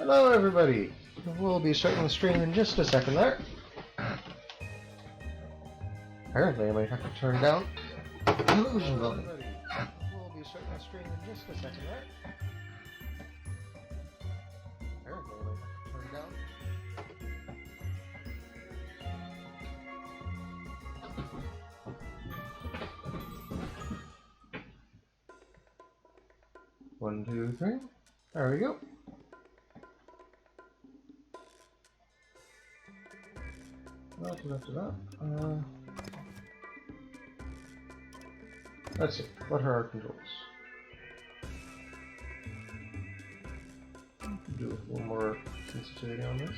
Hello everybody! We'll be starting the stream in just a second there. Apparently I might have to turn down the television volume. We'll be starting the stream in just a second there. Apparently I might have to turn down. One, two, three. There we go. Let's see. What are our controls? Do a little more sensitivity on this.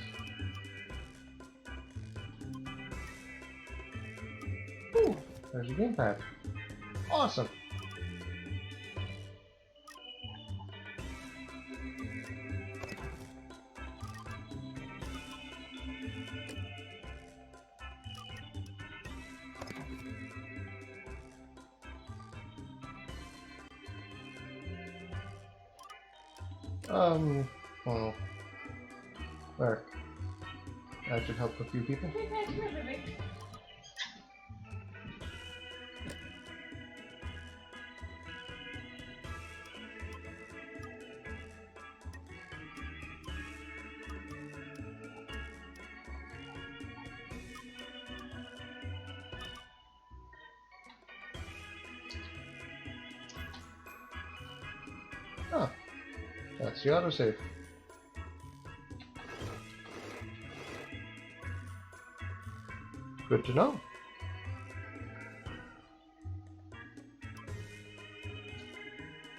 Ooh, there's a gamepad. Awesome. Well, there. That should help a few people. Ah, that's the autosave. Good to know.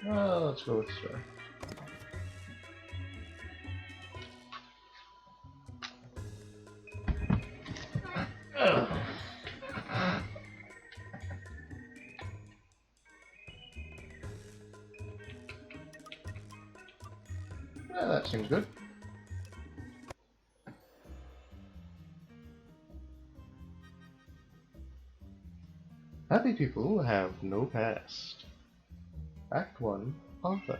Let's go with Star. That seems good. Happy people have no past. Act 1, Arthur.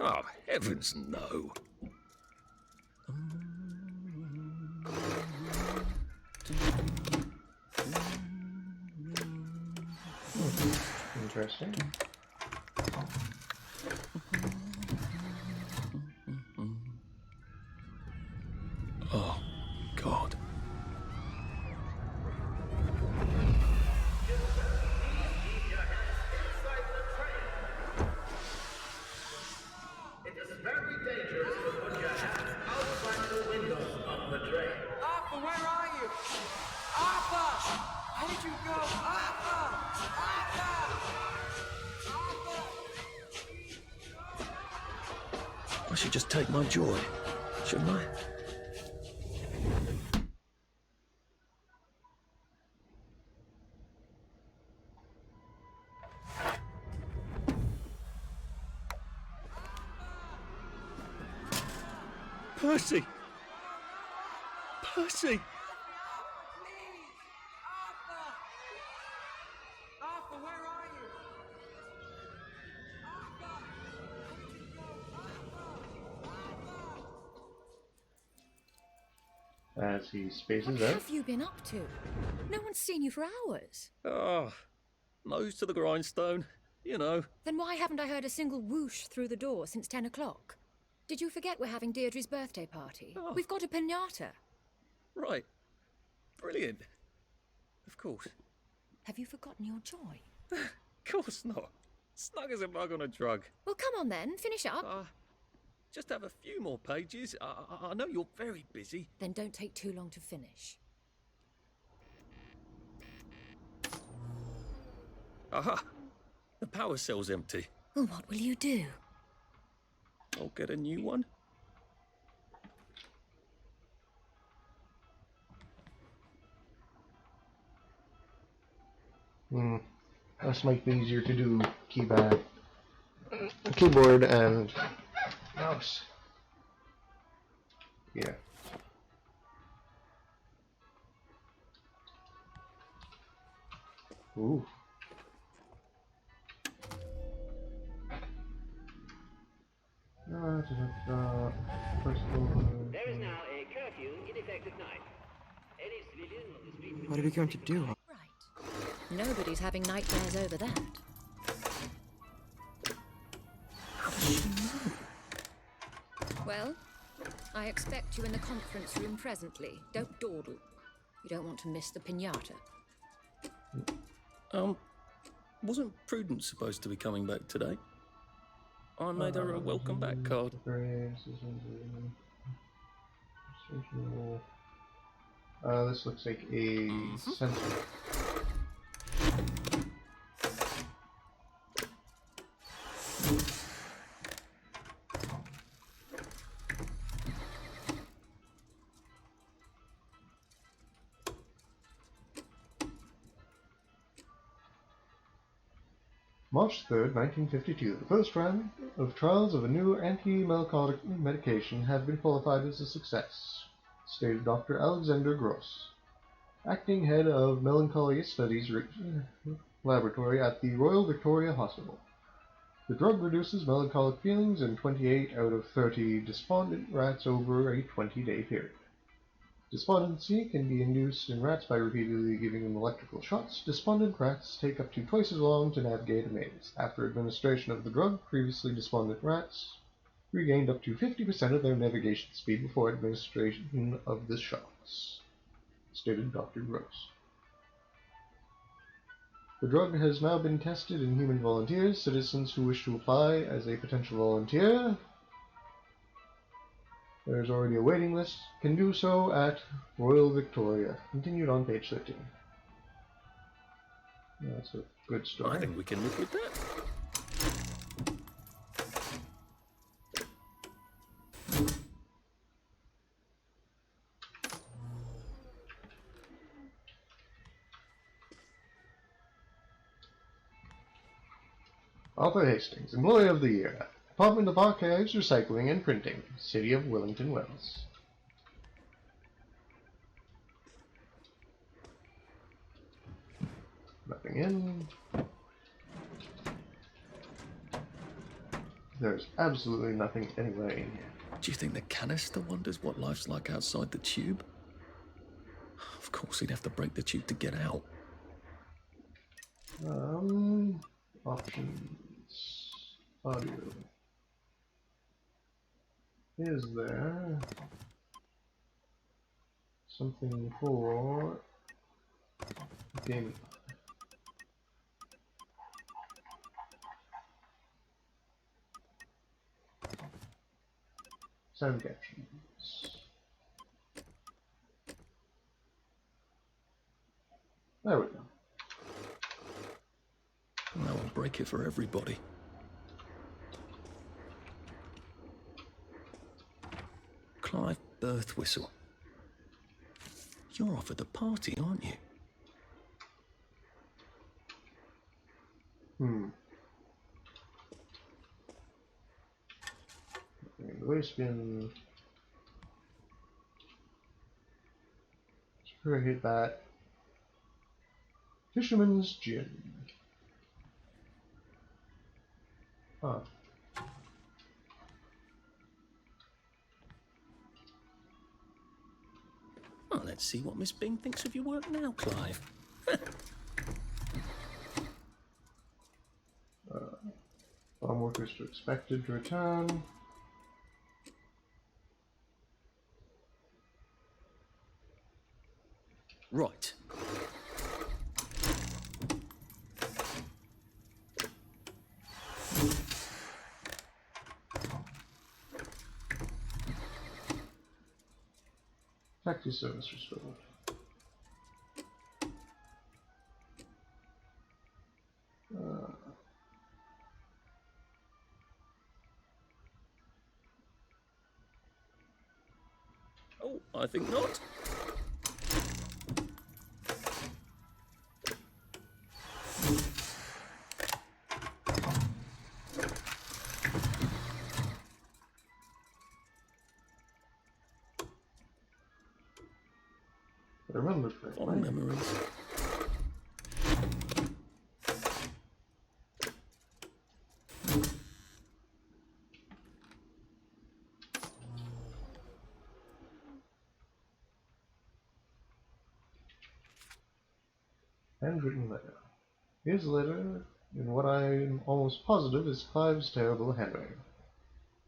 Oh, heavens no. Interesting. Oh, God. It is very dangerous to put your hands outside the windows of the train. Arthur, where are you? Arthur! Where did you go? Arthur! Arthur! I should just take my joy, shouldn't I? Percy! Percy! Please! Arthur! Arthur, where are you? Arthur! Where did you go? Arthur! As he spaces What out. have you been up to? No one's seen you for hours. Oh, nose to the grindstone, you know. Then why haven't I heard a single whoosh through the door since 10 o'clock? Did you forget we're having Deirdre's birthday party? Oh. We've got a piñata. Right. Brilliant. Of course. Have you forgotten your joy? Of course not. Snug as a bug on a drug. Well, come on then, finish up. Just have a few more pages. I know you're very busy. Then don't take too long to finish. Aha! The power cell's empty. Well, what will you do? I'll get a new one. This might be easier to do keyboard and mouse. Yeah. Ooh. First one. There is now a curfew in effect at night. Any civilian on the street... What are we going to do? Right. Nobody's having nightmares over that. Well, I expect you in the conference room presently. Don't dawdle. You don't want to miss the piñata. Wasn't Prudence supposed to be coming back today? I made her a welcome back card. This looks like a sensor. March 3rd, 1952. The first round of trials of a new anti-melancholic medication have been qualified as a success, stated Dr. Alexander Gross, acting head of Melancholia Studies Laboratory at the Royal Victoria Hospital. The drug reduces melancholic feelings in 28 out of 30 despondent rats over a 20-day period. Despondency can be induced in rats by repeatedly giving them electrical shocks. Despondent rats take up to twice as long to navigate a maze. After administration of the drug, previously despondent rats regained up to 50% of their navigation speed before administration of the shocks, stated Dr. Gross. The drug has now been tested in human volunteers. Citizens who wish to apply as a potential volunteer, there's already a waiting list, can do so at Royal Victoria. Continued on page 13. That's a good story. I think we can live with that. Arthur Hastings, Employee of the Year, Department of Archives, Recycling and Printing, City of Wellington Wells. Nothing in. There's absolutely nothing anywhere in here. Do you think the canister wonders what life's like outside the tube? Of course, he'd have to break the tube to get out. Options. Audio. Is there something for gaming? Sound captions. There we go. Now I'll break it for everybody. Clive Birthwhistle. You're off at the party, aren't you? The waste bin. Let's hit that. Fisherman's Gin. Huh. Well, let's see what Miss Bing thinks of your work now, Clive. Farm workers are expected to return. Right. Taxi service restored. Oh, I think not. I remember correctly. Fond memories. Handwritten letter. Here's a letter in what I'm almost positive is Clive's terrible handwriting.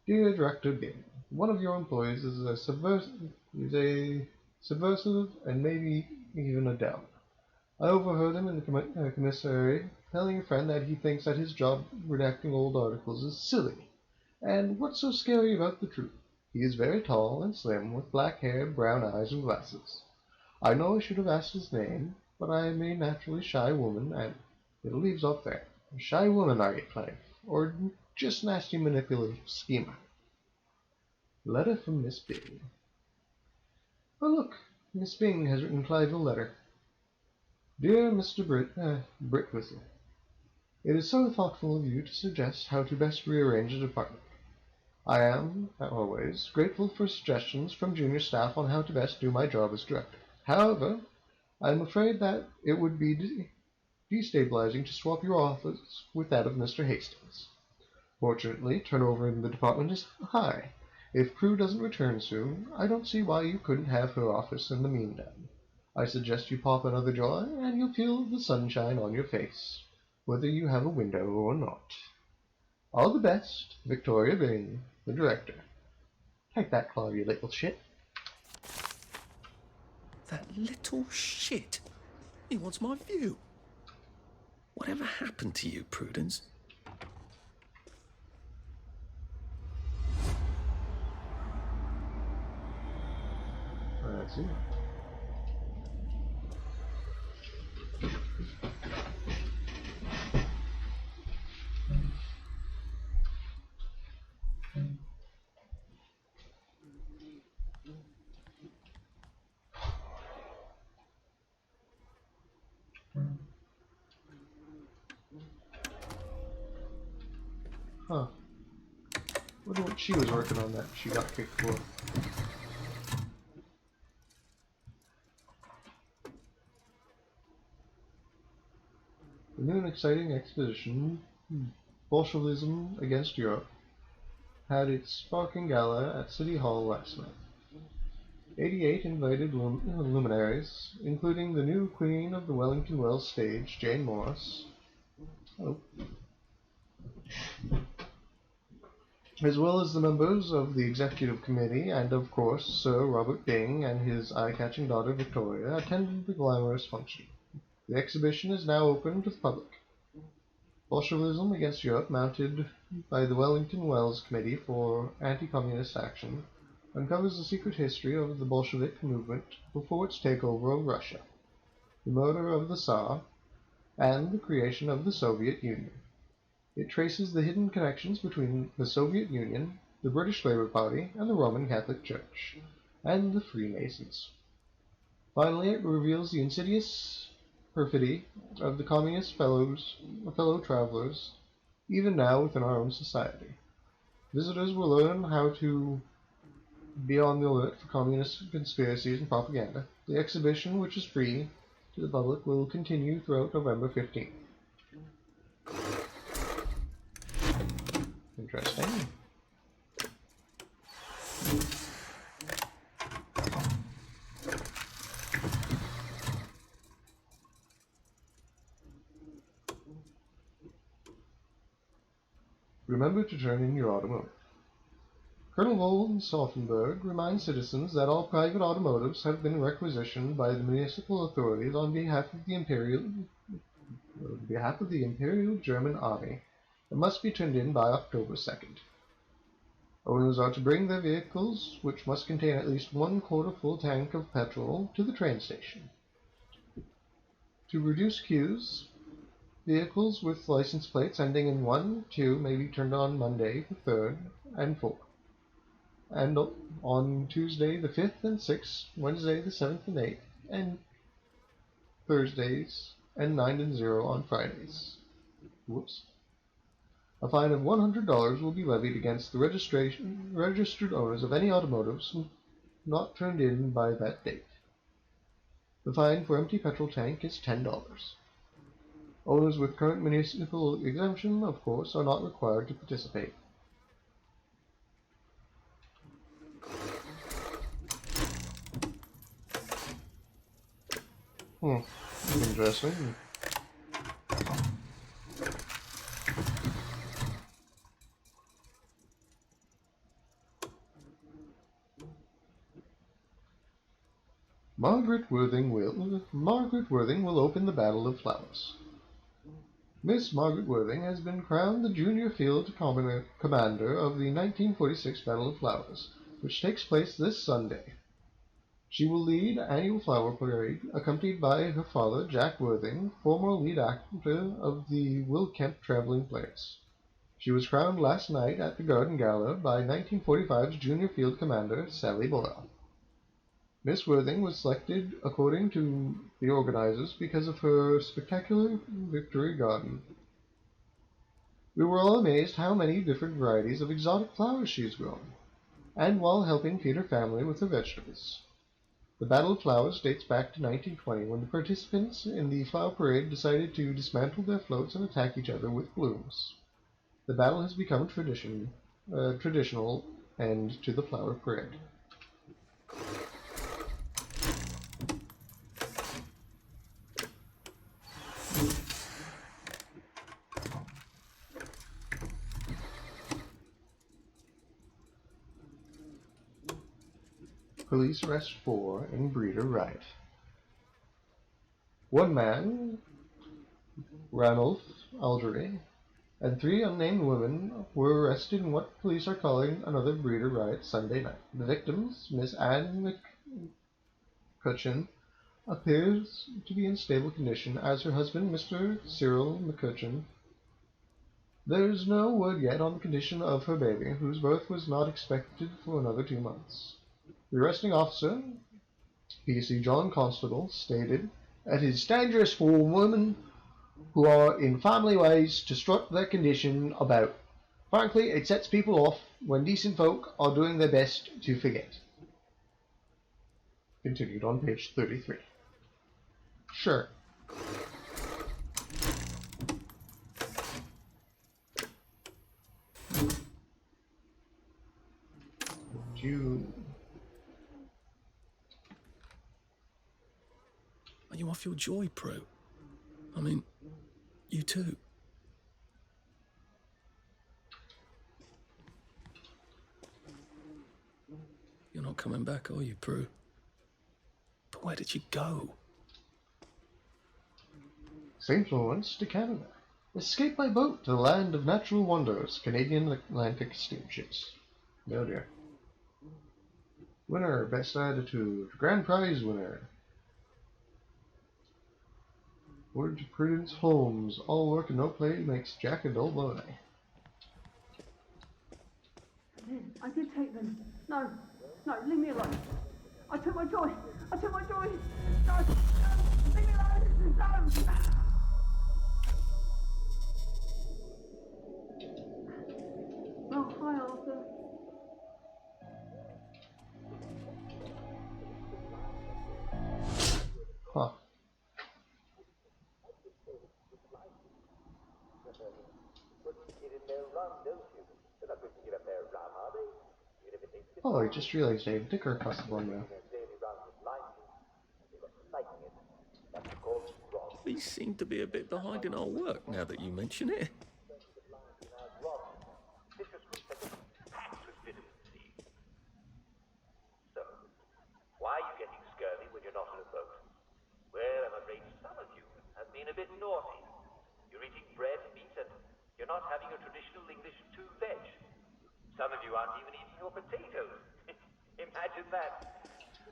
Dear Director Bing, one of your employees is a subversive and maybe even a devil. I overheard him in the commissary telling a friend that he thinks that his job redacting old articles is silly. And what's so scary about the truth? He is very tall and slim, with black hair, brown eyes, and glasses. I know I should have asked his name, but I am a naturally shy woman, and it leaves off there. A shy woman, are you, Clive? Or just nasty manipulative schemer? Letter from Miss Bing. Oh, look! Miss Bing has written Clive a letter. Dear Mr. Britwhistle, it is so thoughtful of you to suggest how to best rearrange the department. I am, always, grateful for suggestions from junior staff on how to best do my job as director. However, I am afraid that it would be destabilizing to swap your office with that of Mr. Hastings. Fortunately, turnover in the department is high. If Prue doesn't return soon, I don't see why you couldn't have her office in the meantime. I suggest you pop another joy, and you'll feel the sunshine on your face, whether you have a window or not. All the best, Victoria Bing, the director. Take that, claw, you little shit. That little shit. He wants my view. Whatever happened to you, Prudence? That's it. Huh. Wonder what she was working on that she got kicked for. The new and exciting exposition, Bolshevism Against Europe, had its sparkling gala at City Hall last night. 88 invited luminaries, including the new queen of the Wellington Wells stage, Jane Morris, as well as the members of the executive committee, and of course Sir Robert Bing and his eye-catching daughter Victoria, attended the glamorous function. The exhibition is now open to the public. Bolshevism Against Europe, mounted by the Wellington Wells Committee for Anti-Communist Action, uncovers the secret history of the Bolshevik movement before its takeover of Russia, the murder of the Tsar, and the creation of the Soviet Union. It traces the hidden connections between the Soviet Union, the British Labour Party, and the Roman Catholic Church, and the Freemasons. Finally, it reveals the insidious perfidy of the communist fellow travelers, even now within our own society. Visitors will learn how to be on the alert for communist conspiracies and propaganda. The exhibition, which is free to the public, will continue throughout November 15th. Interesting. Remember to turn in your automotive. Colonel von Stauffenberg reminds citizens that all private automotives have been requisitioned by the municipal authorities on behalf of the Imperial German Army and must be turned in by October 2nd. Owners are to bring their vehicles, which must contain at least 1/4 full tank of petrol, to the train station. To reduce queues, vehicles with license plates ending in 1, 2 may be turned on Monday the 3rd and 4th. and on Tuesday the 5th and 6th, Wednesday the 7th and 8th, and Thursdays, and 9 and 0 on Fridays. Whoops. A fine of $100 will be levied against the registered owners of any automotives not turned in by that date. The fine for empty petrol tank is $10. Owners with current municipal exemption, of course, are not required to participate. Interesting. Margaret Worthing will open the Battle of Flowers. Miss Margaret Worthing has been crowned the Junior Field Commander of the 1946 Battle of Flowers, which takes place this Sunday. She will lead annual flower parade, accompanied by her father, Jack Worthing, former lead actor of the Will Kemp Traveling Players. She was crowned last night at the Garden Gala by 1945's Junior Field Commander, Sally Boyle. Miss Worthing was selected according to the organizers because of her spectacular Victory Garden. We were all amazed how many different varieties of exotic flowers she has grown, and while helping feed her family with her vegetables. The Battle of Flowers dates back to 1920, when the participants in the flower parade decided to dismantle their floats and attack each other with blooms. The battle has become traditional end to the flower parade. Police arrest 4 in Breeder riot. One man, Ranulph Algery, and 3 unnamed women were arrested in what police are calling another Breeder riot Sunday night. The victims, Miss Anne McCutcheon, appears to be in stable condition, as her husband, Mr. Cyril McCutcheon. There is no word yet on the condition of her baby, whose birth was not expected for another 2 months. The arresting officer, PC John Constable, stated, "It is dangerous for women who are in family ways to strut their condition about. Frankly, it sets people off when decent folk are doing their best to forget." Continued on page 33. Sure. Are you off your joy, Prue? I mean, you too. You're not coming back, are you, Prue? But where did you go? St. Lawrence to Canada. Escape by boat to the land of natural wonders. Canadian Atlantic steamships. Oh dear. Winner, best attitude. Grand prize winner. Word to Prudence Holmes. All work and no play makes Jack a dull boy. I did take them. No, leave me alone. I took my joy. No, leave me alone. No. Oh, hi, Arthur. Huh. Oh, I just realized I have Dicker across the board now. We seem to be a bit behind in our work now that you mention it. So, why are you getting scurvy when you're not on a boat? Well, I'm afraid some of you have been a bit naughty. You're eating bread and meat, and you're not having a traditional English 2-veg. Some of you aren't even eating your potatoes. Imagine that.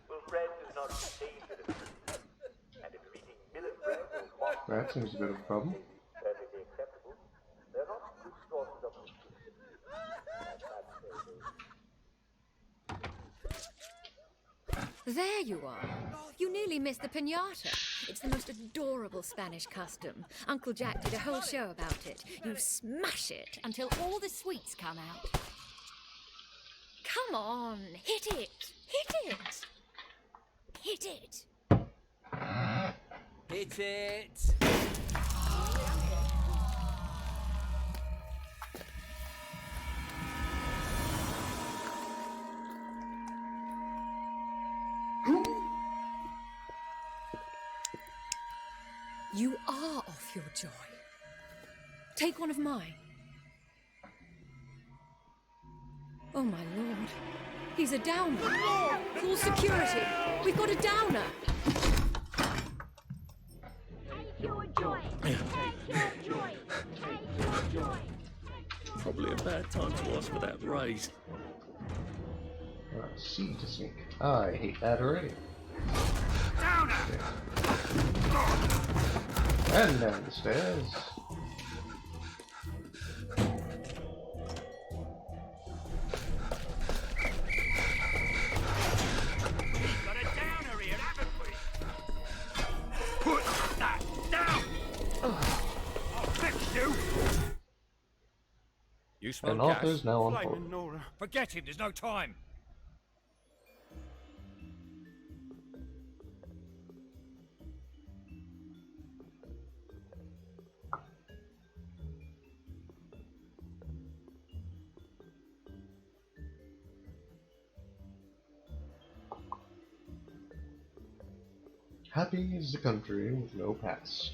Well, bread does not contain vitamins. And if you're eating millet bread or mock That seems a bit of a problem. perfectly acceptable, they're not good sources of nutrition. There you are. You nearly missed the piñata. It's the most adorable Spanish custom. Uncle Jack did a whole show about it. You smash it until all the sweets come out. Come on, hit it! Hit it! Hit it! Hit it! You are off your joy. Take one of mine. Oh my lord. He's a downer. Call security. We've got a downer. Probably a bad time to ask for that raise. C to sneak. I hate that already. And down the stairs. Got a downer here, haven't we? Put that down! I'll fix you! You smell And gas? Arthur's now on board. Blaming Nora. Forget him, there's no time. Happy is the country with no past.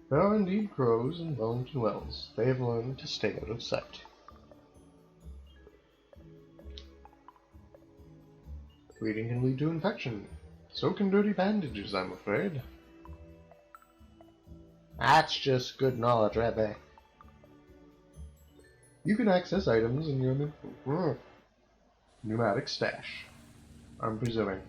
There are indeed crows in Wellington Wells. They have learned to stay out of sight. Reading can lead to infection. So can dirty bandages, I'm afraid. That's just good knowledge right there. You can access items in your pneumatic stash. I'm presuming.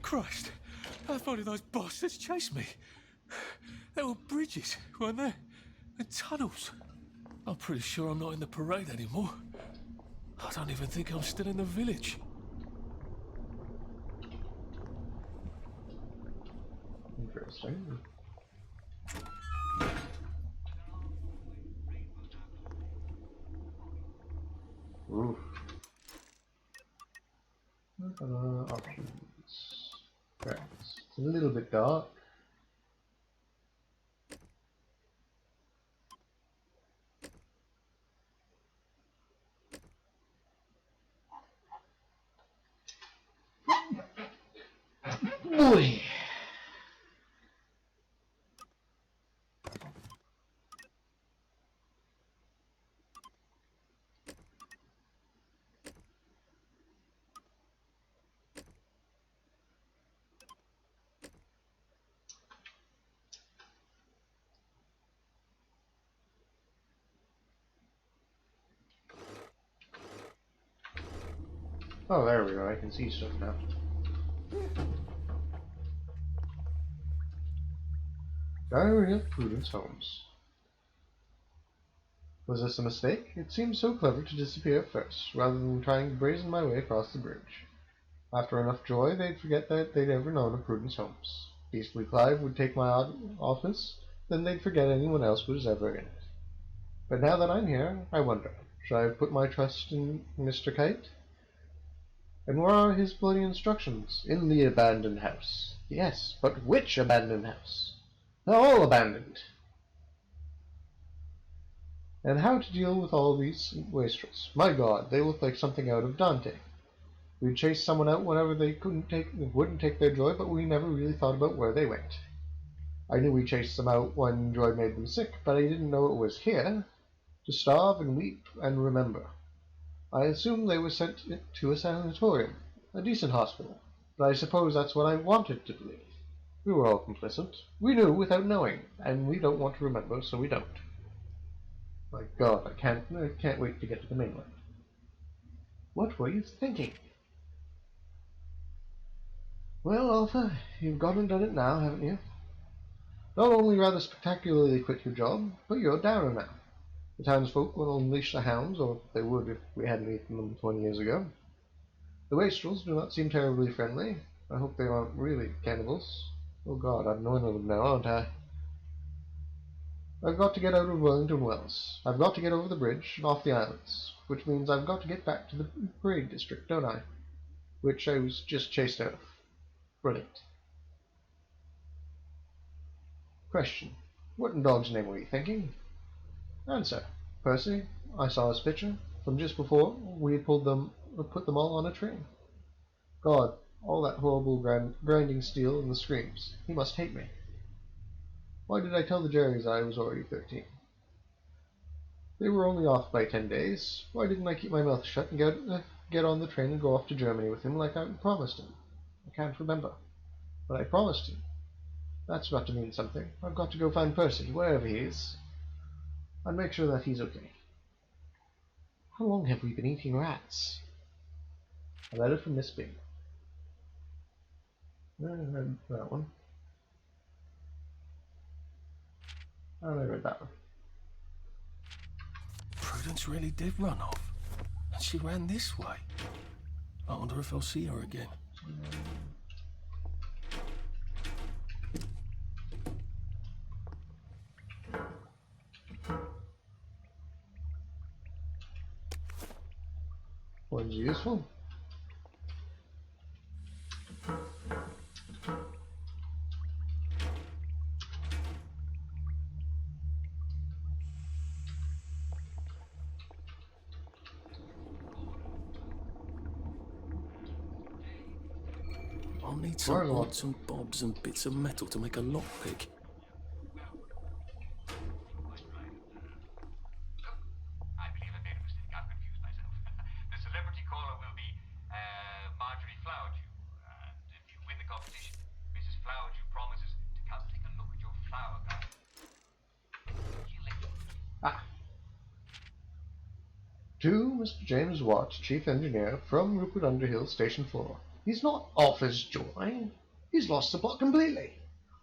Christ, how far did those bastards chase me? There were bridges, weren't there? And tunnels. I'm pretty sure I'm not in the parade anymore. I don't even think I'm still in the village. Interesting. Oof. Options. Right. It's a little bit dark. Boy. Oh, there we go. I can see stuff now. Diary of Prudence Holmes. Was this a mistake? It seemed so clever to disappear at first, rather than trying to brazen my way across the bridge. After enough joy, they'd forget that they'd ever known of Prudence Holmes. Beastly Clive would take my office, then they'd forget anyone else was ever in it. But now that I'm here, I wonder, should I have put my trust in Mr. Kite? And where are his bloody instructions? In the abandoned house. Yes, but which abandoned house? They're all abandoned. And how to deal with all these wastrels? My God, they look like something out of Dante. We'd chase someone out whenever they wouldn't take their joy, but we never really thought about where they went. I knew we chased them out when joy made them sick, but I didn't know it was here, to starve and weep and remember. I assumed they were sent to a sanatorium, a decent hospital, but I suppose that's what I wanted to believe. We were all complicit. We knew without knowing, and we don't want to remember, so we don't. My God, I can't wait to get to the mainland. What were you thinking? Well, Arthur, you've gone and done it now, haven't you? Not only rather spectacularly quit your job, but you're a downer now. The townsfolk will unleash the hounds, or they would if we hadn't eaten them 20 years ago. The wastrels do not seem terribly friendly. I hope they aren't really cannibals. Oh God, I'm one of them now, aren't I? I've got to get out of Wellington Wells. I've got to get over the bridge and off the islands, which means I've got to get back to the parade district, don't I? Which I was just chased out of. Brilliant. Question. What in dog's name were you thinking? Answer. Percy, I saw his picture from just before we had put them all on a train. God, all that horrible grinding steel and the screams. He must hate me. Why did I tell the Jerrys I was already 13? They were only off by 10 days. Why didn't I keep my mouth shut and get on the train and go off to Germany with him like I promised him? I can't remember. But I promised him. That's got to mean something. I've got to go find Percy, wherever he is, and make sure that he's okay. How long have we been eating rats? A letter from Miss Bing. I read that one. I read that one. Prudence really did run off. And she ran this way. I wonder if I'll see her again. One's useful. I'll need some odds and bobs and bits of metal to make a lockpick. I believe I made a mistake. I've confused myself. The celebrity caller will be Marjorie Flowerdew. And if you win the competition, Mrs. Flowerdew promises to come take a look at your flower garden. See you later. To Mr. James Watt, Chief Engineer from Rupert Underhill, Station 4. He's not off his joy. He's lost the plot completely.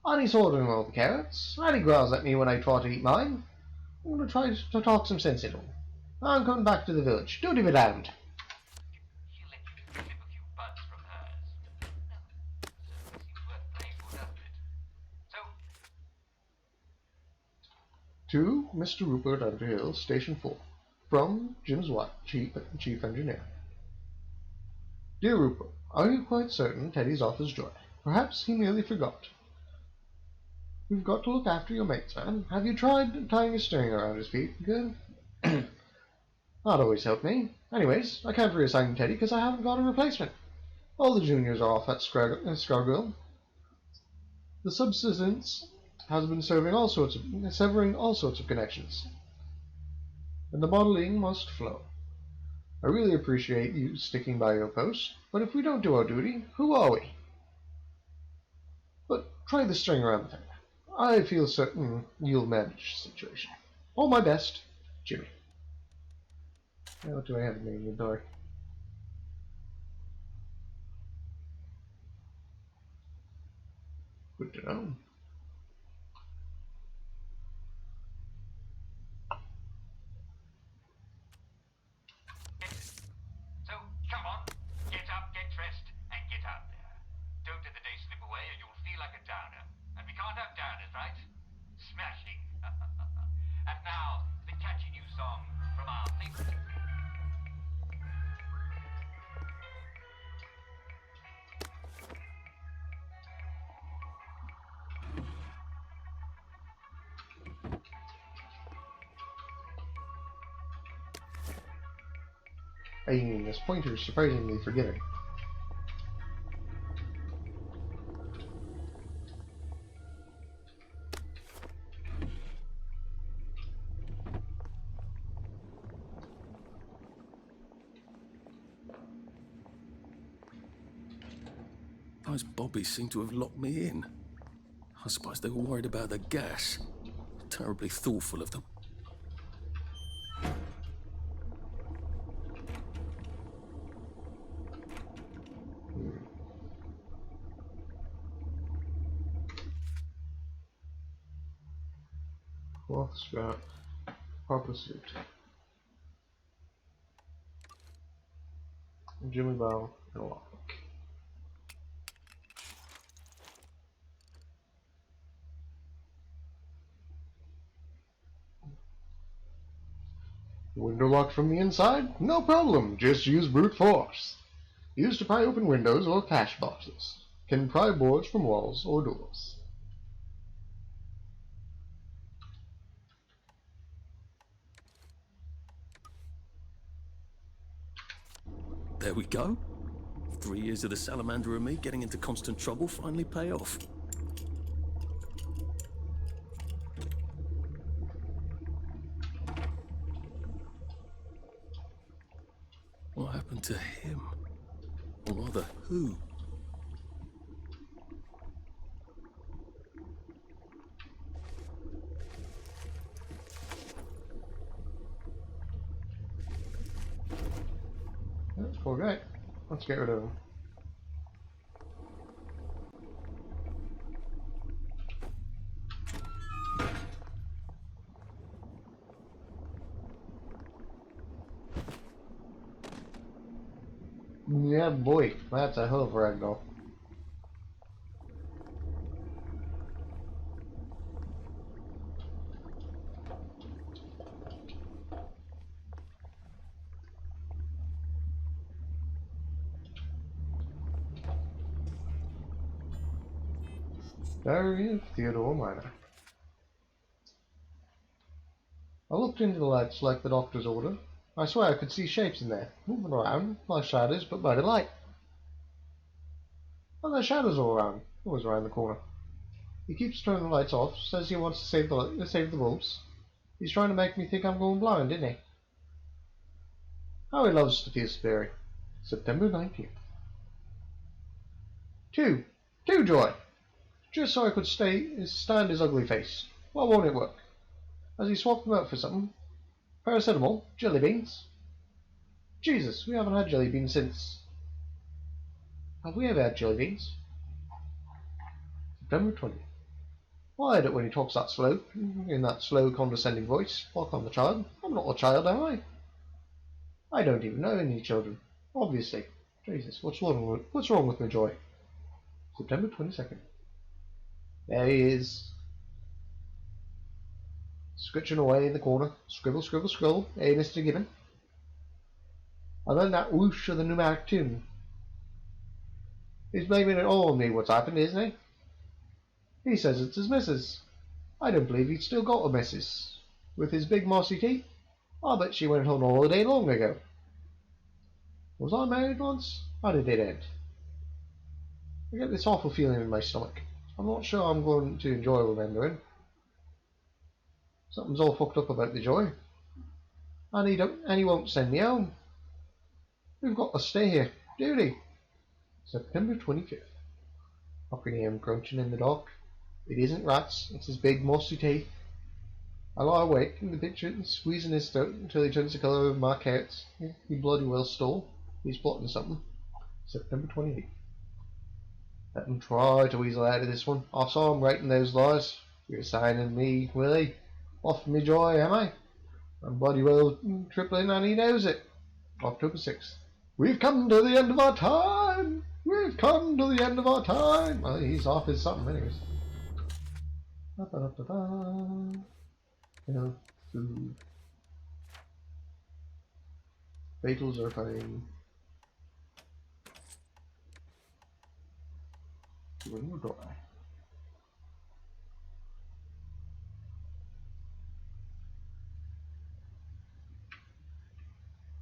And he's ordering all the carrots. And he growls at me when I try to eat mine. I'm going to try to talk some sense into him. I'm coming back to the village. Don't leave it out. She'll let you clip a few buds from hers. No, certainly seems worth playing for, doesn't it? So, To Mr. Rupert Underhill, Station 4. From James Watt, Chief Engineer. Dear Rupert, are you quite certain Teddy's off his joy? Perhaps he merely forgot. You've got to look after your mates, man. Have you tried tying a string around his feet? Good. That always helped me. Anyways, I can't reassign Teddy because I haven't got a replacement. All the juniors are off at Scargill. The subsistence has been severing all sorts of connections. And the modeling must flow. I really appreciate you sticking by your post, but if we don't do our duty, who are we? But try the string around the finger. I feel certain you'll manage the situation. All my best, Jimmy. Now what do I have in the inventory? Good to know. So, come on. Get up, get dressed, and get out there. Don't let the day slip away or you'll feel like a downer. And we can't have downers, right? Smashing. And now, the catchy new song from our favorite. This pointer is surprisingly forgiving. Those bobbies seem to have locked me in. I suppose they were worried about the gas. Terribly thoughtful of them. Cloth strap. Proper suit. Jimmy Bow and a lockpick. Window locked from the inside? No problem. Just use brute force. Used to pry open windows or cash boxes. Can pry boards from walls or doors. There we go. 3 years of the salamander and me getting into constant trouble finally pay off. What happened to him? Or rather, who? That's poor guy. Let's get rid of him. Yeah, boy, that's a hell of a ragdoll. Diary of Theodore Minor. I looked into the lights like the doctor's order. I swear I could see shapes in there, moving around, like shadows, but by the light. And there's shadows all around, always around the corner. He keeps turning the lights off, says he wants to save the bulbs. He's trying to make me think I'm going blind, isn't he? How he loves to feel scary. September 19th. Two Joy! Just so I could stand his ugly face. Why won't it work? Has he swapped them out for something? Paracetamol? Jelly beans? Jesus, we haven't had jelly beans since... Have we ever had jelly beans? September 20th. Well, I hate it when he talks that slow, in that slow, condescending voice. Like I'm the child. I'm not a child, am I? I don't even know any children. Obviously. Jesus, what's wrong with my Joy? September 22nd. There he is. Scritching away in the corner. Scribble, scribble, scribble. Hey, Mr. Gibbon. And then that whoosh of the pneumatic tune. He's blaming it all on me what's happened, isn't he? He says it's his missus. I don't believe he's still got a missus. With his big mossy teeth. I bet she went on holiday long ago. Was I married once? How did it end? I get this awful feeling in my stomach. I'm not sure I'm going to enjoy remembering. Something's all fucked up about the Joy. And he won't send me home. We've got to stay here, duty. September 25th. I can hear him crunching in the dark. It isn't rats, it's his big mossy teeth. I lie awake in the picture, squeezing his throat until he turns the colour of my carrots. He bloody well stole. He's plotting something. September 28th. Let him try to weasel out of this one. I saw him writing those lies. You're signing me, Willie. Off me Joy, am I? I'm bloody well tripling and he knows it. October 6th. We've come to the end of our time. We've come to the end of our time. Well, he's off his something anyways. Health, food. Fatals are fine. When you die.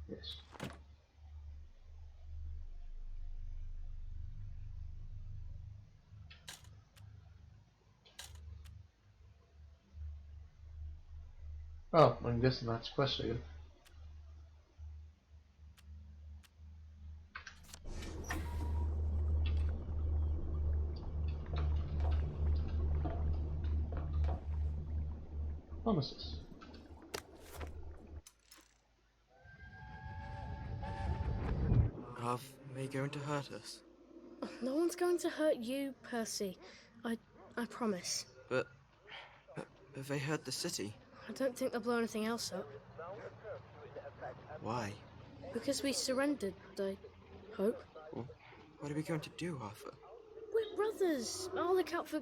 Yes. Oh, I'm guessing that's quest again. Promises. Are they going to hurt us? No one's going to hurt you, Percy. I promise. But they hurt the city. I don't think they'll blow anything else up. Why? Because we surrendered, I hope. Well, what are we going to do, Arthur? We're brothers. I'll look out for...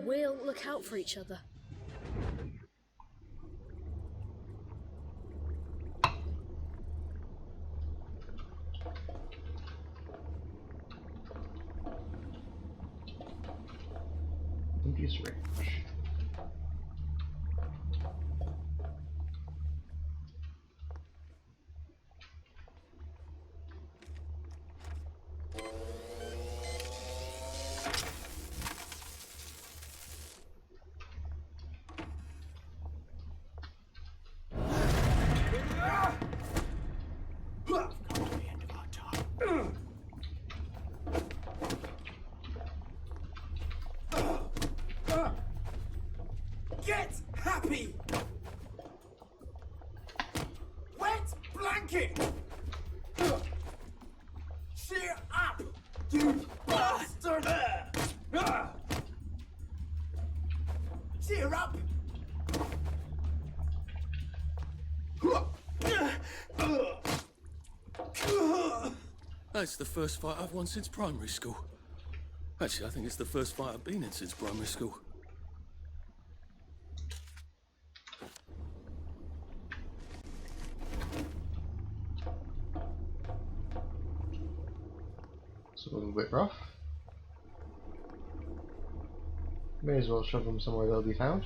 We'll look out for each other. Indies Range. Get happy! Wet blanket! Cheer up, you bastard! Cheer up! That's the first fight I've won since primary school. Actually, I think it's the first fight I've been in since primary school. It's a little bit rough. May as well shove them somewhere they'll be found.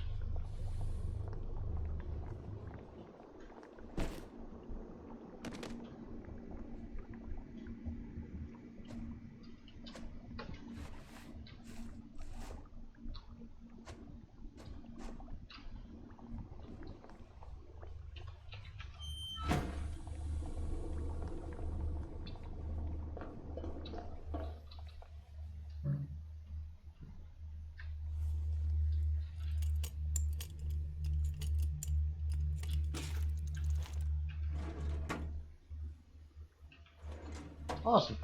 Awesome.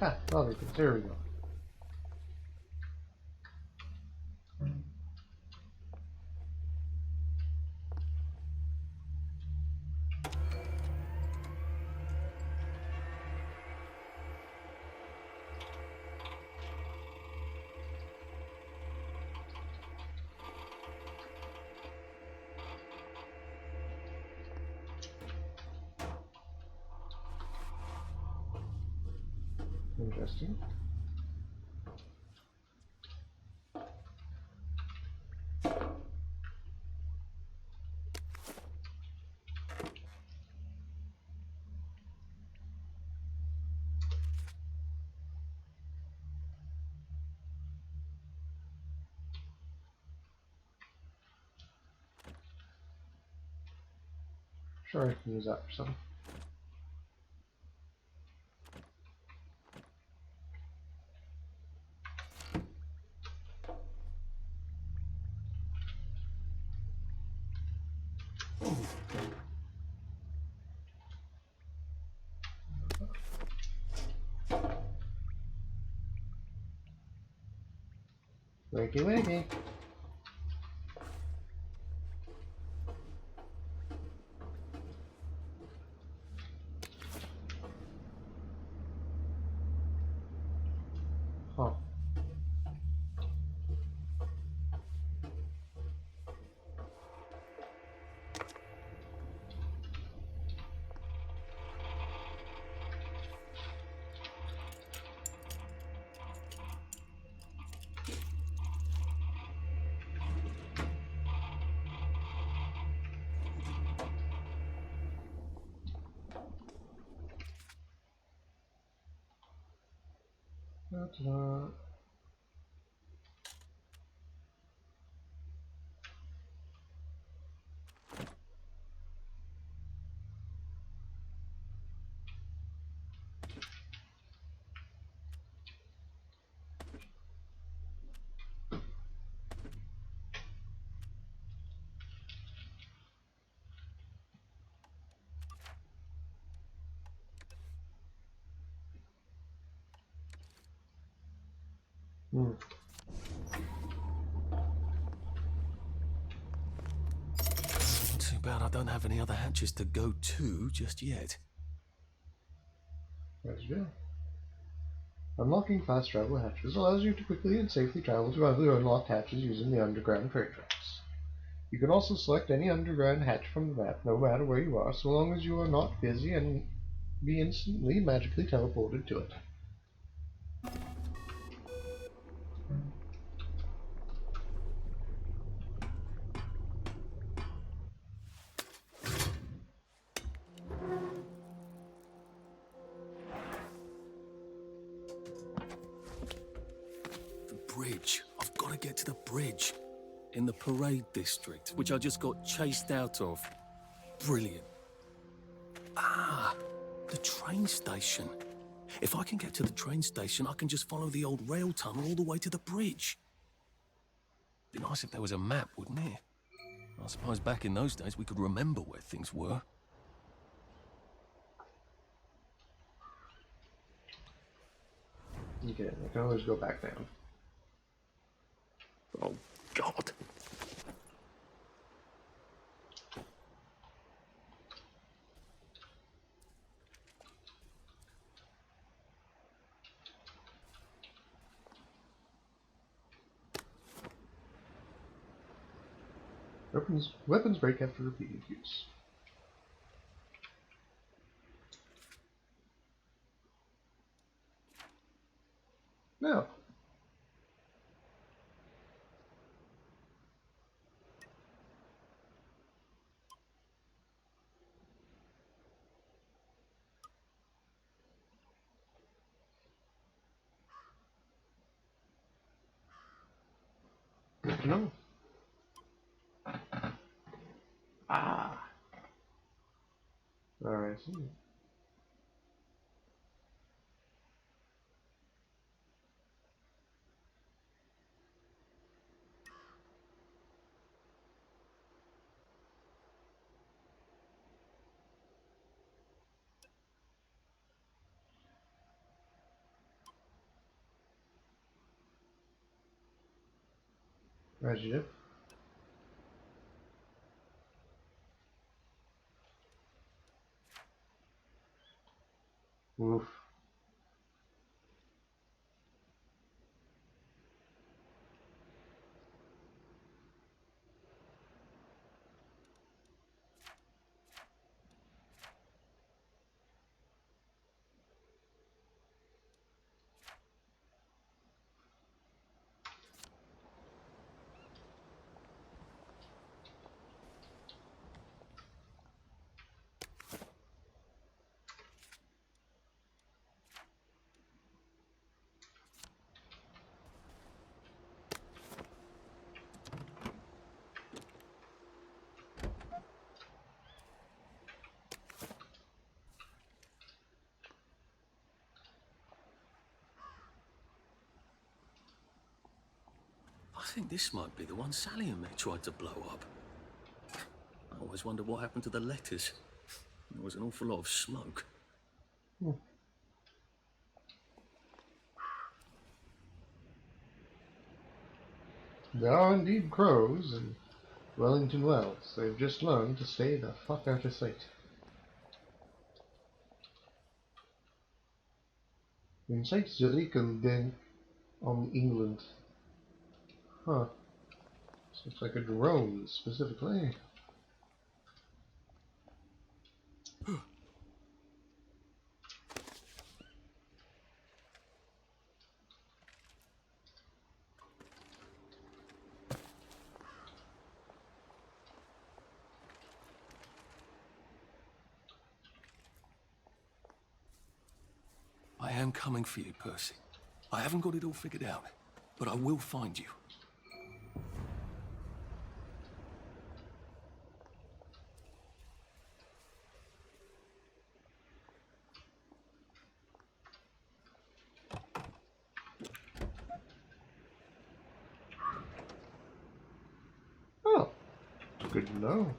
Ah, lovely. There we go. Interesting. Sure, I can use that for something. Wakey wakey. Huh. Ta-da. Too bad I don't have any other hatches to go to just yet. As you do. Unlocking fast travel hatches allows you to quickly and safely travel to other unlocked hatches using the underground trade tracks. You can also select any underground hatch from the map, no matter where you are, so long as you are not busy, and be instantly magically teleported to it. The bridge. I've got to get to the bridge. In the parade district, which I just got chased out of. Brilliant. Ah, the train station. If I can get to the train station, I can just follow the old rail tunnel all the way to the bridge. Be nice if there was a map, wouldn't it? I suppose back in those days we could remember where things were. Okay, I can always go back down. Oh, God. Weapons break after repeated use. No. Good to know. Ah. Alright, see. Roger. Oof. I think this might be the one Sally and me tried to blow up. I always wondered what happened to the letters. There was an awful lot of smoke. There are indeed crows in Wellington Wells. They've just learned to stay the fuck out of sight. In Saint Zurich on England. Huh. This looks like a drone, specifically. I am coming for you, Percy. I haven't got it all figured out, but I will find you. Oh, good to know.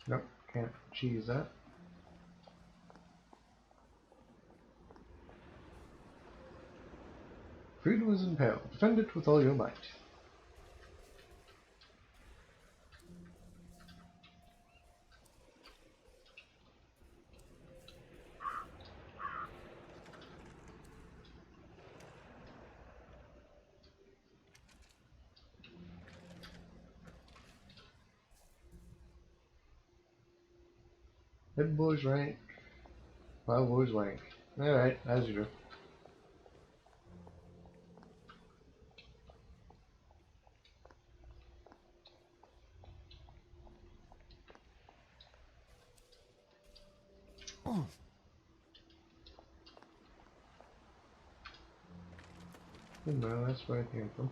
Nope, can't cheese that. Freedom is impaled. Defend it with all your might. Head boys rank. Wild boys rank. Alright, as usual. No, that's where I came from.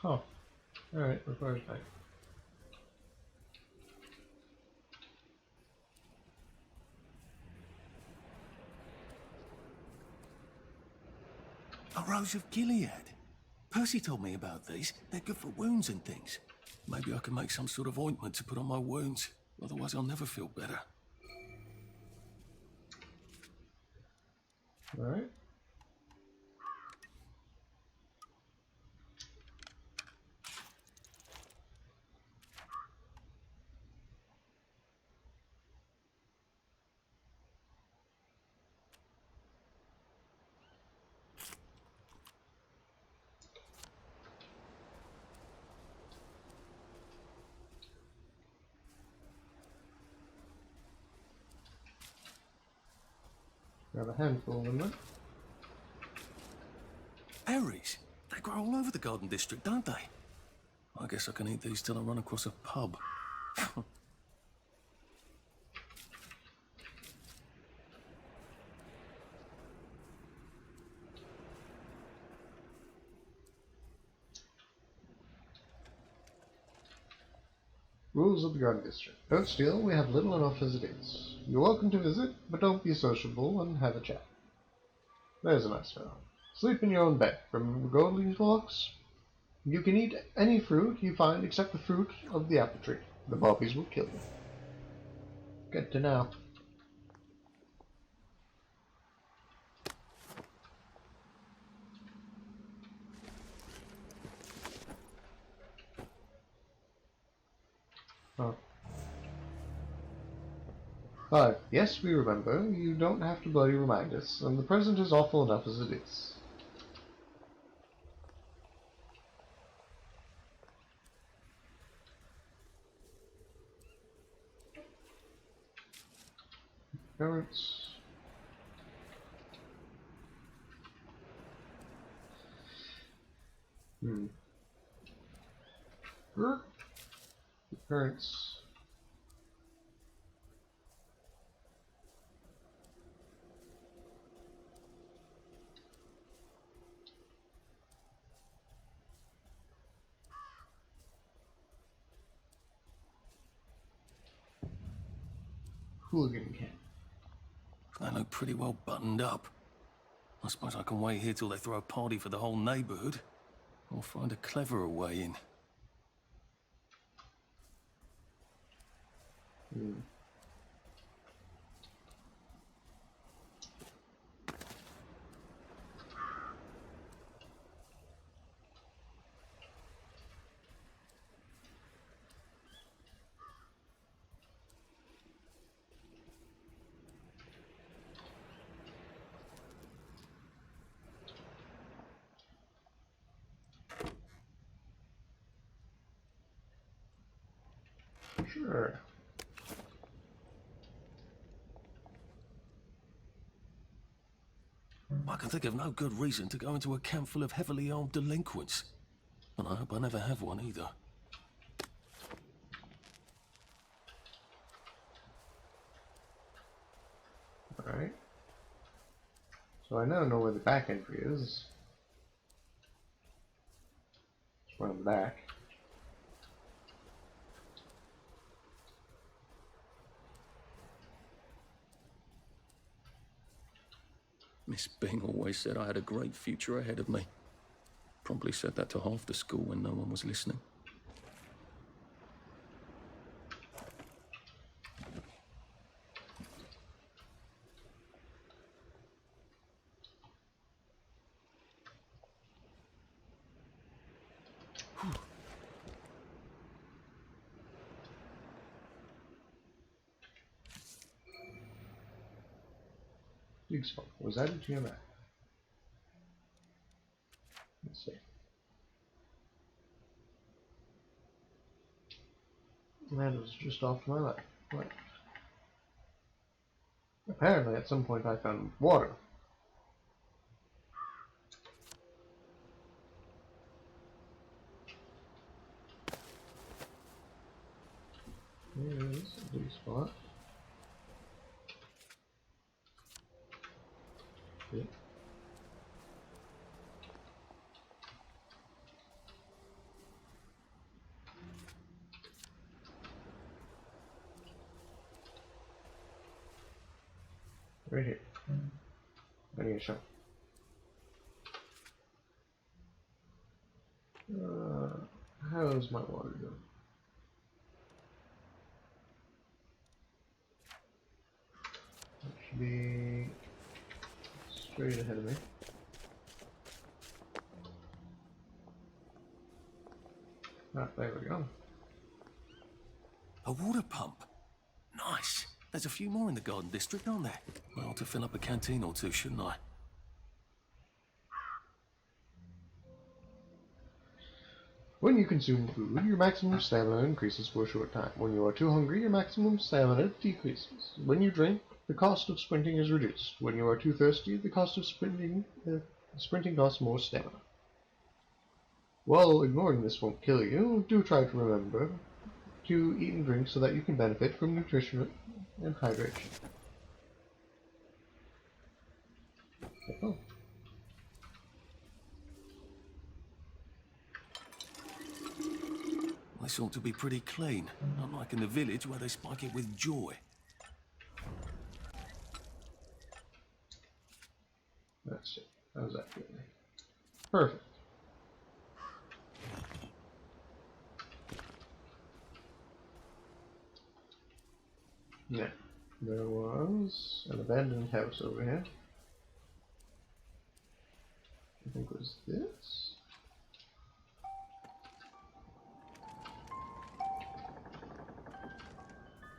Huh. Alright, requires back. A Rose of Gilead. Percy told me about these. They're good for wounds and things. Maybe I can make some sort of ointment to put on my wounds. Otherwise I'll never feel better. Alright. Got a handful of them there. Berries? They grow all over the Garden District, don't they? I guess I can eat these till I run across a pub. Rules of the Garden District. Don't steal, we have little enough as it is. You're welcome to visit, but don't be sociable and have a chat. There's a nice fellow. Sleep in your own bed. Remember Goldilocks? You can eat any fruit you find except the fruit of the apple tree. The poppies will kill you. Good to know. Oh. 5. Yes, we remember. You don't have to bloody remind us, and the present is awful enough as it is. Parents. Parents. Hooligan camp. They look pretty well buttoned up. I suppose I can wait here till they throw a party for the whole neighborhood. Or find a cleverer way in. Sure. I can think of no good reason to go into a camp full of heavily armed delinquents. And I hope I never have one either. Alright. So I now know where the back entry is. Just run back. Miss Bing always said I had a great future ahead of me. Probably said that to half the school when no one was listening. Dig spot was added to your map. Let's see. That was just off to my left. Apparently, at some point, I found water. Here's a dig spot. Okay. Right here. I need a shot. How's my water doing? That should be straight ahead of me. Ah, there we go. A water pump. Nice. There's a few more in the Garden District, aren't there? I ought to fill up a canteen or two, shouldn't I? When you consume food, your maximum stamina increases for a short time. When you are too hungry, your maximum stamina decreases. When you drink, the cost of sprinting is reduced. When you are too thirsty, the cost of sprinting costs more stamina. While ignoring this won't kill you, do try to remember to eat and drink so that you can benefit from nutrition and hydration. Oh. This ought to be pretty clean, unlike in the village where they spike it with joy. That's it. How's that feeling? Perfect. Yeah, there was an abandoned house over here. I think it was this.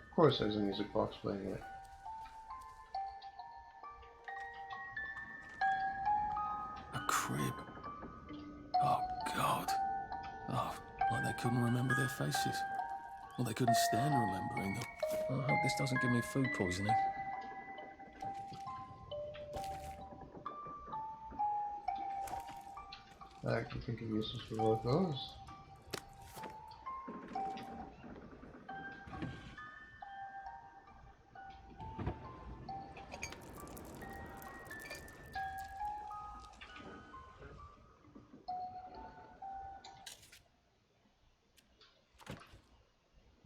Of course there's a music box playing it. A crib. Oh, God. Oh, like they couldn't remember their faces. Or they couldn't stand remembering them. I hope this doesn't give me food poisoning. I can think of uses for both those.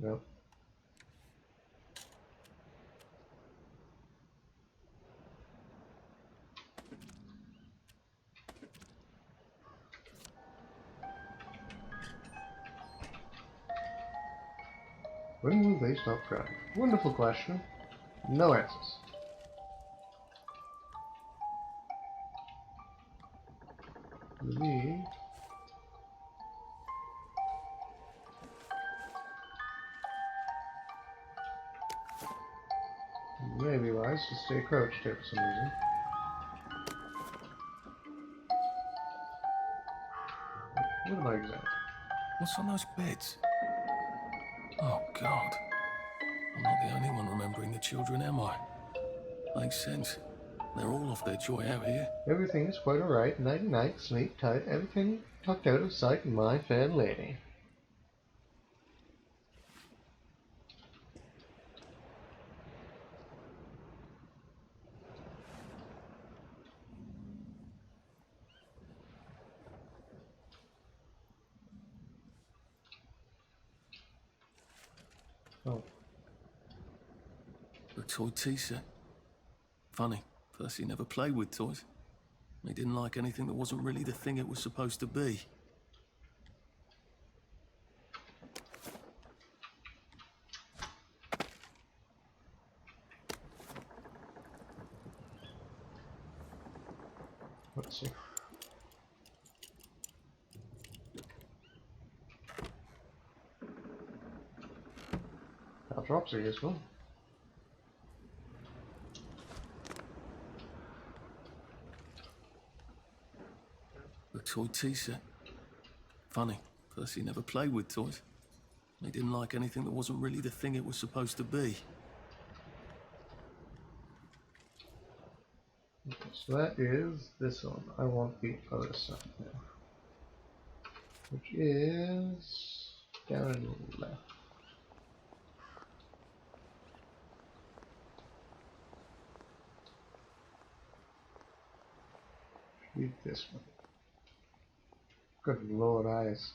Yep. When will they stop crying? Wonderful question. No answers. Maybe be wise to stay crouched here for some reason. What am I examining? What's on those beds? Oh, God. I'm not the only one remembering the children, am I? Makes sense. They're all off their joy out here. Everything is quite alright. Nighty night, sleep tight, everything tucked out of sight, my fair lady. Oh. A toy tea set. Funny. Percy never played with toys. He didn't like anything that wasn't really the thing it was supposed to be. Let's see. Drops are useful. A toy tea set. Funny, Percy never played with toys. He didn't like anything that wasn't really the thing it was supposed to be. Okay, so that is this one. I want the other side now. Which is down and left. Read this one. Good Lord, eyes.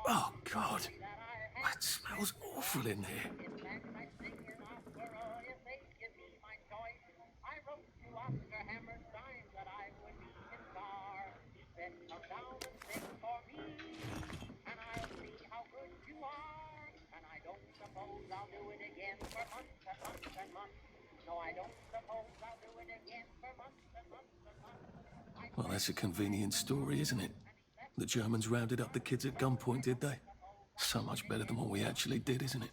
Oh, God. That smells awful in here. Well, that's a convenient story, isn't it? The Germans rounded up the kids at gunpoint, did they? So much better than what we actually did, isn't it?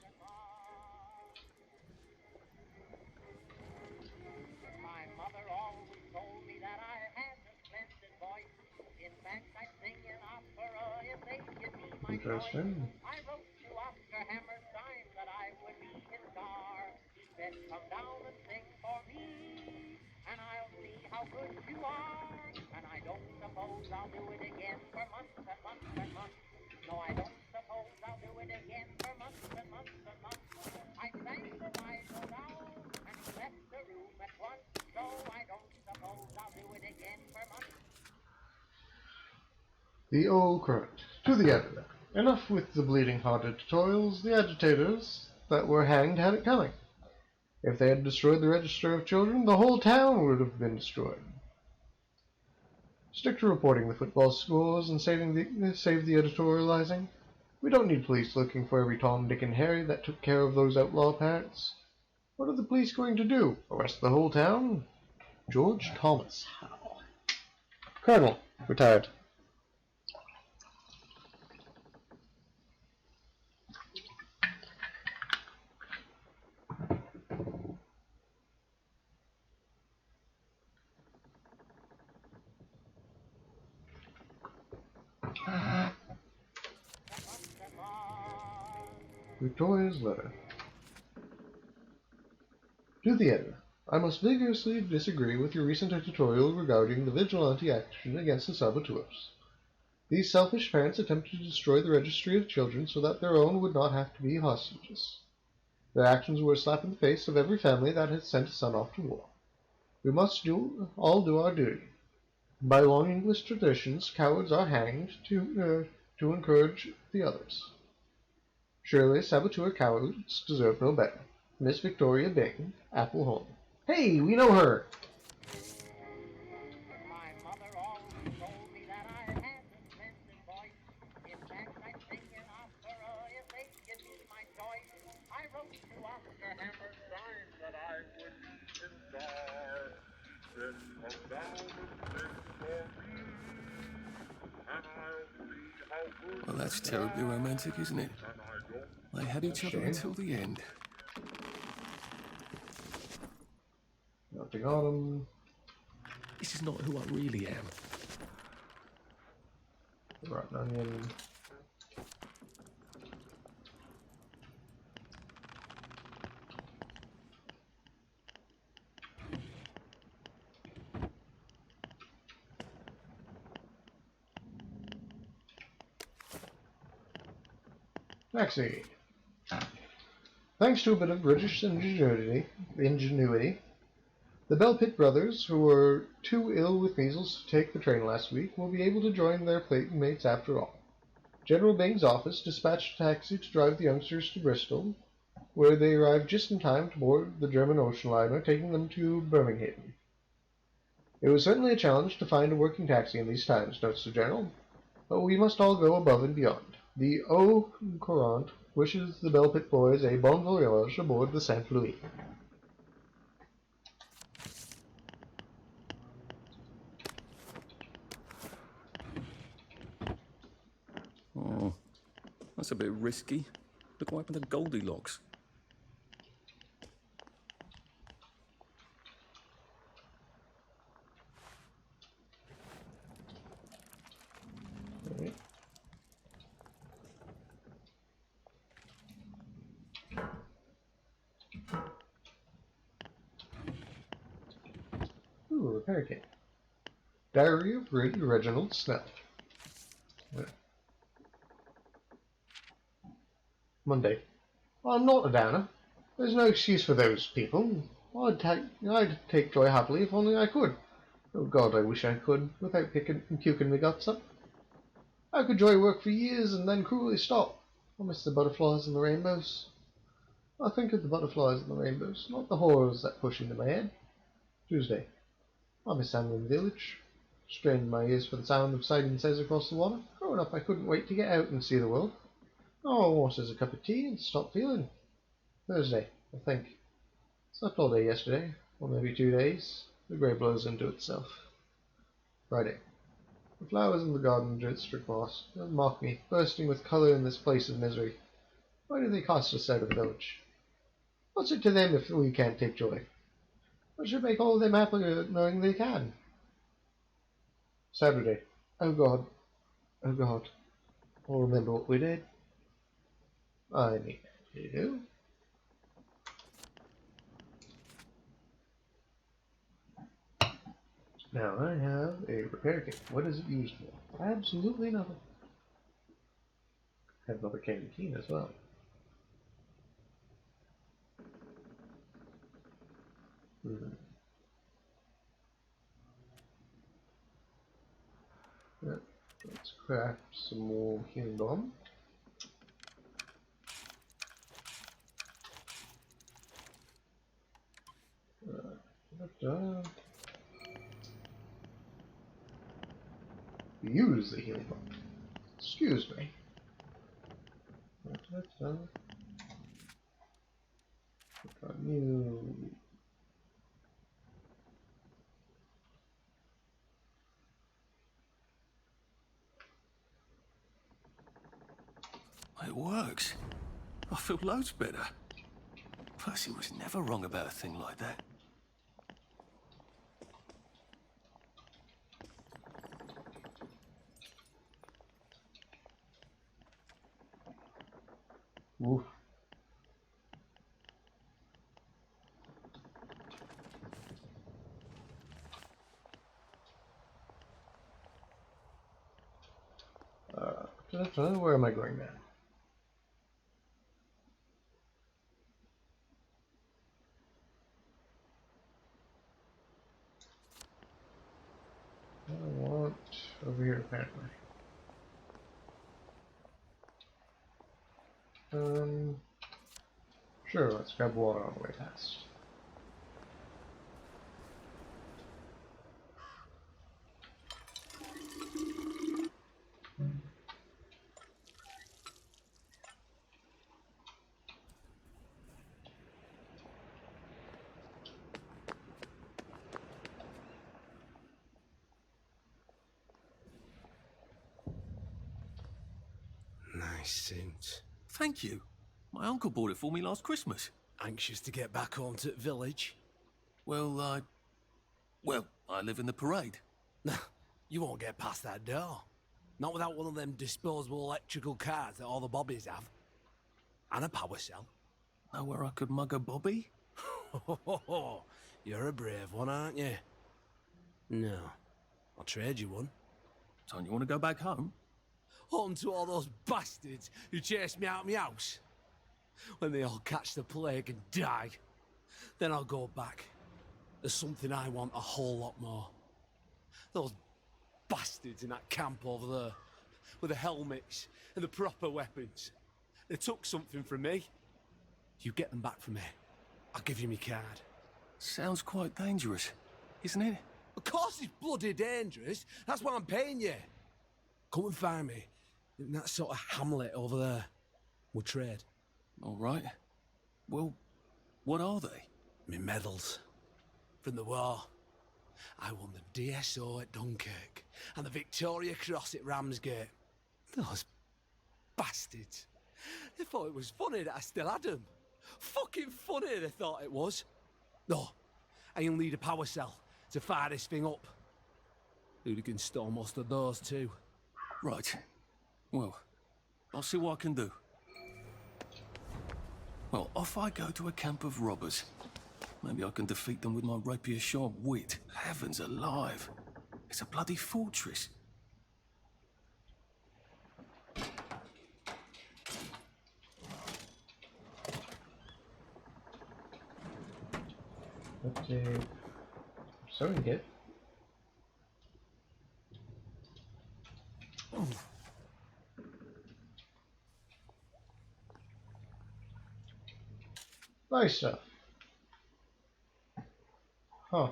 Interesting. The old current. To the editor. Enough with the bleeding-hearted tutorials. The agitators that were hanged had it coming. If they had destroyed the register of children, the whole town would have been destroyed. Stick to reporting the football scores and save the editorializing. We don't need police looking for every Tom, Dick, and Harry that took care of those outlaw parents. What are the police going to do? Arrest the whole town? George Thomas Howe. Colonel. Retired. Victoria's letter. To the editor. I must vigorously disagree with your recent editorial regarding the vigilante action against the saboteurs. These selfish parents attempted to destroy the registry of children so that their own would not have to be hostages. Their actions were a slap in the face of every family that had sent a son off to war. We must all do our duty. By long English traditions, cowards are hanged to encourage the others. Surely saboteur cowards deserve no better. Miss Victoria Bing, Apple Home. Hey, we know her! Well, that's terribly romantic, isn't it? They had each other until the end. Nothing on them. This is not who I really am. Rotten onion. Taxi. Thanks to a bit of British ingenuity, the Belpitt brothers, who were too ill with measles to take the train last week, will be able to join their mates after all. General Byng's office dispatched a taxi to drive the youngsters to Bristol, where they arrived just in time to board the German ocean liner taking them to Birmingham. It was certainly a challenge to find a working taxi in these times, notes the General, but we must all go above and beyond. The Eau Courant wishes the Belpitt boys a bon voyage aboard the St. Louis. Oh, that's a bit risky. Look what happened to Goldilocks. Right. Ooh, a repair kit. Diary of Reginald Snell. Yeah. Monday. I'm not a downer. There's no excuse for those people. I'd take joy happily if only I could. Oh God, I wish I could, without puking my guts up. How could joy work for years and then cruelly stop? I miss the butterflies and the rainbows. I think of the butterflies and the rainbows, not the horrors that push into my head. Tuesday. I miss Hamlin Village. Strained my ears for the sound of siding sails across the water. Growing up, I couldn't wait to get out and see the world. All I want is a cup of tea and stop feeling. Thursday, I think. Slept all day yesterday, or maybe 2 days. The grey blows into itself. Friday. The flowers in the garden dread strict moss. Don't mock me, bursting with colour in this place of misery. Why do they cast us out of the village? What's it to them if we can't take joy? What should make all of them happier knowing they can? Saturday. Oh God. Oh God. I'll remember what we did. I mean, you do. Now I have a repair kit. What is it used for? Absolutely nothing. I have another canteen as well. Yeah, let's craft some more healing bomb. Use the healing bomb. Excuse me. New. It works. I feel loads better. Percy was never wrong about a thing like that. Oof. Where am I going now? I want over here apparently. Sure, let's grab water on the way past. Nice suit. Thank you. My uncle bought it for me last Christmas. Anxious to get back home to the village? Well, I live in the parade. You won't get past that door. Not without one of them disposable electrical cars that all the bobbies have. And a power cell. Know where I could mug a bobby? You're a brave one, aren't you? No. I'll trade you one. Don't you want to go back home? On to all those bastards who chased me out of my house. When they all catch the plague and die, then I'll go back. There's something I want a whole lot more. Those bastards in that camp over there, with the helmets and the proper weapons. They took something from me. You get them back from me. I'll give you my card. Sounds quite dangerous, isn't it? Of course it's bloody dangerous. That's why I'm paying you. Come and find me in that sort of hamlet over there. We'll trade. All right. Well, what are they? Me medals. From the war. I won the DSO at Dunkirk and the Victoria Cross at Ramsgate. Those bastards. They thought it was funny that I still had them. Fucking funny they thought it was. No, I'll need a power cell to fire this thing up. Hooligans stole most of those too. Right. Well, I'll see what I can do. Well, off I go to a camp of robbers. Maybe I can defeat them with my rapier-sharp wit. Heavens alive. It's a bloody fortress. That's a sewing kit. Nice stuff. Huh.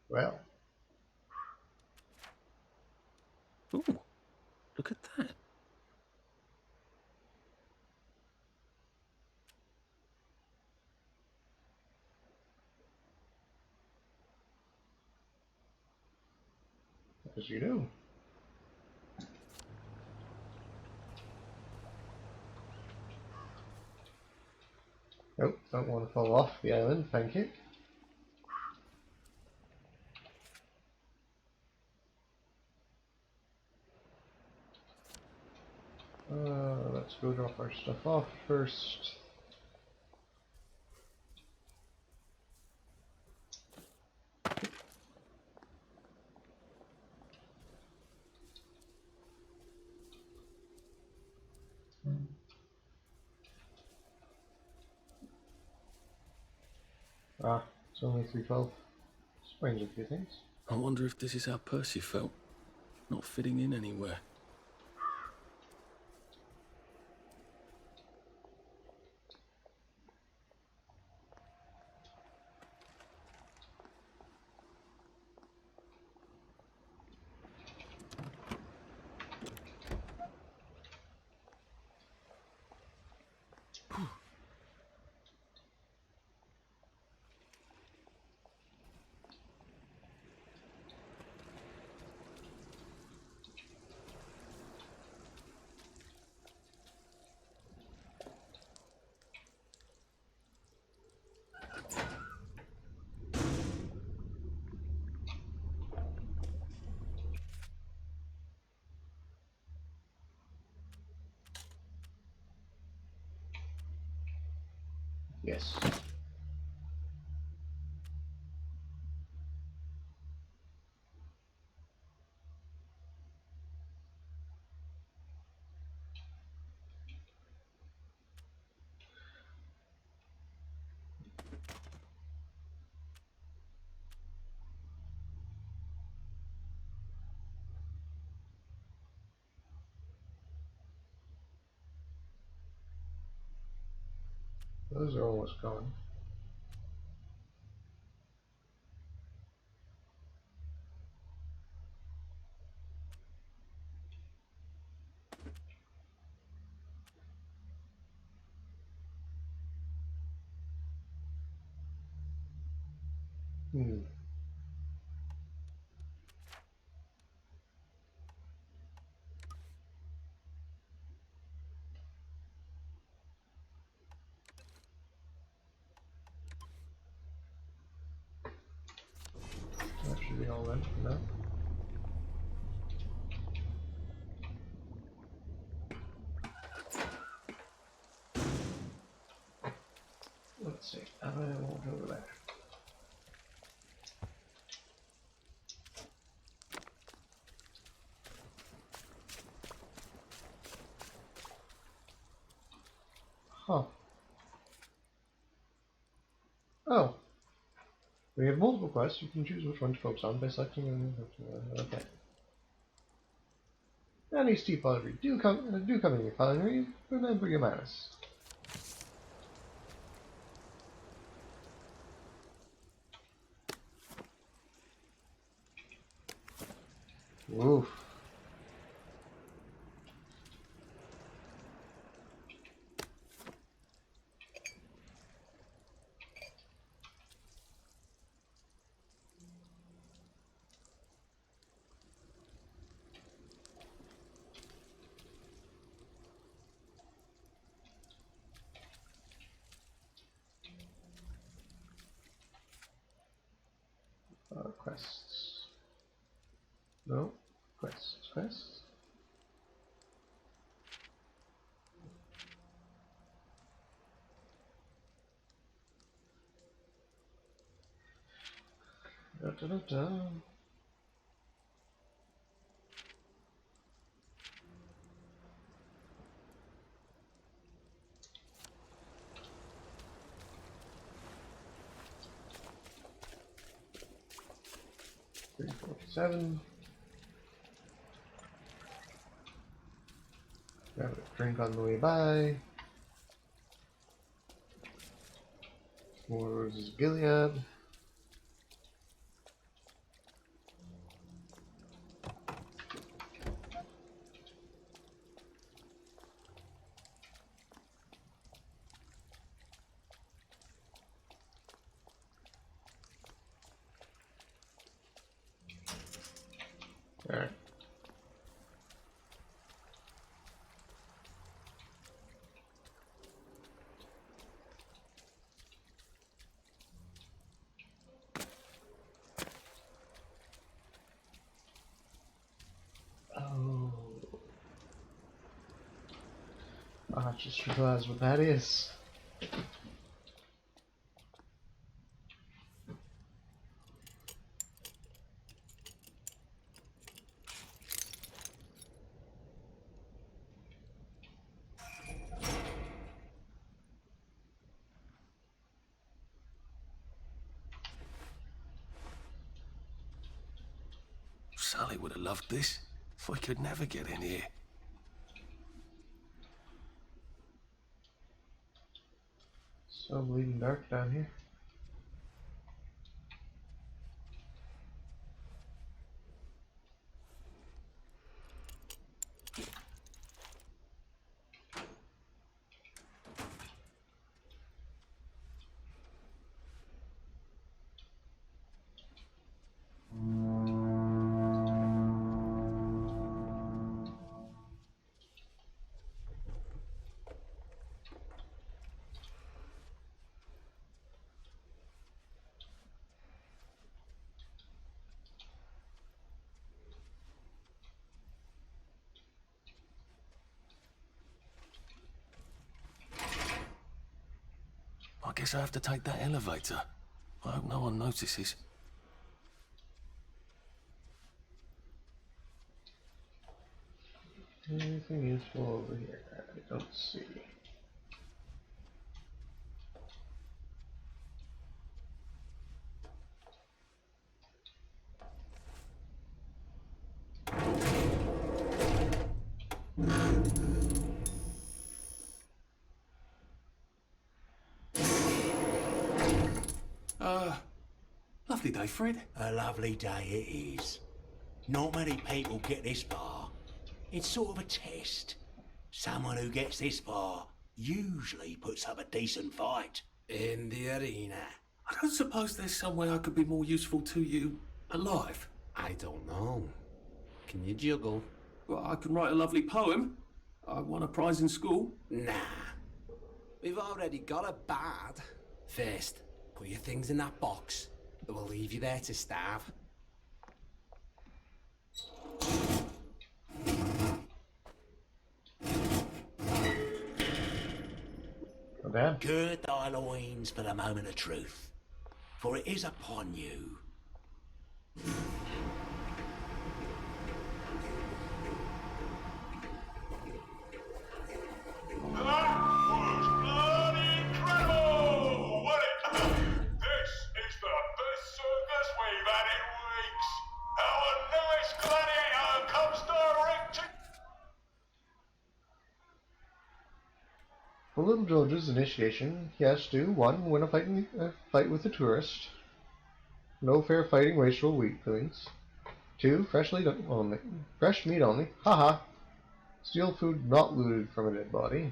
Well. Ooh, look at that. As you do. Nope, don't want to fall off the island, thank you. Let's go drop our stuff off first. Ah, it's only 3:12. Explains a few things. I wonder if this is how Percy felt. Not fitting in anywhere. Yes. Those are almost gone. That should be all then for now. Let's see, I won't go over there. We have multiple quests. You can choose which one to focus on by selecting. Okay. Any steep pottery. Do come in your culinary. Remember your manners. Oof. Quests. No. Quests. Da. 347. Grab a drink on the way by. More Roses of Gilead. Alright. Oh. I just realized what that is. Sally would have loved this. We could never get in here. So bleeding dark down here. I guess I have to take that elevator. I hope no one notices. Anything useful over here? I don't see. Lovely day, Fred. A lovely day it is. Not many people get this far. It's sort of a test. Someone who gets this far usually puts up a decent fight. In the arena. I don't suppose there's some way I could be more useful to you alive. I don't know. Can you juggle? Well, I can write a lovely poem. I won a prize in school. Nah. We've already got a bad. First, put your things in that box. It will leave you there to starve. Oh, damn. Gird thy loins for the moment of truth, for it is upon you. That was bloody incredible! This is the best Little George's initiation, he has to 1. Win a fight with a tourist. No fair fighting racial weaklings. 2. Fresh meat only. Haha. Steal food not looted from a dead body.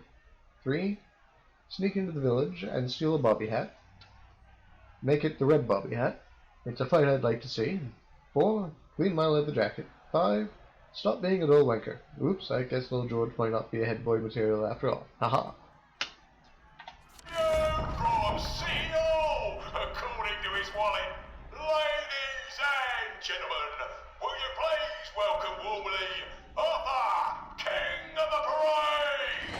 3. Sneak into the village and steal a bobby hat. Make it the red bobby hat. It's a fight I'd like to see. 4. Clean my leather jacket. 5. Stop being a dull wanker. Oops, I guess Little George might not be a head boy material after all. Haha. From City Hall, according to his wallet. Ladies and gentlemen, will you please welcome warmly Arthur, King of the Parade!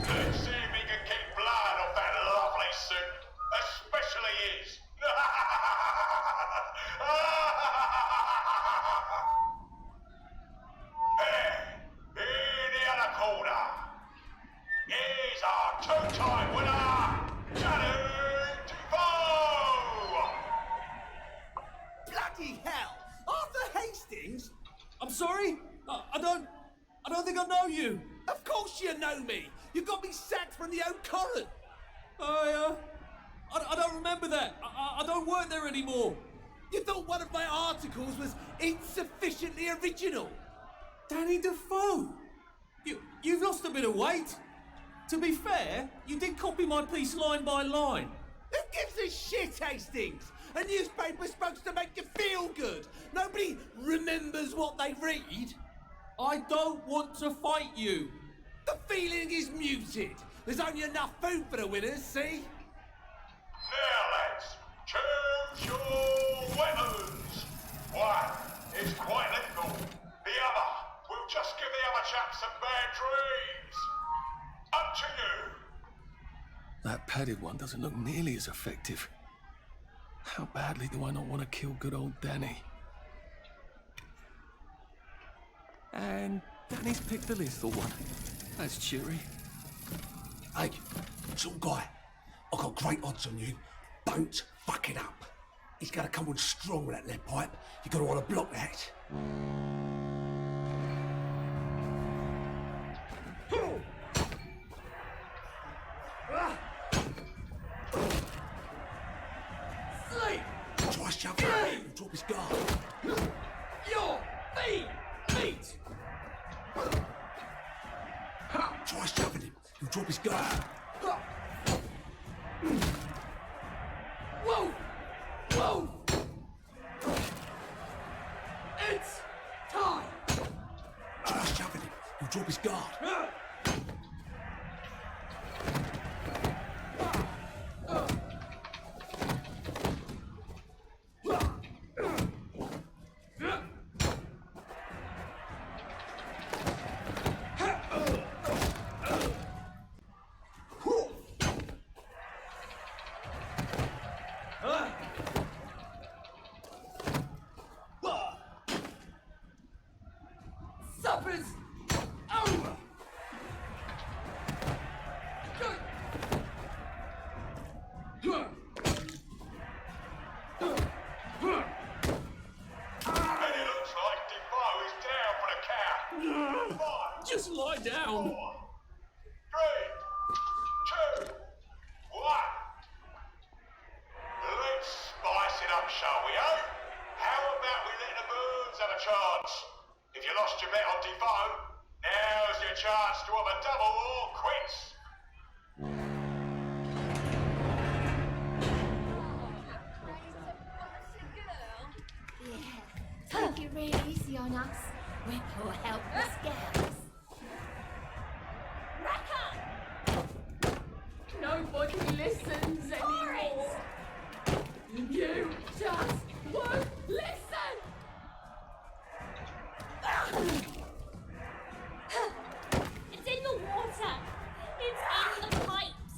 Let's see if he can keep blood off that lovely suit, especially his. In the other corner is our two-time winner, Danny Defoe! Bloody hell! Arthur Hastings? I'm sorry? I don't think I know you. Of course you know me. You got me sacked from the Oak Current. I don't remember that. I don't work there anymore. You thought one of my articles was insufficiently original? Danny Defoe? You've lost a bit of weight. To be fair, you did copy my piece line by line. Who gives a shit, Hastings? A newspaper's supposed to make you feel good. Nobody remembers what they read. I don't want to fight you. The feeling is muted. There's only enough food for the winners, see? Now, lads, choose your weapons. One is quite lethal. The other will just give the other chap some bad dreams. Up to you. That padded one doesn't look nearly as effective. How badly do I not want to kill good old Danny? And Danny's picked the lethal one. That's cheery. Hey, some guy, I've got great odds on you. Don't fuck it up. He's gonna come on strong with that lead pipe. You're gonna want to block that. Sleep! Try shoving him, he'll drop his guard. Your feet! Try shoving him, he'll drop his guard. Whoa! Whoa! It's time! Try shoving him, he'll drop his guard. Supper's over! And it looks like Defoe is down for the count. 5, Just lie down. 4, 3, 2, 1. Let's spice it up, shall we, eh? How about we let the birds have a chance? If you lost your bet on Defoe, now's your chance to have a double or quits. Take it really easy on us. We're poor helpless girls. Nobody listens anymore. You just won't listen. It's in the water. It's in the pipes.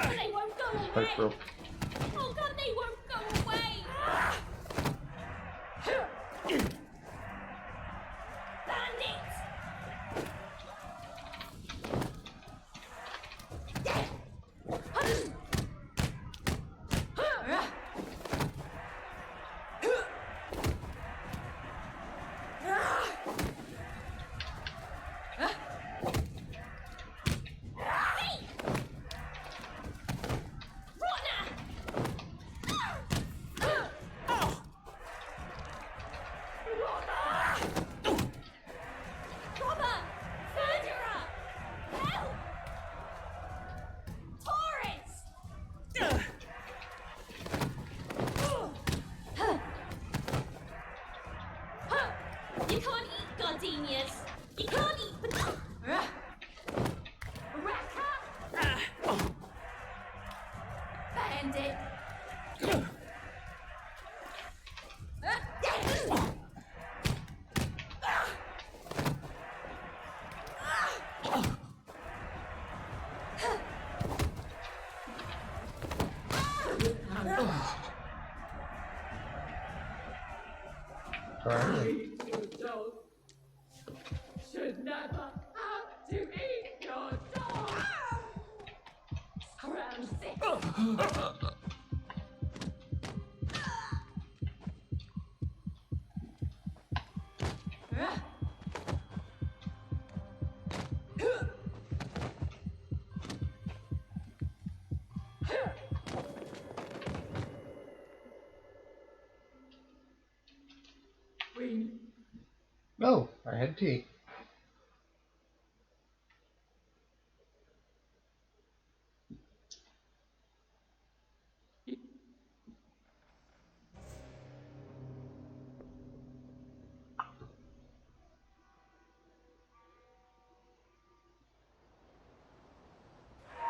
They won't go away. Thanks, bro. Oh God, they won't go away. Bandits! Gardenias. You can't eat Bandit. Alright. Should never have to eat your dog. Scram sick. Oh, I had tea.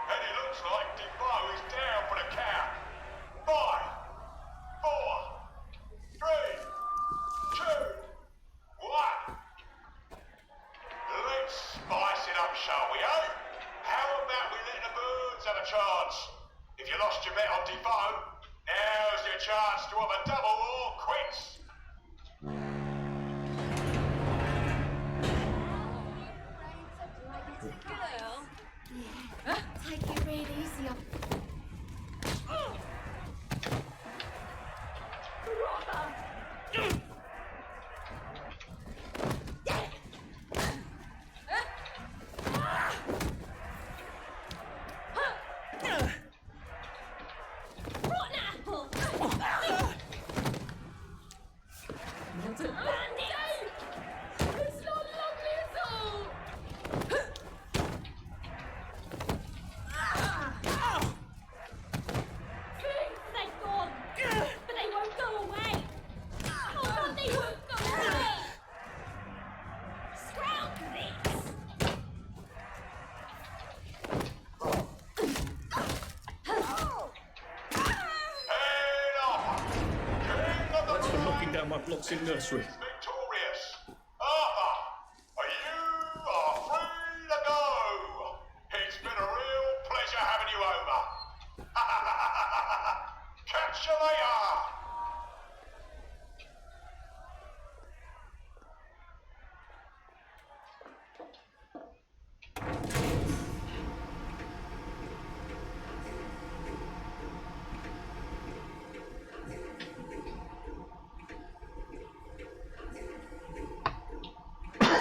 And it looks like Defoe is down for the count. 5, 4, 3, 2, 1. Let's spice it up, shall we, eh? How about we let the birds have a chance? If you lost your bet on Defoe, now's your chance to have a double or quits. Take it real easy up. Rotten apple. Not a bandit. It's not lovely at all. Thank God. But they won't go away. Oh God, they won't go away. Scrout this. That's for knocking down my blocks in nursery. Victorious. Arthur, you are free to go. It's been a real pleasure having you over. Catch you later.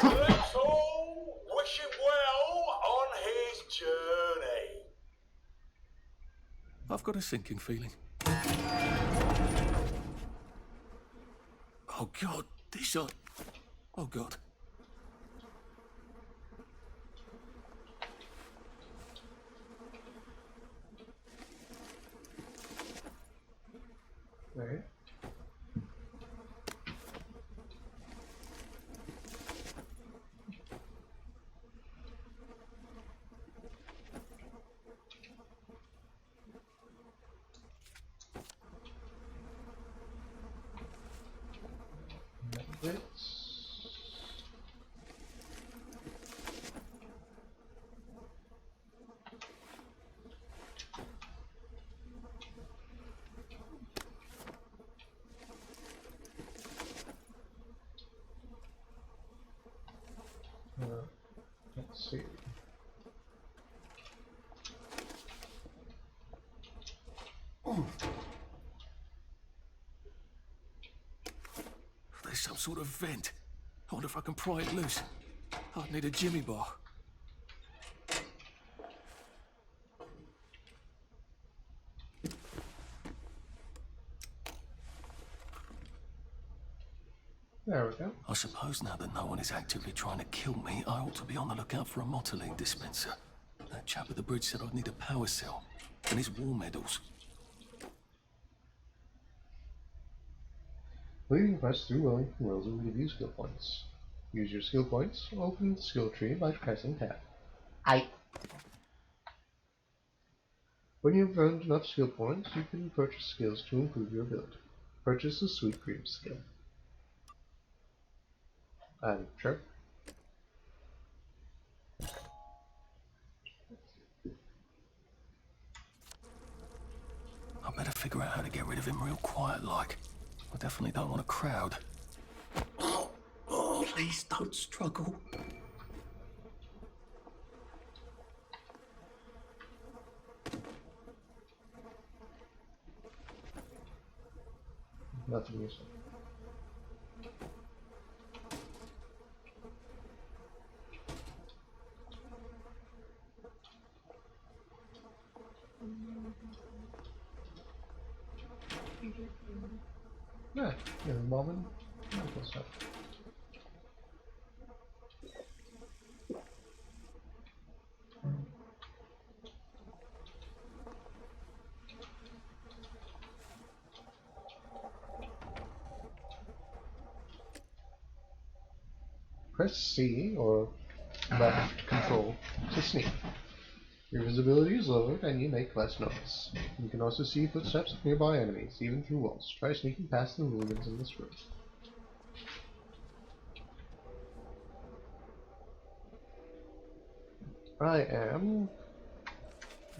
Let's all wish him well on his journey. I've got a sinking feeling. Oh God, these are... Oh God. Right. Let's see. There's some sort of vent. I wonder if I can pry it loose. I'd need a jimmy bar. There we go. I suppose now that no one is actively trying to kill me, I ought to be on the lookout for a Motoline dispenser. That chap at the bridge said I'd need a power cell. And his war medals. Leading quest through Wellington Wells will give you skill points. Use your skill points to open the skill tree by pressing tab. Aye. When you've earned enough skill points, you can purchase skills to improve your build. Purchase the Sweet Cream skill. Sure. I better figure out how to get rid of him real quiet like. I definitely don't want a crowd. Oh, please don't struggle. Nothing useful. Yeah, involving medical stuff. Press C or left control to sneak. Your visibility is lowered and you make less noise. You can also see footsteps of nearby enemies, even through walls. Try sneaking past the hooligans in this room. I am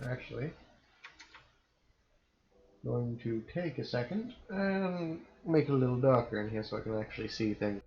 actually going to take a second and make it a little darker in here so I can actually see things.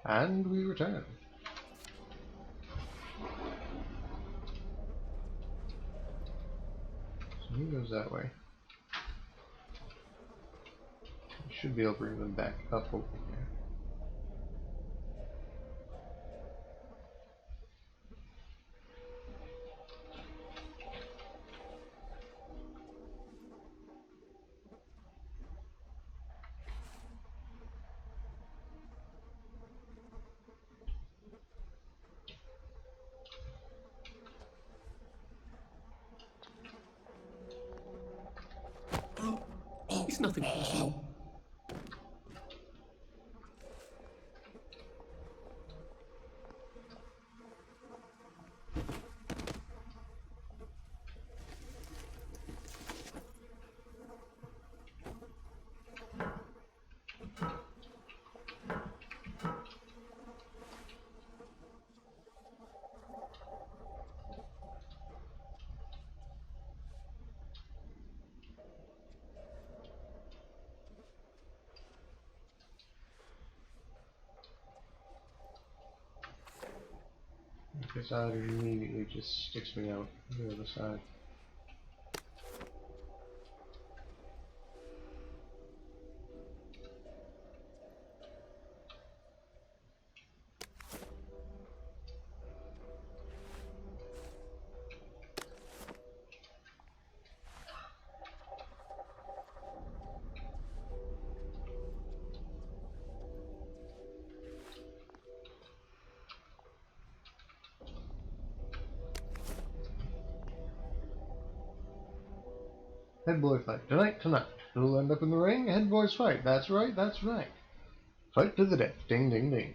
And we return. So he goes that way. You should be able to bring them back up over here. It's nothing personal. This side immediately just sticks me out the other side. Head boy fight. Tonight. Who'll end up in the ring? Head boys fight. That's right, that's right. Fight to the death. Ding, ding, ding.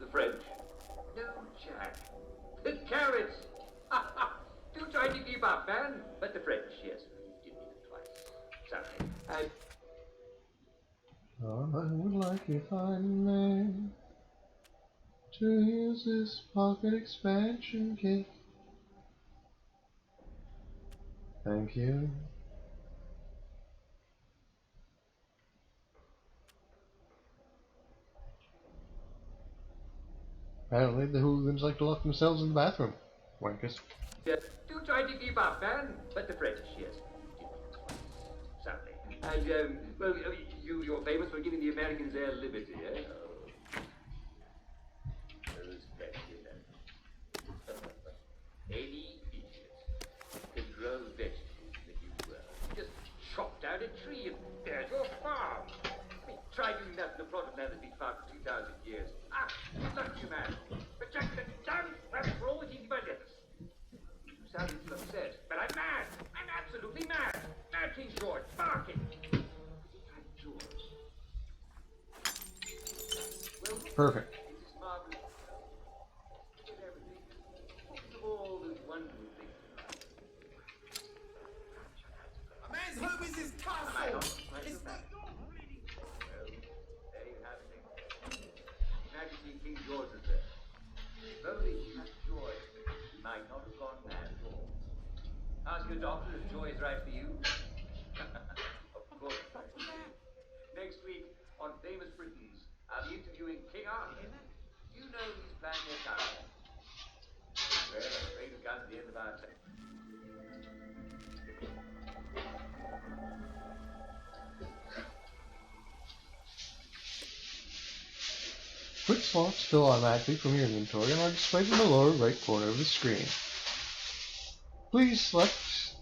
The French? No, Jack. The carrots! Still trying to keep up, man. But the French, yes. You did me twice. Sorry. I would like if I may to use this pocket expansion kit. Thank you. Apparently the hooligans like to lock themselves in the bathroom. Wankers. Yes, do try to keep up, man. But the French, yes. Sadly. And, well, you're famous for giving the Americans their liberty, eh? Those French, you know. Any idiot can grow vegetables that you just chop down a tree and there's your farm. I mean, try doing that in a plot of land that's been farmed for 2,000 years. Ah, look you, man. But Jackson, damn, rabbit for always eating my lettuce. You sound a little upset, but I'm mad. I'm absolutely mad. Mad King George, barking. Perfect. It is marvelous. Look at everything. Think of all those wonderful things. A man's home is his castle. It's not... Well, there you have it. Majesty King George is there. If only he had joy, he might not have gone mad at all. Ask your doctor if joy is right for you. Of course. Next week on Famous Britons, I'll be interviewing King Arthur. You know he's planning a comeback. Well, I'm afraid we've got to the end of our time. Quick slots fill automatically from your inventory and are displayed in the lower right corner of the screen. Please select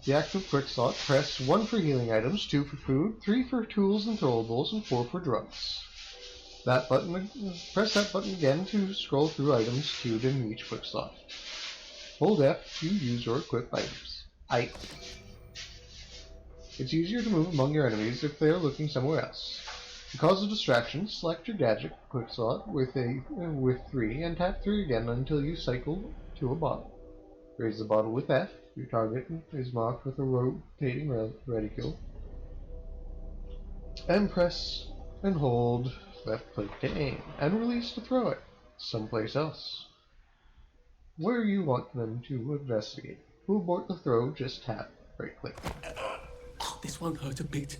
the active quick slot, press 1 for healing items, 2 for food, 3 for tools and throwables, and 4 for drugs. Press that button again to scroll through items queued in each quick slot. Hold F to use or equip items. It's easier to move among your enemies if they are looking somewhere else. To cause a distraction, select your gadget quick slot with 3 and tap 3 again until you cycle to a bottle. Raise the bottle with F. Your target is marked with a rotating reticule. And press and hold left click to aim, and release to throw it someplace else. Where you want them to investigate. To abort the throw, just tap right click. This won't hurt a bit.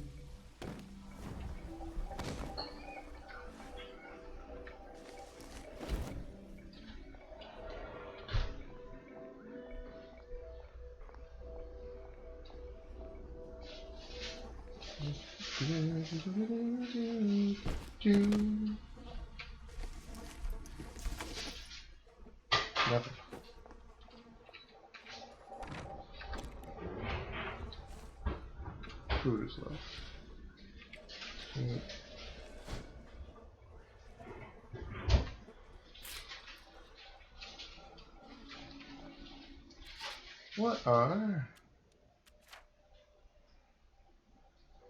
Nothing. Food is low. What are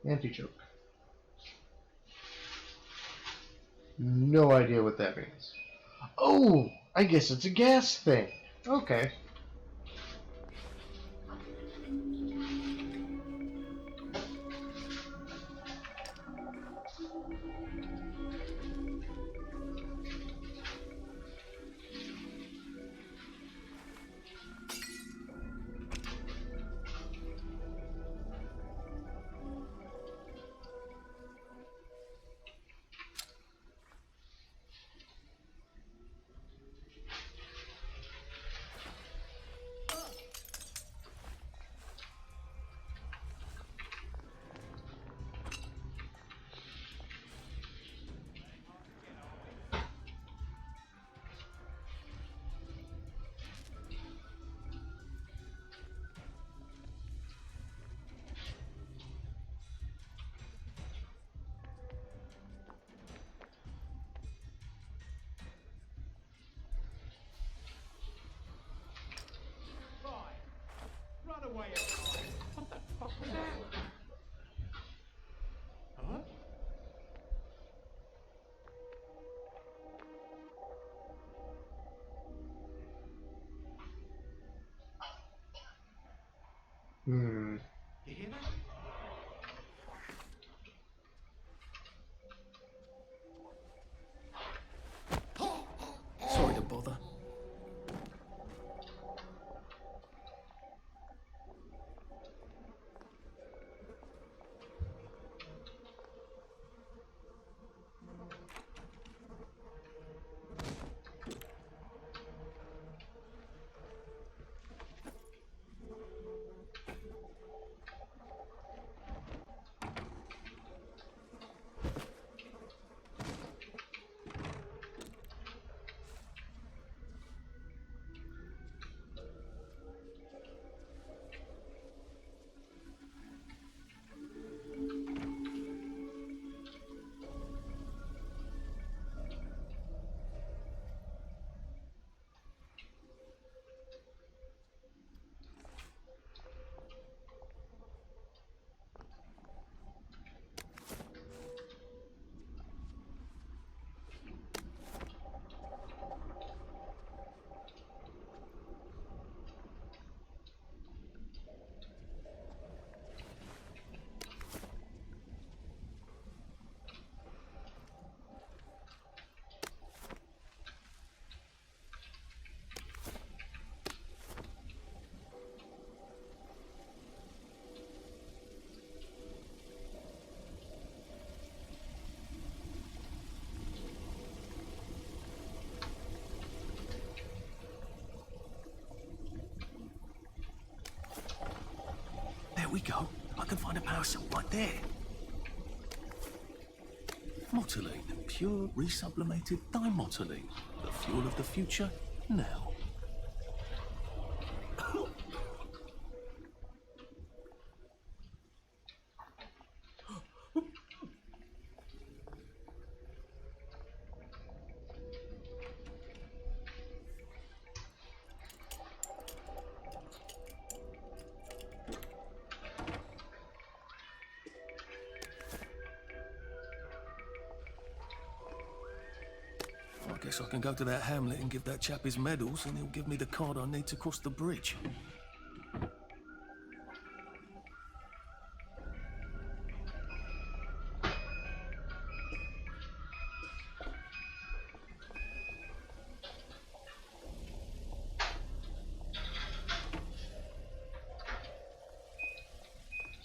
anti-choke? No idea what that means. Oh, I guess it's a gas thing. Okay. Run away, everybody. What the fuck was that? Huh? Hmm. You hear that? Sorry to bother. we go. I can find a power cell right there. Motoline, pure resublimated dimotoline. The fuel of the future, now. I guess I can go to that hamlet and give that chap his medals, and he'll give me the card I need to cross the bridge.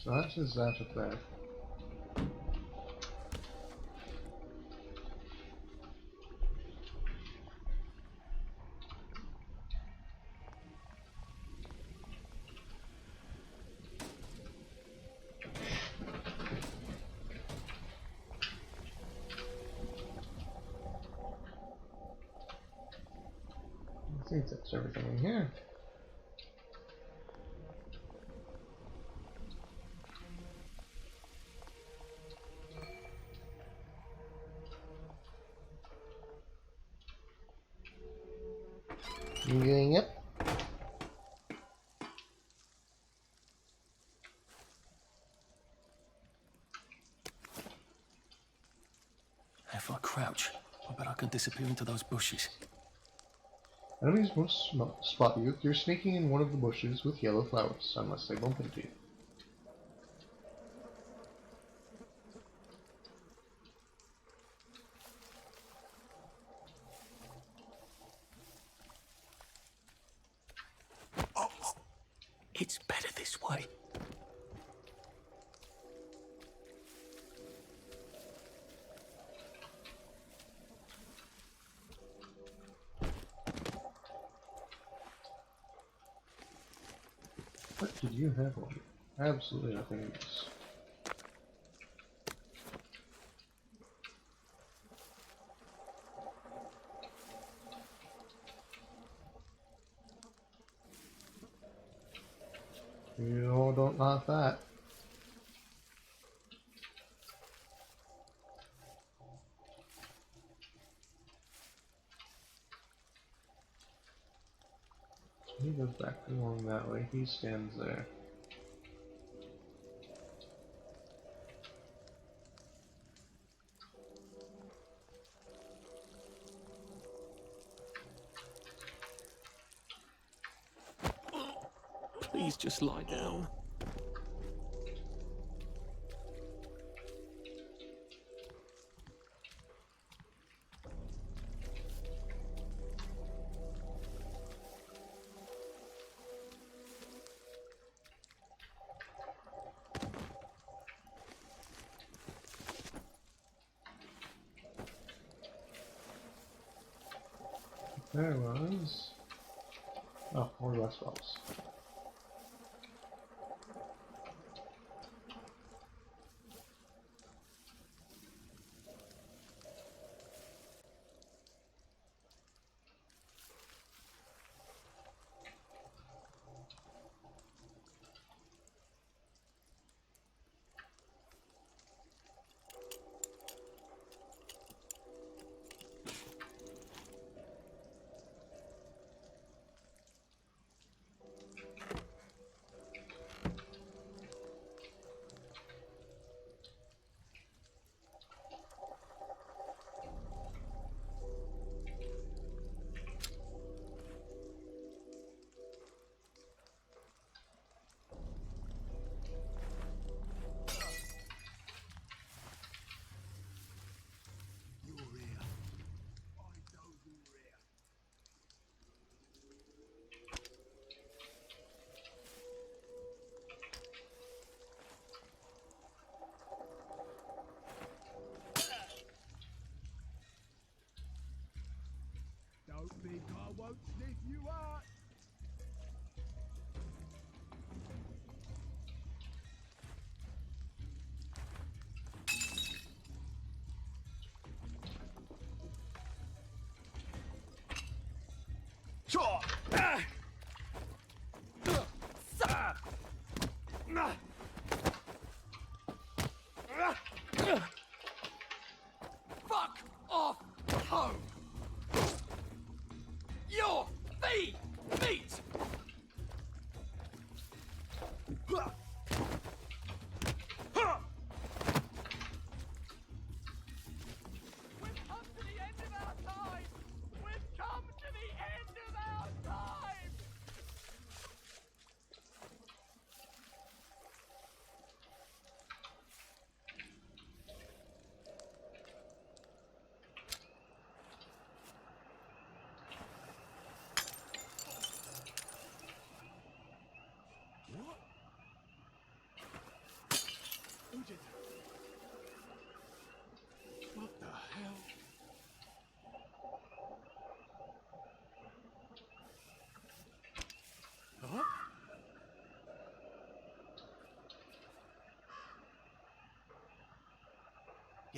So that's just that up there. I think that's everything in here. Yep. If I crouch, I bet I can disappear into those bushes. Enemies won't spot you if you're sneaking in one of the bushes with yellow flowers, unless they bump into you. It's better this way. What did you have on you? Absolutely nothing else. You don't like that. He goes back along that way. He stands there. Please just lie down. There was... Oh, more West Walls. Don't think I won't sniff you out.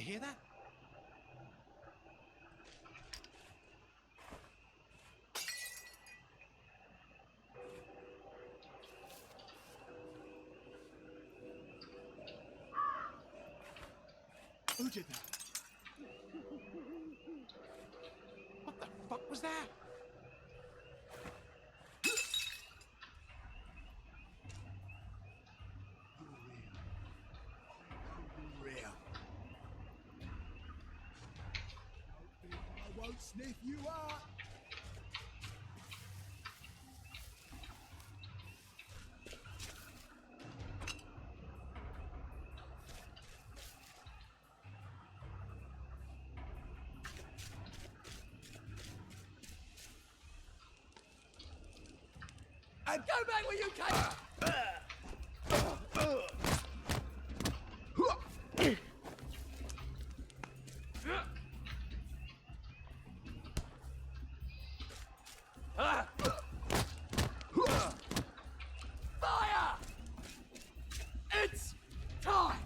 You hear that? Who did that? What the fuck was that? Real. I won't sniff you out. And go back where you came. Fire! It's time.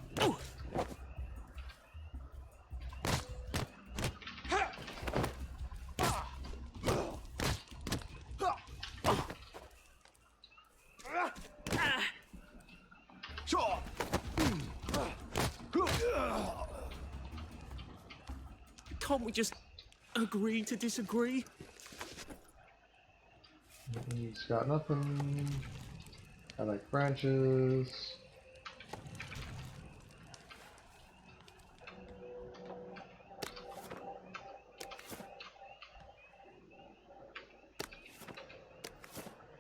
Can't we just agree to disagree? He's got nothing. I like branches.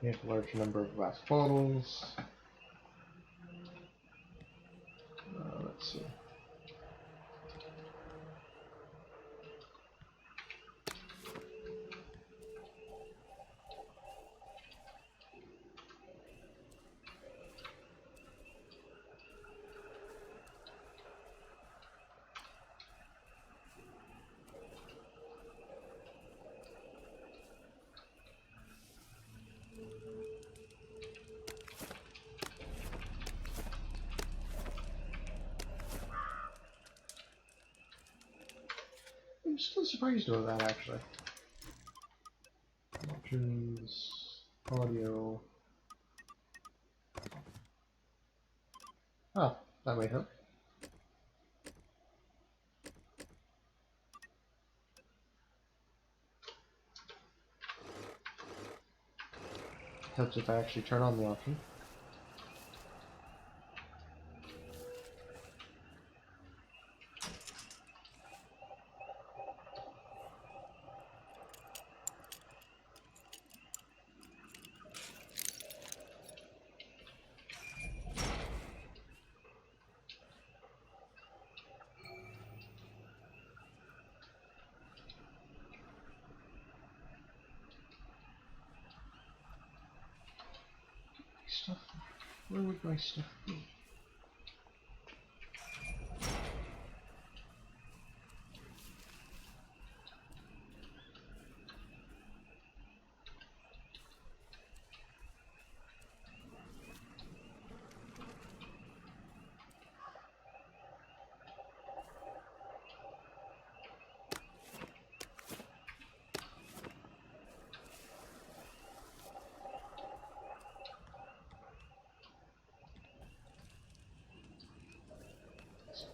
We have a large number of glass bottles. Let's see. I'm still surprised about that, actually. Options, audio. Oh, that might help. Helps if I actually turn on the option. Stuff. Where would my stuff be?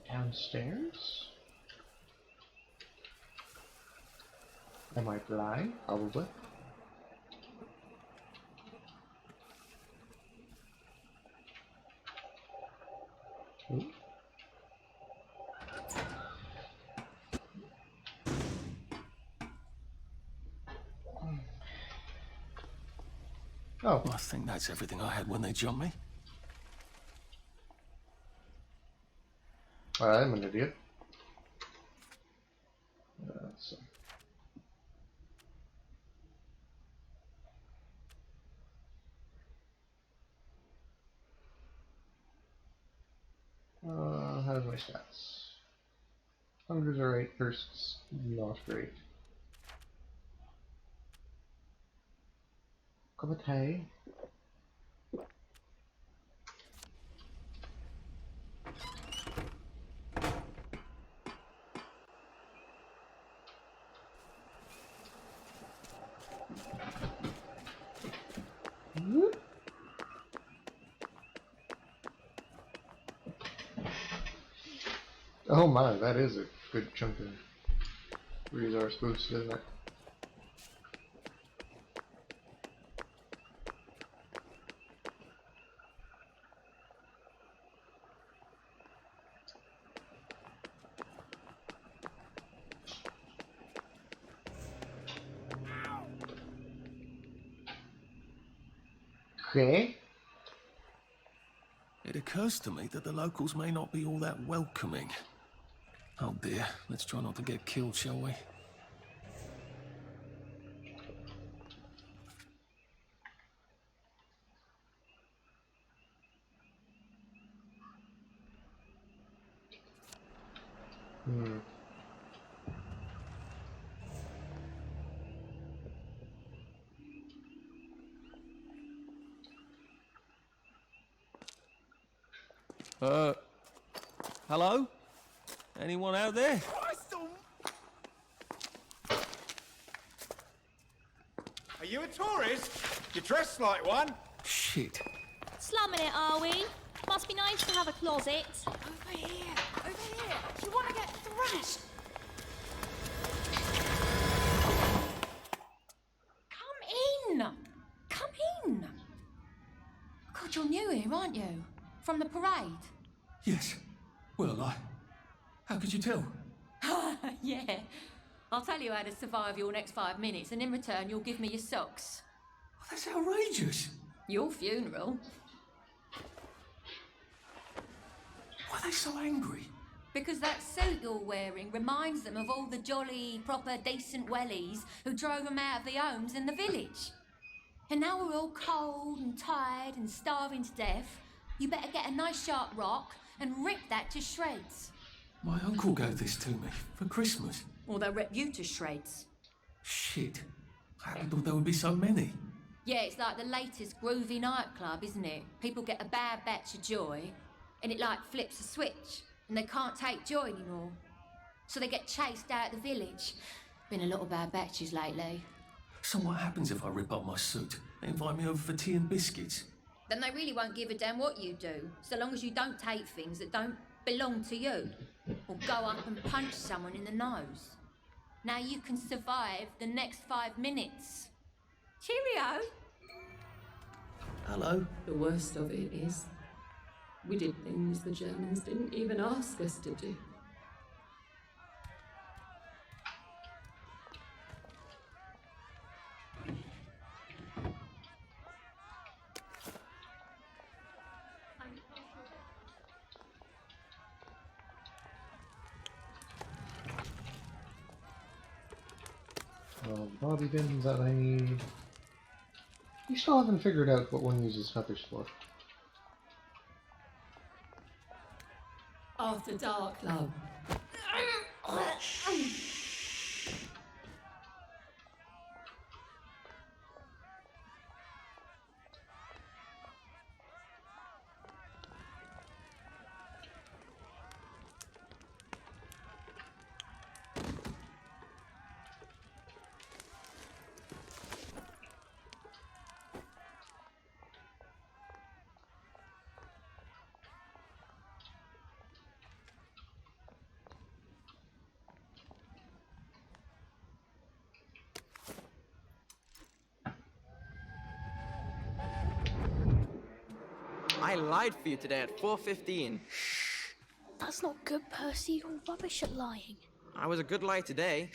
Downstairs? Am I blind? Probably. Ooh. Oh. I think that's everything I had when they jumped me. I'm an idiot. So. How's my stats? Hungers are 8, thirsts not great. Cup of tea. Oh my, that is a good chunk of resource boost, isn't it? Okay. It occurs to me that the locals may not be all that welcoming. Oh dear, let's try not to get killed, shall we? Hello? Anyone out there? Are you a tourist? You dress like one. Shit. Slumming it, are we? Must be nice to have a closet. Over here. Do you want to get thrashed? Come in! Come in! God, you're new here, aren't you? From the parade? Yes. Well, how could you tell? Yeah. I'll tell you how to survive your next 5 minutes, and in return, you'll give me your socks. Oh, that's outrageous. Your funeral. Why are they so angry? Because that suit you're wearing reminds them of all the jolly, proper, decent wellies who drove them out of their homes in the village. And now we're all cold and tired and starving to death. You better get a nice sharp rock and rip that to shreds. My uncle gave this to me for Christmas. Or they'll rip you to shreds. Shit. I hadn't thought there would be so many. Yeah, it's like the latest groovy nightclub, isn't it? People get a bad batch of joy, and it like flips a switch, and they can't take joy anymore. So they get chased out of the village. Been a lot of bad batches lately. So what happens if I rip up my suit? They invite me over for tea and biscuits. Then they really won't give a damn what you do, so long as you don't take things that don't belong to you, or go up and punch someone in the nose. Now you can survive the next 5 minutes. Cheerio! Hello? The worst of it is, we did things the Germans didn't even ask us to do. Bobby pins that I need. You still haven't figured out what one uses feathers for. After Dark Club. I lied for you today at 4:15. That's not good, Percy. You're rubbish at lying. I was a good lie today.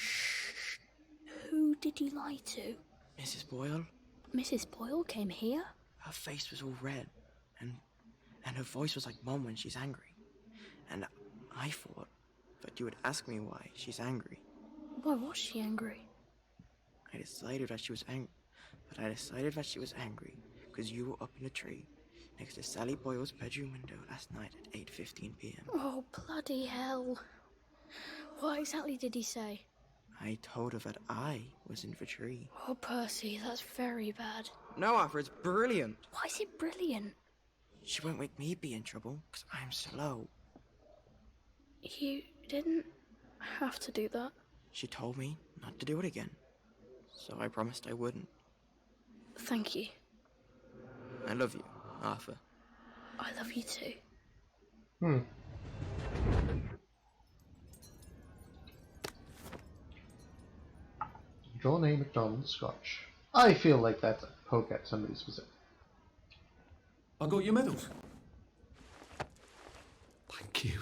Who did you lie to? Mrs. Boyle, Mrs. Boyle came here? her face was all red, and her voice was like Mom when she's angry. And I thought that you would ask me why she's angry. Why was she angry? I decided that she was angry because you were up in a tree next to Sally Boyle's bedroom window last night at 8:15 p.m. Oh, bloody hell. What exactly did he say? I told her that I was in the tree. Oh, Percy, that's very bad. No, Arthur, it's brilliant. Why is it brilliant? She won't make me be in trouble because I'm slow. You didn't have to do that. She told me not to do it again, so I promised I wouldn't. Thank you. I love you, Arthur. I love you too. John A. MacDonald Scotch. I feel like that's a poke at somebody specific. I got your medals. Thank you.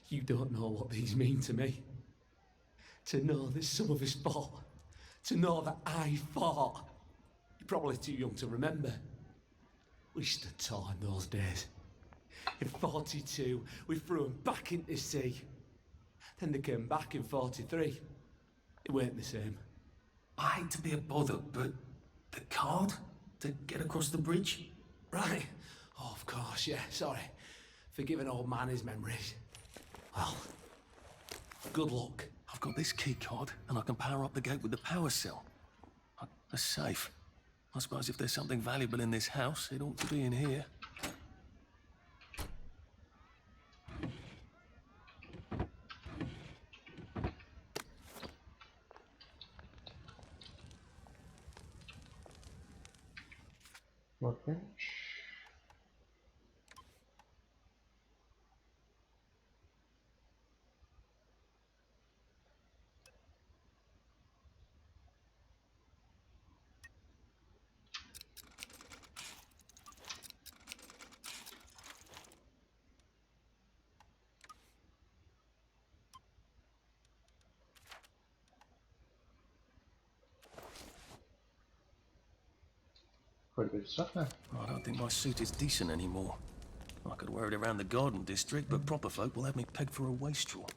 You don't know what these mean to me. To know that some of us fought. To know that I fought. You're probably too young to remember. We stood tall in those days. In 42, we threw them back into sea. Then they came back in 43. It weren't the same. I hate to be a bother, but the card to get across the bridge? Right. Oh, of course, yeah, sorry. Forgive an old man his memories. Well, good luck. I've got this key card, and I can power up the gate with the power cell. A safe. I suppose if there's something valuable in this house, it ought to be in here. Workbench. Quite a bit of stuff now. I don't think my suit is decent anymore. I could wear it around the garden district, but proper folk will have me pegged for a wastrel.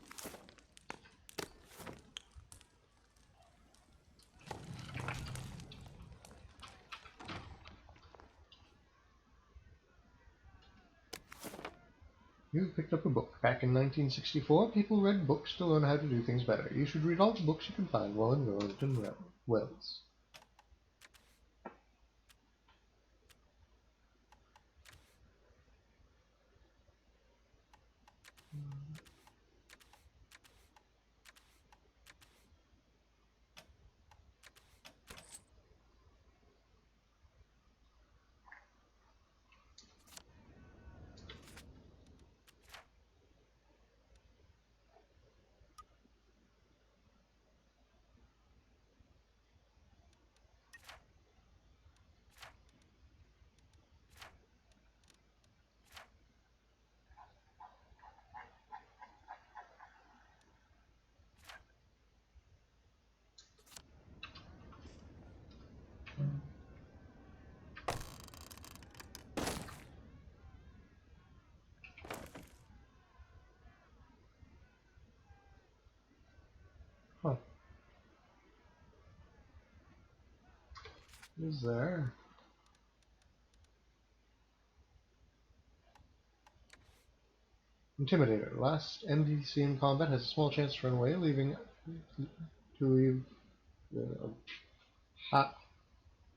You picked up a book. Back in 1964, people read books to learn how to do things better. You should read all the books you can find while in Wellington Wells. Huh. What is there? Intimidator. Last NPC in combat has a small chance to run away, one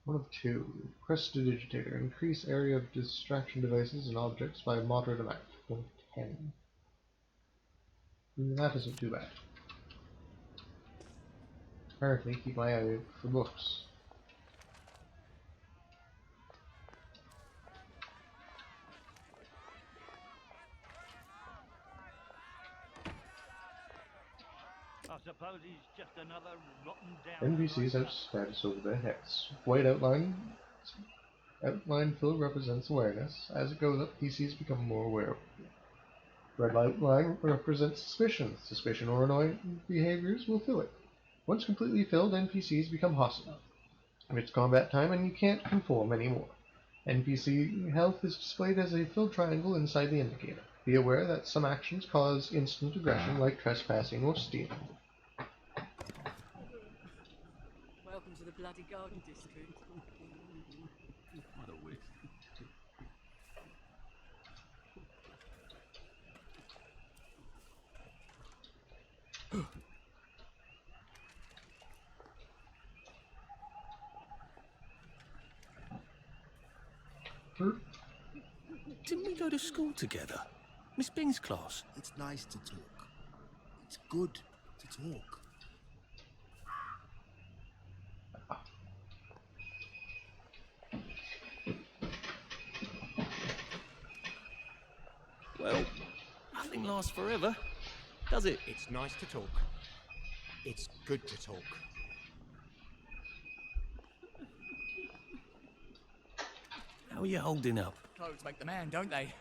of two. Prestidigitator. Increase area of distraction devices and objects by a moderate amount. 10. That isn't too bad. Apparently, keep my eye out for books. I suppose he's just another rotten down. NPCs have status over their heads. White outline fill represents awareness. As it goes up, PCs become more aware of it. Red outline represents suspicion. Suspicion or annoying behaviors will fill it. Once completely filled, NPCs become hostile. It's combat time and you can't conform anymore. NPC health is displayed as a filled triangle inside the indicator. Be aware that some actions cause instant aggression like trespassing or stealing. Welcome to the bloody garden district. What a waste. Didn't we go to school together? Miss Bing's class. It's nice to talk. It's good to talk. Well, nothing lasts forever, does it? It's nice to talk. It's good to talk. How are you holding up? Clothes make the man, don't they?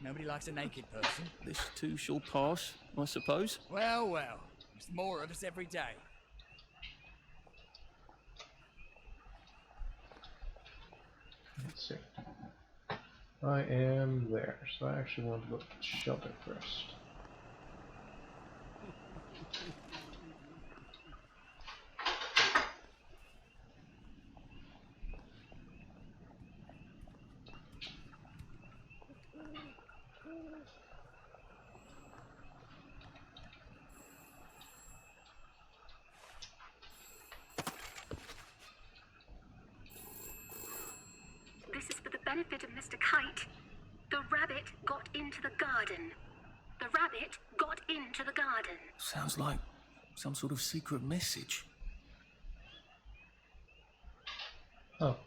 Nobody likes a naked person. This too shall pass, I suppose. Well, well. There's more of us every day. Let's see. I am there, so I actually want to go to the shelter first. This is for the benefit of Mr. Kite. The rabbit got into the garden. The rabbit got into the garden. Sounds like some sort of secret message. Oh.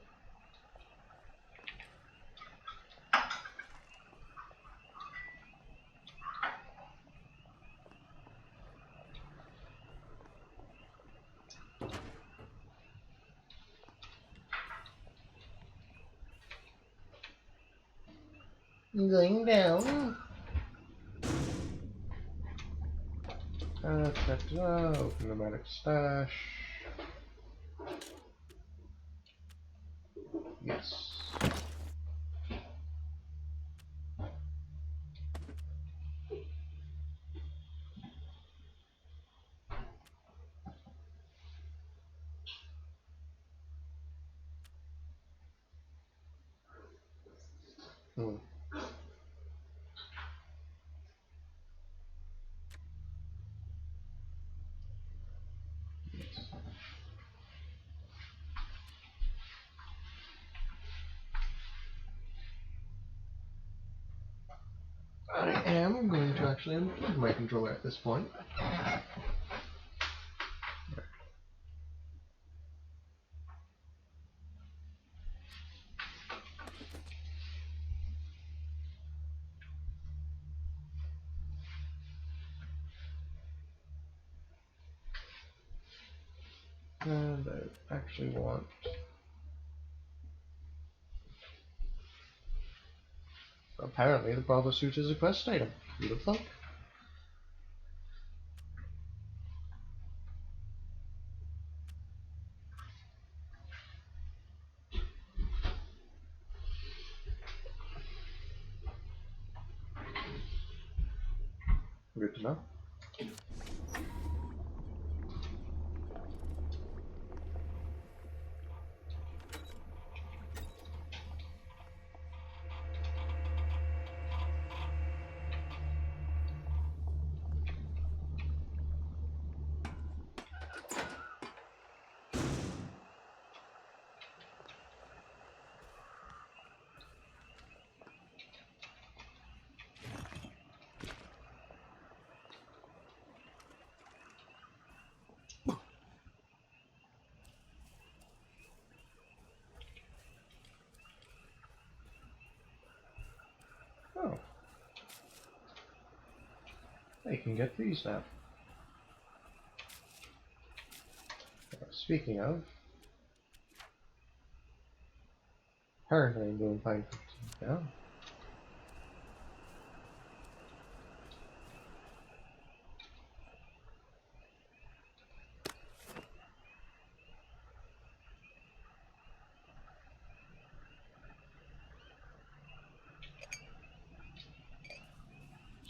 Going down. Open the medic stash. Yes. I am going to actually unplug my controller at this point. And I actually want apparently the Bravo suit is a quest item. Who the fuck? Good to know. Oh. I can get these now. Speaking of, apparently I'm doing fine now.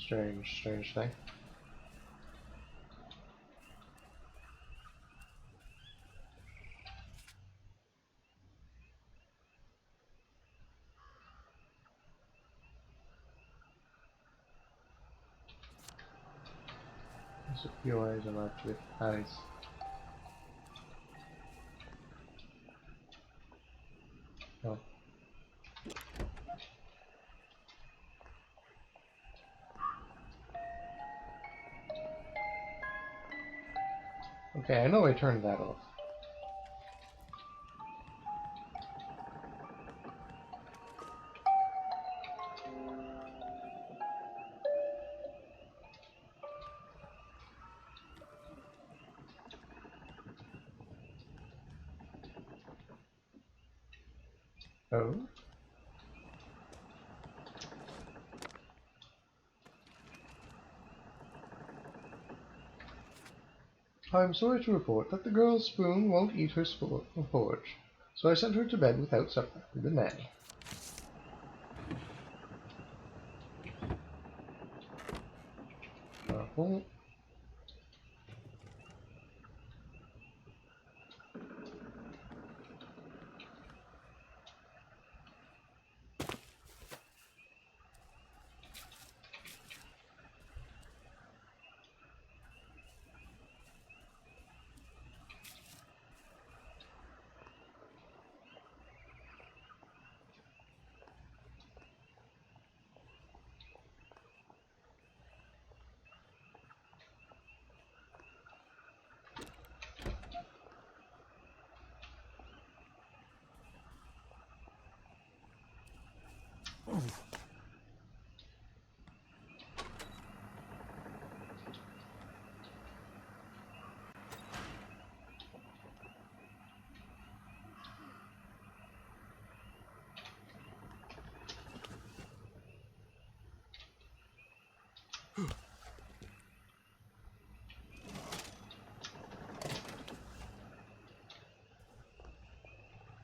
Strange thing. There's a few eyes on that with eyes. Oh. Okay, I know I turned that off. Oh? I'm sorry to report that the girl Spoon won't eat her porridge, so I sent her to bed without supper. Good nanny. Apple.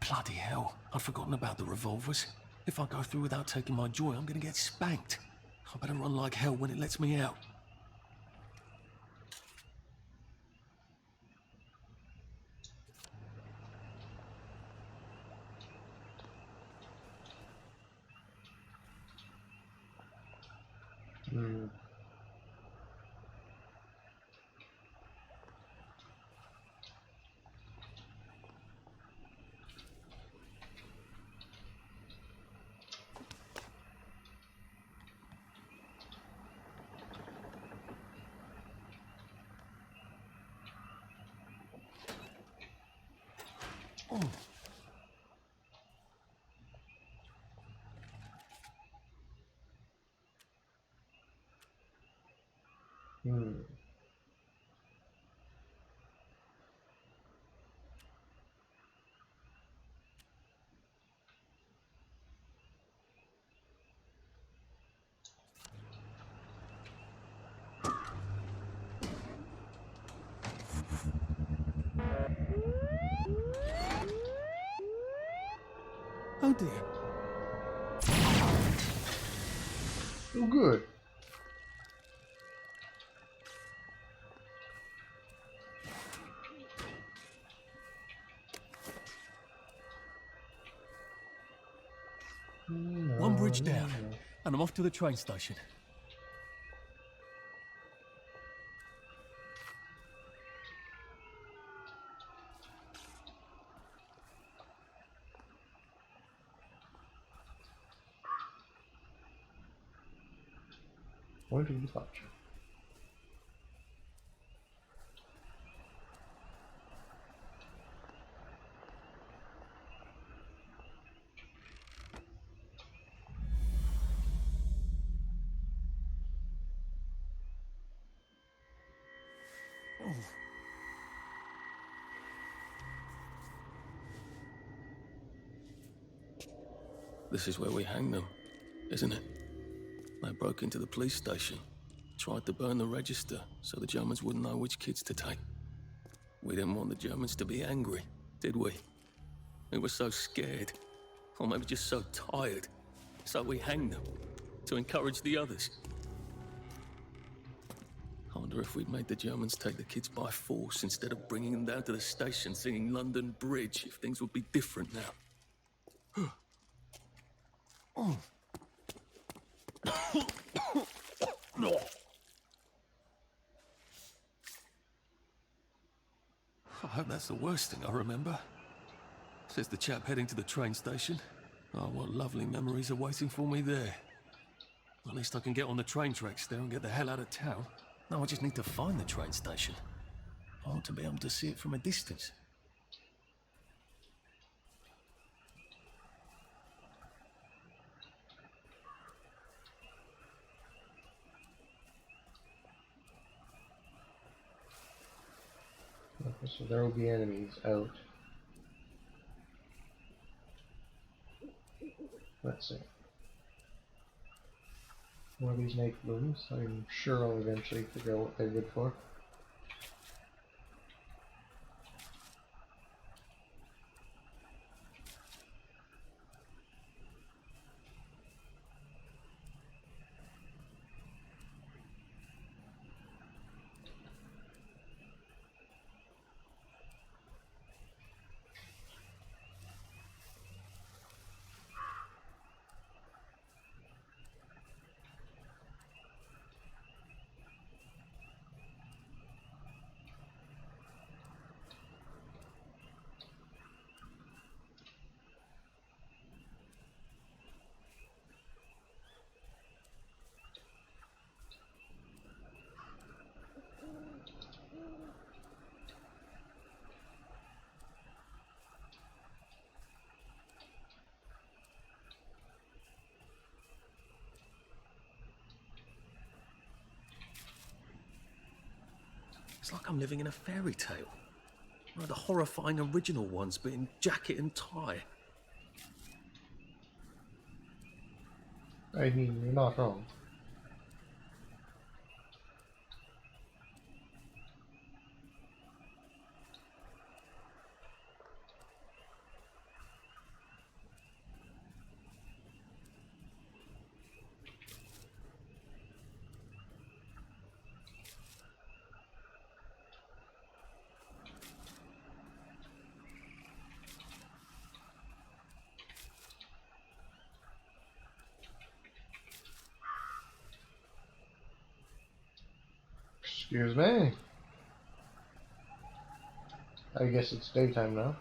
Bloody hell, I'd forgotten about the revolvers. If I go through without taking my joy, I'm gonna get spanked. I better run like hell when it lets me out. Oh dear. Oh, good. One bridge down, and I'm off to the train station. Point of departure. This is where we hang them, isn't it? They broke into the police station, tried to burn the register so the Germans wouldn't know which kids to take. We didn't want the Germans to be angry, did we? We were so scared, or maybe just so tired, so we hanged them to encourage the others. I wonder if we'd made the Germans take the kids by force instead of bringing them down to the station singing London Bridge, if things would be different now. Oh. I hope that's the worst thing I remember. Says the chap heading to the train station. Oh, what lovely memories are waiting for me there. At least I can get on the train tracks there and get the hell out of town. Now I just need to find the train station. I want to be able to see it from a distance. Okay, so there will be enemies out. Let's see. One of these night blooms. I'm sure I'll eventually figure out what they're good for. It's like I'm living in a fairy tale. One of the horrifying original ones, but in jacket and tie. I mean, you're not wrong. Excuse me. I guess it's daytime now.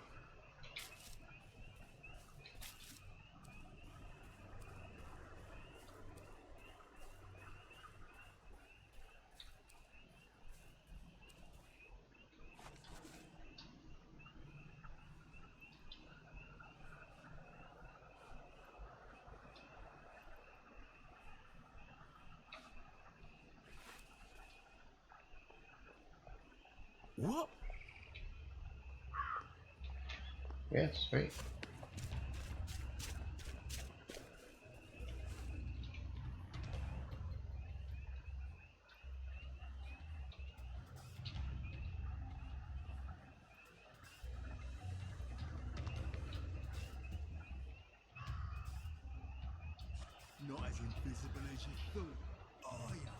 What? Yes, wait. Not as invisible as you thought, are ya?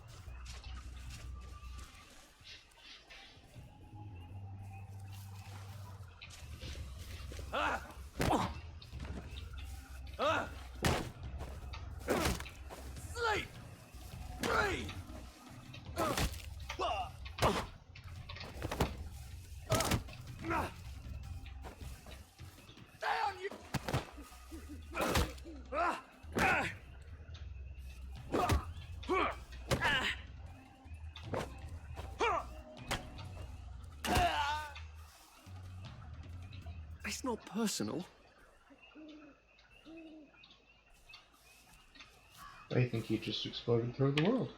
Ah! Ah! Sleep! Breathe! Down, you! It's not personal. I think he just exploded through the world.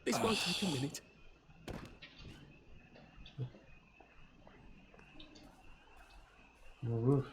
This won't take a minute. No roof.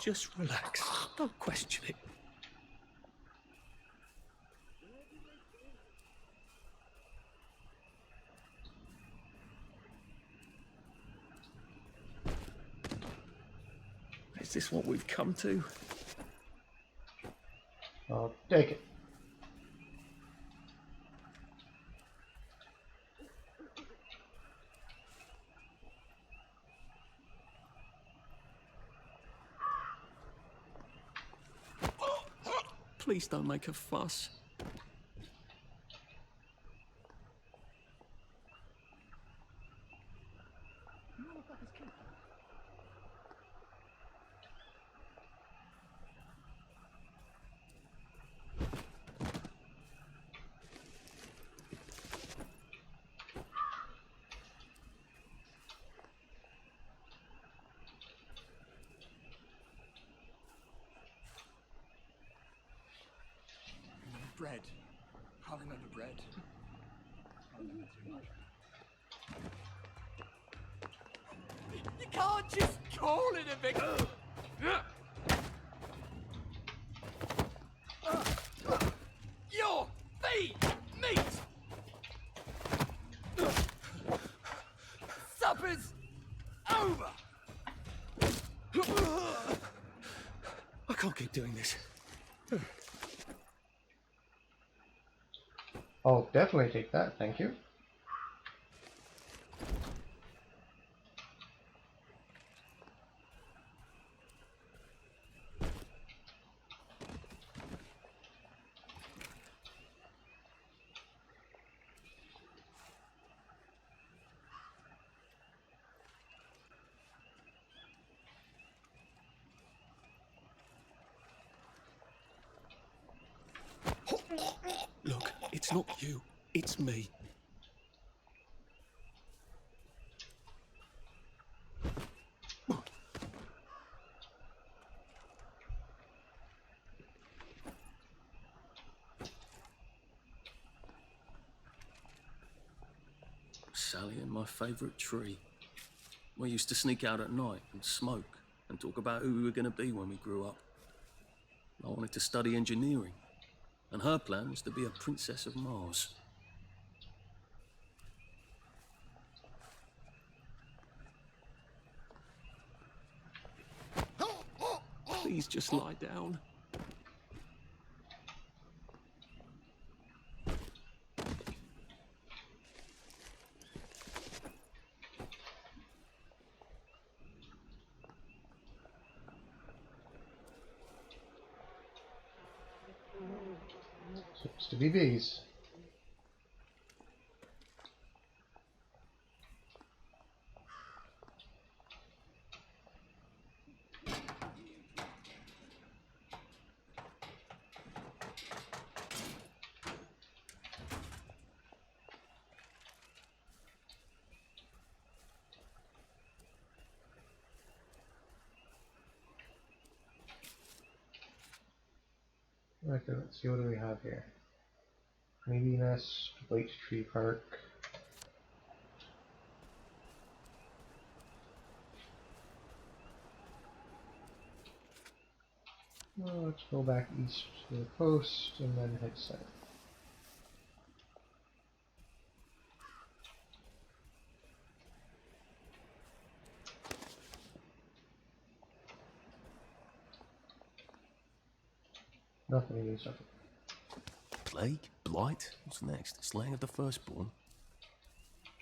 Just relax. Don't question it. Is this what we've come to? I'll take it. Please don't make a fuss. bread. I remember bread. I remember too much. You can't just call it a victory. Your feet meat. Supper's over. I can't keep doing this. I'll definitely take that, thank you. Look, it's not you, it's me. Sally and my favourite tree. We used to sneak out at night and smoke and talk about who we were going to be when we grew up. I wanted to study engineering, and her plan was to be a princess of Mars. Please just lie down. Seems to be bees. Okay, let's see, what do we have here? Maybe Nest, White Tree Park. Well, let's go back east to the coast and then head south. Nothing in these. Plague? Blight? What's next? Slaying of the firstborn?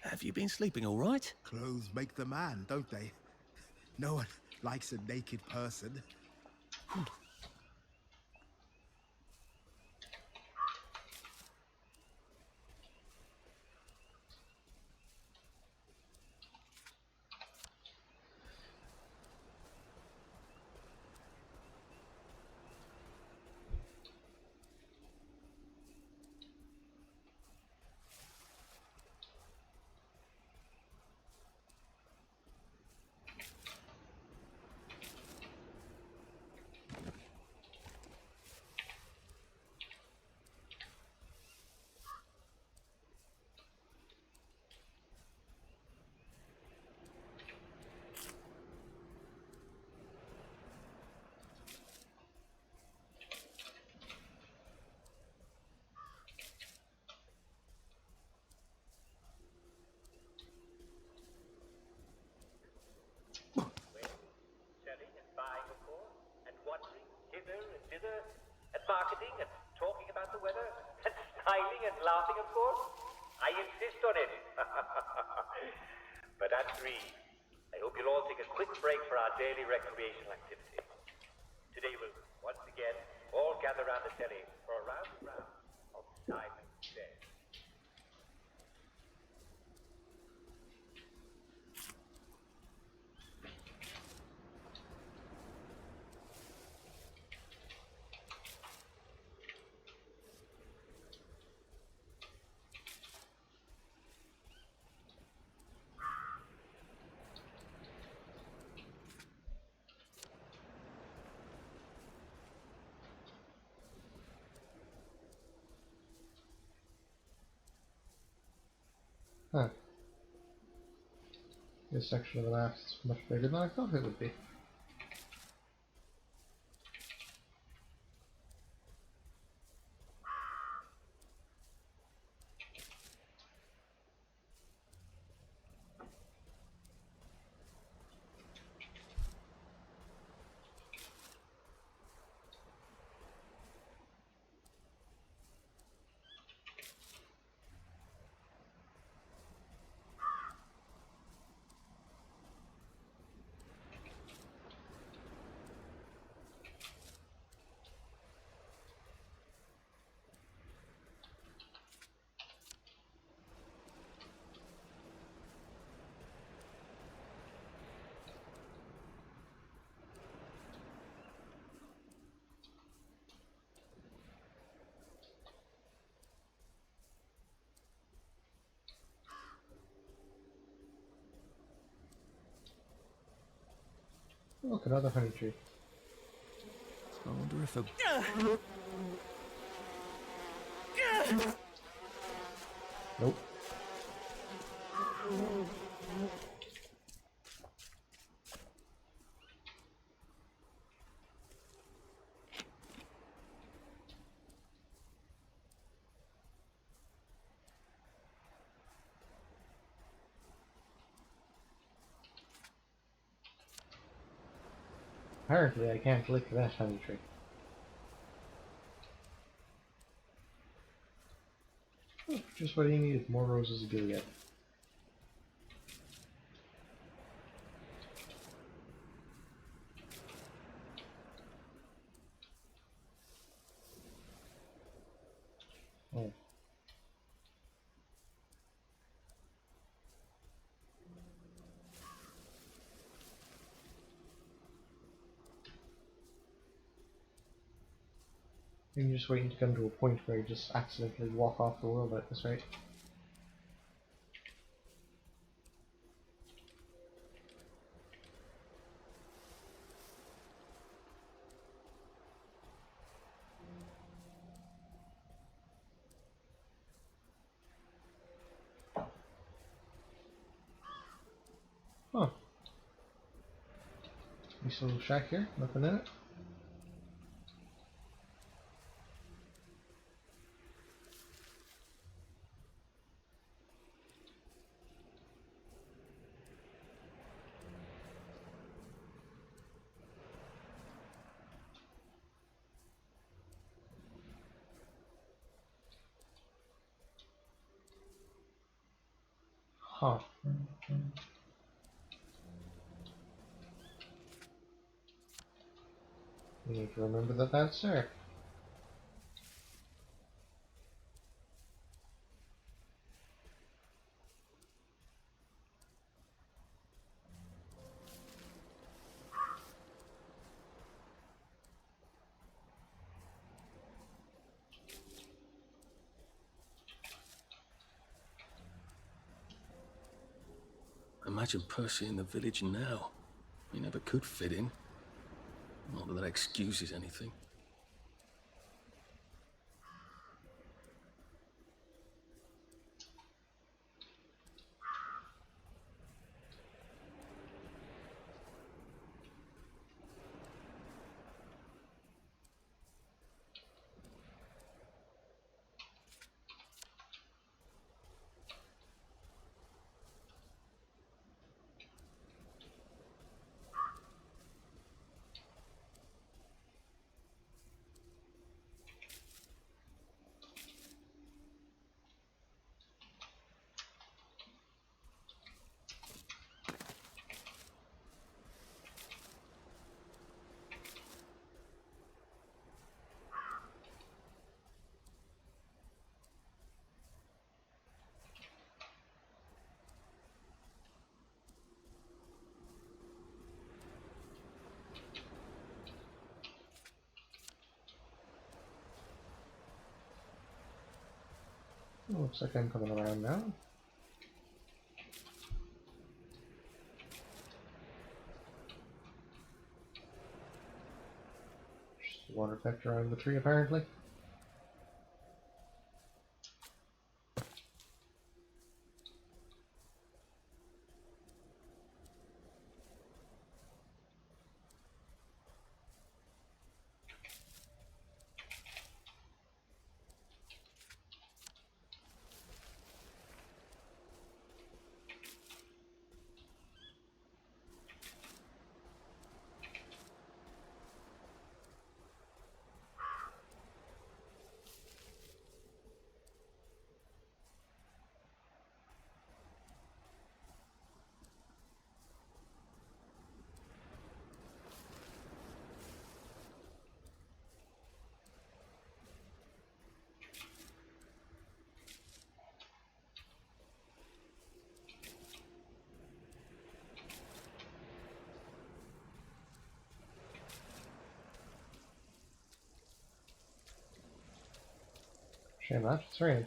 Have you been sleeping all right? Clothes make the man, don't they? No one likes a naked person. Selling and buying, of course, and wandering hither and thither, and marketing and talking about the weather, and smiling and laughing, of course. I insist on it. But at 3, I hope you'll all take a quick break for our daily recreational activity. Today we'll once again all gather around the telly for a round and round of Simon Says. This section of the map is much bigger than I thought it would be. Look, another honey tree. I wonder if a... Nope. Apparently I can't lick that honey tree. Oh, just what he needed, more roses of Gilead. Oh. I'm just waiting to come to a point where I just accidentally walk off the world at this rate. Huh. Nice little shack here, nothing in it. Huh. You need to remember that that's there. Imagine Percy in the village now. He never could fit in. Not that that excuses anything. Looks like I'm coming around now. Just the water effect around the tree, apparently. Shame that, it's raining.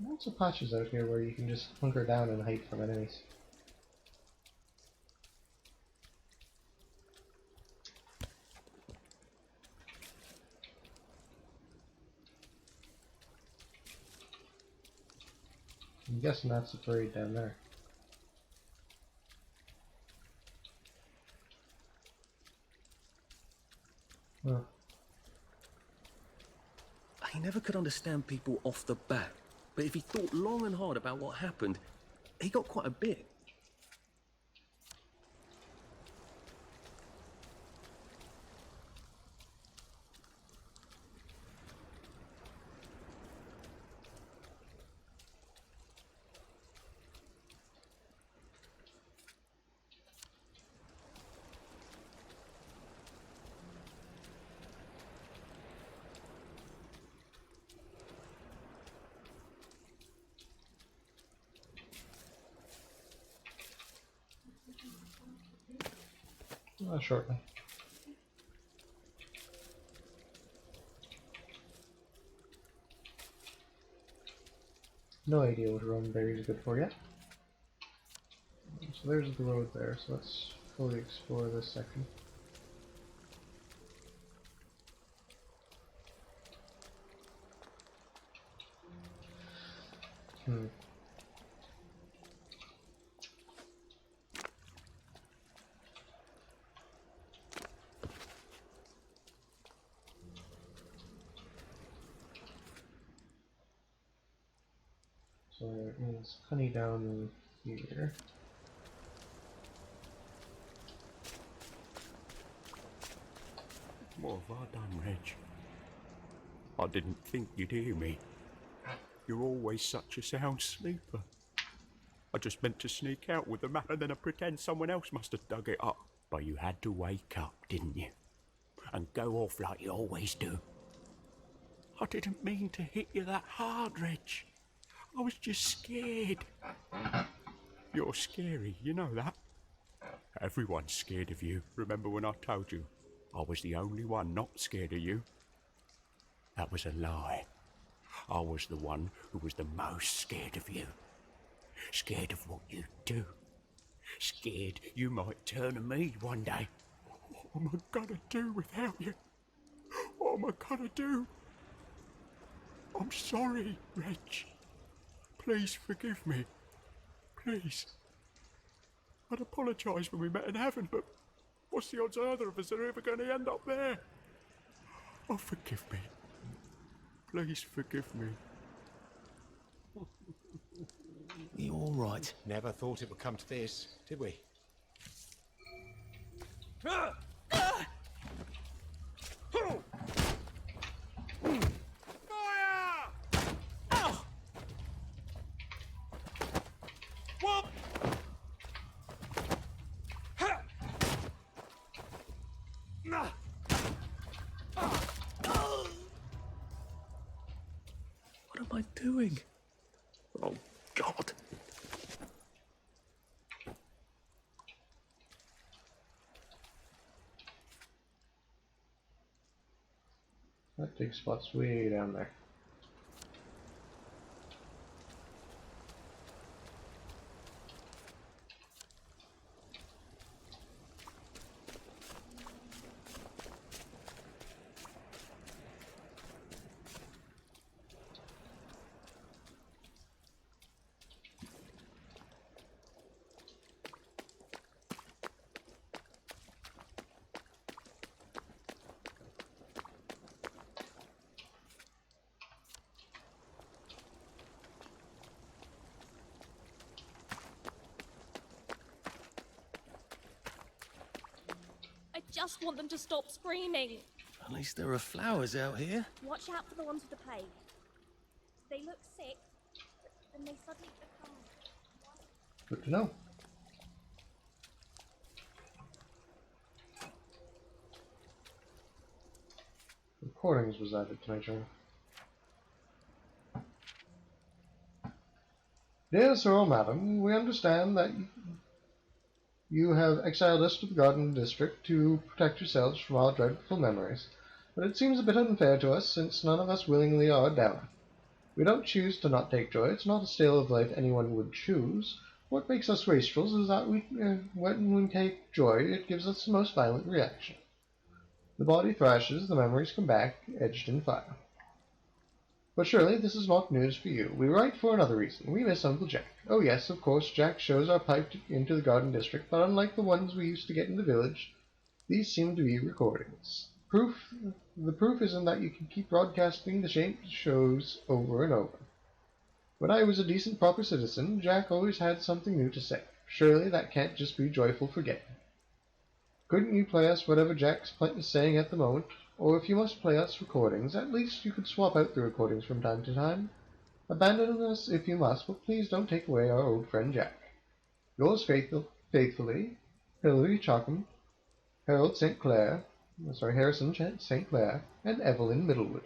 Lots of patches out here where you can just hunker down and hide from enemies. I'm guessing that's the parade down there. Huh. I never could understand people off the bat, but if he thought long and hard about what happened, he got quite a bit. Shortly. No idea what rowan berries are good for yet. So there's the road there, so let's fully explore this section. So it means honey down here. What have I done, Reg? I didn't think you'd hear me. You're always such a sound sleeper. I just meant to sneak out with the map and then I pretend someone else must have dug it up. But you had to wake up, didn't you? And go off like you always do. I didn't mean to hit you that hard, Reg. I was just scared. You're scary, you know that. Everyone's scared of you. Remember when I told you I was the only one not scared of you? That was a lie. I was the one who was the most scared of you. Scared of what you'd do. Scared you might turn on me one day. What am I gonna do without you? What am I gonna do? I'm sorry, Reg. Please forgive me. Please. I'd apologise when we met in heaven, but what's the odds either of us are ever going to end up there? Oh, forgive me. Please forgive me. You all right? Never thought it would come to this, did we? What am I doing? Oh, God. That big spot's way down there. just want them to stop screaming. At least there are flowers out here. Watch out for the ones with the plague. They look sick, and they suddenly become... Good to know. Recordings was added to my journal. Dear Sir or Madam, we understand that you have exiled us to the Garden District to protect yourselves from our dreadful memories, but it seems a bit unfair to us since none of us willingly are down. We don't choose to not take joy. It's not a style of life anyone would choose. What makes us wastrels is that when we take joy, it gives us the most violent reaction. The body thrashes, the memories come back, edged in fire. But surely this is not news for you. We write for another reason. We miss Uncle Jack. Oh yes, of course, Jack shows are piped into the Garden District, but unlike the ones we used to get in the village, these seem to be recordings. The proof isn't that you can keep broadcasting the same shows over and over. When I was a decent, proper citizen, Jack always had something new to say. Surely that can't just be joyful forgetting. Couldn't you play us whatever Jack's saying at the moment? Or if you must play us recordings, at least you could swap out the recordings from time to time. Abandon us if you must, but please don't take away our old friend Jack. Yours faithfully, Hilary Chockham, Harrison St. Clair, and Evelyn Middlewood.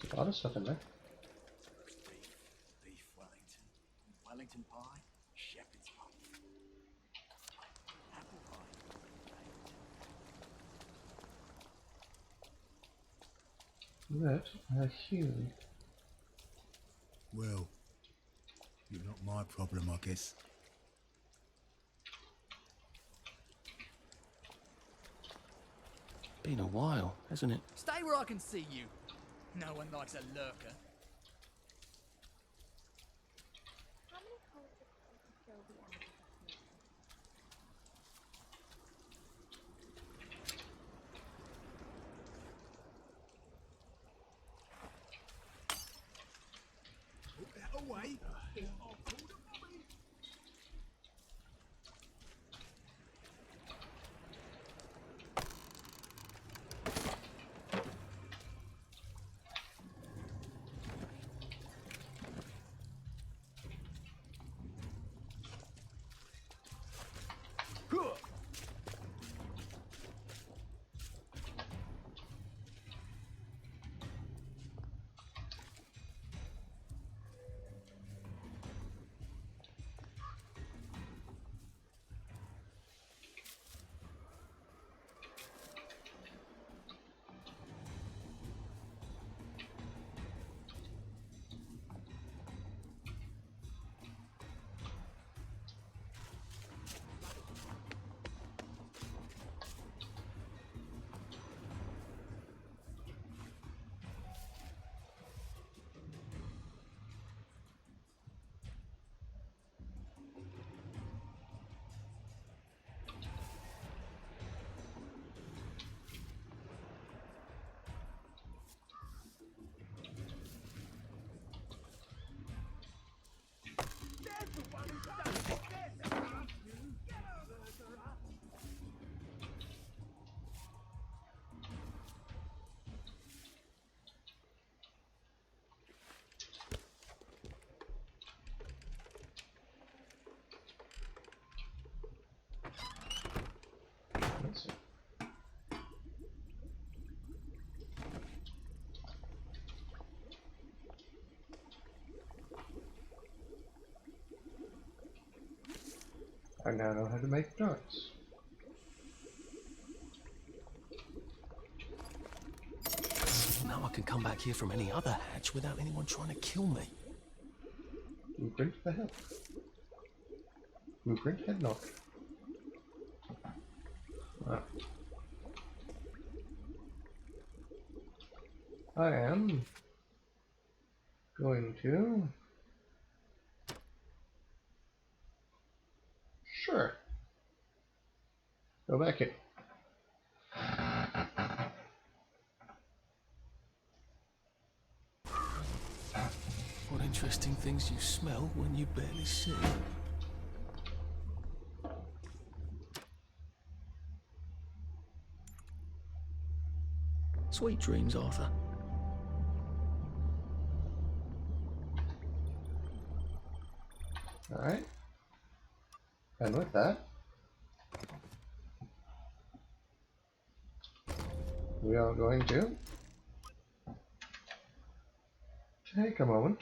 There's a lot of stuff in there. Beef Wellington, Wellington pie, shepherd's pie, apple pie. That Hugh. Well, you're not my problem, I guess. Been a while, hasn't it? Stay where I can see you. No one likes a lurker. How many colors of fill the animals Away. I now know how to make darts. Now I can come back here from any other hatch without anyone trying to kill me. Blueprint for help. Blueprint head knock. Ah. I am going to... Sure. Go back in. What interesting things you smell when you barely see. Sweet dreams, Arthur. Alright. And with that, we are going to take a moment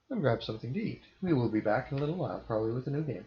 and grab something to eat. We will be back in a little while, probably with a new game.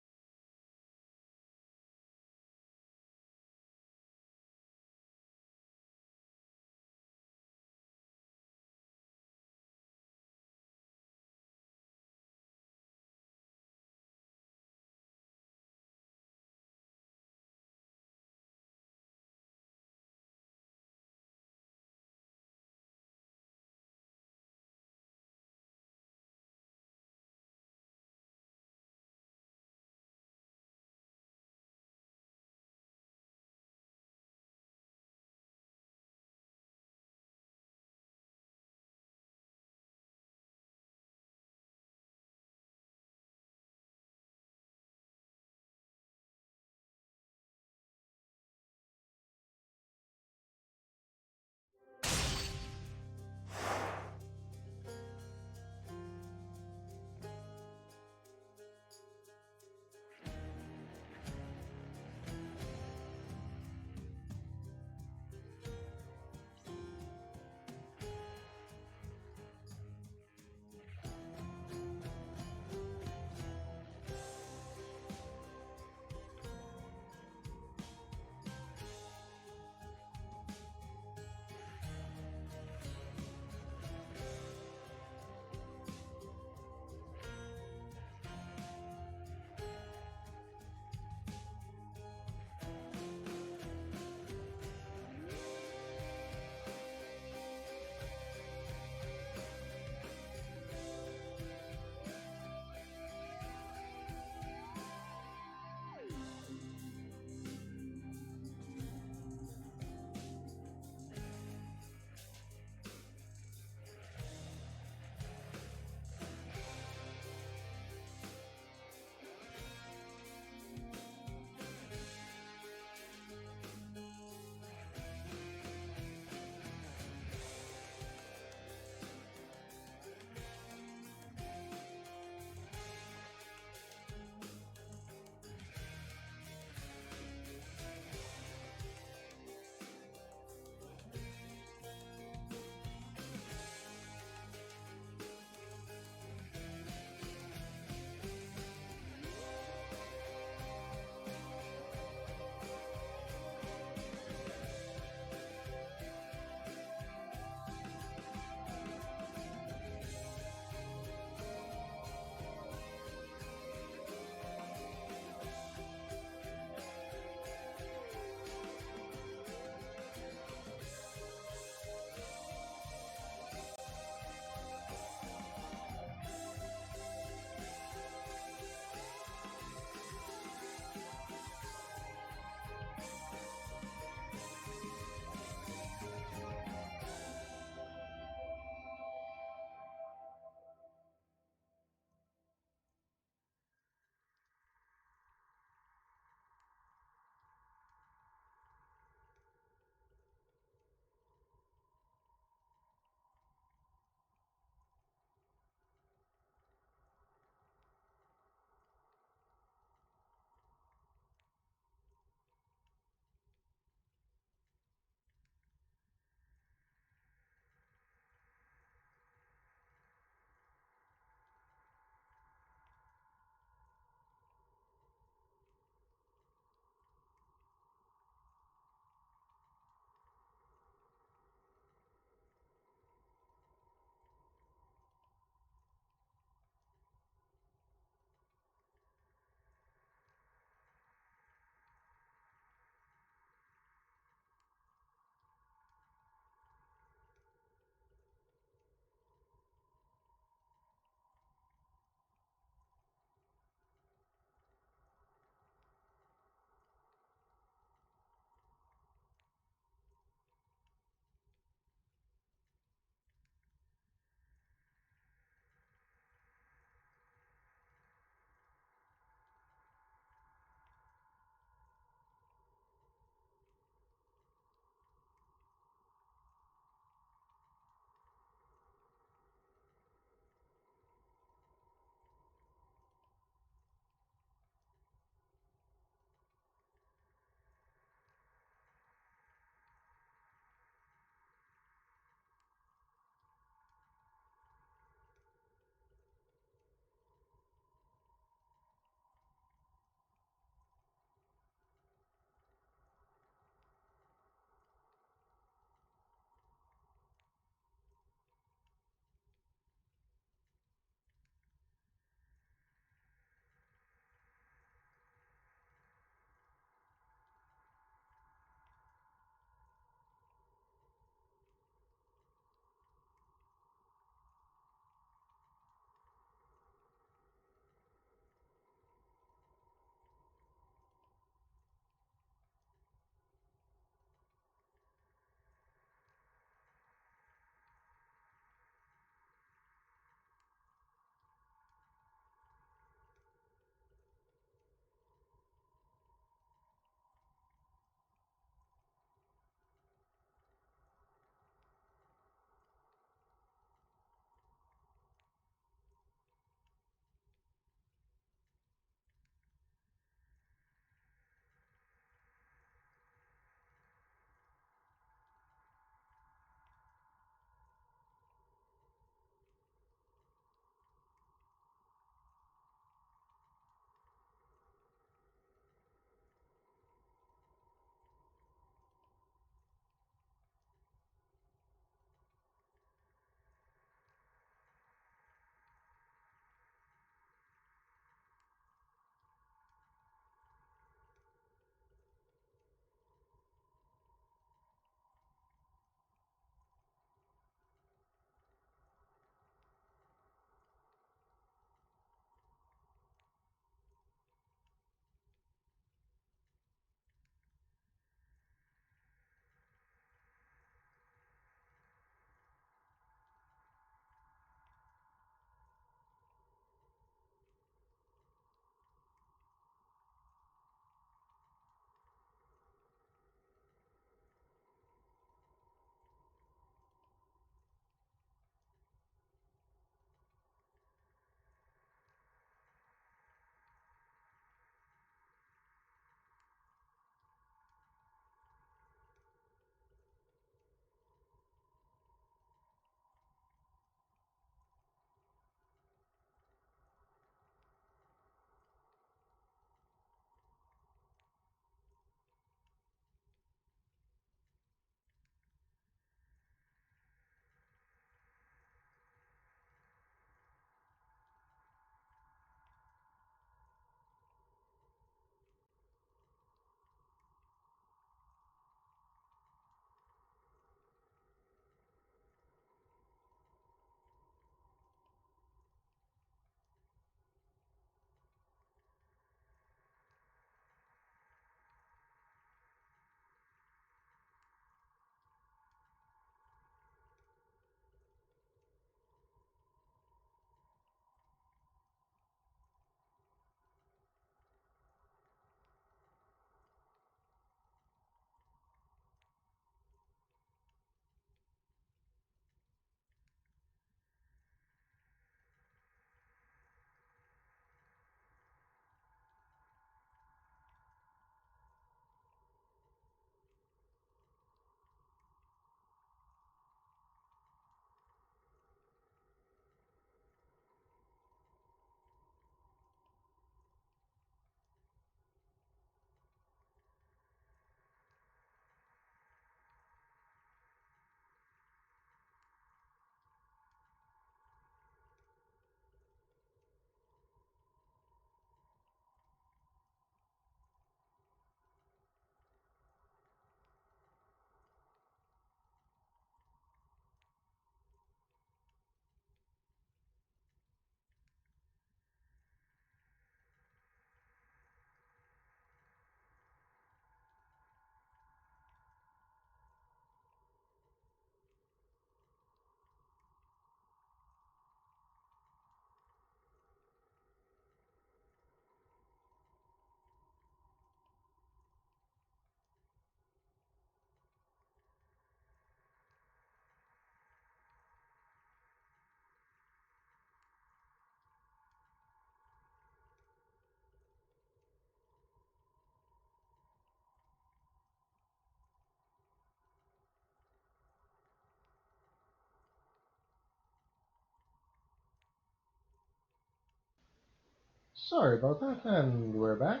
Sorry about that, and we're back.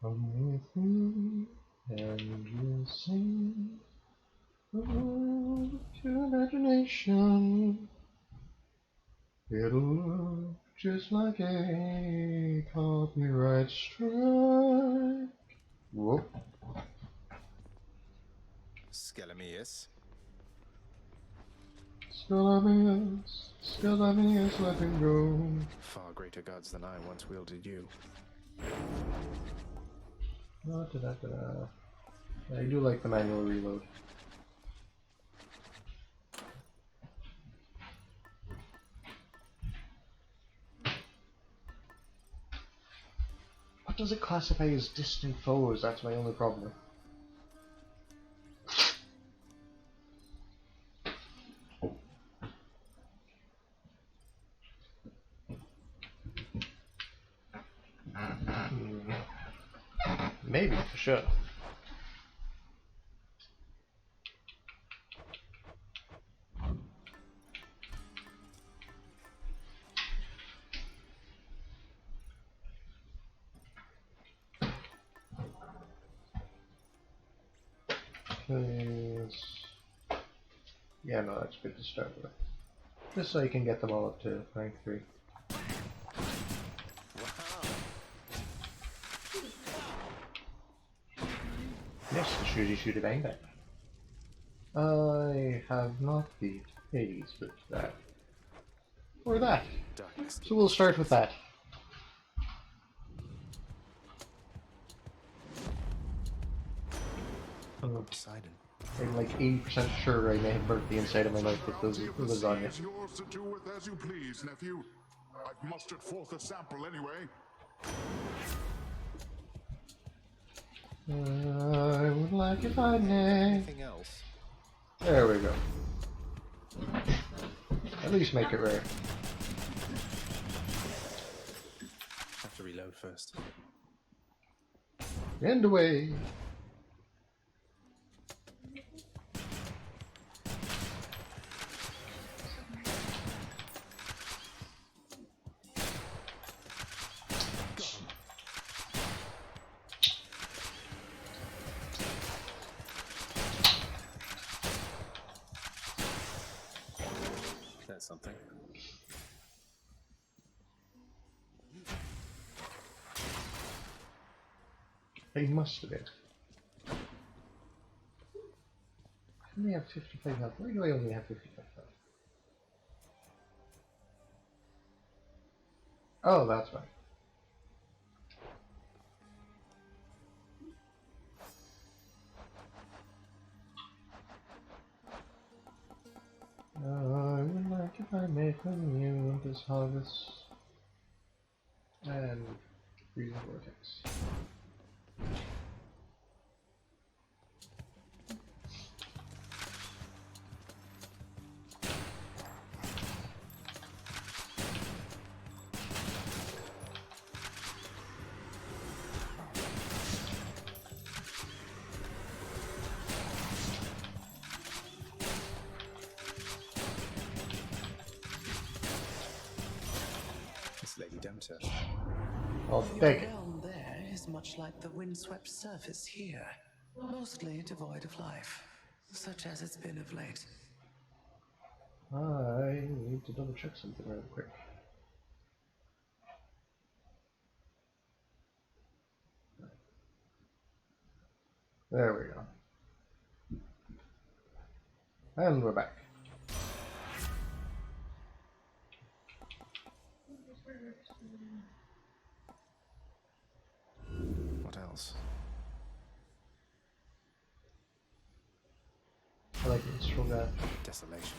Come with me, and you'll sing the world to imagination. It'll look just like a copyright strike. Whoop. Skelemius. Skelemius, let him go. Far greater gods than I once wielded you. I do like the manual reload. What does it classify as distant foes? That's my only problem. Maybe, for sure. Yeah, no, that's good to start with. Just so you can get them all up to rank 3. Yes, the shooty bang bang. I have not beat Hades with that. Or that. So we'll start with that. Poseidon. I'm like 80% sure I may have burnt the inside of my mouth with those lasagna. It's yours to do with as you please, nephew. I've mustered forth a sample anyway. I would like if I may. Anything else? There we go. At least make it rare. Have to reload first. And away. That's something. I must have it. I only have 55 health. Why do I only have 55 health? Oh, that's right. I would like if I may from you this harvest and freezing vortex. Lady Demeter. I'll take it. The realm there is much like the windswept surface here, mostly devoid of life, such as it's been of late. I need to double check something real quick. There we go. And we're back. What else? I like minstrel guy. Desolation.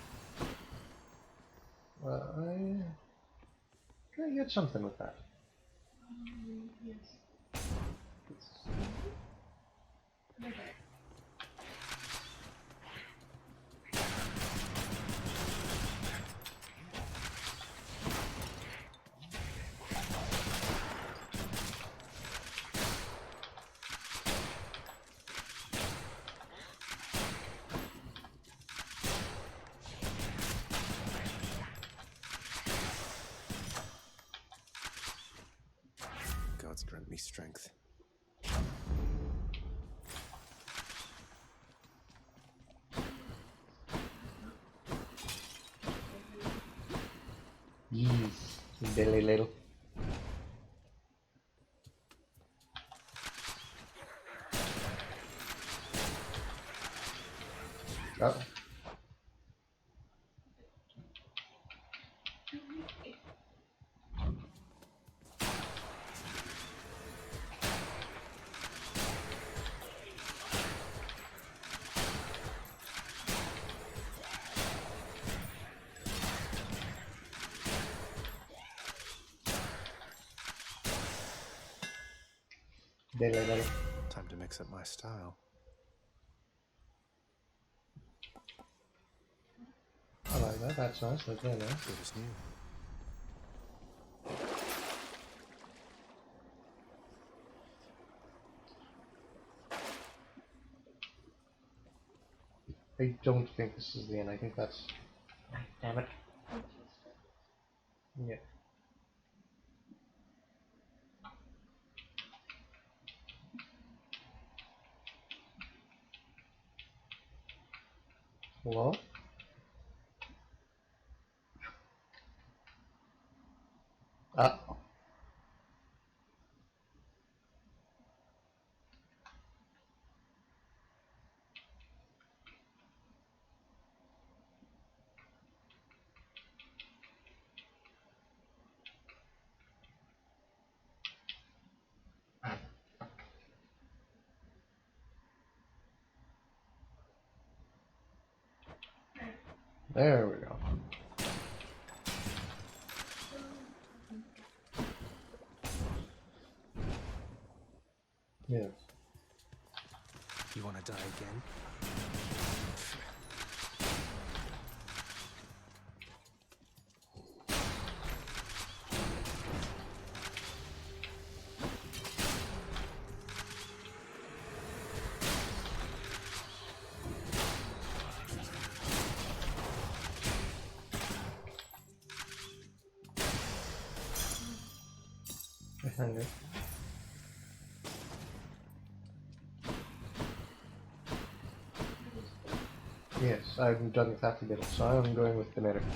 Can I get something with that? Yes. Okay. grant me strength. Yes, dilly little. Oh. Time to mix up my style. I like that, that's nice, that's very nice. Good as new. I don't think this is the end, I think that's... Damn it. Yeah. Hello? Uh-oh. There we go. Yes. You want to die again? Hungry. Yes, I've done with half the bit, so I'm going with Benedict.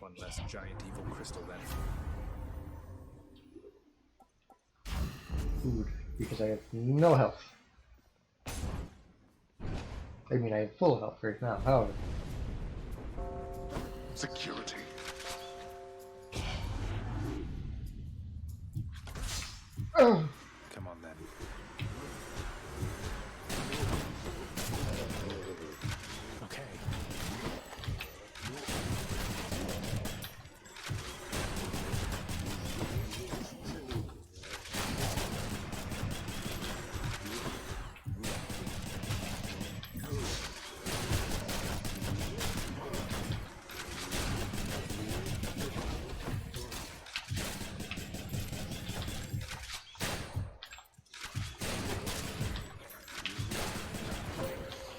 One less giant evil crystal then. Food, because I have no health. I mean, I have full health right now, however. Security. Oh. Come on then. Okay.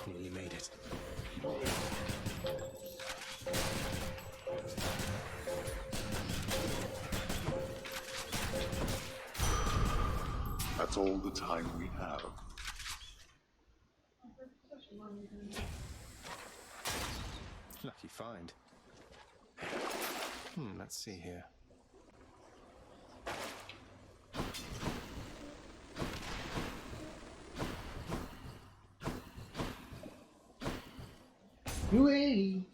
Nearly made it. That's all the time we have. Lucky find. Let's see here. Whee!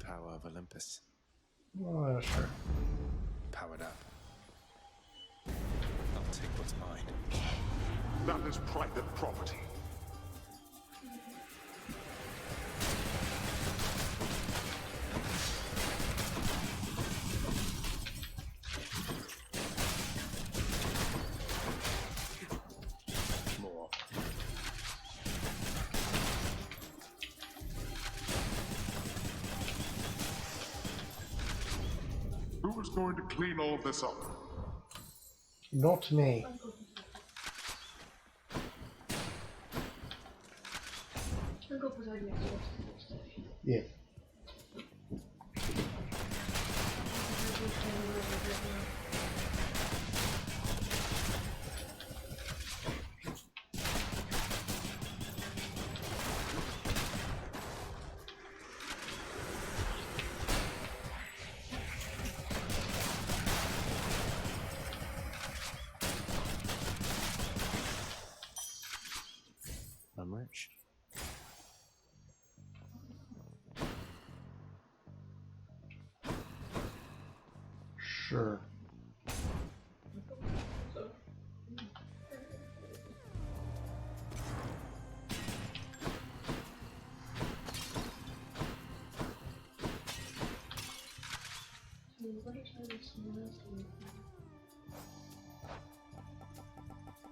Power of Olympus. Sure. Powered up. I'll take what's mine. That is private property. More. Who is going to clean all this up? Not me. Yeah. I'm rich. Sure.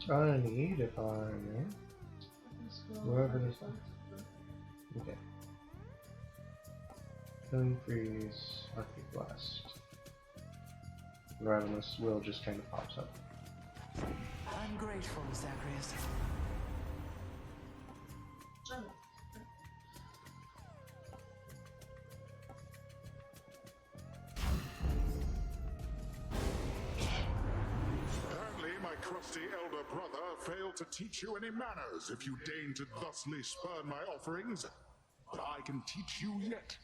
I need, if I may, wherever this is. Okay. Killing Freeze, Arctic Blast. Ravenous will just kind of pops up. I'm grateful, Zagreus. Apparently, my crusty elder brother failed to teach you any manners if you deign to thusly spurn my offerings. But I can teach you yet.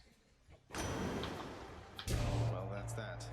Well, that's that.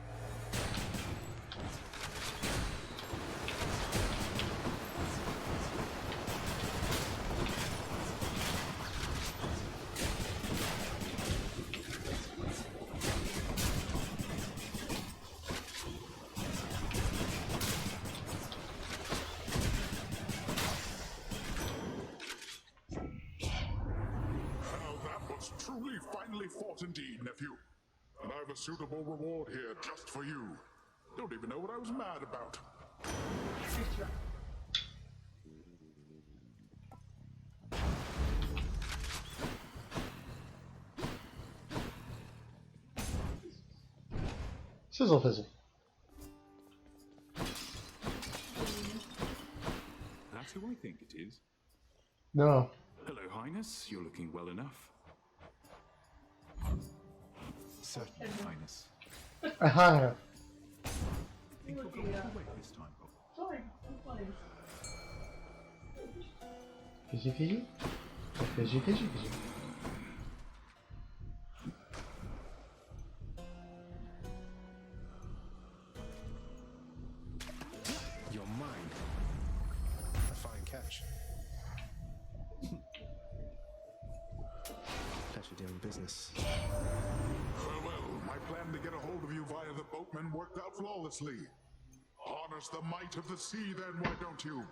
Truly finely fought indeed, nephew. And I've a suitable reward here just for you. Don't even know what I was mad about. Sizzle fizzle. That's who I think it is. No. Hello, Highness. You're looking well enough. Certainly, Highness. Aha. Think you'll go all the way this time, Bob? Sorry, I'm fine. Fizzy fizzy? Fizzy fizzy fizzy. You're mine. A fine catch. Pleasure doing business. Farewell. My plan to get a hold of you via the boatman worked out flawlessly. Harness the might of the sea, then, why don't you?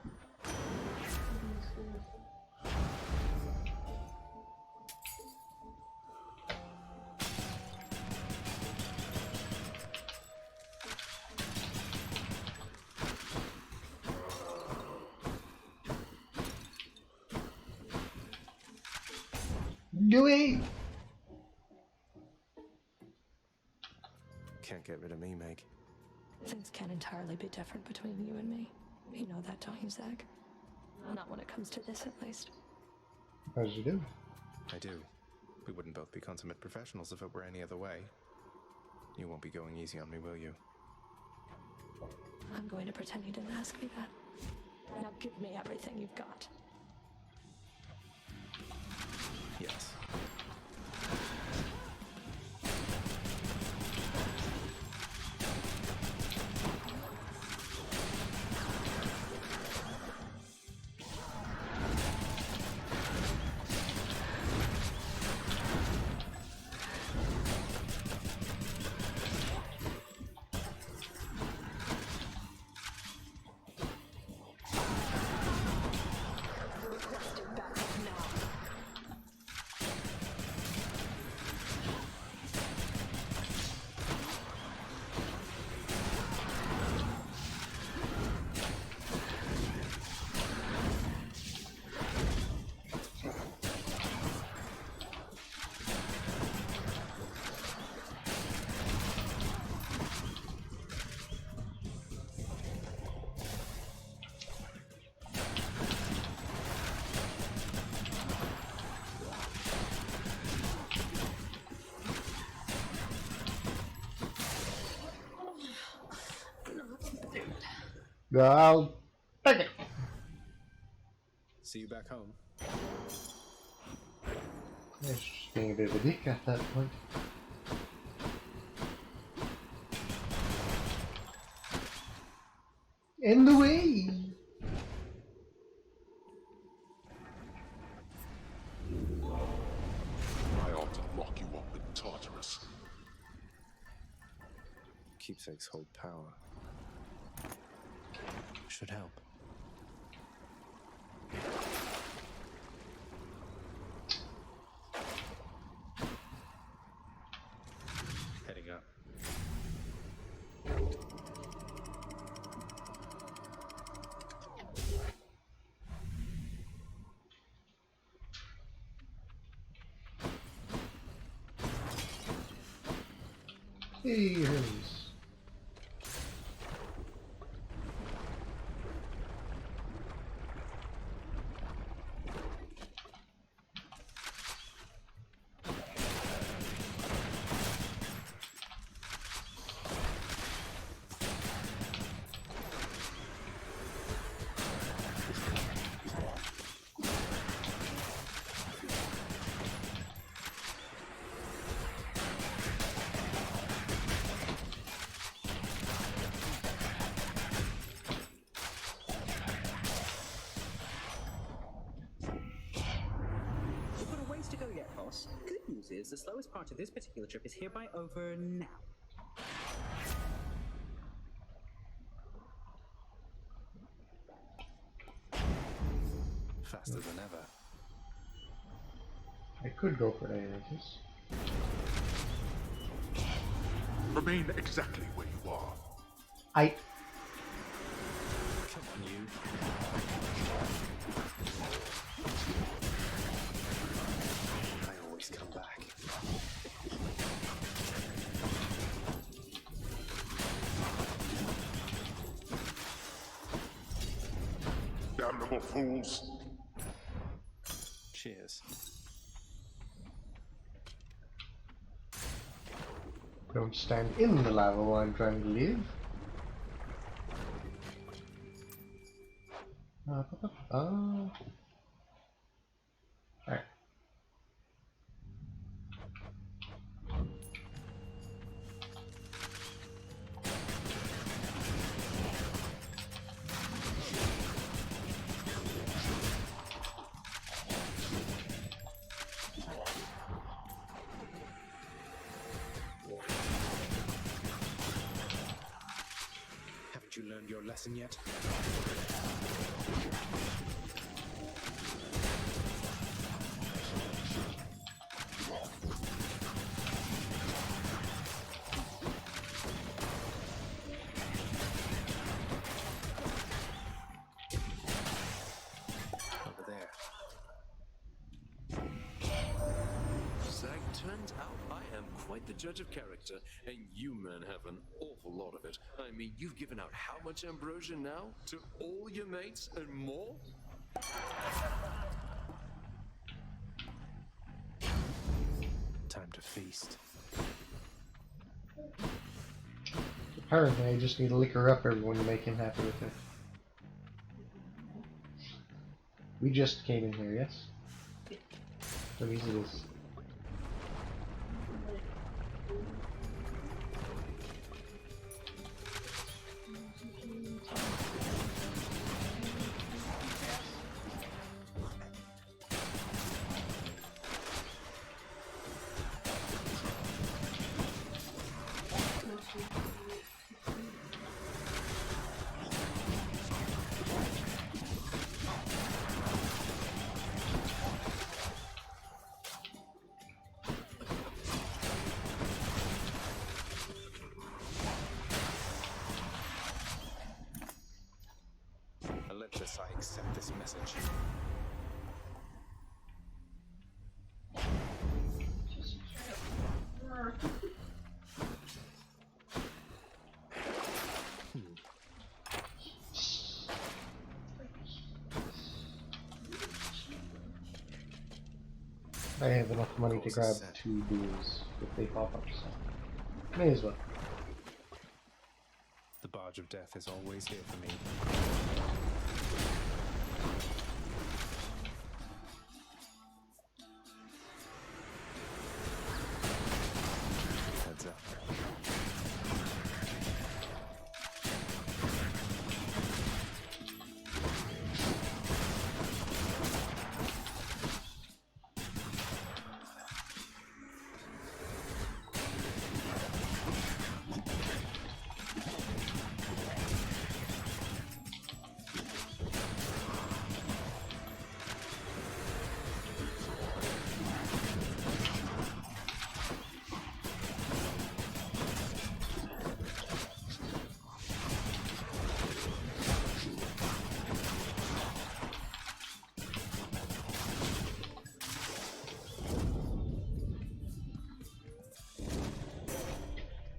Gooey! Can't get rid of me, Meg. Things can't entirely be different between you and me. You know that, don't you, Zag? Not when it comes to this, at least. As you do. I do. We wouldn't both be consummate professionals if it were any other way. You won't be going easy on me, will you? I'm going to pretend you didn't ask me that. Now give me everything you've got. Yes. I'll take it. See you back home. Yeah, she's just being a bit of a dick at that point. In the way! I ought to lock you up in Tartarus. Keepsakes hold power. Should help. Heading up. Hey, Hermes. You've got a ways to go yet, boss. Good news is the slowest part of this particular trip is hereby over now. Faster than ever. I could go for Dionysus. Remain exactly where you are. Come on, you. I always come back. Damnable fools. Cheers. Don't stand in the lava while I'm trying to leave. Alright. Haven't you learned your lesson yet? Over there. Zag, turns out I am quite the judge of character, and you men have an awful lot of it. I mean, you've given out how much ambrosia now? To all your mates and more? Time to feast. Apparently I just need to liquor up everyone to make him happy with it. We just came in here, yes? So easy it is. Olympus, I accept this message. I have enough money to grab 2 duels if they pop up, so may as well. The barge of death is always here for me. Heads up.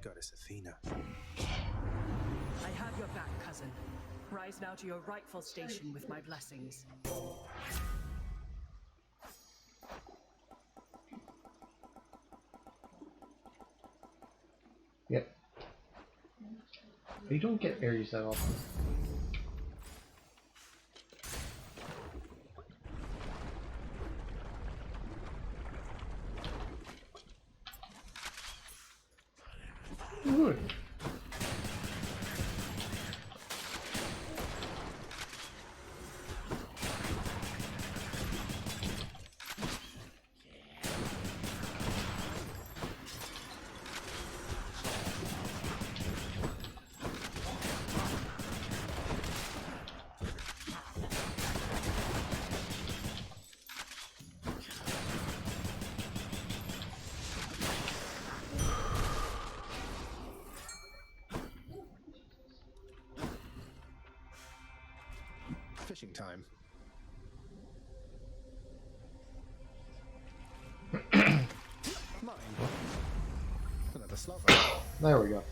Goddess Athena. I have your back, cousin. Rise now to your rightful station with my blessings. Yep. You don't get Ares that often. Good. Fishing time. Mine. Another slover. There we go.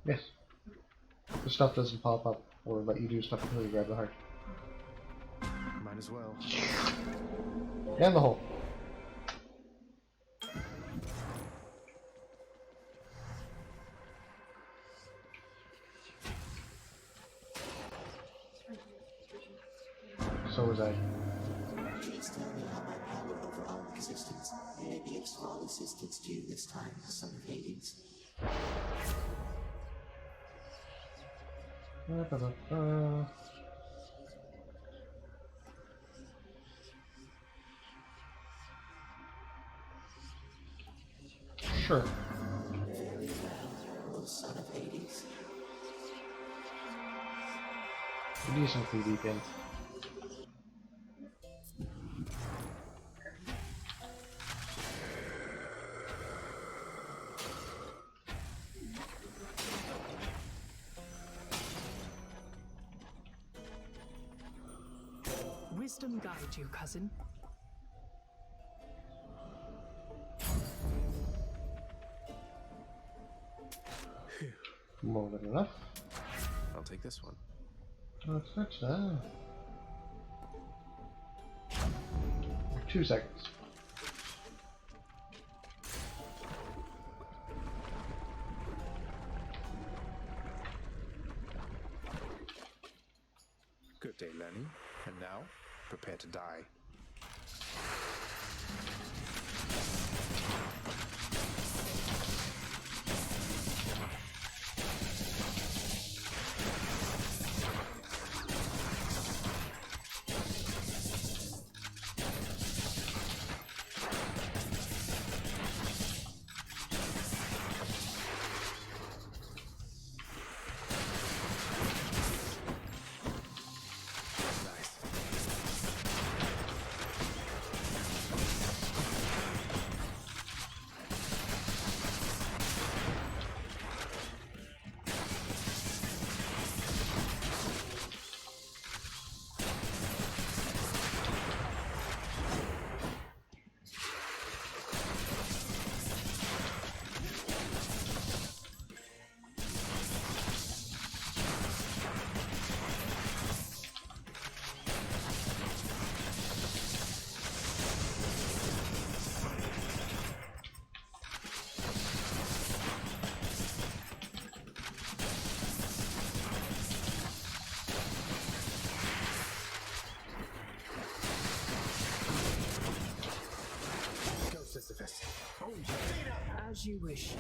Yes. The stuff doesn't pop up or let you do stuff until you grab the heart. Might as well. And the hole. So was I. Please tell me how my power over all existence may be of small assistance to you this time, son of Hades. Sure. Very well, O son of Hades. Decently deep in. Wisdom guide you, cousin. More than enough. I'll take this one. Let's fix that. 2 seconds. Good day, Lenny. And now, prepare to die. you wish.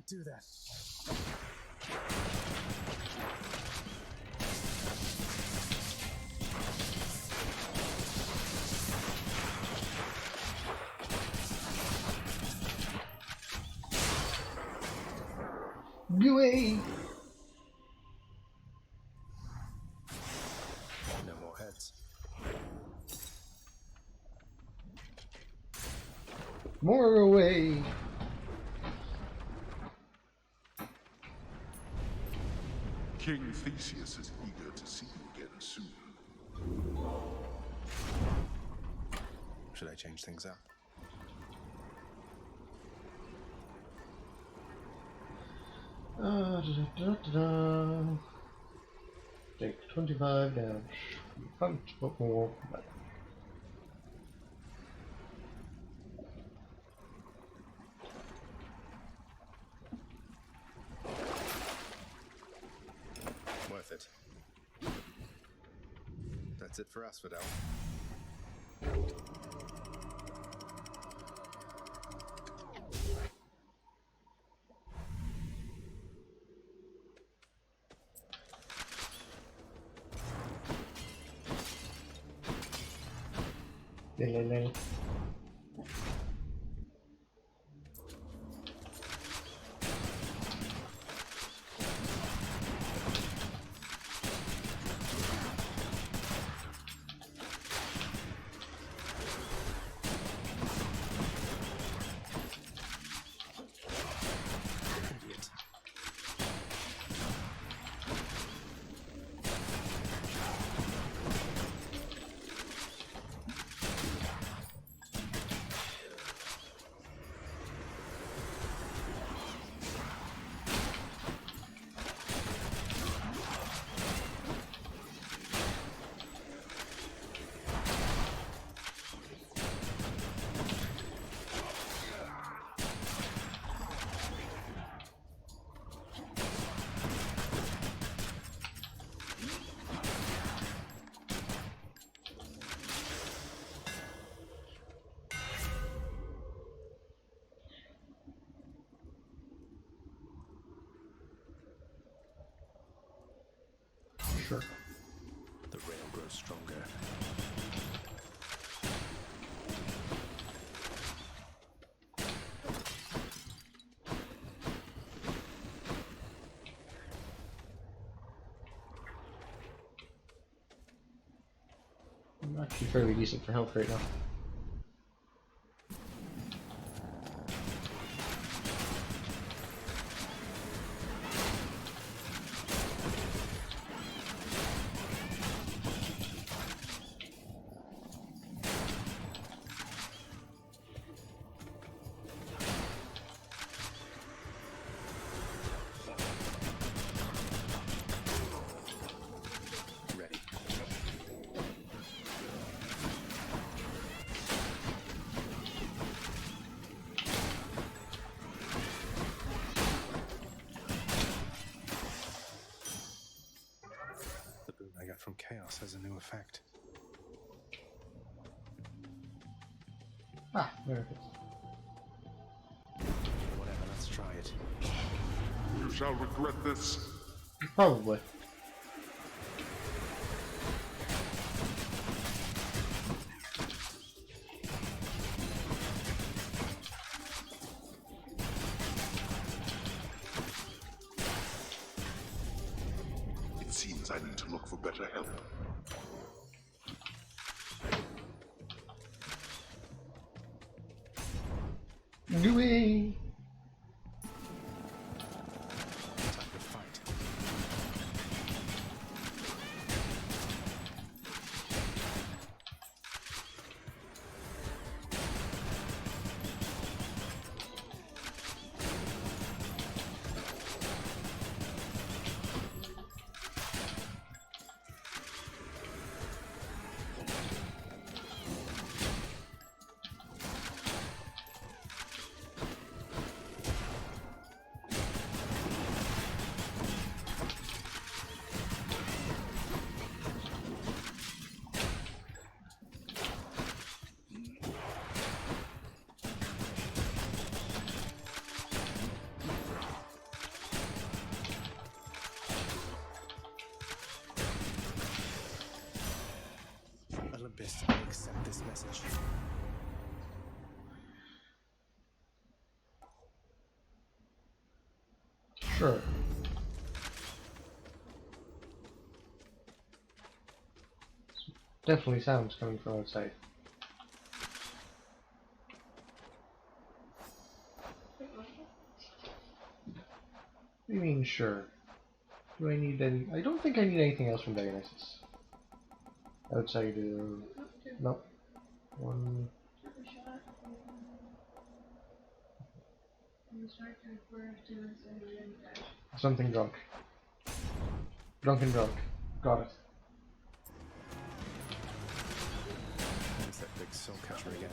Do that. UA. No more heads. More away. King Theseus is eager to see you again soon. Should I change things up? Take 25 damage. Punch, but more. Worth it. That's it for us, Vidal. Sure. The rail grows stronger. I'm actually fairly decent for health right now. From chaos has a new effect. Ah, there it is. Whatever, let's try it. You shall regret this. Probably. seems I need to look for better help. Gooey! Olympus will accept this message. Sure. Definitely sounds coming from outside. What do you mean, sure? Do I need any? I don't think I need anything else from Dionysus. Outside of... Nope. One... Something drunk. Drunken drunk. Got it. There's that big soul catcher again.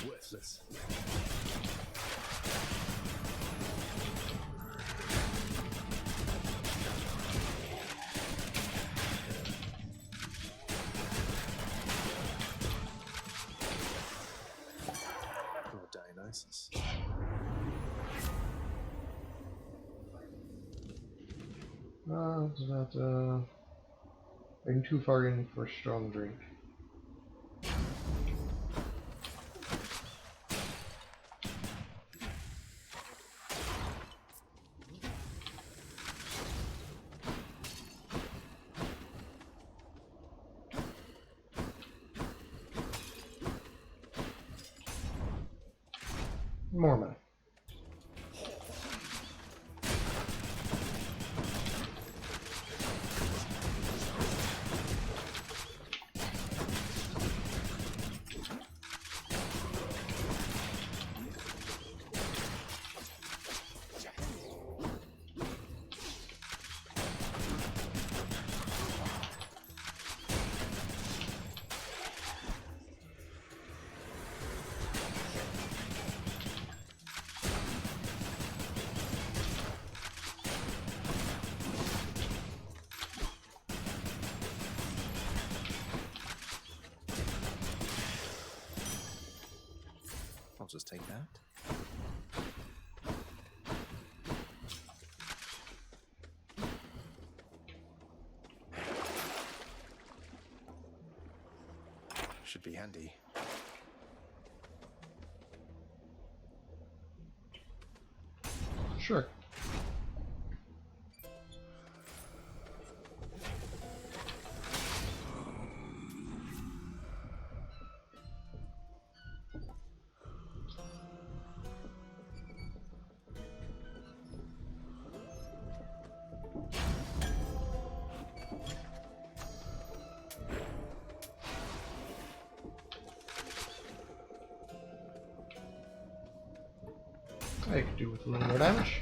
Worthless. Poor Dionysus. It's not, I'm too far in for a strong drink. More money. I'll just take that. Should be handy. Sure. I could do with a little more damage.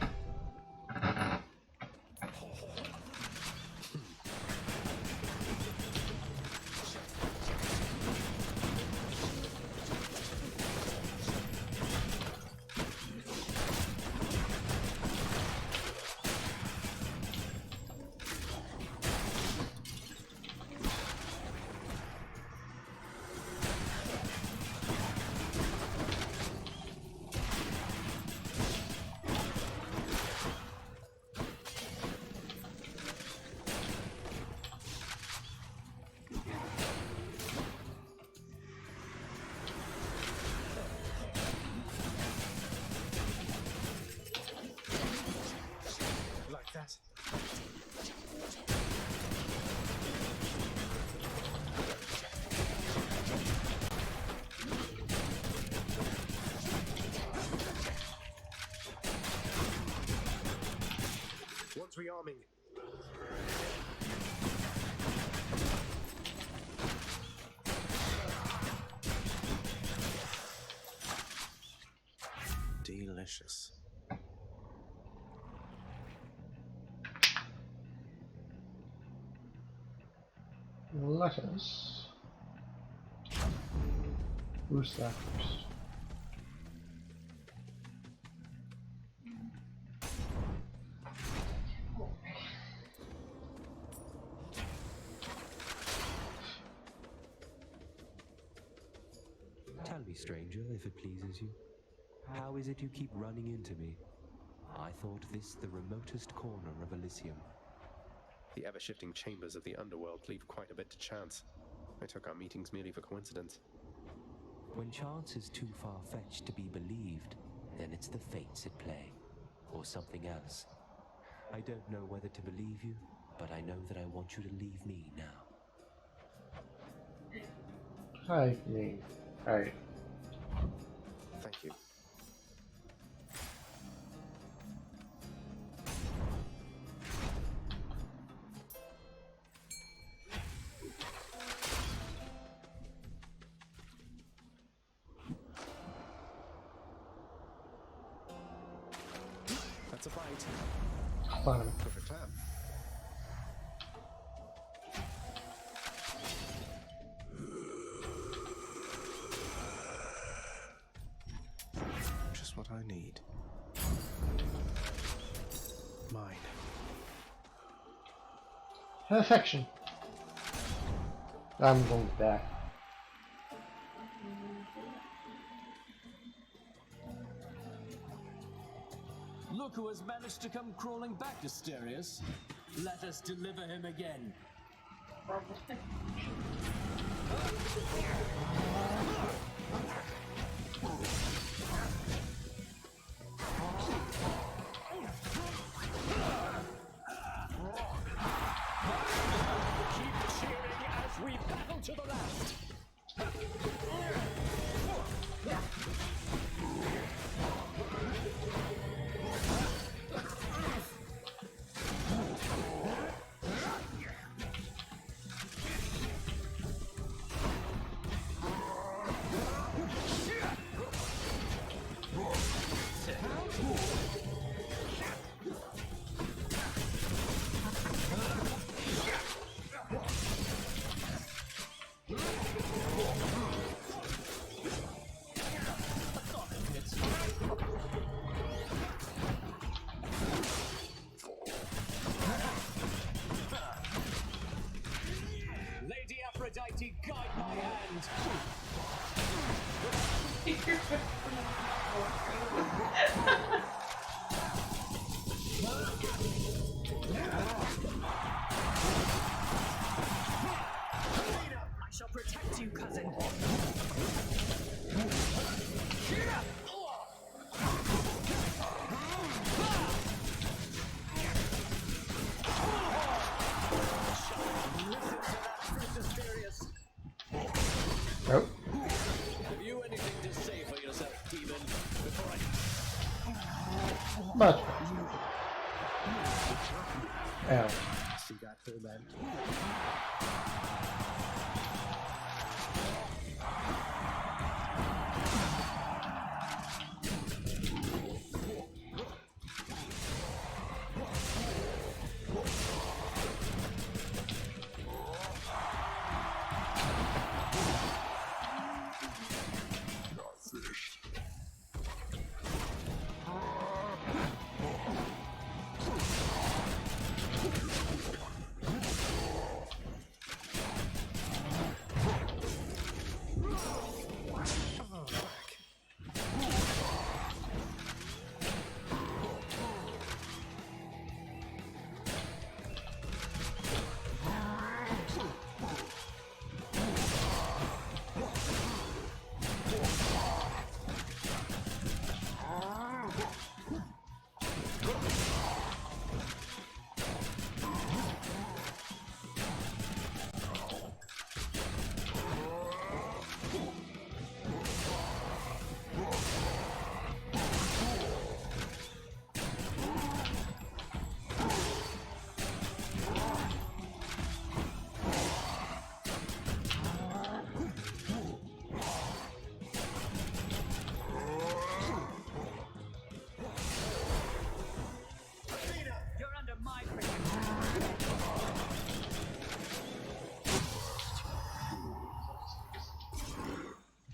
What's rearming? Delicious. Lettuce. Who's that first? Tell me, stranger, if it pleases you, how is it you keep running into me? I thought this the remotest corner of Elysium. The ever-shifting chambers of the underworld leave quite a bit to chance. I took our meetings merely for coincidence. When chance is too far-fetched to be believed, then it's the fates at play, or something else. I don't know whether to believe you, but I know that I want you to leave me now. Hi, me. Alright. Thank you. That's a bite. Bottom. Perfect plan. Just what I need. Mine. Perfection. I'm going back. Look who has managed to come crawling back, Asterius. Let us deliver him again. Keep cheering as we battle to the last. Lady Aphrodite, guide my hand. I shall protect you, cousin. Nope. Have you anything to say for yourself, demon? Before Much. Ow. See that for man.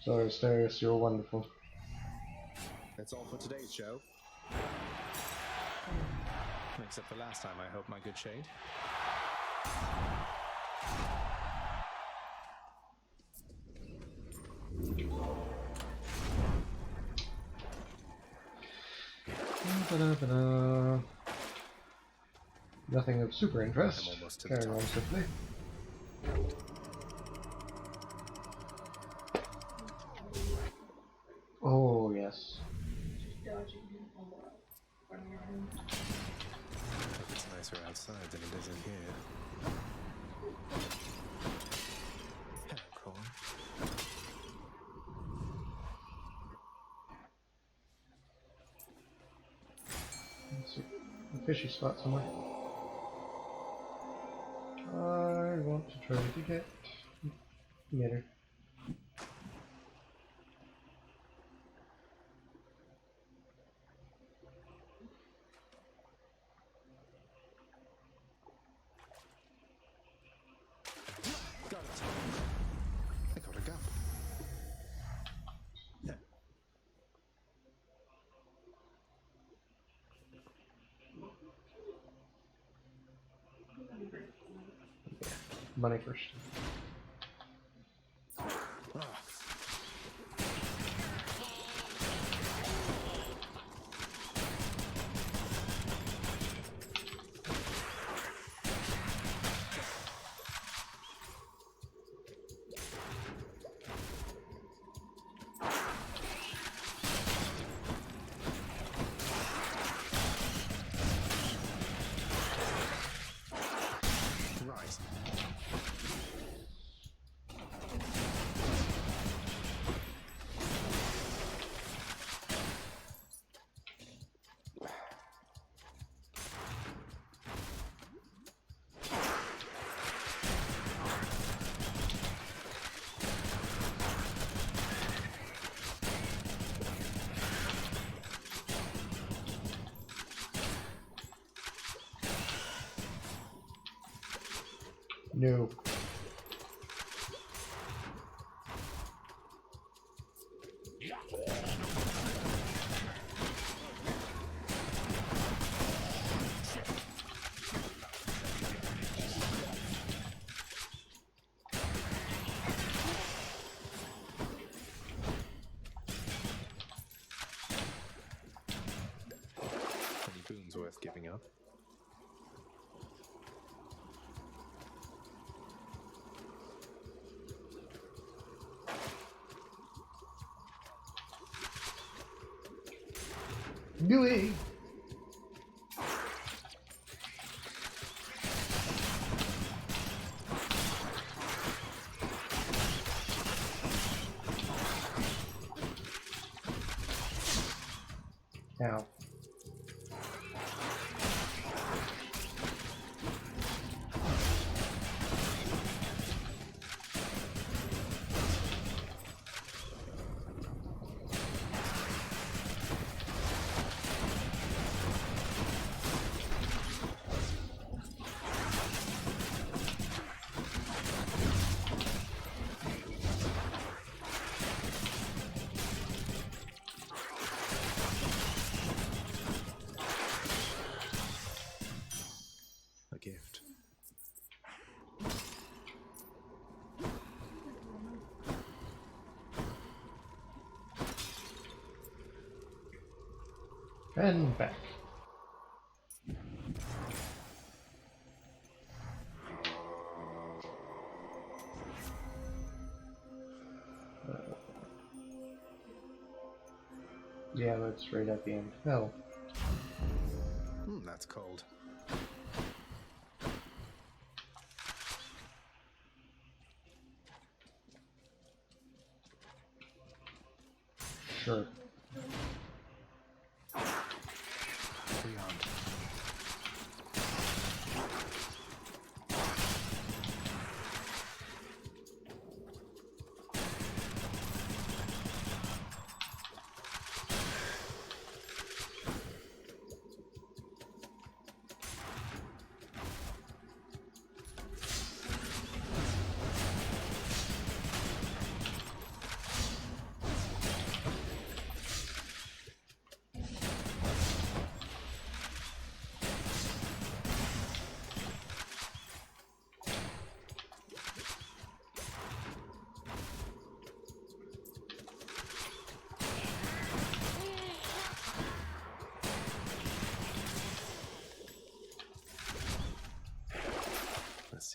Sorry, Asterius, you're wonderful. That's all for today's show. Except for last time, I hope, my good shade. Nothing of super interest. Carrying on swiftly. Oh, yes. It's nicer outside than it is in here. Hello, Cole. Let's see. A fishy spot somewhere. I want to try to get her. Got it. I gotta go. Money first. Right. No. Any boons worth giving up? Gooey! Ow. A gift. And back. Yeah, that's right at the end. Hell. That's cold. Sure. Beyond.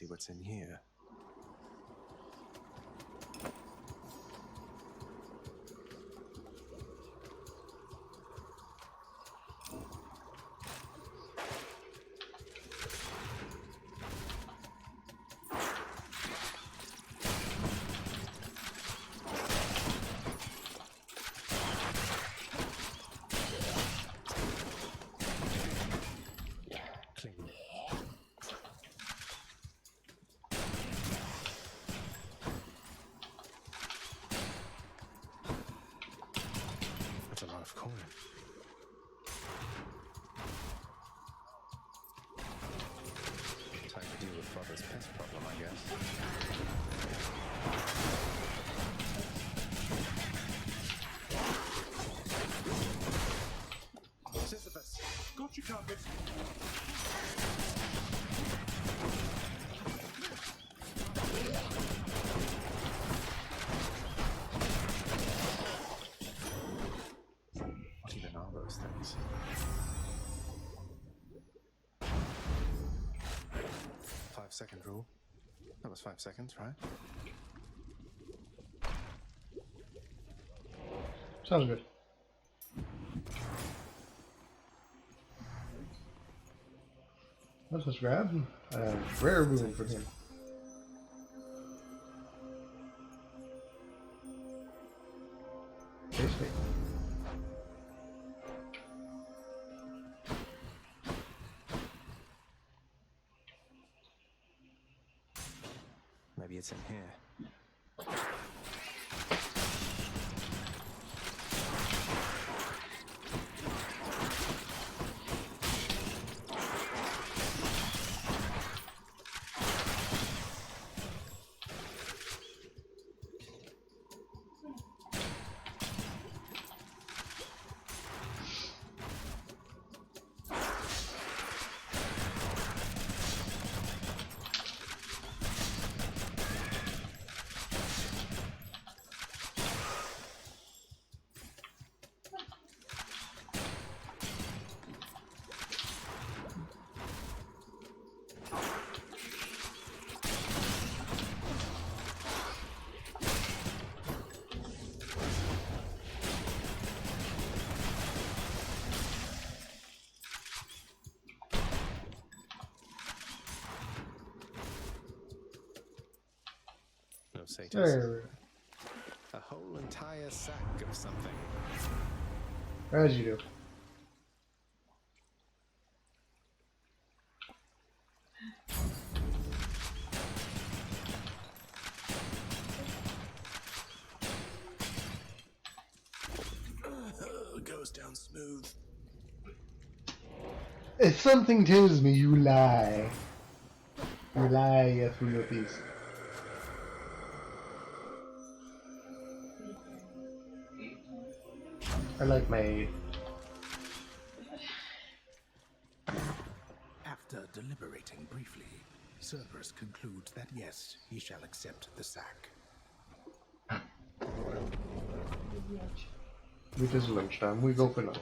see what's in here. That's a lot of coin. Time to deal with Father's pest problem, I guess. Sisyphus, got you covered. What even are those things? Five-second rule. That was 5 seconds, right? Sounds good. Let's just grab a rare boon for him. Tasty. Maybe it's in here. No satyrs. There. A whole entire sack of something. As you do. Goes down smooth. If something tells me you lie. You lie through your piece. I like my aid. After deliberating briefly, Cerberus concludes that yes, he shall accept the sack. It is lunchtime. We go for lunch.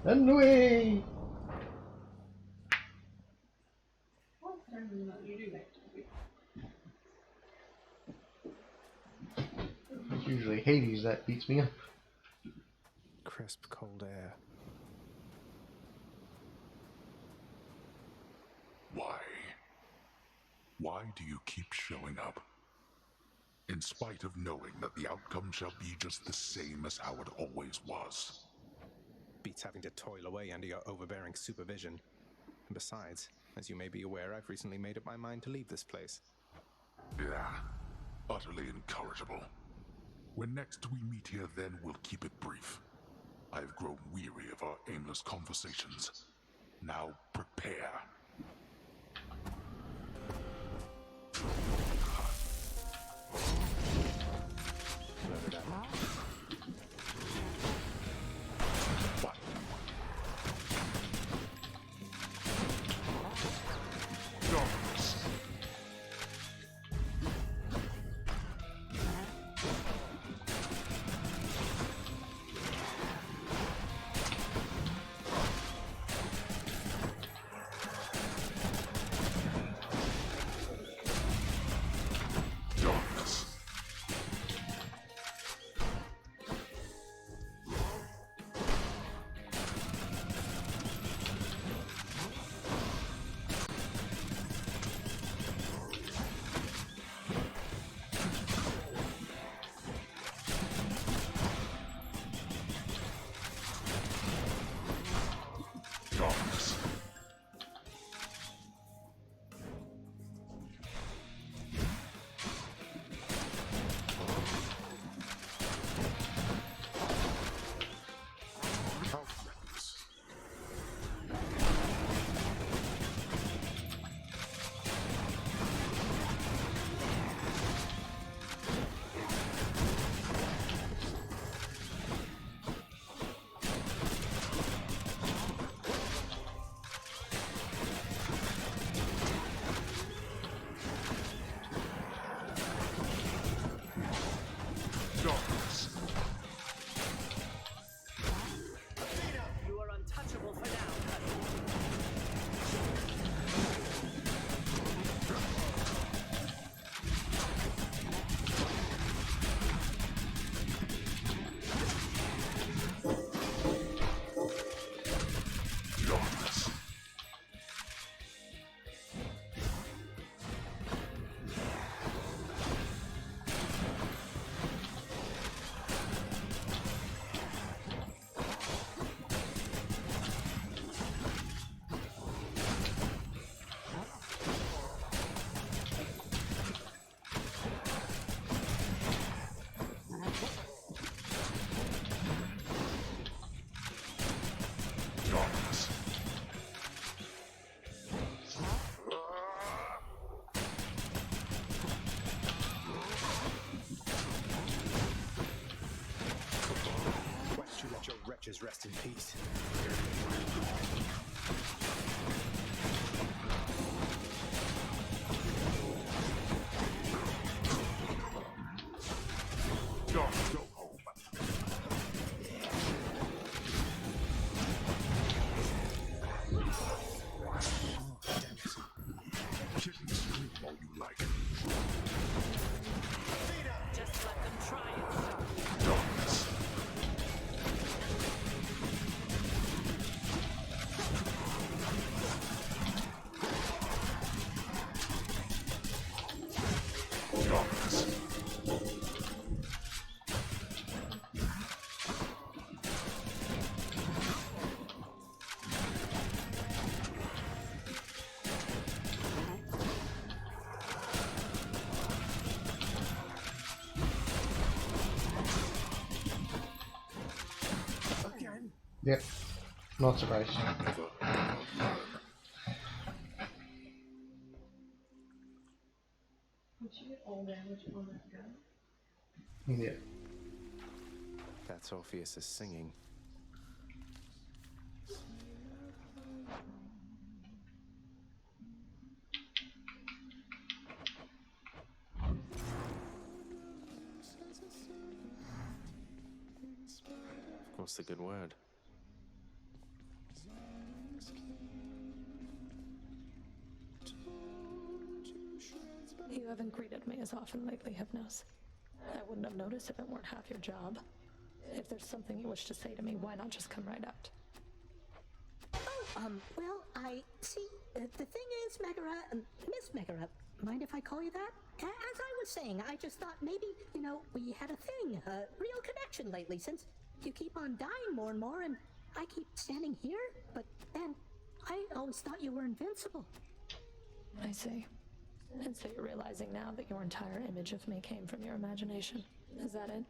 And away! It's usually Hades that beats me up. Crisp, cold air. Why? Why do you keep showing up? In spite of knowing that the outcome shall be just the same as how it always was. Beats having to toil away under your overbearing supervision. And besides, as you may be aware, I've recently made up my mind to leave this place. Yeah, utterly incorrigible. When next we meet here, then we'll keep it brief. I've grown weary of our aimless conversations. Now prepare. What? Dominus. rest in peace. Just go home. Kick and scream all you like. Just let them try it. Darkness. Darkness. Again? Yep. Not surprised. Did you get all damage on that gun? Yeah. That's Orpheus is singing. What's the good word? You haven't greeted me as often lately, Hypnos. I wouldn't have noticed if it weren't half your job. If there's something you wish to say to me, why not just come right out? Well, I see. The thing is, Megara, Miss Megara, mind if I call you that? As I was saying, I just thought maybe, we had a thing, a real connection lately, since you keep on dying more and more, and I keep standing here, but then I always thought you were invincible. I see. And so you're realizing now that your entire image of me came from your imagination. Is that it?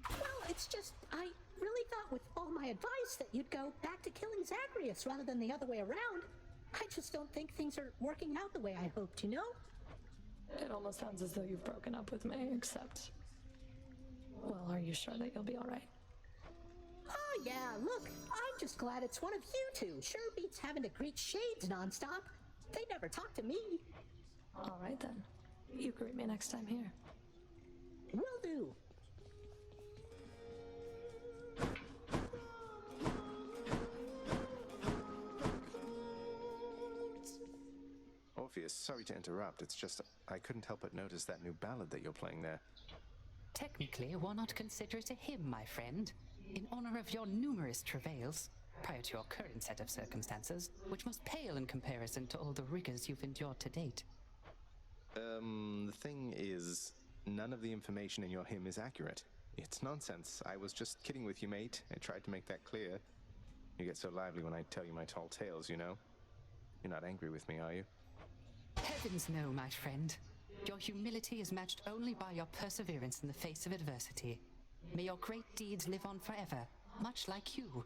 Well, it's just, I really thought with all my advice that you'd go back to killing Zagreus rather than the other way around. I just don't think things are working out the way I hoped, you know? It almost sounds as though you've broken up with me, except... Well, are you sure that you'll be alright? Oh yeah, look, I'm just glad it's one of you two. Sure beats having to greet shades nonstop. They never talk to me. Alright then. You greet me next time here. Will do. Orpheus, sorry to interrupt. It's just I couldn't help but notice that new ballad that you're playing there. Technically, why not consider it a hymn, my friend? In honor of your numerous travails, prior to your current set of circumstances, which must pale in comparison to all the rigors you've endured to date. The thing is, none of the information in your hymn is accurate. It's nonsense. I was just kidding with you, mate. I tried to make that clear. You get so lively when I tell you my tall tales, you know? You're not angry with me, are you? Heavens no, my friend. Your humility is matched only by your perseverance in the face of adversity. May your great deeds live on forever, much like you.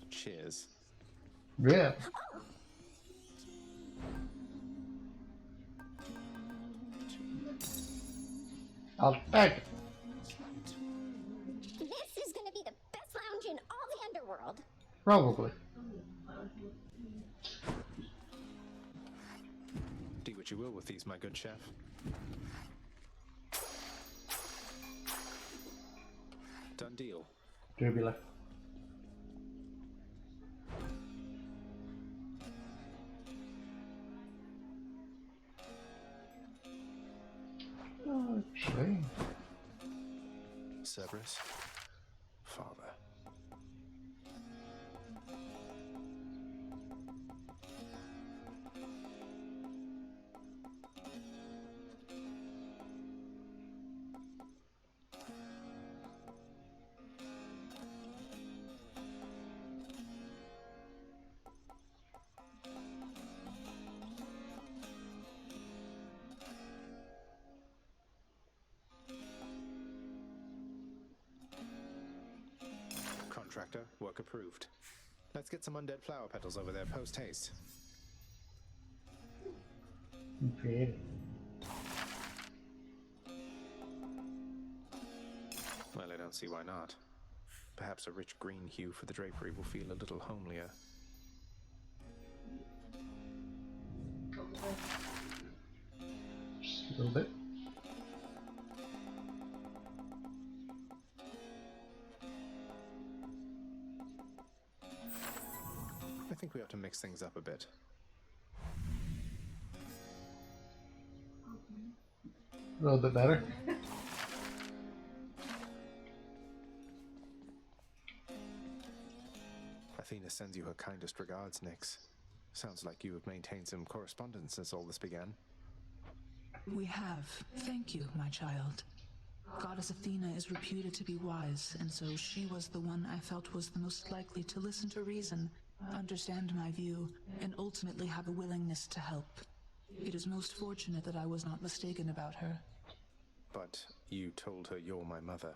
Cheers. Yeah. I'll back. This is gonna be the best lounge in all the underworld. Probably. Do what you will with these, my good chef. Done deal. Tubular. Okay. Cerberus, Father. Contractor, work approved. Let's get some undead flower petals over there post haste. Creative. Well, I don't see why not. Perhaps a rich green hue for the drapery will feel a little homelier. Just a little bit. I think we ought to mix things up a bit. A little bit better. Athena sends you her kindest regards, Nyx. Sounds like you have maintained some correspondence since all this began. We have. Thank you, my child. Goddess Athena is reputed to be wise, and so she was the one I felt was the most likely to listen to reason, understand my view, and ultimately have a willingness to help. It is most fortunate that I was not mistaken about her. But you told her you're my mother.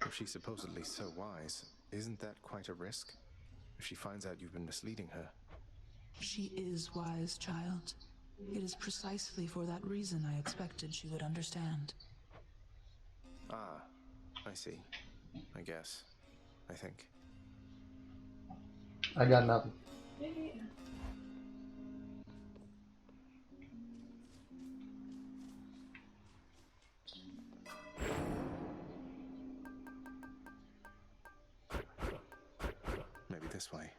If she's supposedly so wise, isn't that quite a risk? If she finds out you've been misleading her. She is wise, child. It is precisely for that reason I expected she would understand. Ah, I see. I guess. I think. I got nothing. Maybe this way.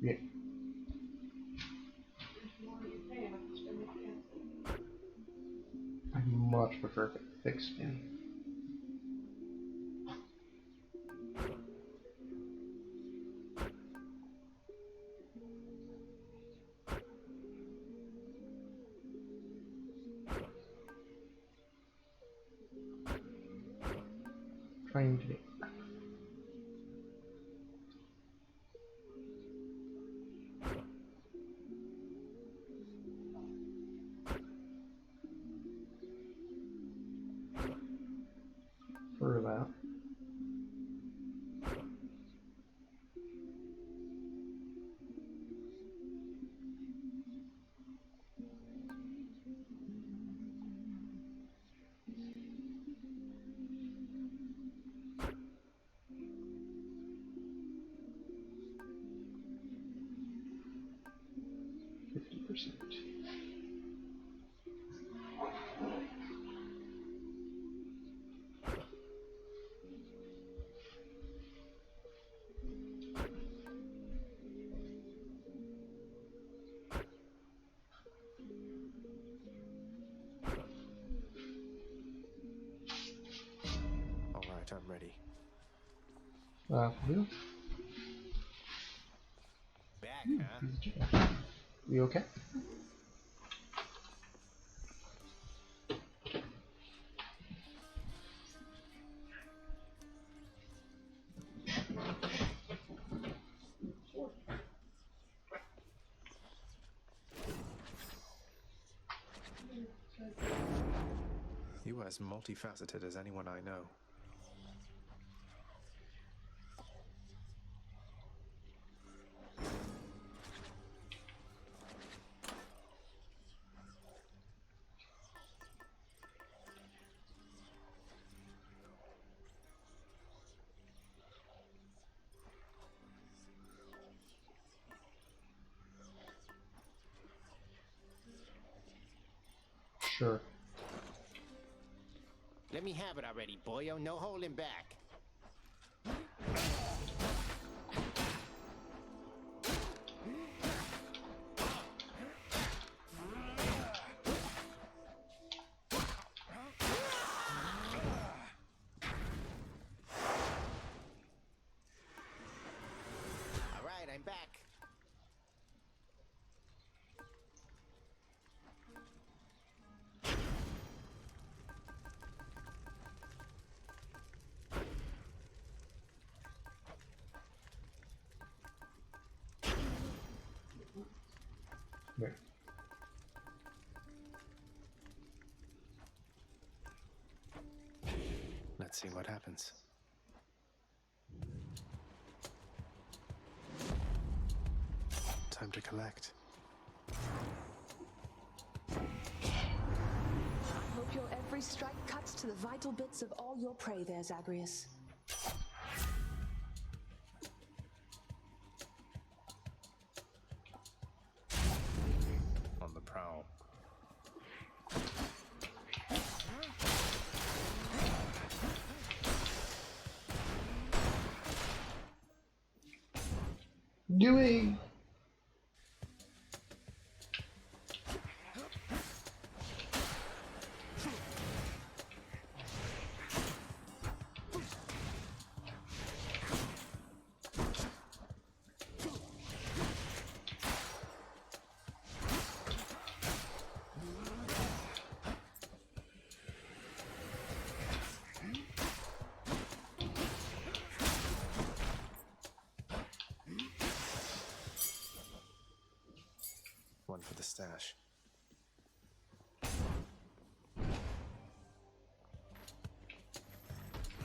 Yeah. I much prefer fixed spin. Trying to do. For that. Alright, I'm ready. Blue. Back, huh? You okay? You are as multifaceted as anyone I know. Sure. Let me have it already, boyo. No holding back. All right, I'm back. Let's see what happens. Time to collect. I hope your every strike cuts to the vital bits of all your prey there, Zagreus. On the prowl. Doing. One for the stash.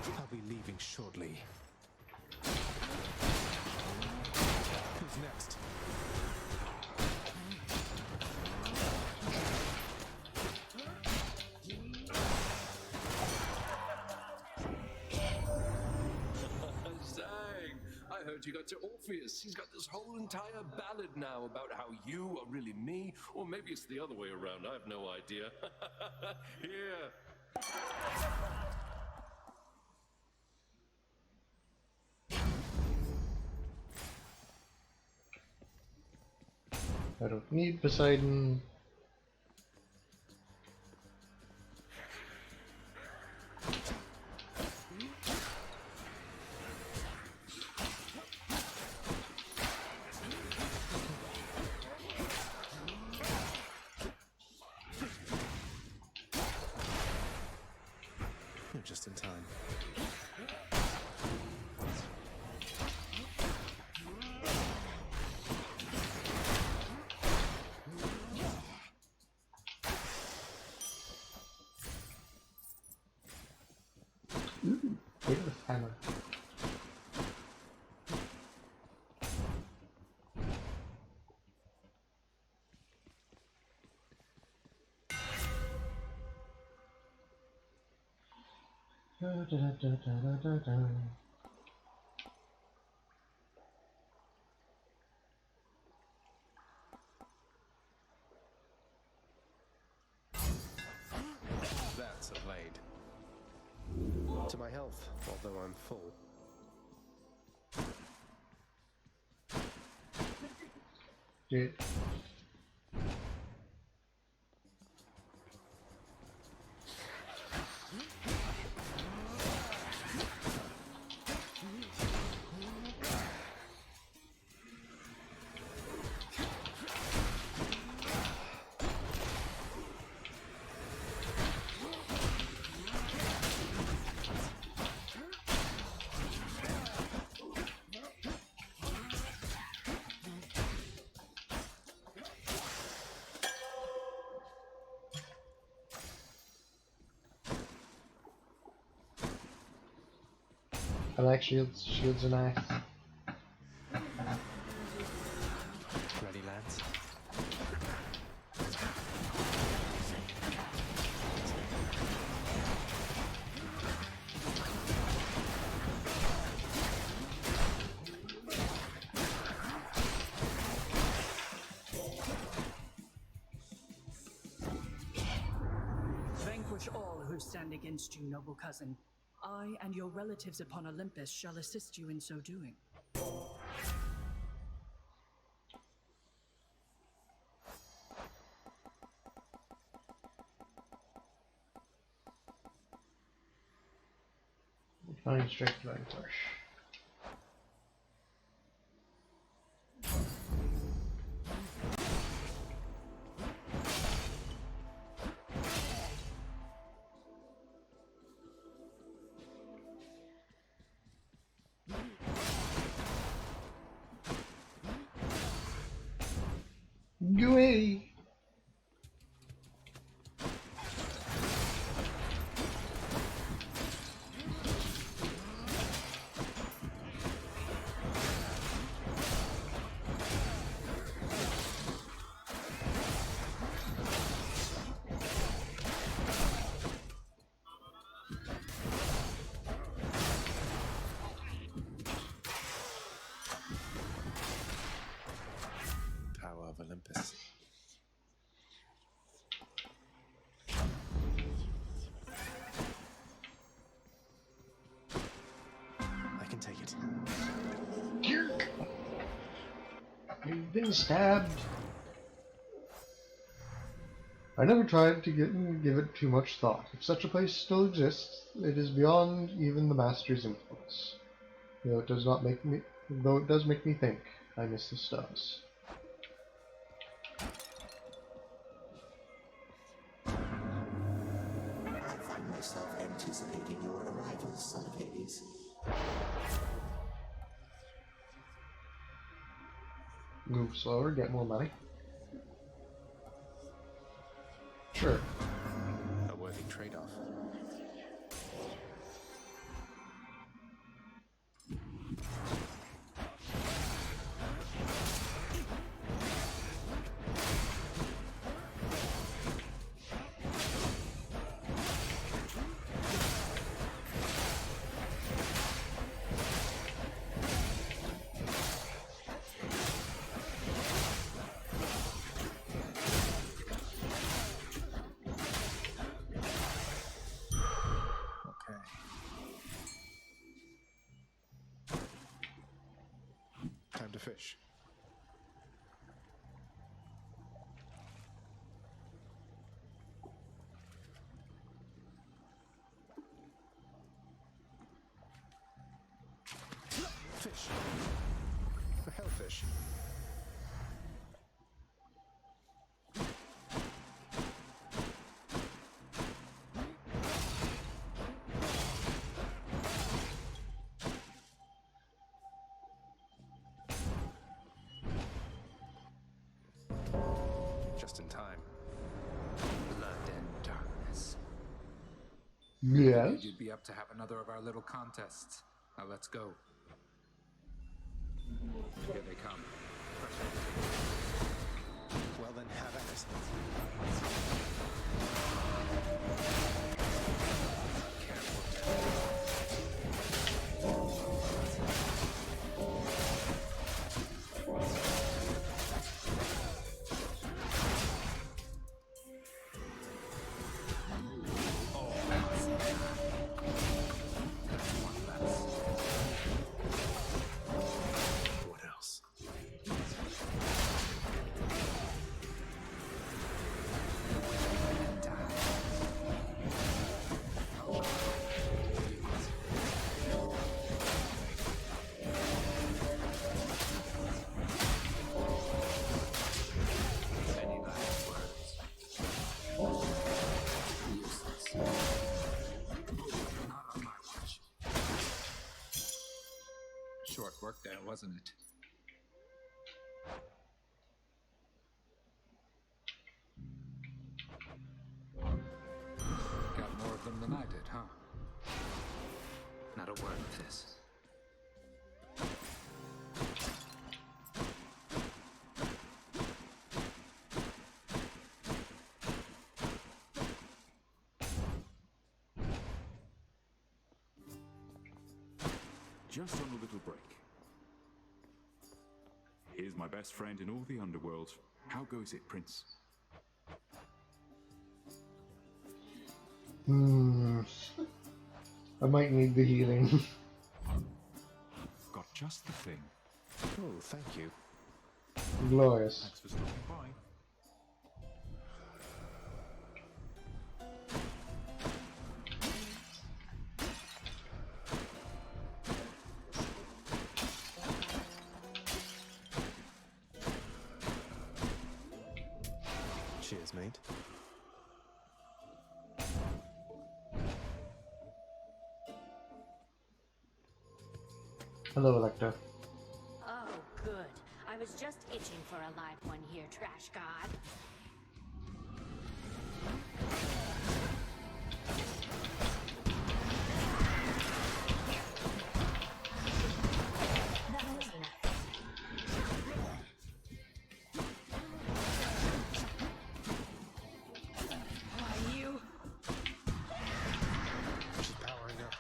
I'll be leaving shortly. Who's next? Zang, I heard you got to Orpheus. He's got this whole entire ballad now about how you are really me, or maybe it's the other way around. I have no idea. Here. I don't need Poseidon. You're just in time. Here's the hammer. Da, da, da, da, da, da, da. That's a blade. To my health, although I'm full. Dude. I like shields. Shields are nice. Ready, lads? Vanquish all who stand against you, noble cousin. I and your relatives upon Olympus shall assist you in so doing. Fine strength line push. Go away! been stabbed. I never tried to give it too much thought. If such a place still exists, it is beyond even the Master's influence. Though it does make me think. I miss the stars. I find myself anticipating your arrival, son of Hades. Move slower, get more money. Sure. A worthy trade-off. Time to fish. Fish. The hellfish. Just in time. Blood and darkness. Yes. You'd be up to have another of our little contests. Now let's go. Here they come. Well then, have at it. What else? Any last words? Useless. Not on my watch. Short work there, wasn't it? Got more of them than I did, huh? Not a word of this. Just on a little break. Here's my best friend in all the underworld. How goes it, Prince? I might need the healing. Got just the thing. Oh, thank you. Glorious. Thanks for stopping by. Cheers, mate. Hello, Electa. Oh, good. I was just itching for a live one here, Trash God. That was nothing. Why, you? She's powering up.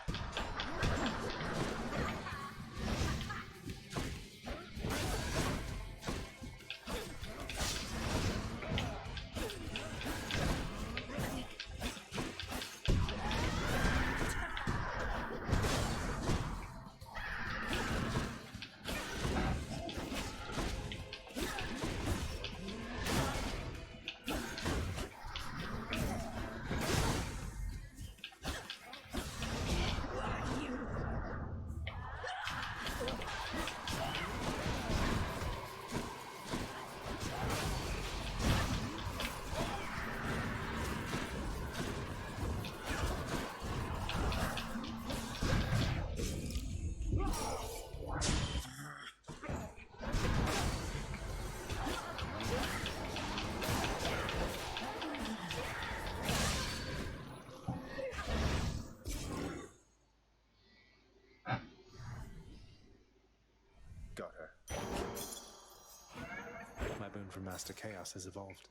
from Master Chaos has evolved.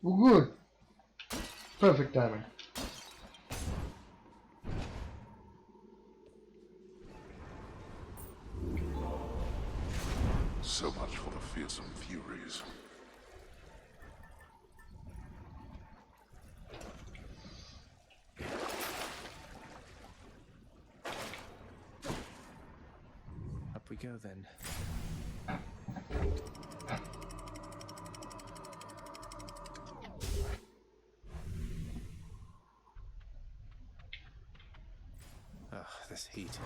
Well, good. Perfect timing. So much for the fearsome furies. Up we go then. Ugh, this heat.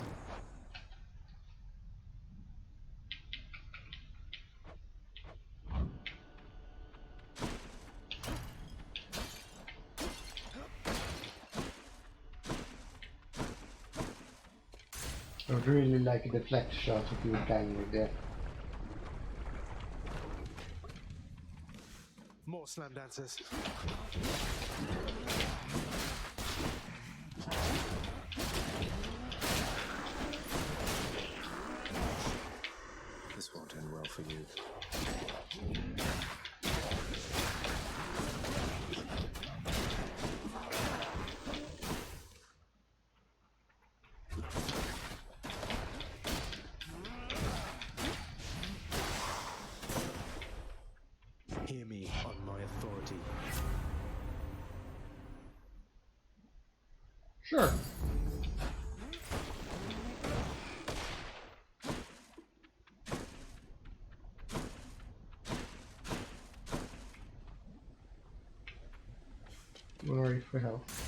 I would really like a deflect shot if you were dying like that. More slam dancers. This won't end well for you. Hear me on my authority. Sure. Worry for health.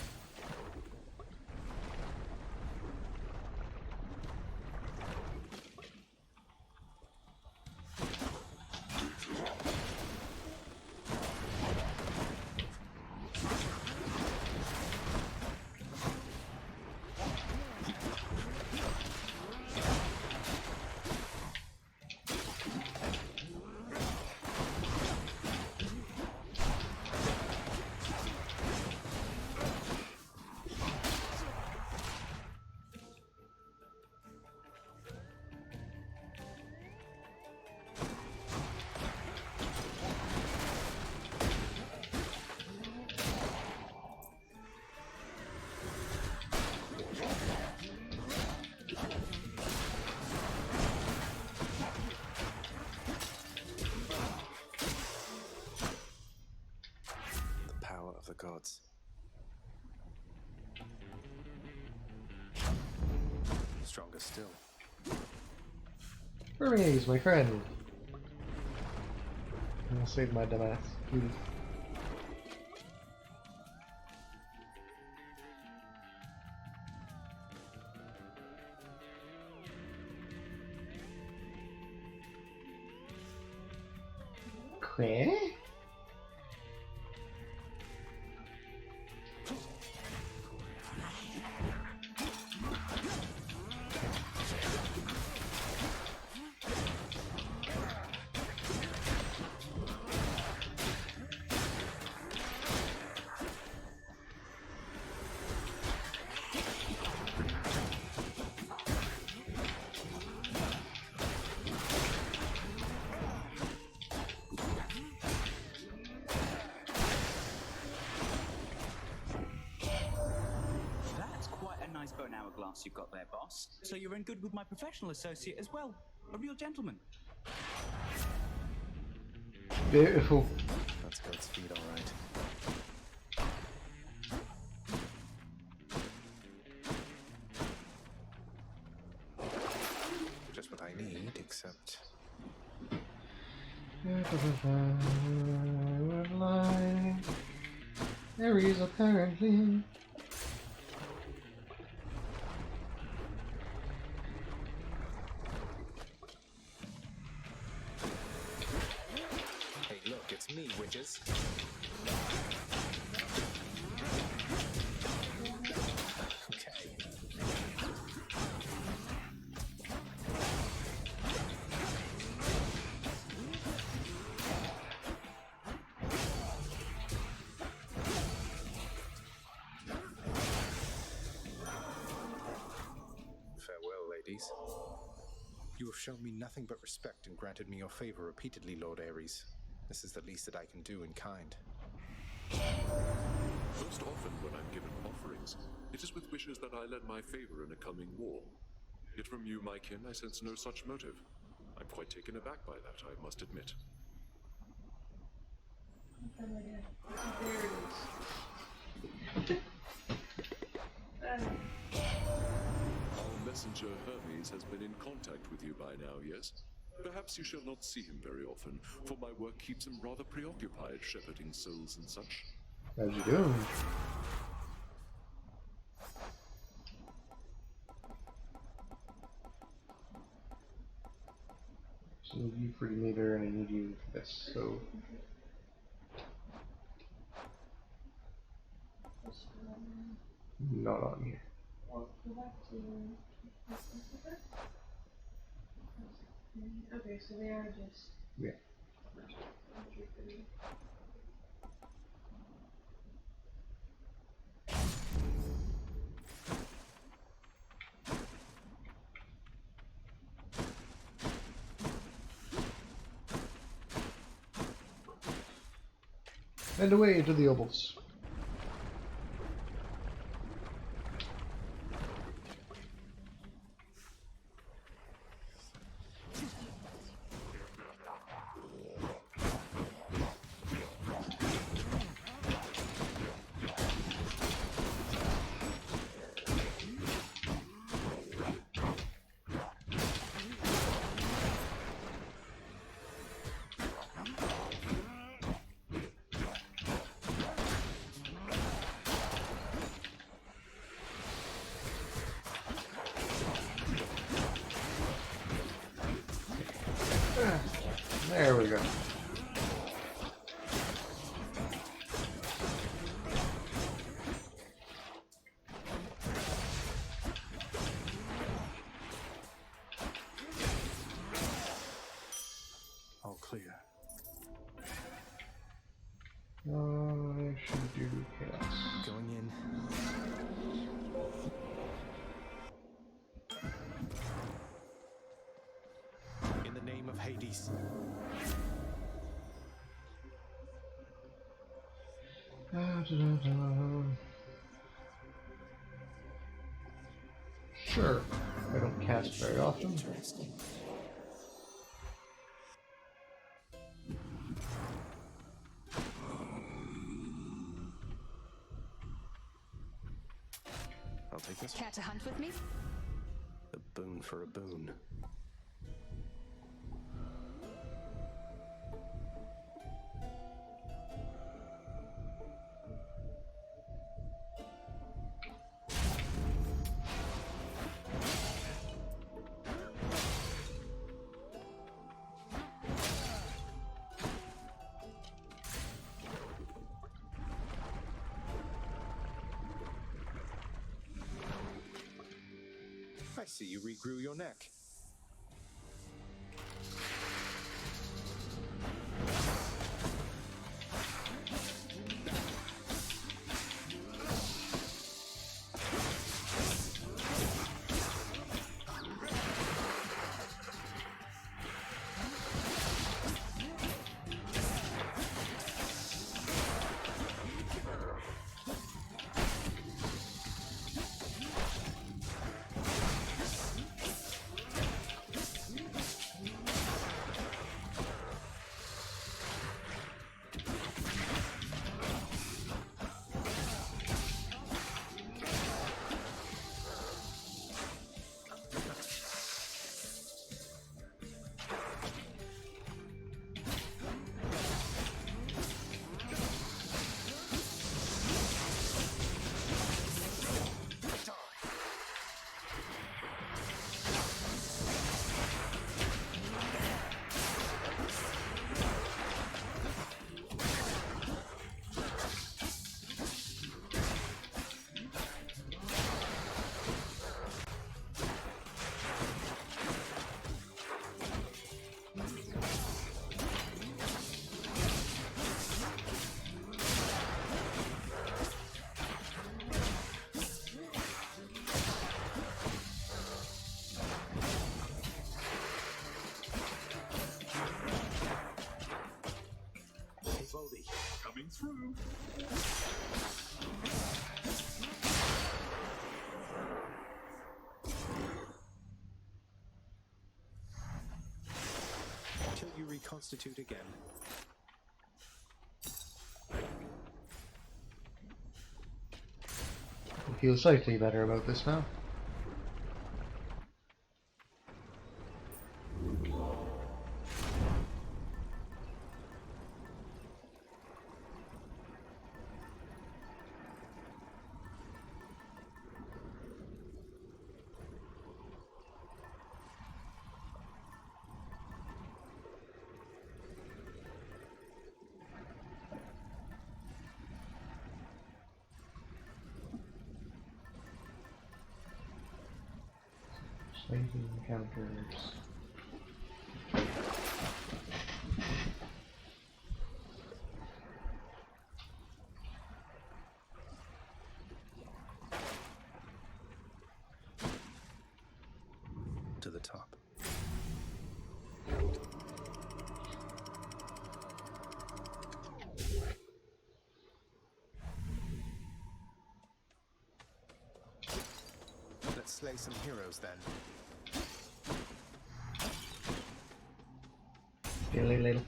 The gods. Stronger still. Hermes, my friend. I'll save my dumbass. Please. Okay. Bone hourglass you've got there, boss. So you're in good with my professional associate as well. A real gentleman. Beautiful. That's Godspeed, all right. Just what I need, except... Ares apparently. Hey, look, it's me, witches. Okay. Farewell, ladies. You have shown me nothing but respect and granted me your favor repeatedly, Lord Ares. This is the least that I can do in kind. Most often when I'm given offerings, it is with wishes that I lend my favor in a coming war. Yet from you, my kin, I sense no such motive. I'm quite taken aback by that, I must admit. Our messenger Hermes has been in contact with you by now, yes? Perhaps you shall not see him very often, for my work keeps him rather preoccupied shepherding souls and such. How's you doing? So you for the meter, and I need you for this, so... Not on here. Okay, so they are just... Yeah. And away to the ovals. There we go. All clear. I should do chaos. Going in. In the name of Hades. Sure. I don't cast very often. Interesting. I'll take this. Care to hunt with me? A boon for a boon. I see you regrew your neck. reconstitute again. I feel slightly better about this now. Slanking encounters. To the top. Let's slay some heroes then. Little.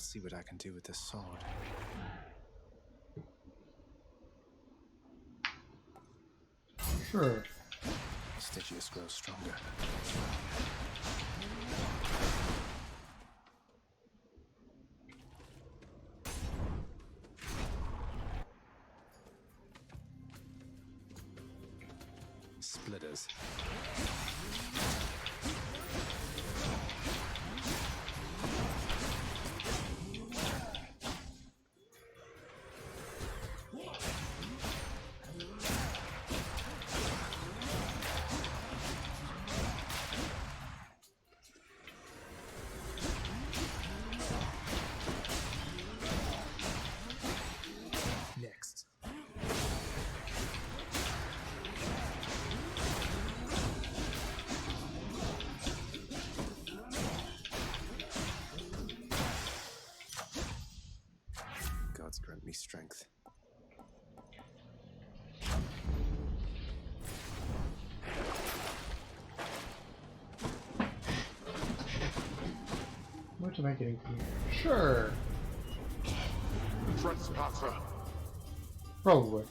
See what I can do with this sword. Sure. Stygius grows stronger. Splitters. Next. Gods grant me strength. What am I getting from here? Sure. Trespasser. Probably.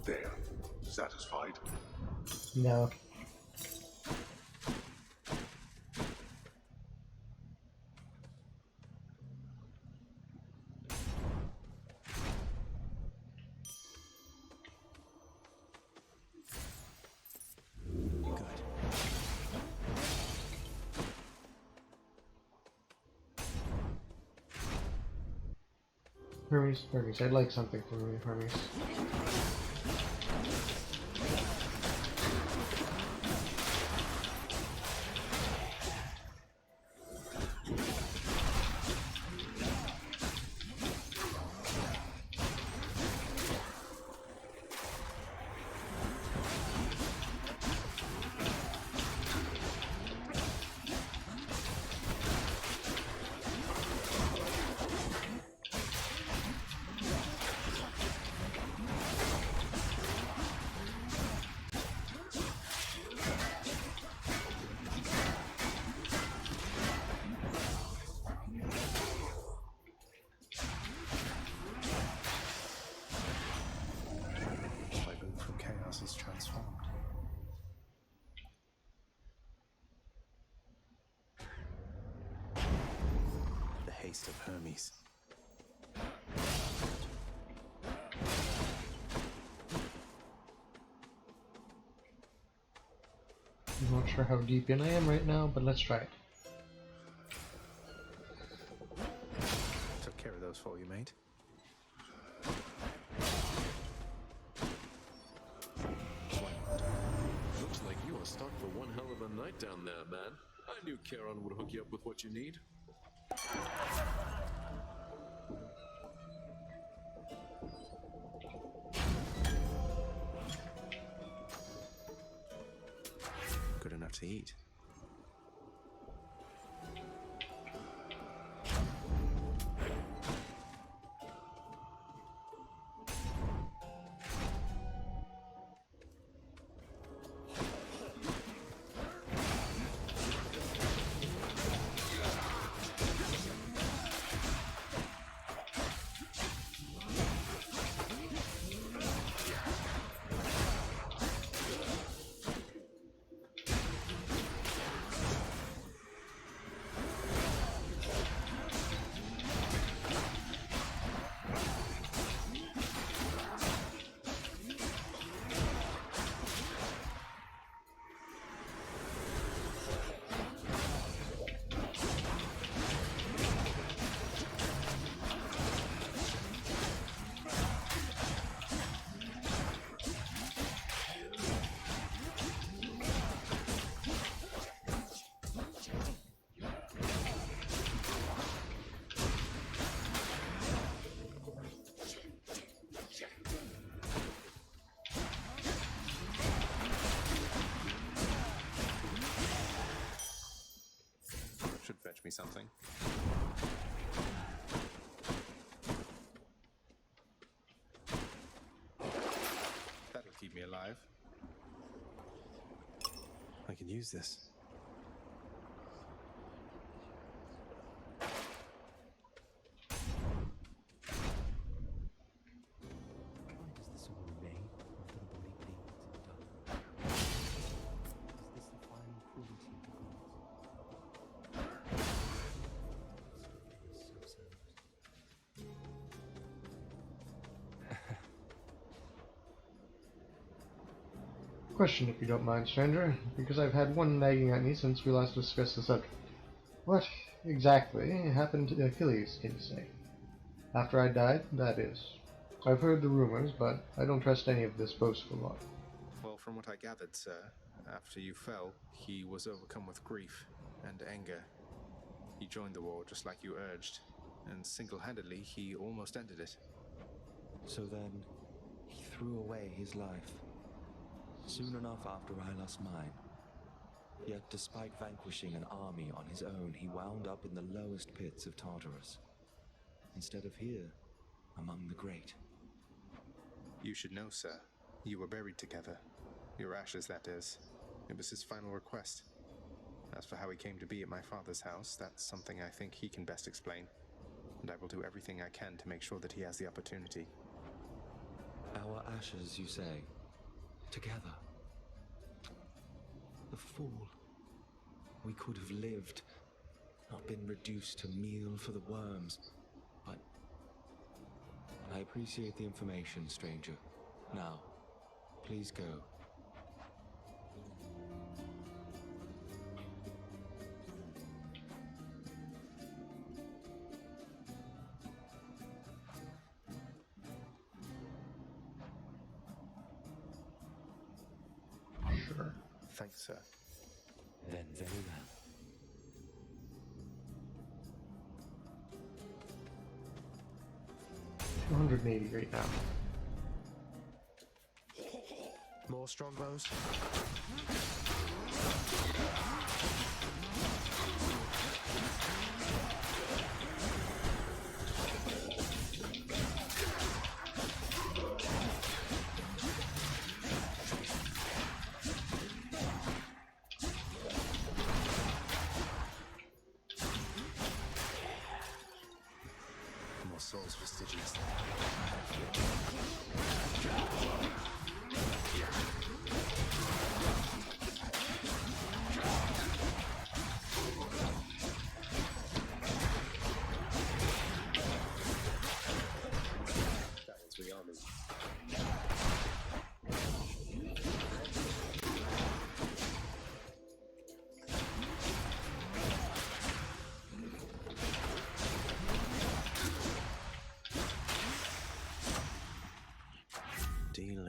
There. Satisfied? No. Hermes, I'd like something from you, Hermes. taste of Hermes. I'm not sure how deep in I am right now, but let's try it. Took care of those for you, mate. Looks like you are stuck for one hell of a night down there, man. I knew Charon would hook you up with what you need. Good enough to eat. Should fetch me something. That'll keep me alive. I can use this. Question, if you don't mind, stranger, because I've had one nagging at me since we last discussed the subject. What exactly happened to Achilles, can you say? After I died, that is. I've heard the rumors, but I don't trust any of this boastful lot. Well, from what I gathered, sir, after you fell, he was overcome with grief and anger. He joined the war just like you urged, and single-handedly he almost ended it. So then, he threw away his life. Soon enough after I lost mine. Yet despite vanquishing an army on his own, he wound up in the lowest pits of Tartarus, instead of here, among the great. You should know, sir. You were buried together. Your ashes, that is. It was his final request. As for how he came to be at my father's house, that's something I think he can best explain. And I will do everything I can to make sure that he has the opportunity. Our ashes, you say? Together. The fool. We could have lived, not been reduced to meal for the worms, but... I appreciate the information, stranger. Now, please go. Sure. Thanks, sir. Then very well. $280 right now. More strongbows? More souls for Stygius.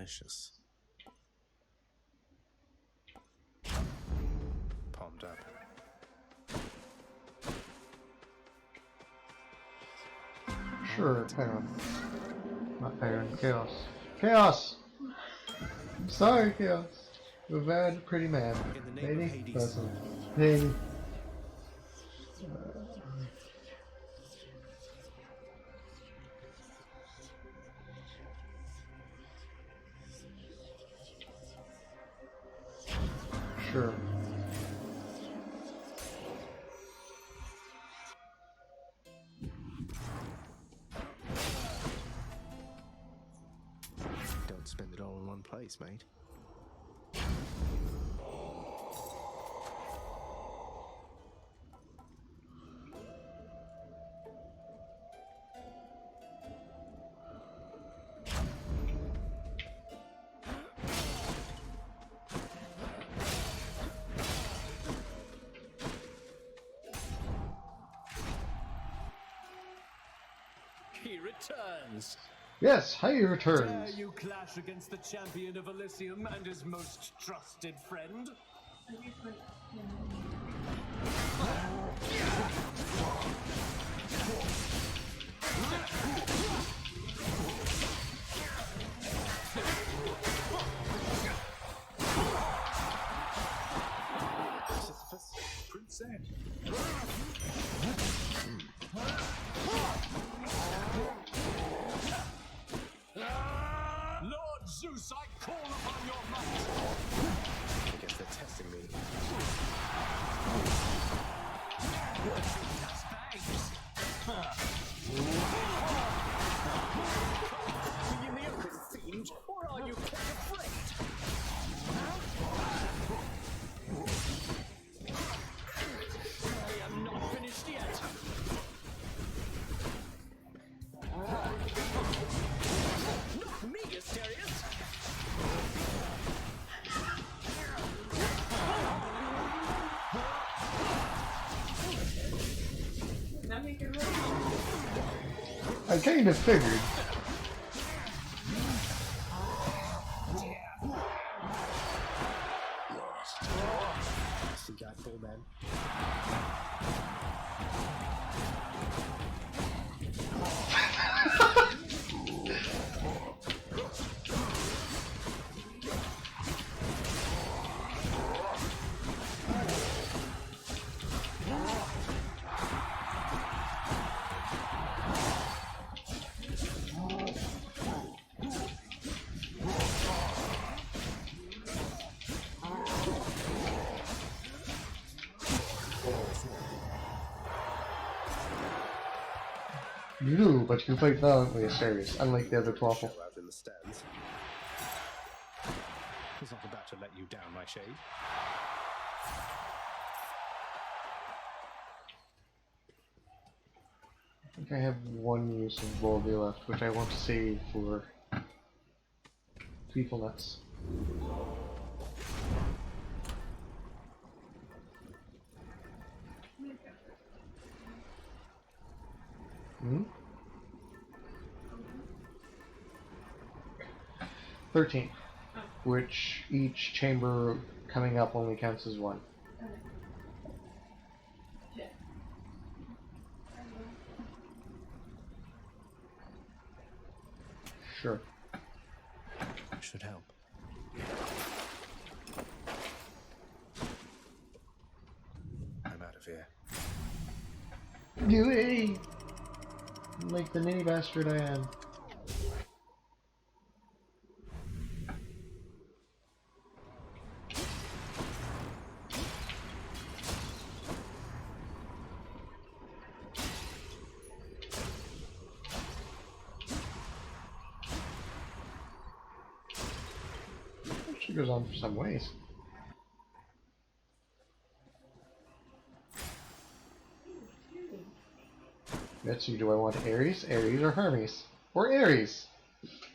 delicious. Palmed up. Sure, Paran. Not Paran, Chaos. Chaos! I'm sorry, Chaos. You're a very pretty man. Lady? Person. Lady. Sure. Don't spend it all in one place, mate. He returns. Yes, he Dare returns. you clash against the champion of Elysium and his most trusted friend? Prince Ed. Lord Zeus, I call upon your might. I guess they're testing me. Are you the open fiend, or are you quite afraid? I am not finished yet. Not me, Asterius! I kind of figured. See that full man. You do, but you fight valiantly, Asterius, unlike the other Twaffle. Show out in the stands. He's not about to let you down, my shade. I think I have one use of Volby left, which I want to save for People Nuts. Hmm? 13, which each chamber coming up only counts as one. Sure. Should help. I'm out of here. Yay! Like the ninny bastard I am. She goes on for some ways. Let's see, do I want Ares, Ares, or Hermes? Or Ares?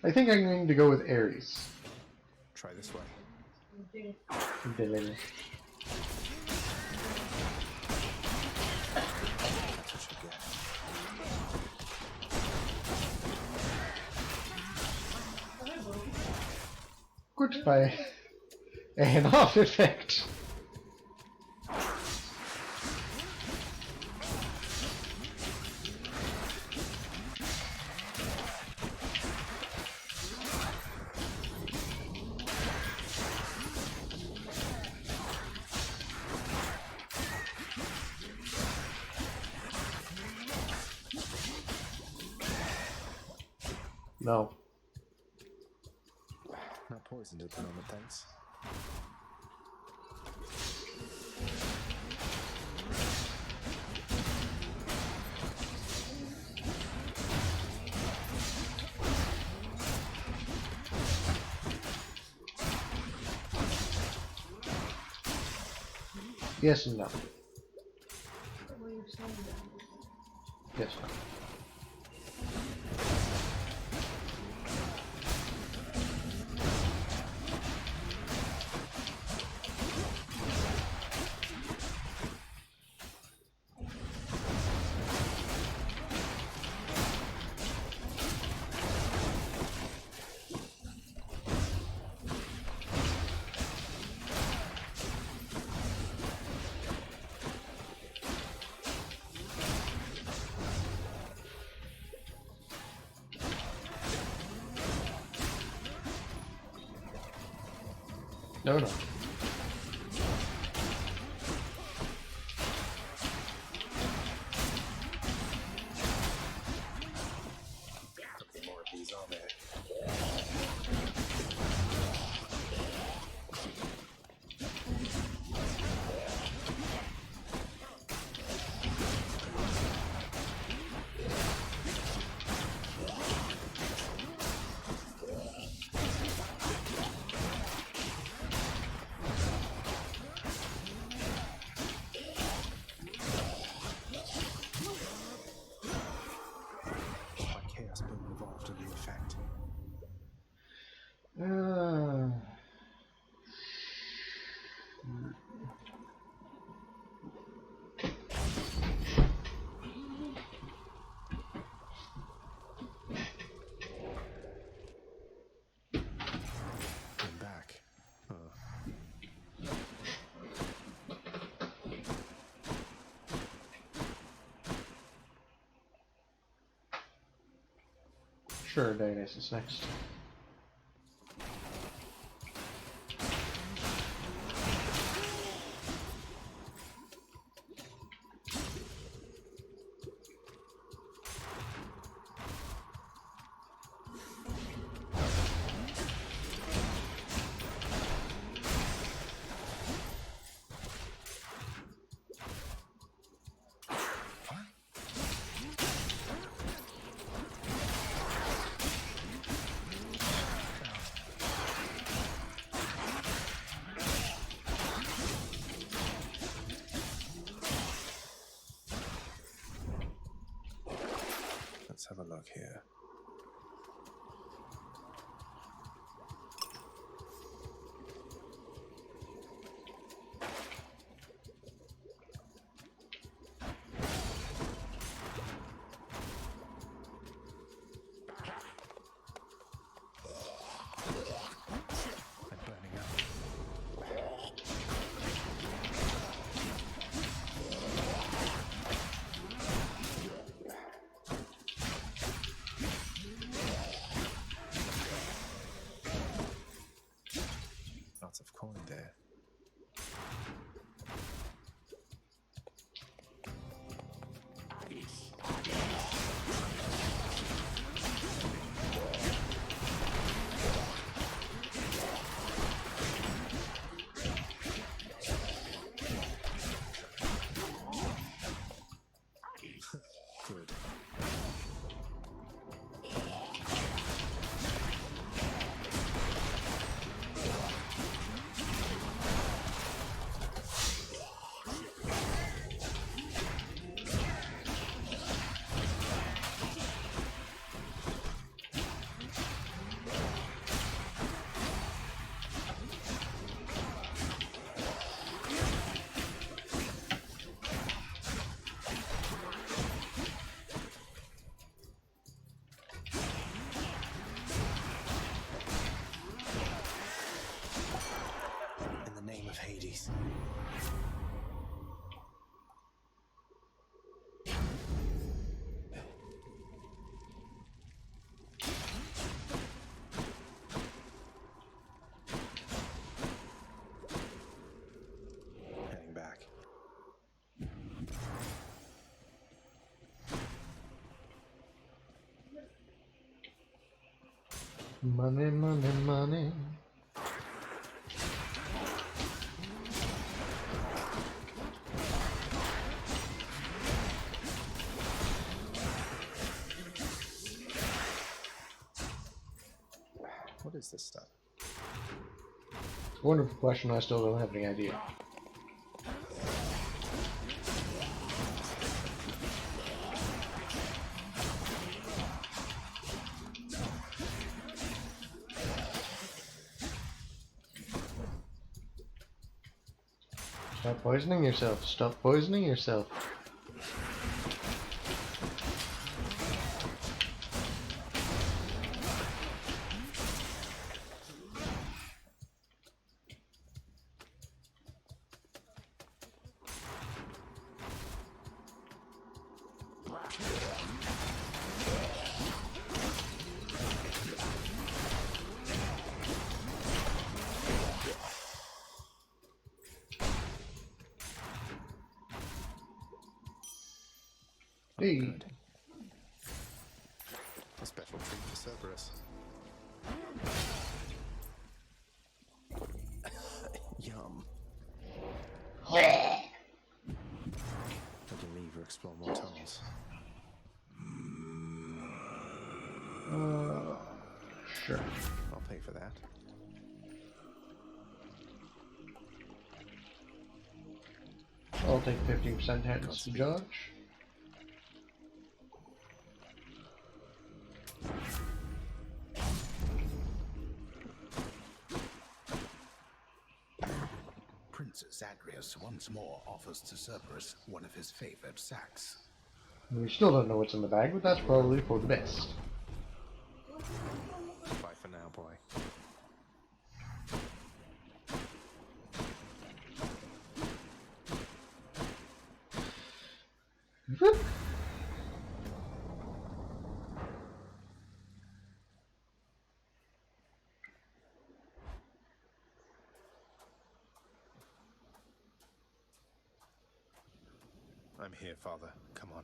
I think I'm going to go with Ares. Try this way. Dylan. That's what you get. awkward by an off effect. No. Not poisoned at the moment, thanks. Yes and no. What are you saying? Yes and no. No, no. More of these on there. My chaos bone evolved a new effect. I'm back. Sure, Dionysus is next. Let's have a look here. I'm burning up. Lots of coin there. Good. Money, money, money. What is this stuff? Wonderful question. I still don't have any idea. Stop poisoning yourself. Stop poisoning yourself. Hey. Good. A special treat for Cerberus. Yum. Let you leave or explore more tunnels. Sure. I'll pay for that. I'll take 15% hits to judge. Princess Adrius once more offers to Cerberus one of his favored sacks. We still don't know what's in the bag, but that's probably for the best. Bye for now, boy. I'm here, Father. Come on.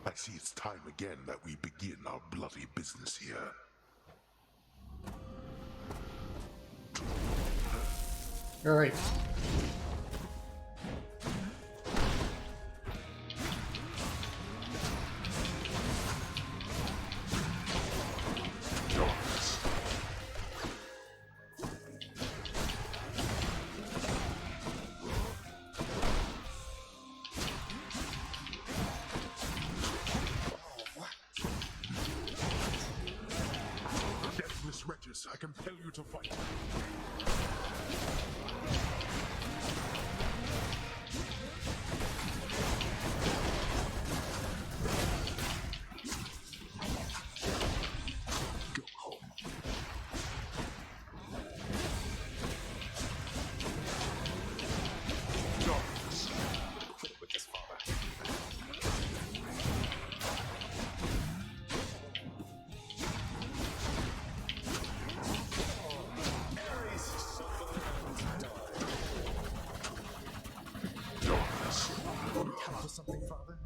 I see it's time again that we begin our bloody business here. All right. Deathless wretches, I compel you to fight. Go home. Darkness. Quit it with this, Father. Count for something, Father?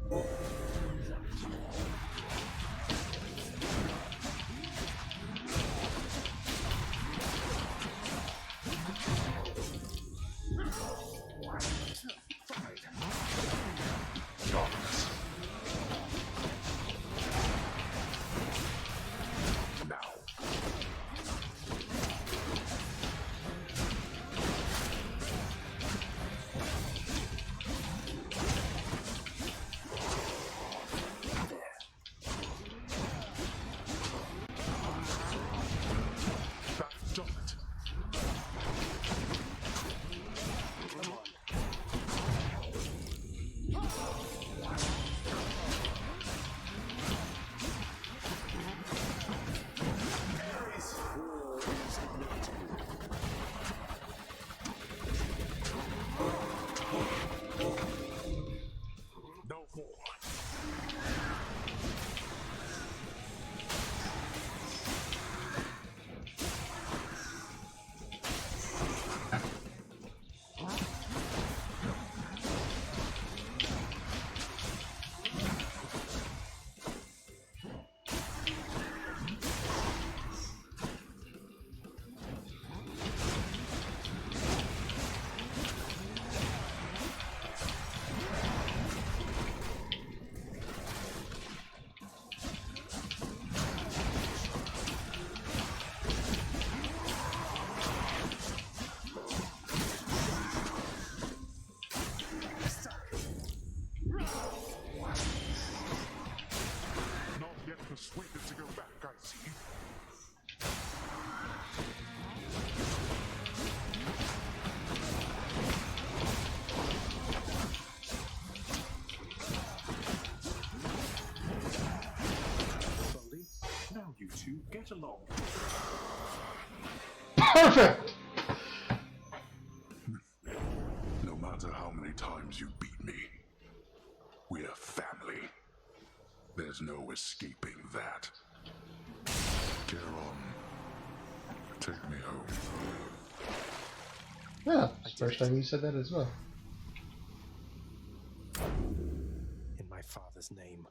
Darkness. Now. right along. Perfect! No matter how many times you beat me, we're family. There's no escaping that. Charon, take me home. Yeah, it's the first time you said that as well. In my father's name.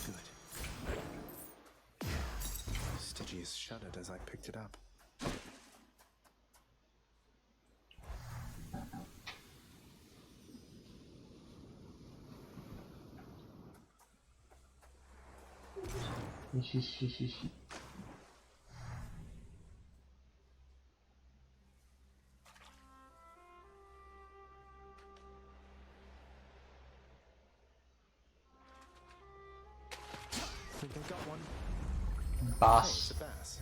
Good. Stygius shuddered as I picked it up. Think I got one. Bass. Hey, it's a bass.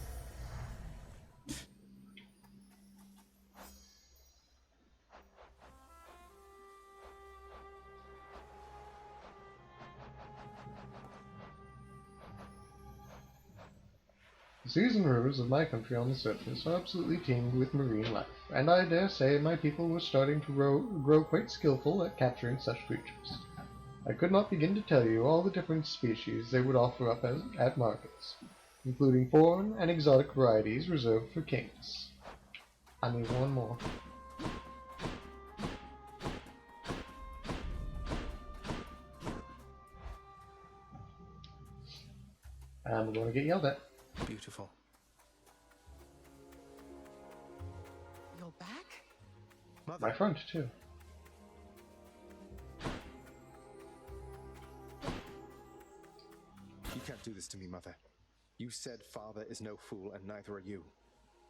The seas and rivers of my country on the surface are absolutely teemed with marine life, and I dare say my people were starting to grow quite skillful at capturing such creatures. I could not begin to tell you all the different species they would offer up at markets, including foreign and exotic varieties reserved for kings. I need one more. I'm going to get yelled at. Beautiful. You're back? Mother. My front, too. You can't do this to me, Mother. You said Father is no fool, and neither are you.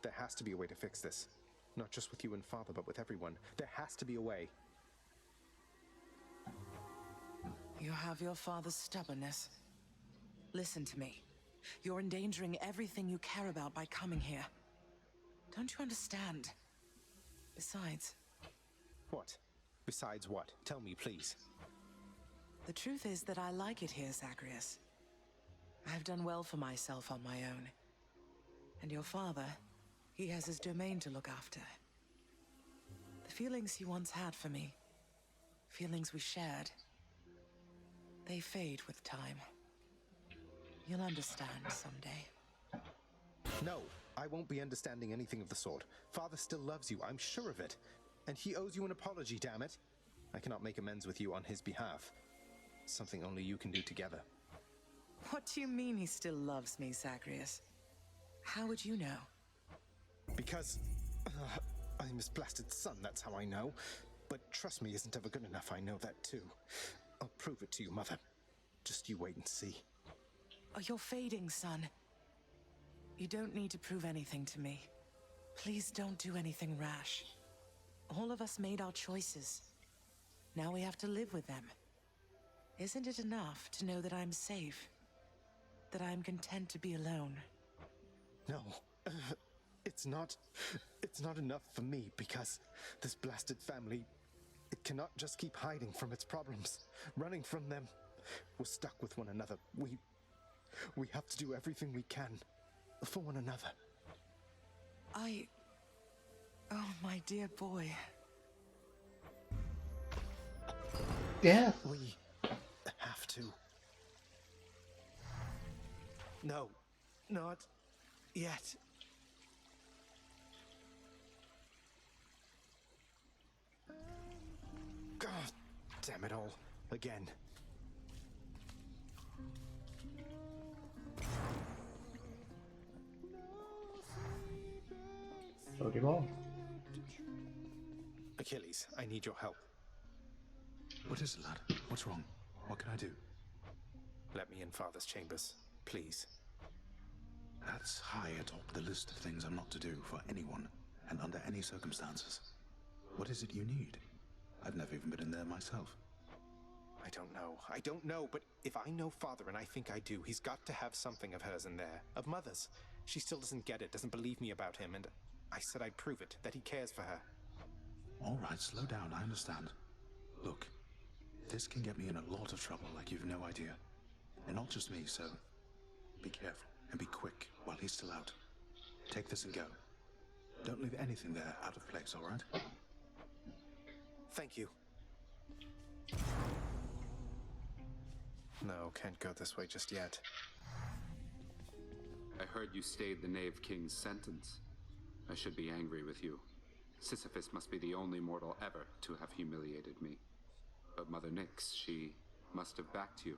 There has to be a way to fix this. Not just with you and Father, but with everyone. There has to be a way. You have your father's stubbornness. Listen to me. You're endangering everything you care about by coming here. Don't you understand? Besides... What? Besides what? Tell me, please. The truth is that I like it here, Zagreus. I've done well for myself on my own. And your father, he has his domain to look after. The feelings he once had for me, feelings we shared, they fade with time. You'll understand someday. No, I won't be understanding anything of the sort. Father still loves you, I'm sure of it. And he owes you an apology, damn it. I cannot make amends with you on his behalf. Something only you can do together. What do you mean he still loves me, Zagreus? How would you know? Because... I'm his blasted son, that's how I know. But trust me isn't ever good enough, I know that too. I'll prove it to you, Mother. Just you wait and see. Oh, you're fading, son. You don't need to prove anything to me. Please don't do anything rash. All of us made our choices. Now we have to live with them. Isn't it enough to know that I'm safe? That I'm content to be alone? No, it's not enough for me because this blasted family, it cannot just keep hiding from its problems, running from them. We're stuck with one another. We have to do everything we can for one another. Oh, my dear boy. Yeah. We have to. No, not yet. God damn it all. Again. Pokemon. Achilles, I need your help. What is it, lad? What's wrong? What can I do? Let me in Father's chambers, please. That's high atop the list of things I'm not to do for anyone, and under any circumstances. What is it you need? I've never even been in there myself. I don't know, but if I know Father, and I think I do, he's got to have something of hers in there. Of Mother's. She still doesn't get it, doesn't believe me about him, and I said I'd prove it, that he cares for her. All right, slow down, I understand. Look, this can get me in a lot of trouble like you've no idea. And not just me, so Be careful and be quick while he's still out. Take this and go. Don't leave anything there out of place, all right? Thank you. No, can't go this way just yet. I heard you stayed the Knave King's sentence. I should be angry with you. Sisyphus must be the only mortal ever to have humiliated me. But Mother Nyx, she must have backed you,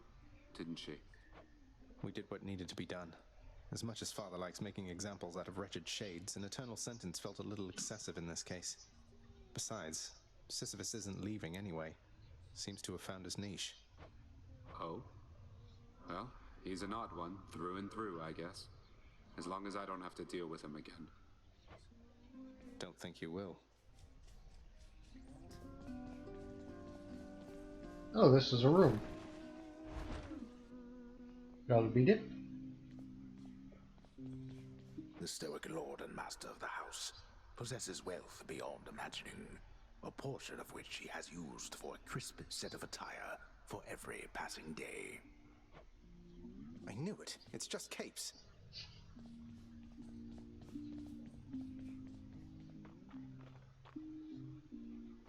didn't she? We did what needed to be done. As much as Father likes making examples out of wretched shades, an eternal sentence felt a little excessive in this case. Besides, Sisyphus isn't leaving anyway. Seems to have found his niche. Oh? Well, he's an odd one, through and through, I guess. As long as I don't have to deal with him again. Don't think you will. Oh, this is a room. Gotta beat it. The stoic lord and master of the house possesses wealth beyond imagining, a portion of which he has used for a crisp set of attire for every passing day. I knew it. It's just capes.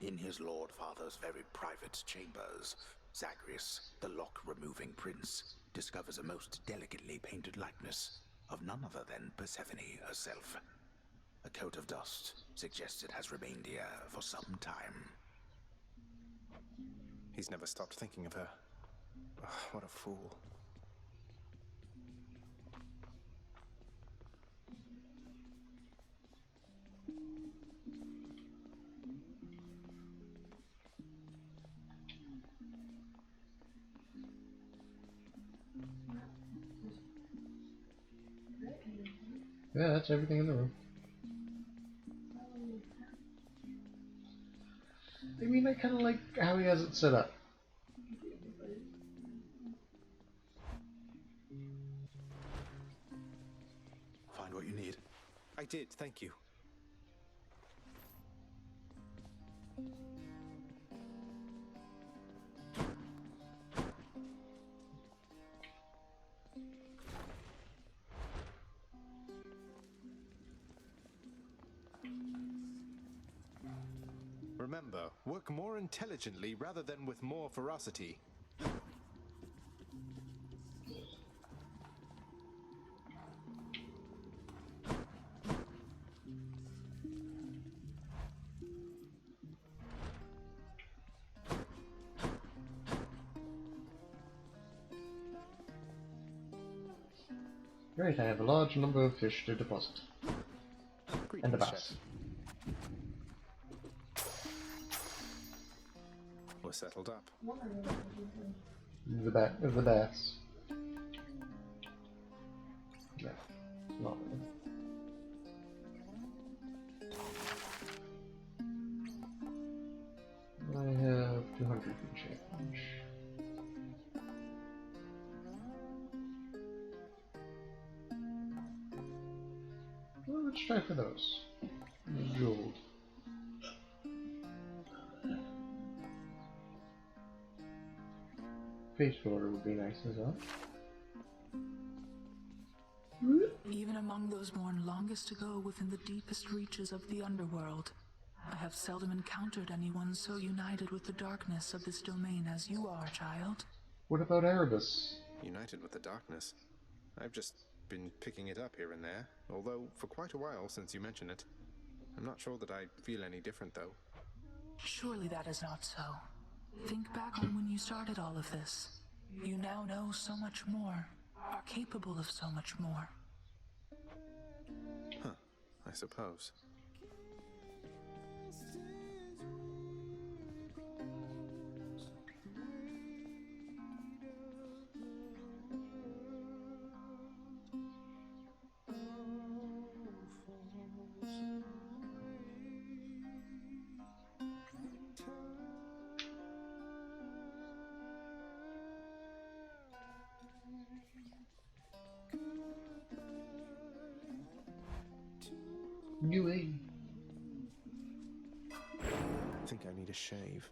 In his lord father's very private chambers, Zagreus, the lock-removing prince, discovers a most delicately painted likeness of none other than Persephone herself. A coat of dust suggests it has remained here for some time. He's never stopped thinking of her. Ugh, what a fool. Yeah, that's everything in the room. I mean, I kind of like how he has it set up. Find what you need. I did, thank you. Remember, work more intelligently rather than with more ferocity. Great, I have a large number of fish to deposit. And a bass. We're settled up. The bass. Yeah, not really. I have 200 and change. Well, let's try for those. Gold. Face order would be nice as well. Even among those born longest ago within the deepest reaches of the underworld, I have seldom encountered anyone so united with the darkness of this domain as you are, child. What about Erebus? United with the darkness. I've just been picking it up here and there, although for quite a while since you mentioned it. I'm not sure that I feel any different, though. Surely that is not so. Think back on when you started all of this. You now know so much more, are capable of so much more. Huh, I suppose. UA. I think I need a shave.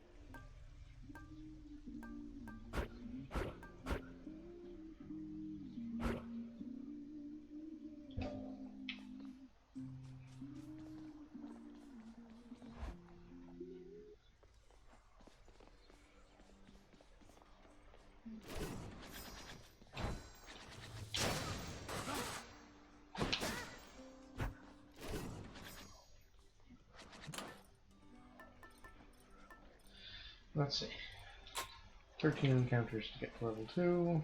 Let's see. 13 encounters to get to level 2.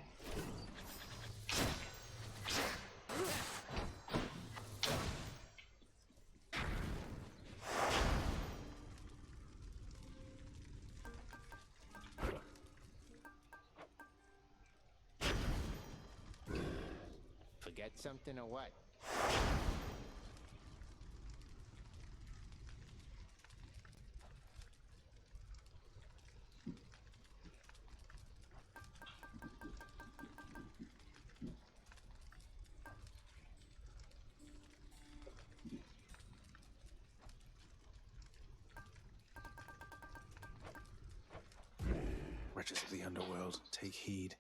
Forget something or what? Wretches of the underworld, take heed.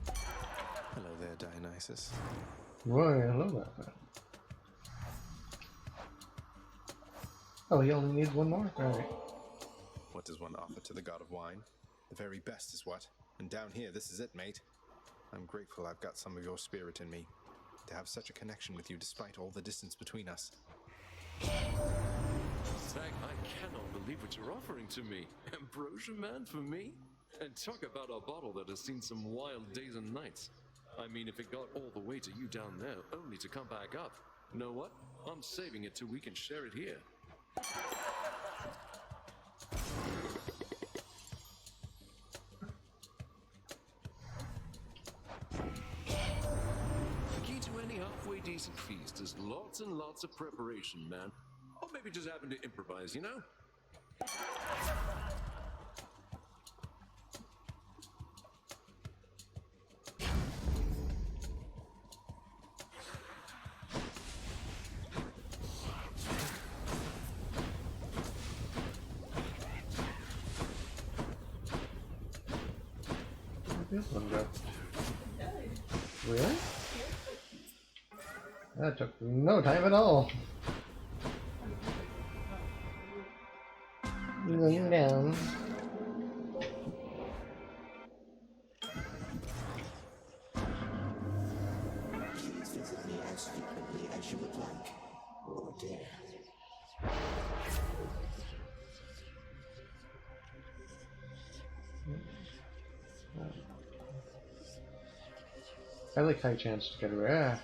Hello there, Dionysus. Why, hello there. Oh, he only needs one more? Alright. What does one offer to the god of wine? The very best is what? And down here, this is it, mate. I'm grateful I've got some of your spirit in me. To have such a connection with you despite all the distance between us. Zach, I cannot believe what you're offering to me. Ambrosia, man, for me? And talk about a bottle that has seen some wild days and nights. I mean, if it got all the way to you down there, only to come back up. Know what? I'm saving it till we can share it here. The key to any halfway decent feast is lots and lots of preparation, man. Or maybe just having to improvise, you know? Where'd this one go? Really? That took no time at all. Laying down. Please visit me as frequently as you would like, or dare. I like high chance to get away.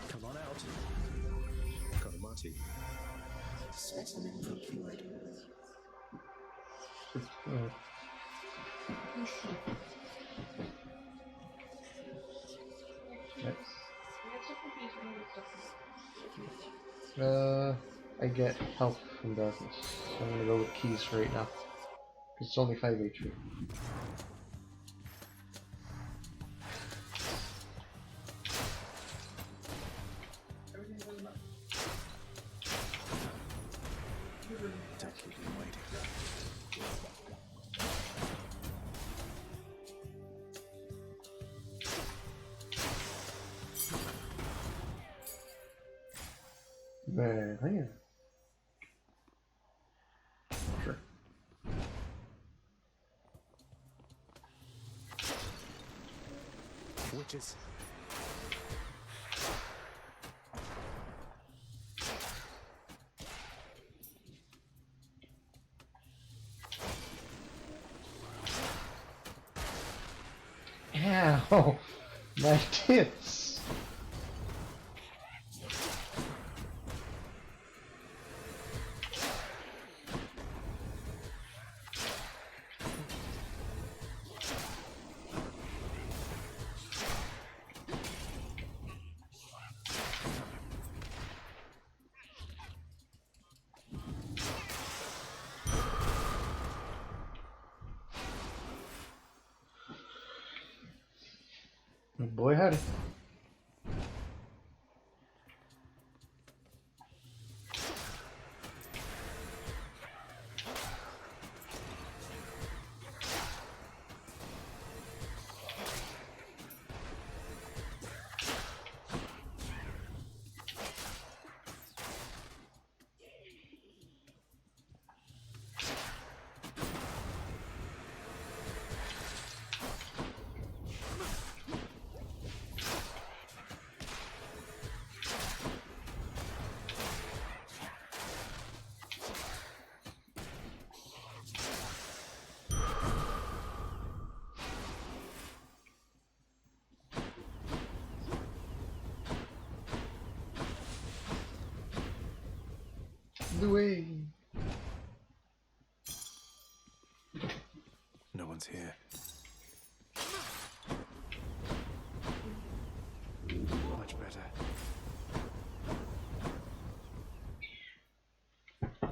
Come on out. Kanomati. Specimen procured. I get help from darkness. So I'm gonna go with keys for right now. It's only 5 HP. Don't keep me waiting. There. Sure. Witches. Ow! My tits! Boy howdy.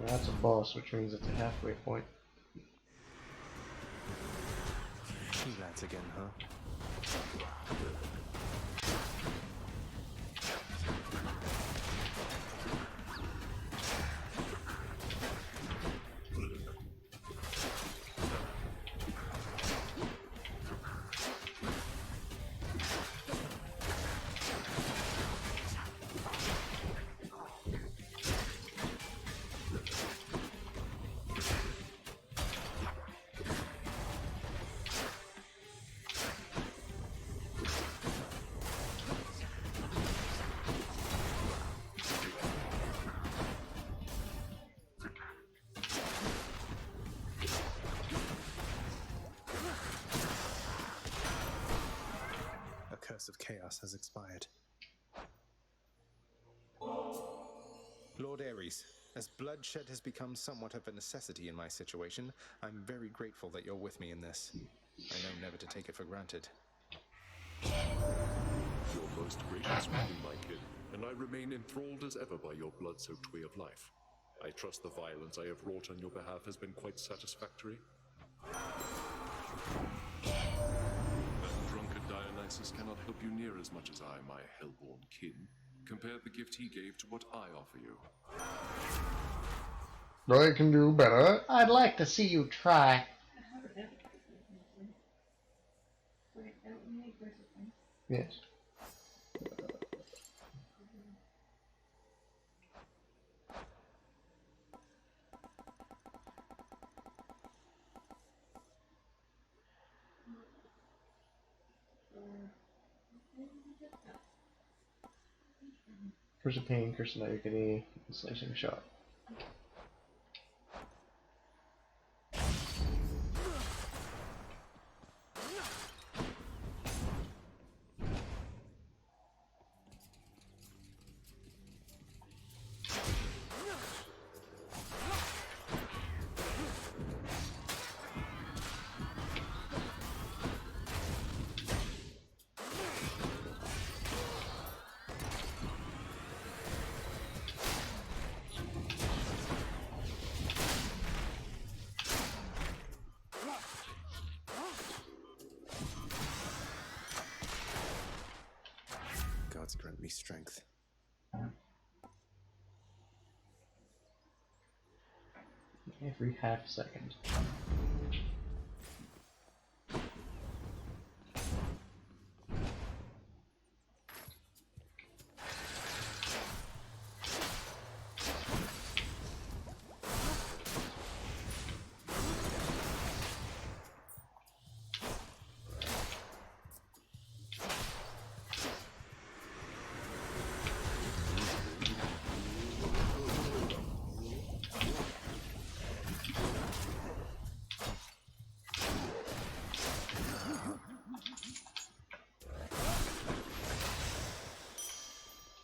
That's a boss, which means it's a halfway point. Two lads again, huh? Curse of Chaos has expired. Lord Ares, as bloodshed has become somewhat of a necessity in my situation, I'm very grateful that you're with me in this. I know never to take it for granted. Your most gracious queen, my kid, and I remain enthralled as ever by your blood-soaked way of life. I trust the violence I have wrought on your behalf has been quite satisfactory. Dionysus cannot help you near as much as I, my hellborn kin. Compare the gift he gave to what I offer you. I can do better. I'd like to see you try. Yes. Curse of Pain, Curse of Agony, Slicing Shot. Grant me strength. Every half second.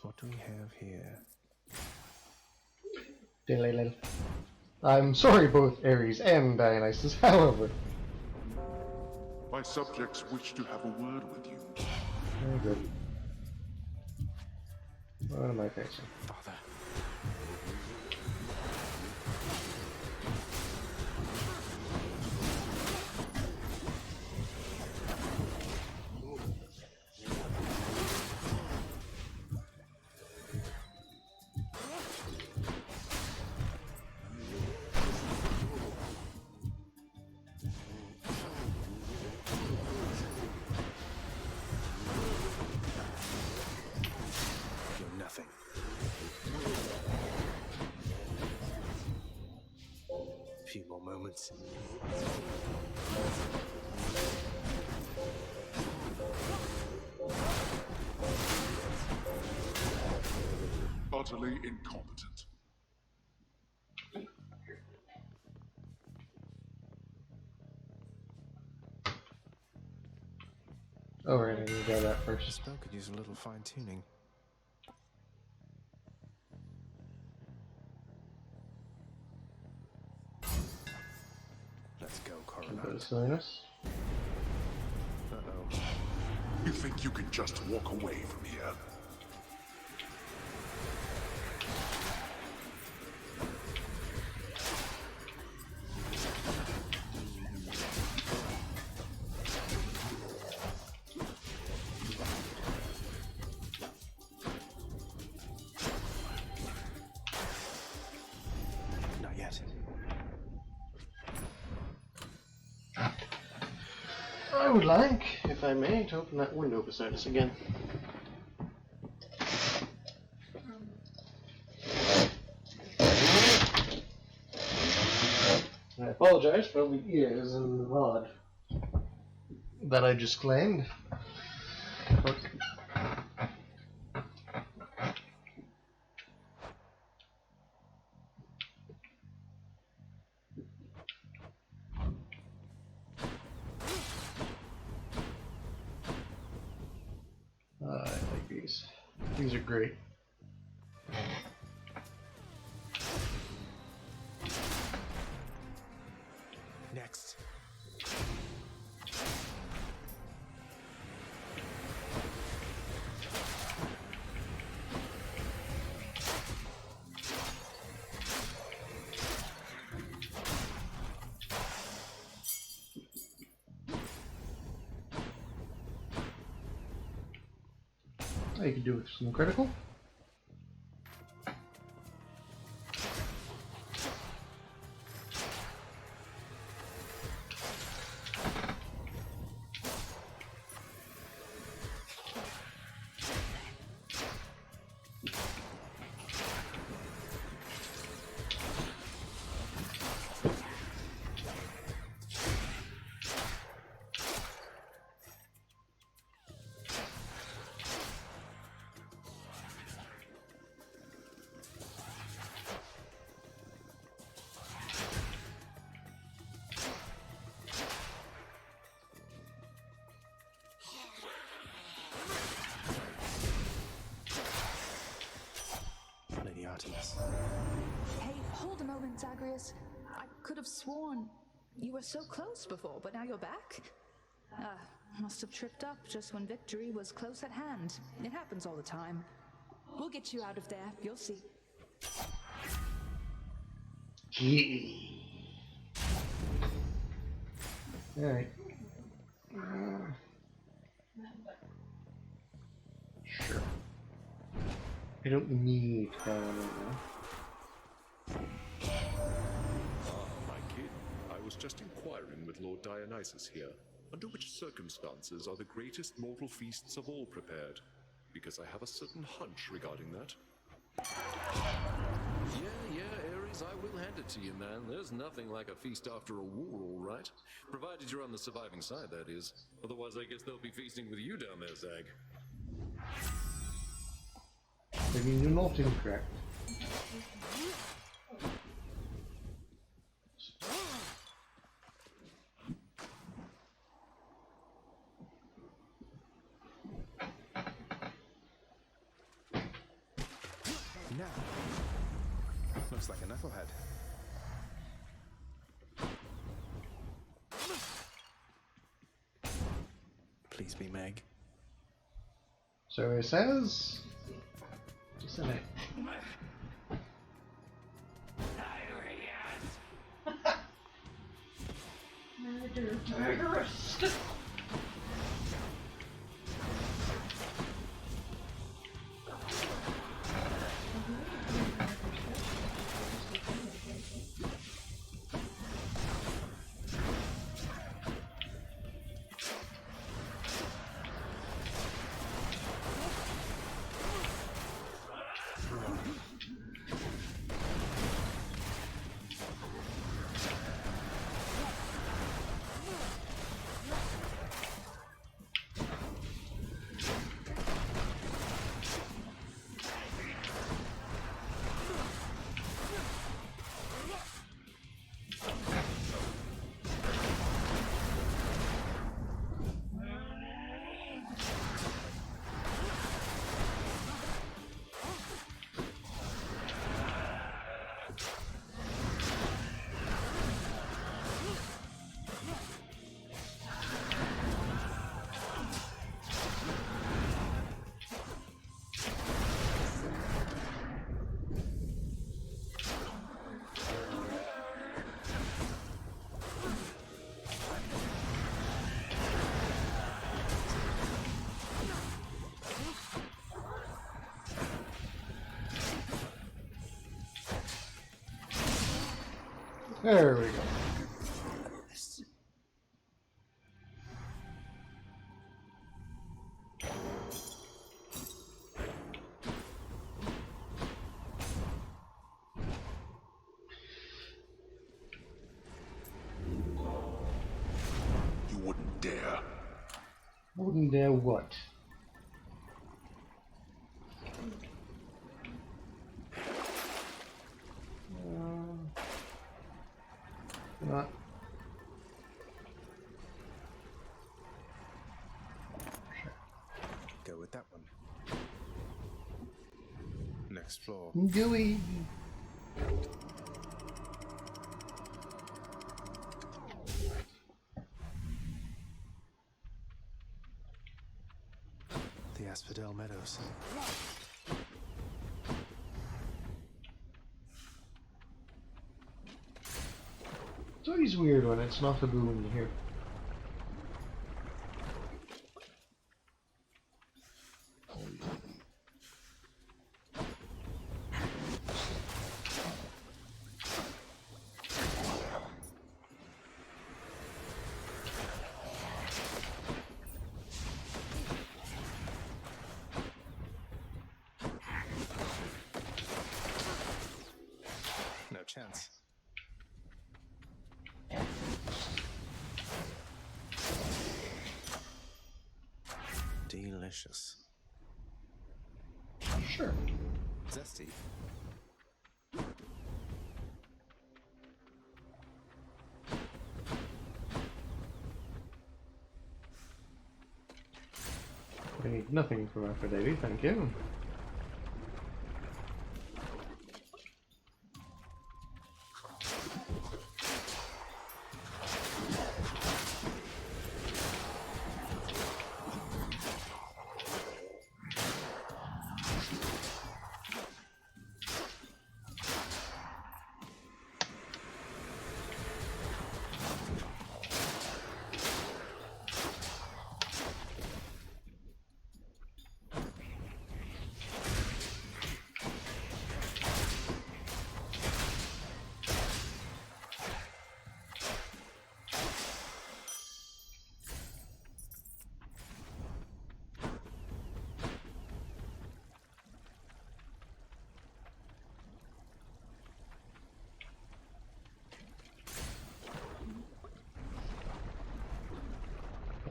What do we have here? I'm sorry, both Ares and Dionysus, however. My subjects wish to have a word with you. Very good. What am I facing? Father. Few more moments. Utterly incompetent. Oh, right, I need to go that first. The spell could use a little fine-tuning. Let's go, Coronat. Uh-oh. You think you can just walk away from here? would like, if I may, to open that window beside us again. I apologize for the ears and the rod that I just claimed. But I like these. These are great. Next. You can do with some critical. Lady Artemis. Hey, hold a moment, Zagreus. I could have sworn you were so close before, but now you're back? Must have tripped up just when victory was close at hand. It happens all the time. We'll get you out of there, you'll see. Gee. Alright. Sure. I don't need that one now. My kid, I was just inquiring with Lord Dionysus here. Under which circumstances are the greatest mortal feasts of all prepared? Because I have a certain hunch regarding that. Yeah, Ares, I will hand it to you, man. There's nothing like a feast after a war, all right? Provided you're on the surviving side, that is. Otherwise, I guess they'll be feasting with you down there, Zag. I mean, you're not incorrect. Now. Looks like a knucklehead. Please be Meg. So it says... Just a minute. Murderous. There we go. Wouldn't there what? Not. Go with that one. Next floor. Gooey. The Asphodel Meadows. It's always weird when it's not a boom here. No chance. Delicious. Sure. Zesty. I need nothing from Aphrodite, thank you.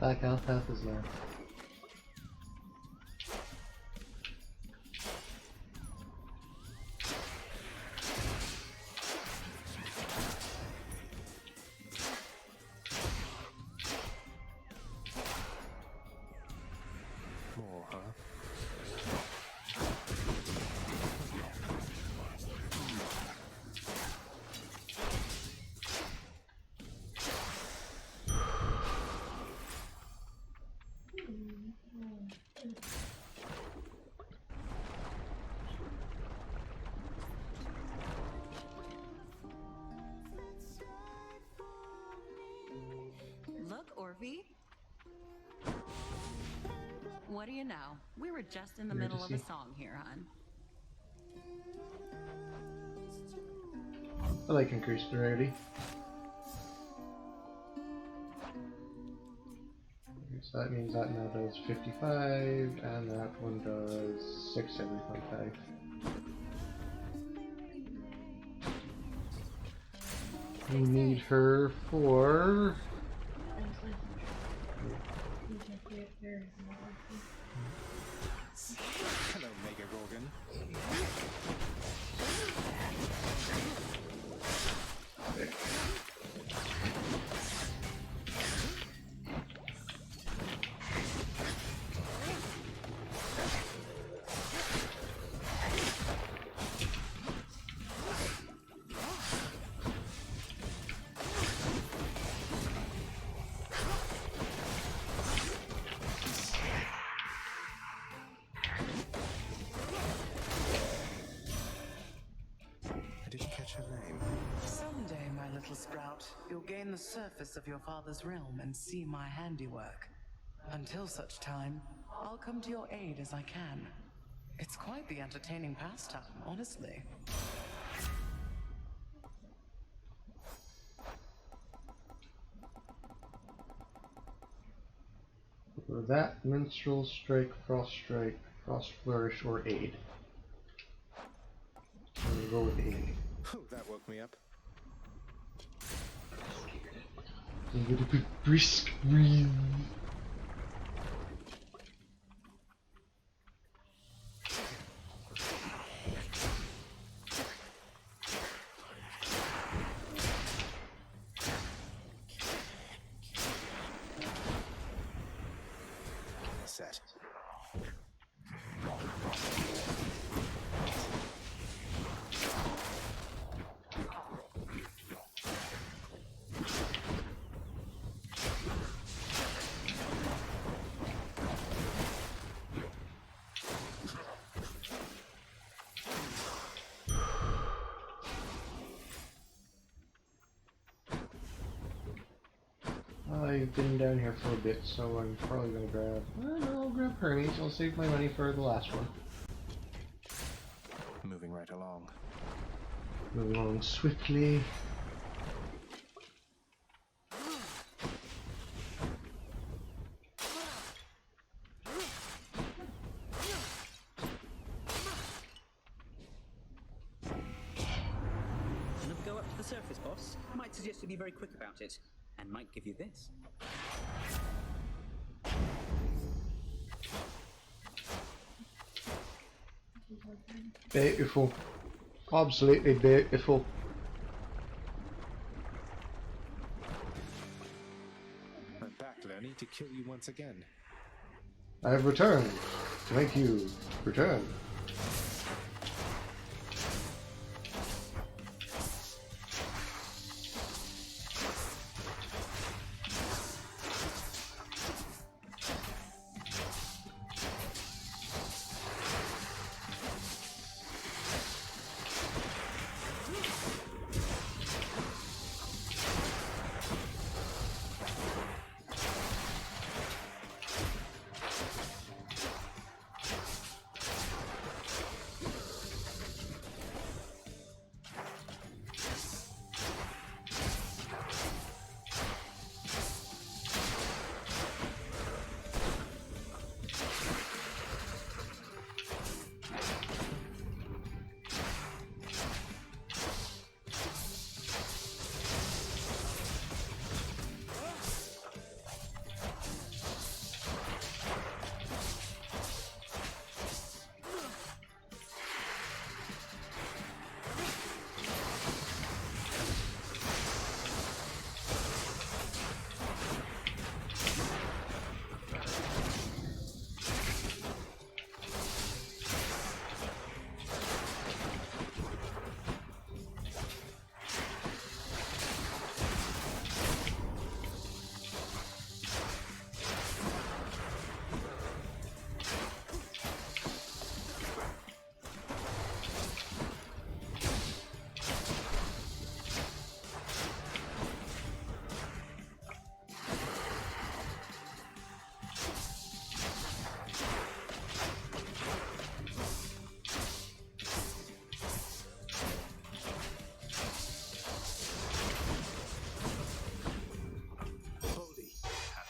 Black Alpath is left. More, huh? Look, Orvie. What do you know? We were just in the Weird to middle of a see. song here, hon. I like increased rarity. So that means that now does 55, and that one does 6 every 25. We need her for... Hello, Mega Gorgon. I didn't catch her name. Someday, my little sprout, you'll gain the surface of your father's realm and see my handiwork. Until such time, I'll come to your aid as I can. It's quite the entertaining pastime, honestly. For that, Minstrel Strike, Frost Flourish, or Aid. I'm gonna go with Aid. Oh, that woke me up. I'm gonna put brisk breathe. I've been down here for a bit, so I'm probably gonna grab... I'll grab Hermes. I'll save my money for the last one. Moving right along. Moving along swiftly. Another go up to the surface, boss? I might suggest you be very quick about it, and might give you this. Beautiful. Absolutely beautiful. I'm back, Lenny, to kill you once again. I have returned to make you return.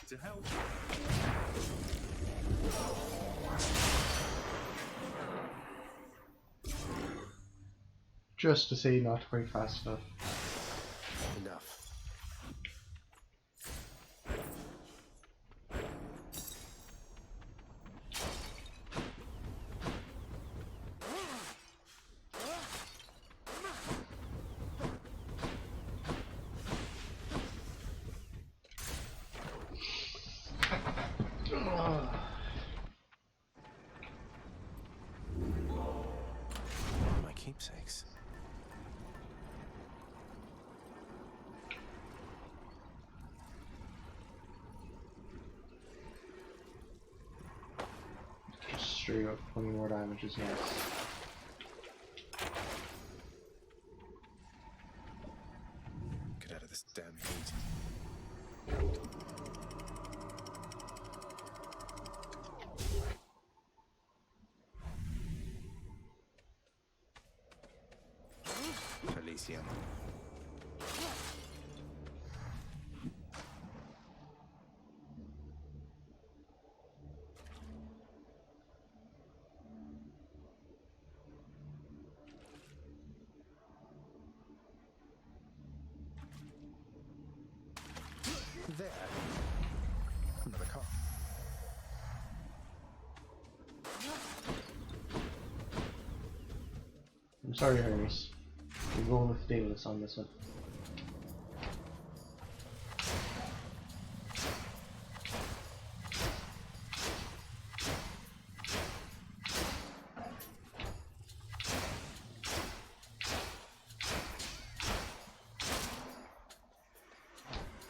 To help. Just to say not quite fast enough. Enough. My keepsakes. Just straight up 20 more damage is nice. Get out of this damn heat. Elysium. There. Another car. I'm sorry, Hermes. We're going with Daedalus on this one.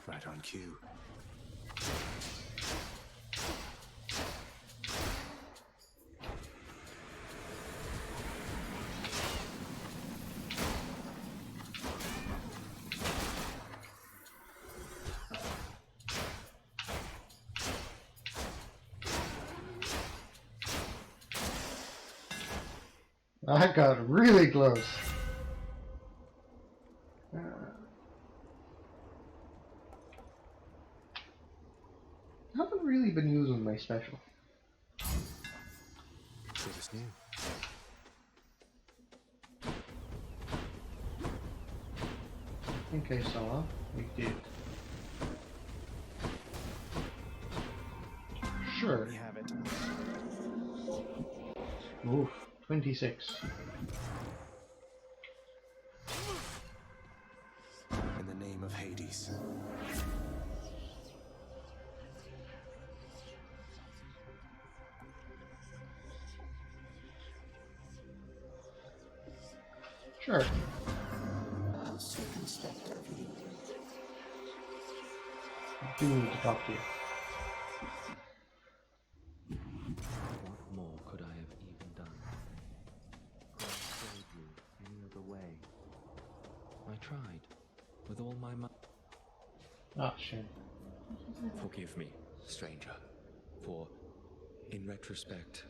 Right on cue. I got really close. Haven't really been using my special. Should is new. I think I saw. We did. Sure. We have it. Oof, 26. In the name of Hades. Sure. How circumspect of you. I do need to talk to you. What more could I have even done? Could I save you any other way? I tried, with all my might. Ah, shit. Forgive me, stranger, for, in retrospect,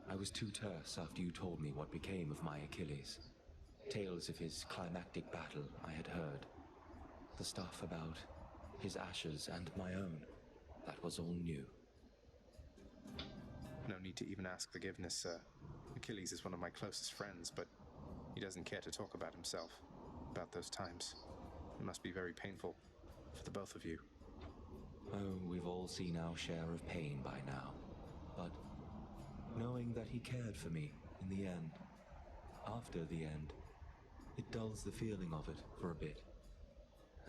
I was too terse after you told me what became of my Achilles. Tales of his climactic battle I had heard. The stuff about his ashes and my own, that was all new. No need to even ask forgiveness, sir. Achilles is one of my closest friends, but he doesn't care to talk about himself, about those times. It must be very painful for the both of you. Oh, we've all seen our share of pain by now. But knowing that he cared for me in the end, after the end, it dulls the feeling of it for a bit.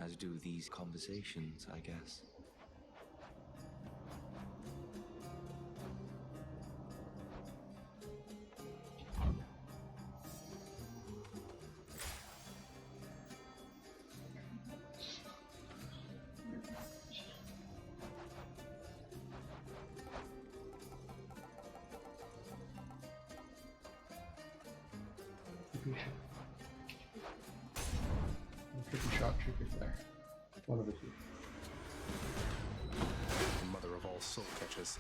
As do these conversations, I guess. Tricky shot, tricky flare. One of the two. The mother of all soul catchers.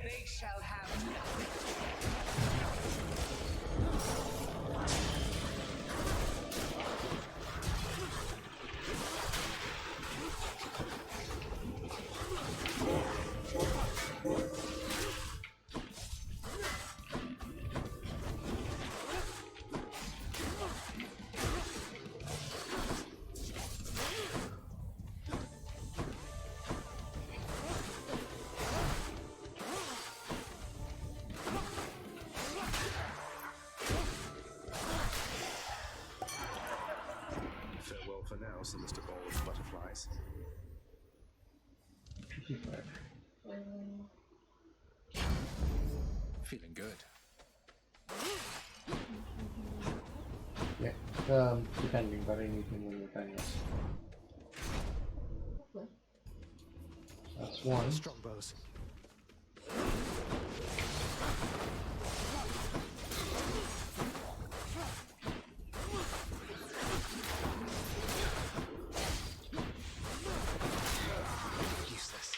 They shall have nothing. Farewell for now, Sir Mr. Ball of Butterflies. Tricky flare. Feeling good. Yeah, depending, but I need him when you're done, yes. That's one. Strongbows. Useless.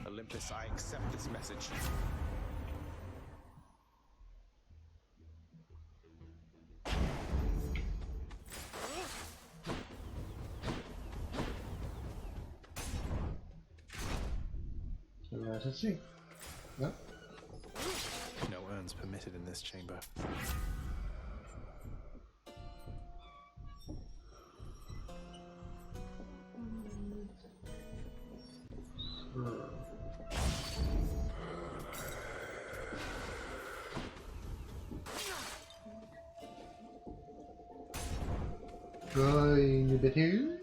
Olympus, I accept this message. Let's see. No. No urns permitted in this chamber. Going a bit here.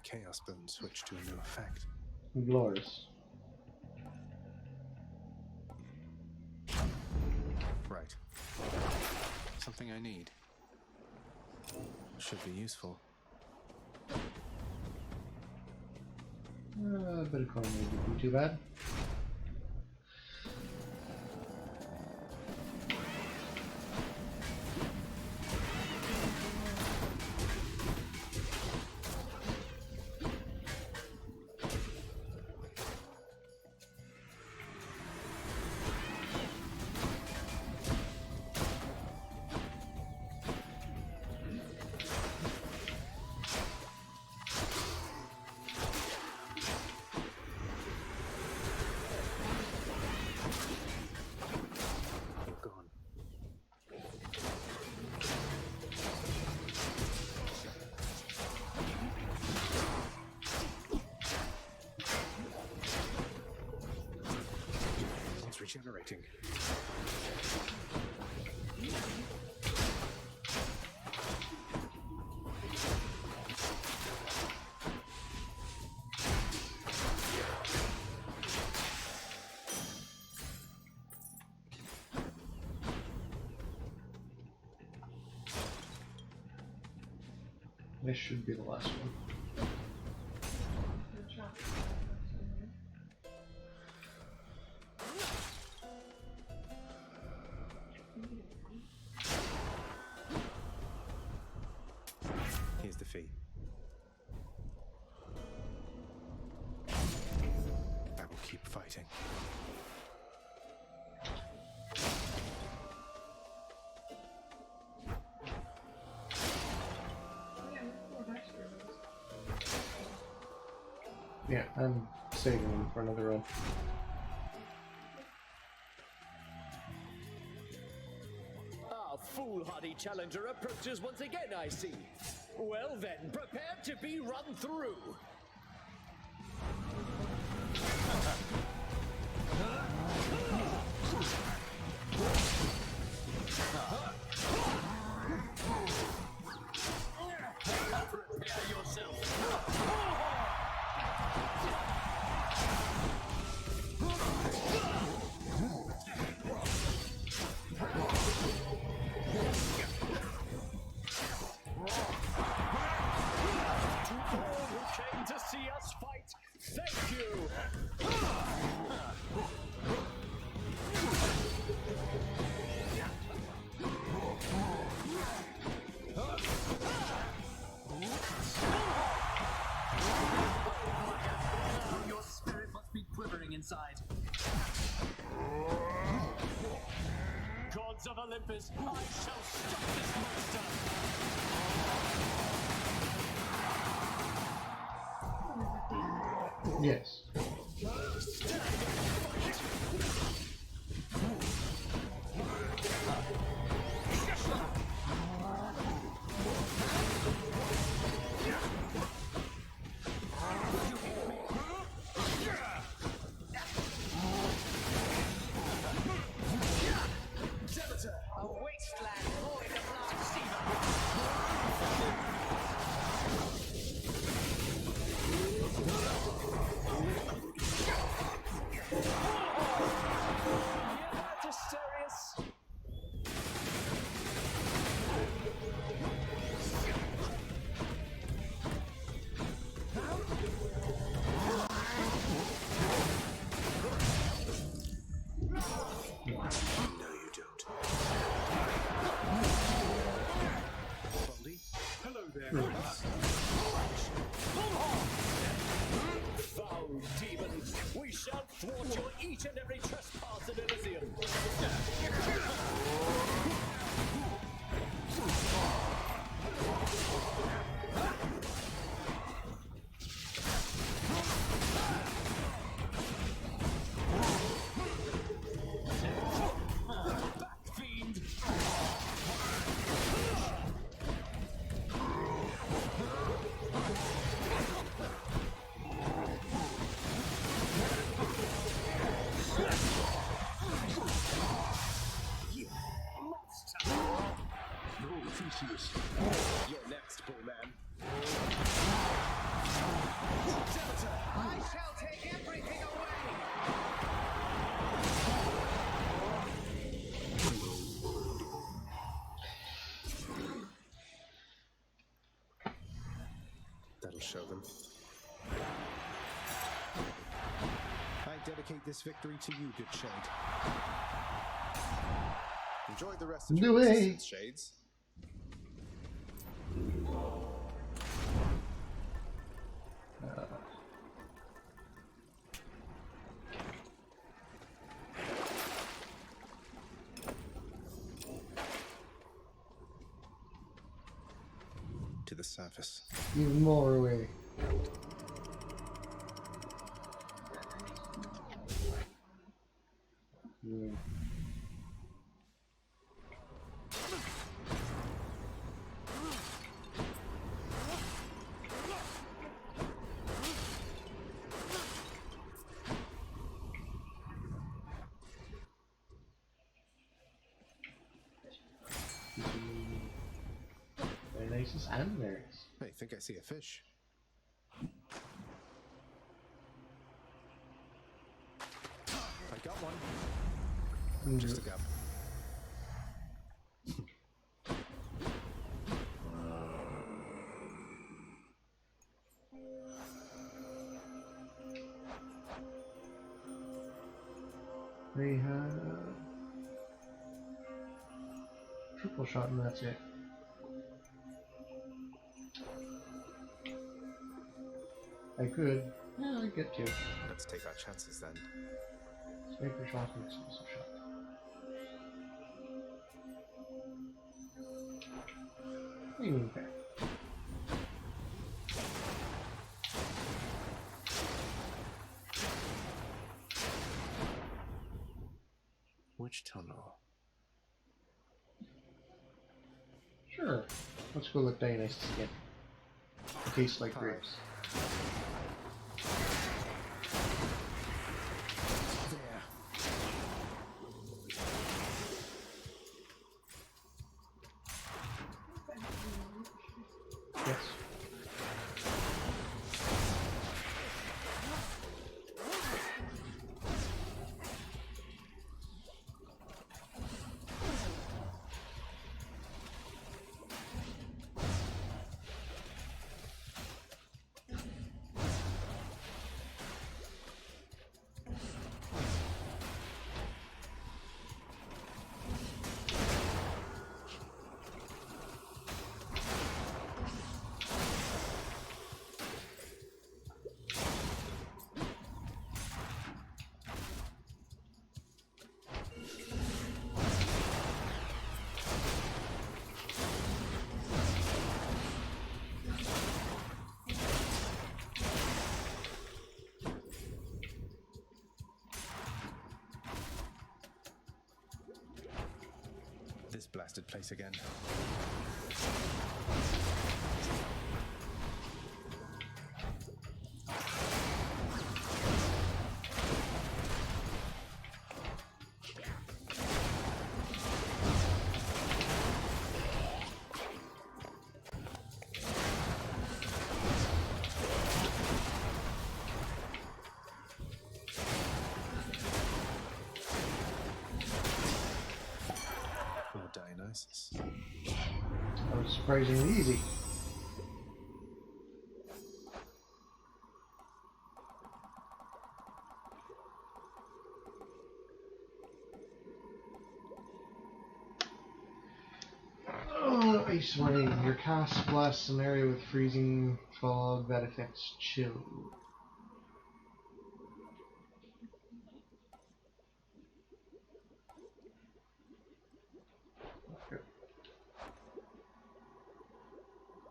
Chaos Bone switched to a new effect. Glorious. Right. Something I need. Should be useful. A bit of coin wouldn't be too bad. Regenerating. This should be the last one. Here's the fee. I will keep fighting. Yeah, I'm saving them for another run. Our foolhardy challenger approaches once again, I see. Well then, prepare to be run through. Prepare yourself. To all who came to inside. Gods of Olympus, I shall stop this monster! Yes. A wasteland void of last Shiva! Asterius! No, you don't. Baldy? Hello there. Foul demons, we shall thwart your each and every trespass in Elysium. Back, fiend! You monster! No, Theseus. You're next, Bullman. Demeter! I shall take everything away! That'll show them. I dedicate this victory to you, good Shade. Enjoy the rest of your existence, Shades. To the surface. Even more away. Yeah. Dionysus and Varys. I think I see a fish. I got one. Just a gub. They have triple shot and that's it. I could. Yeah, I get to. Let's take our chances then. Sniper shot and explosive shot. Even fair. Which tunnel? Sure. Let's go look Dionysus again. It tastes like grapes. Yes. blasted place again. Dionysus. That was surprisingly easy. Oh, Ice Rain. Your cast blasts an area with freezing fog that affects chill.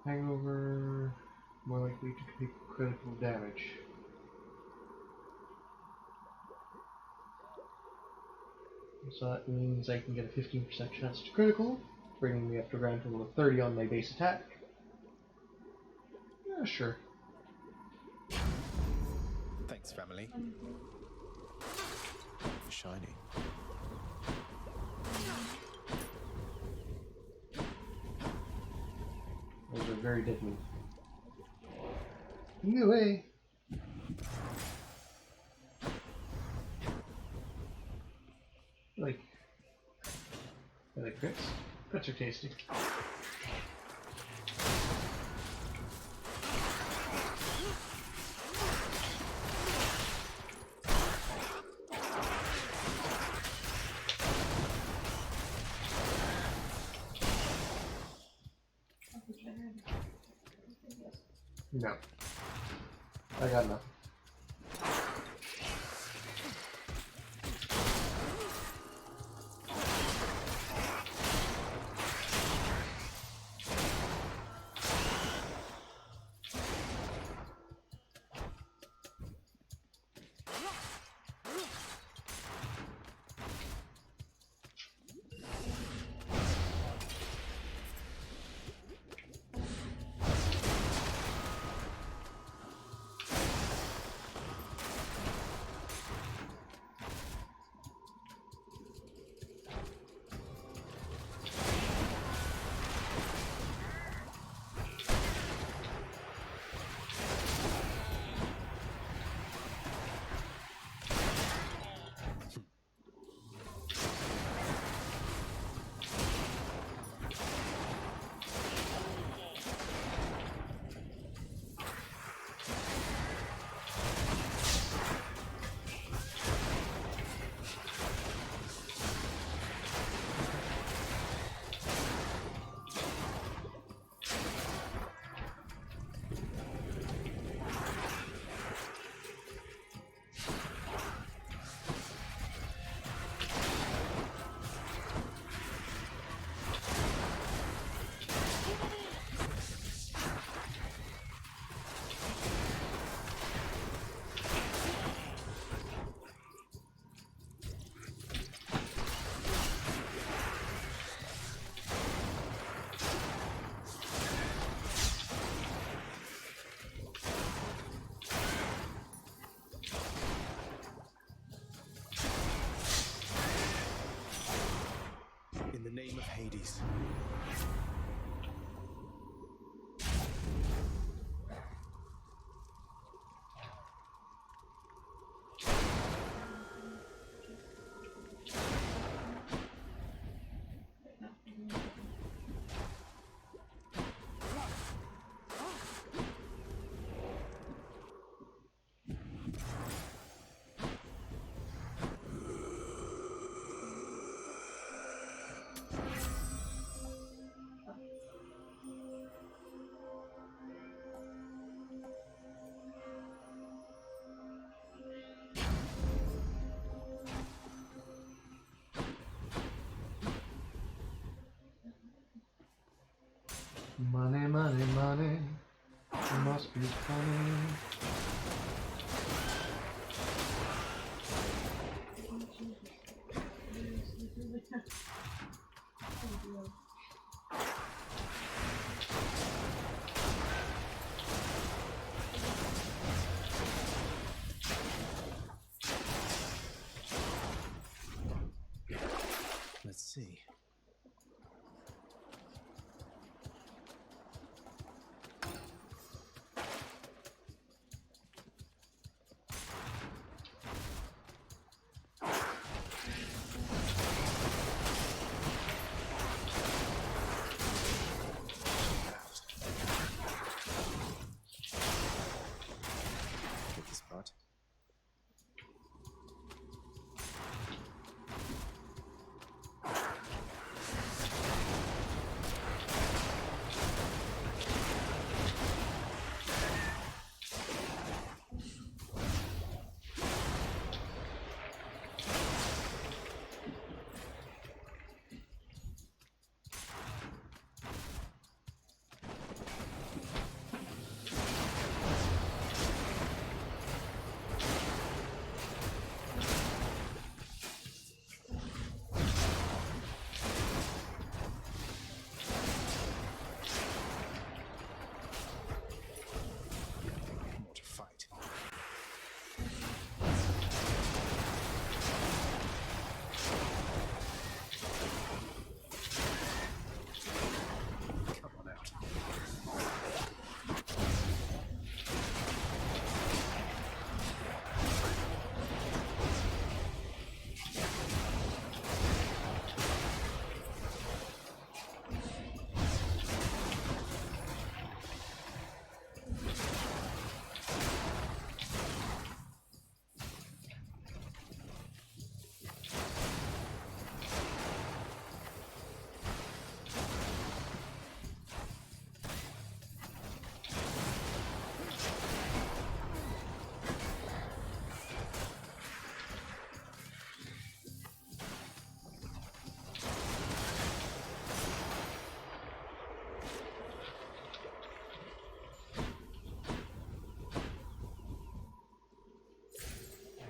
Hangover, more likely to take critical damage. So that means I can get a 15% chance to critical, bringing me up to a grand total of 30 on my base attack. Yeah, sure. Thanks, family. Shiny. Those are very deadly. Either way. I like crits. Crits are tasty. No. I got nothing. In the name of Hades. Money, money, money. It must be funny.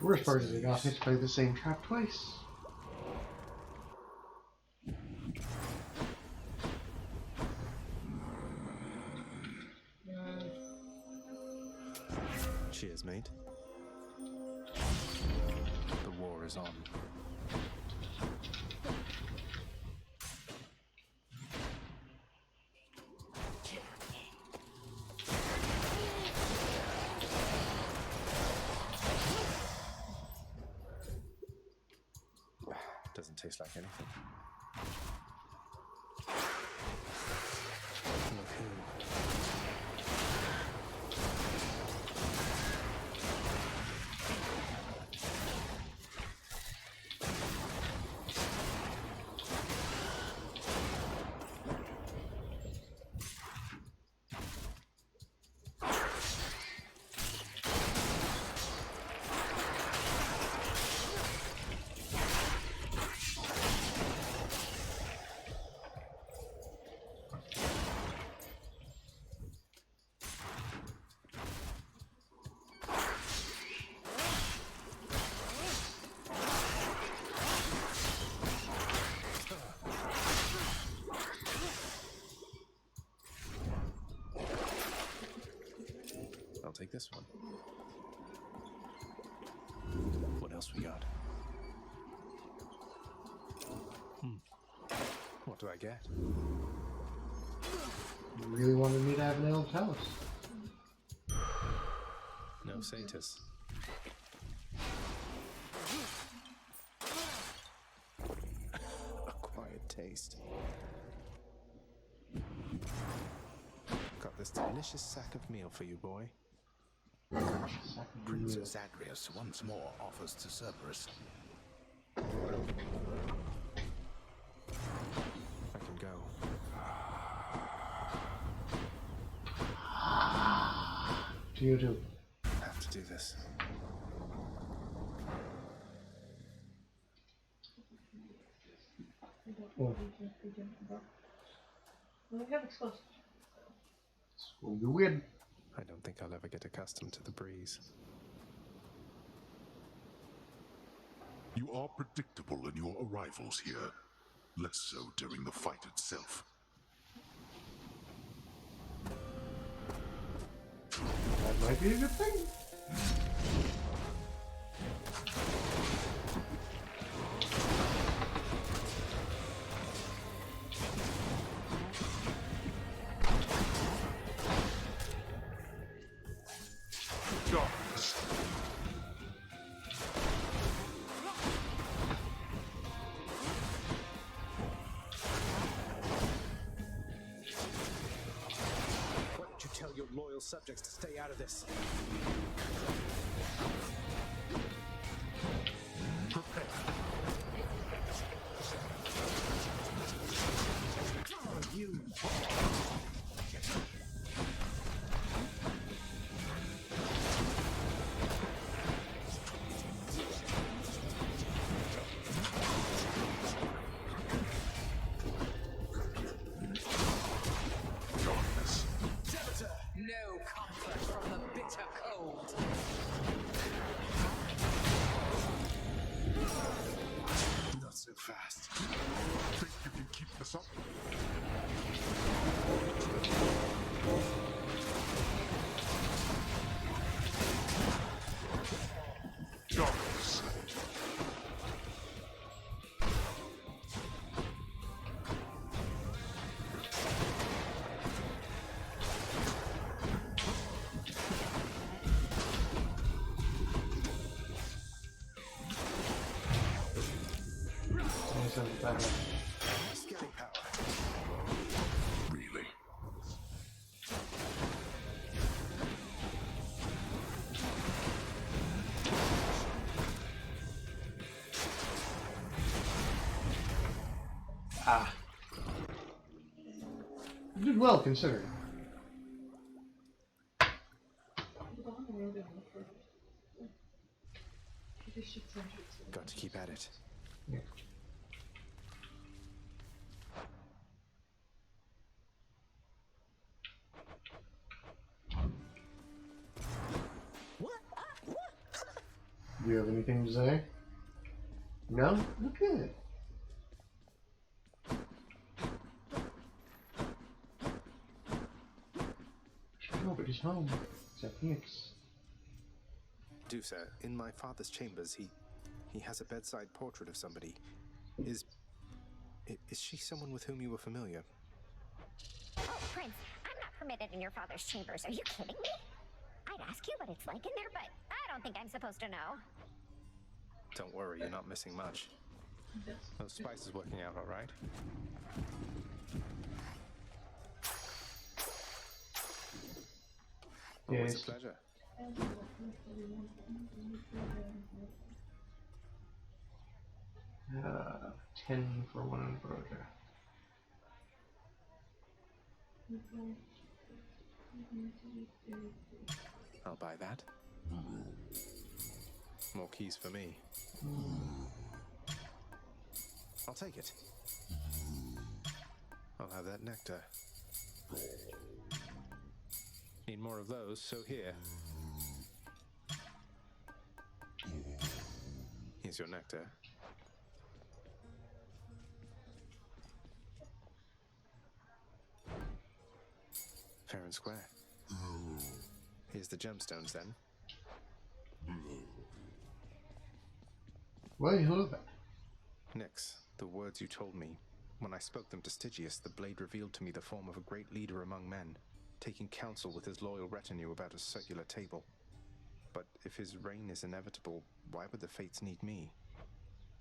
The worst part is they got hit by the same trap twice. Cheers, mate. The war is on. Doesn't taste like anything. Look who. I'll take this one. What else we got? What do I get? You really wanted me to have an Elf House. No Satis. Acquired taste. Got this delicious sack of meal for you, boy. Prince Zagreus once more offers to Cerberus. I can go. To you too. Have to do this. Oh. We have exposed. It's going to be weird. I don't think I'll ever get accustomed to the breeze. You are predictable in your arrivals here. Less so during the fight itself. That might be a good thing. Why don't you tell your loyal subjects to stay out of this? You. No comfort from the bitter cold. Not so fast. Think you can keep this up? Darkness. Scary power. Really? Ah. You did well considering. Got to keep at it. Yeah. Do you have anything to say? No? Okay. Nobody's home except Nix. Do, sir. In my father's chambers, he has a bedside portrait of somebody. Is she someone with whom you were familiar? Oh, Prince, I'm not permitted in your father's chambers. Are you kidding me? I'd ask you what it's like in there, but I don't think I'm supposed to know. Don't worry, you're not missing much. Those spices working out all right? Always a pleasure. 10 for one ambrosia. I'll buy that. More keys for me. I'll take it. I'll have that nectar. Need more of those, so here. Here's your nectar. Fair and square. Here's the gemstones, then. Well, hello there. Nyx, the words you told me. When I spoke them to Stygius, the blade revealed to me the form of a great leader among men, taking counsel with his loyal retinue about a circular table. But if his reign is inevitable, why would the fates need me?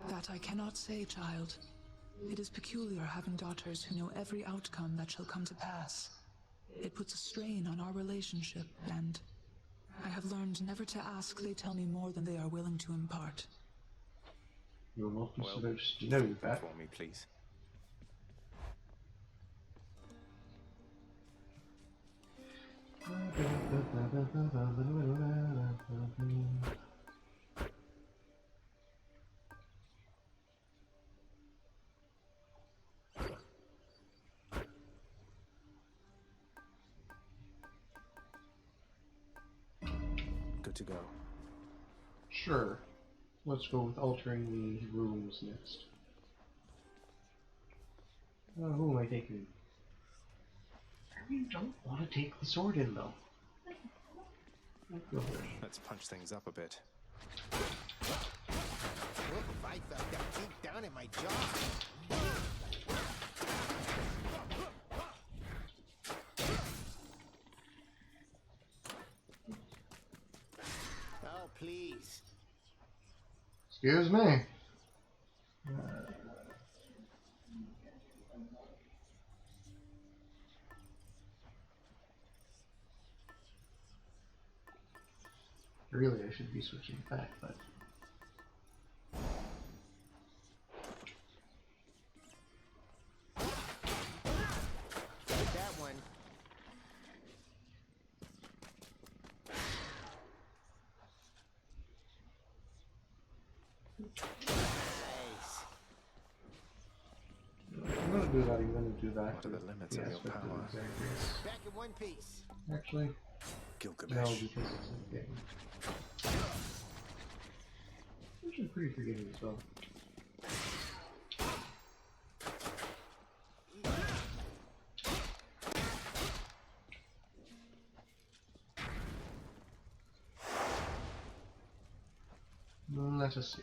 That I cannot say, child. It is peculiar having daughters who know every outcome that shall come to pass. It puts a strain on our relationship, and I have learned never to ask they tell me more than they are willing to impart. You're not supposed to know that. For me, please. Good to go. Sure. Let's go with altering the rooms next. Who am I taking? I really don't want to take the sword in, though. Let's punch things up a bit. If I felt that deep down in my jaw. Oh, please. Excuse me. Really, I should be switching back, but... Take that one. I'm gonna do that, I'm gonna do that. What are the limits of your power? Back in one piece. Actually, Gilgamesh. no, because it's in the game. Which is pretty forgiving as well. Let us see.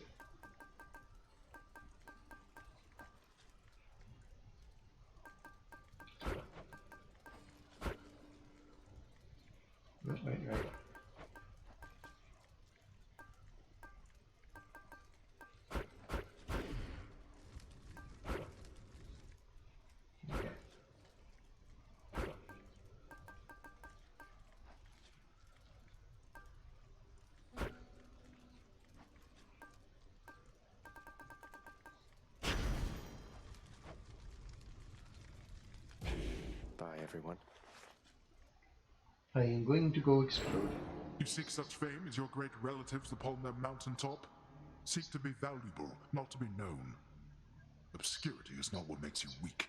Right. Okay. Bye, everyone. I am going to go explode. You seek such fame as your great relatives upon their mountaintop? Seek to be valuable, not to be known. Obscurity is not what makes you weak.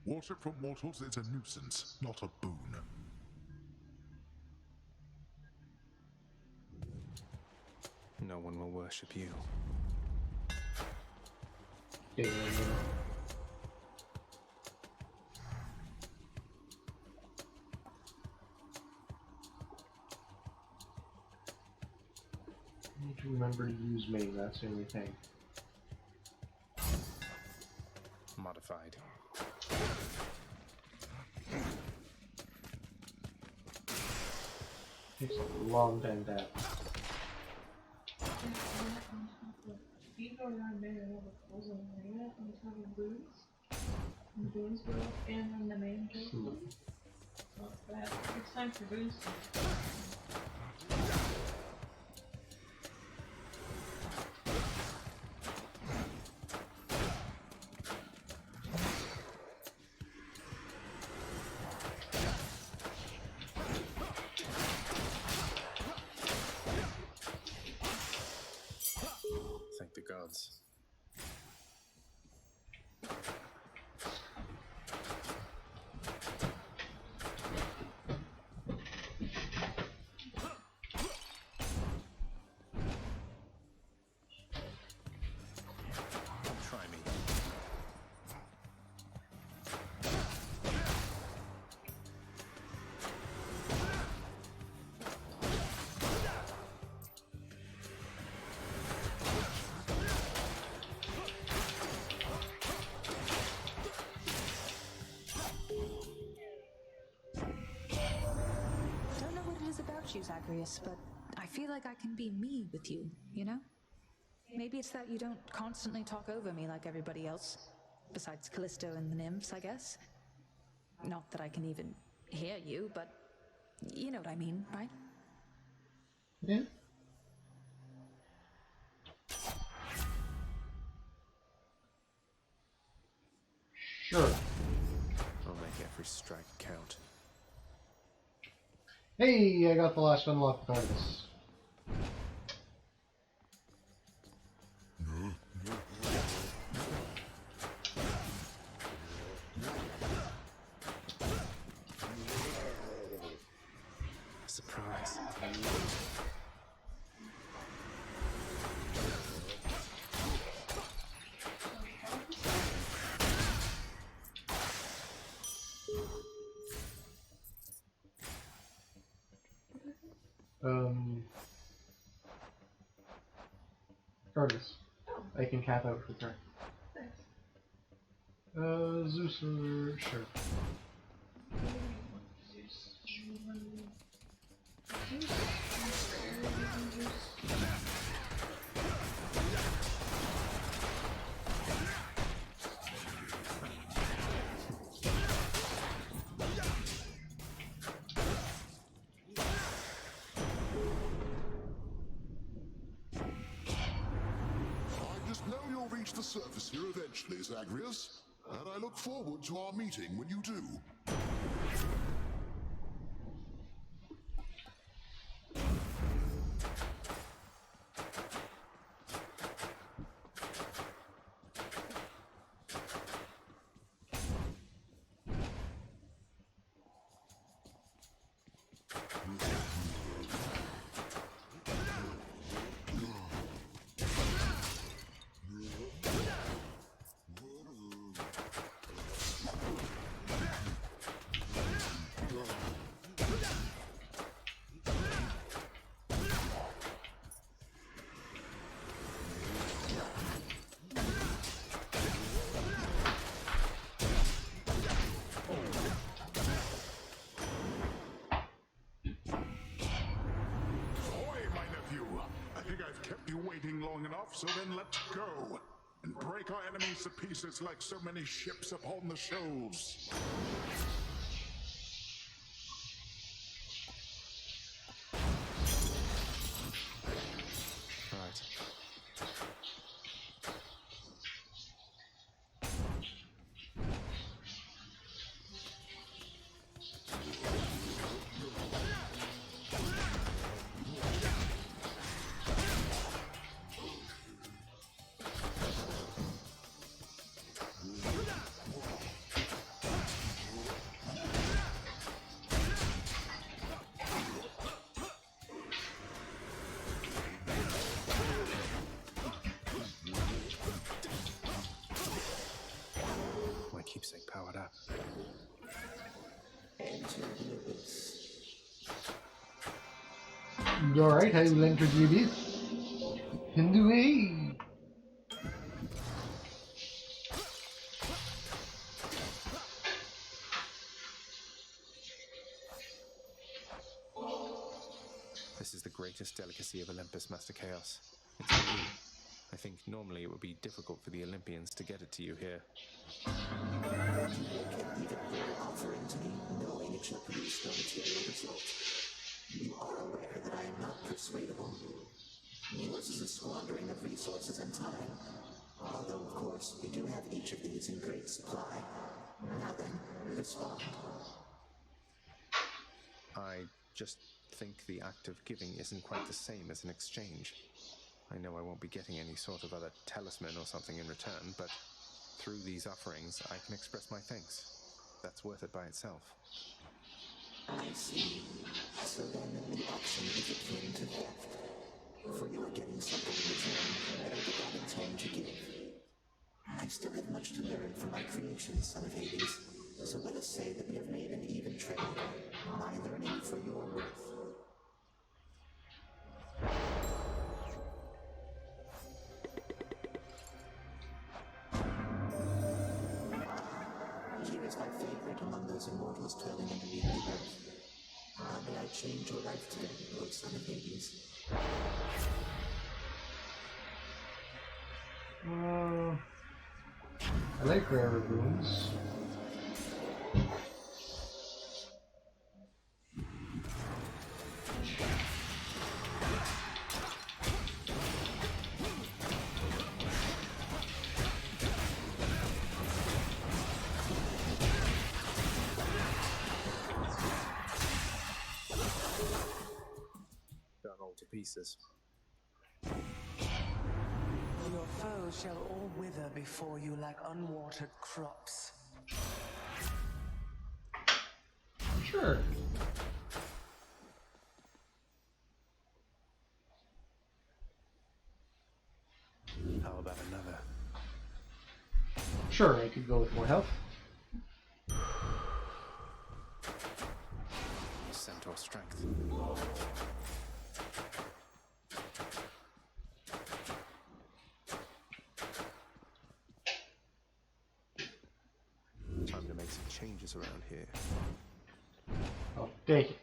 Worship from mortals is a nuisance, not a boon. no one will worship you. Yeah. I need to remember to use me, that's the only thing. Modified. Takes a long time to happen. If you go around there and have a closing area on top of booths, and booths go up and then the main door. So that it's time for booths. Thank the gods. Try me. Don't know what it is about you, Zagreus, but I feel like I can be me with you, you know? Maybe it's that you don't constantly talk over me like everybody else. Besides Callisto and the nymphs, I guess. Not that I can even hear you, but you know what I mean, right? Yeah. Sure. I'll make every strike count. Hey, I got the last unlocked with Artemis. Surprise. Artemis. I can cap out with her. Zeus or sure. I just know you'll reach the surface here eventually, Zagreus, and I look forward to our meeting when you do. Waiting long enough, so then let's go and break our enemies to pieces like so many ships upon the shoals. Right. Alright, I will enter the abyss. And away! This is the greatest delicacy of Olympus, Master Chaos. It's for you. I think normally it would be difficult for the Olympians to get it to you here. Offering to me, knowing it shall produce no material result. You are aware that I am not persuadable. Yours is a squandering of resources and time. Although, of course, we do have each of these in great supply. Now then, respond. I just think the act of giving isn't quite the same as an exchange. I know I won't be getting any sort of other talisman or something in return, but through these offerings, I can express my thanks. That's worth it by itself. I see. So then the option is akin to theft. For you are getting something in return that I did not intend to give. I still have much to learn from my creation, son of Hades. So let us say that we have made an even trade. My learning for your worth. Here is my favorite among those immortals toiling underneath the earth. How may I change your life today, Lord Son of Hades? I like rare runes. Done all to pieces. Your foes shall all wither before you like unwatered crops. Sure. How about another? Sure, I could go with more health. Centaur strength. Time to make some changes around here. Oh, take it.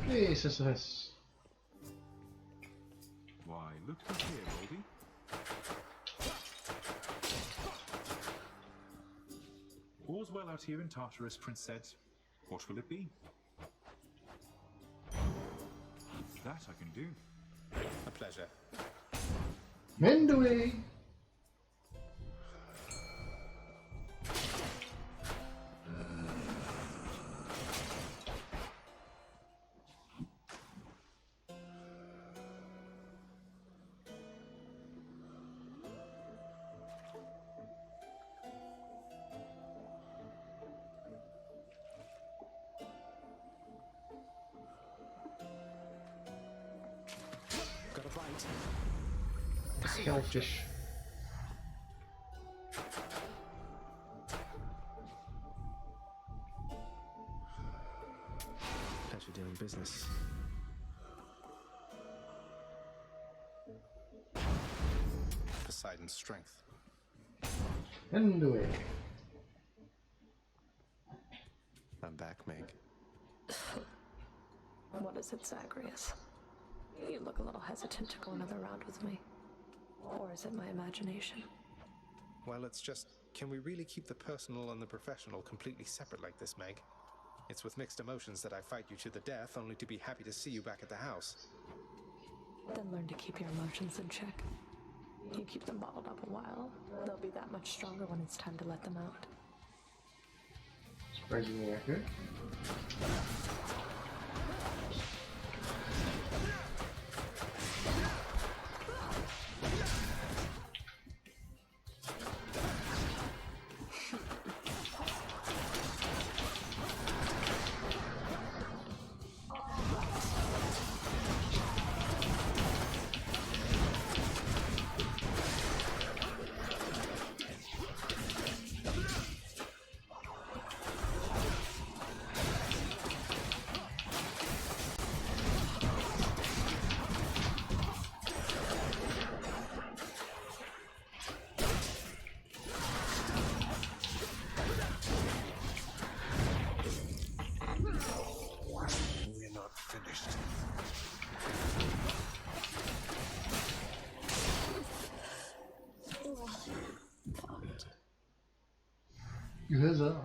Hey, Sisyphus. Why, look who's here, Baldy. All's well out here in Tartarus, Prince said. What will it be? That I can do. A pleasure. Mend away. Got a bite. Shellfish. Pleasure doing business. Poseidon's strength. Mend away. I'm back, Meg. What is it, Zagreus? You look a little hesitant to go another round with me. Or is it my imagination? Well, it's just, can we really keep the personal and the professional completely separate like this, Meg? It's with mixed emotions that I fight you to the death, only to be happy to see you back at the house. Then learn to keep your emotions in check. You keep them bottled up a while, they'll be that much stronger when it's time to let them out. Surprisingly accurate. Huzzah.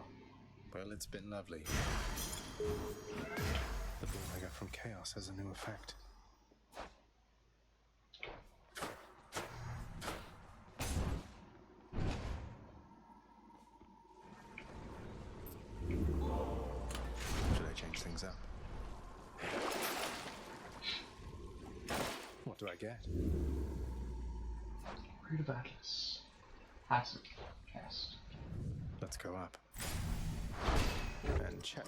Well, it's been lovely. The beam I got from Chaos has a new effect. Should I change things up? What do I get? Creative Atlas. Passive. Cast. Let's go up. And check.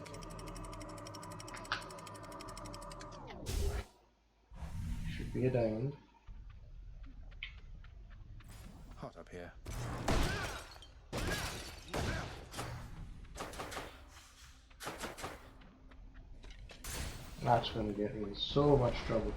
Should be a diamond. Hot up here. That's gonna get me in so much trouble.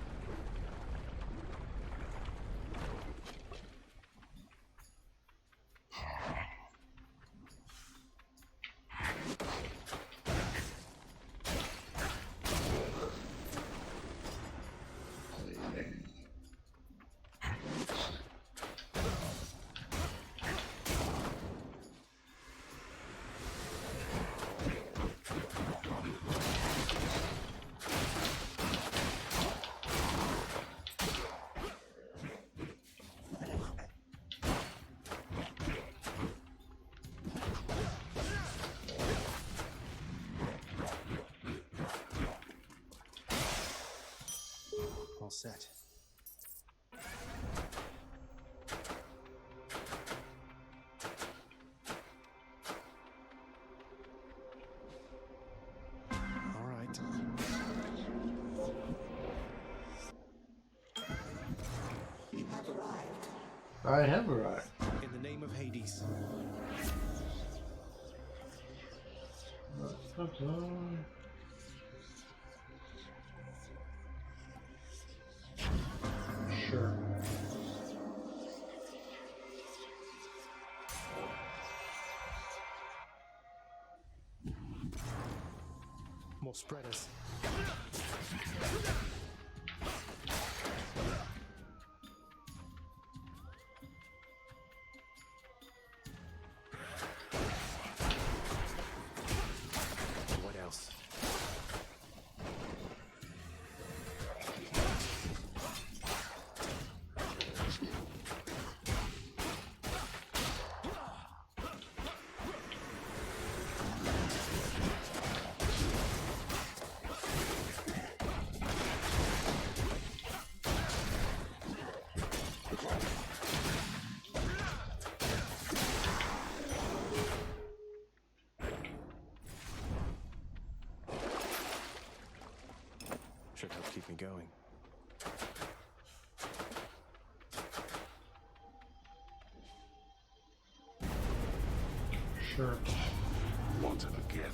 All set. All right. You have arrived. I have arrived. In the name of Hades. Sure. More spreaders. What else? Should help keep me going. Sure. What again?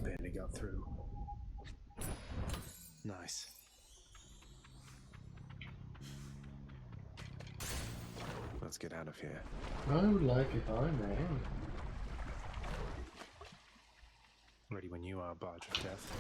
Barely got through. Nice. Let's get out of here. I would like if I may. Ready when you are, Barge of Death.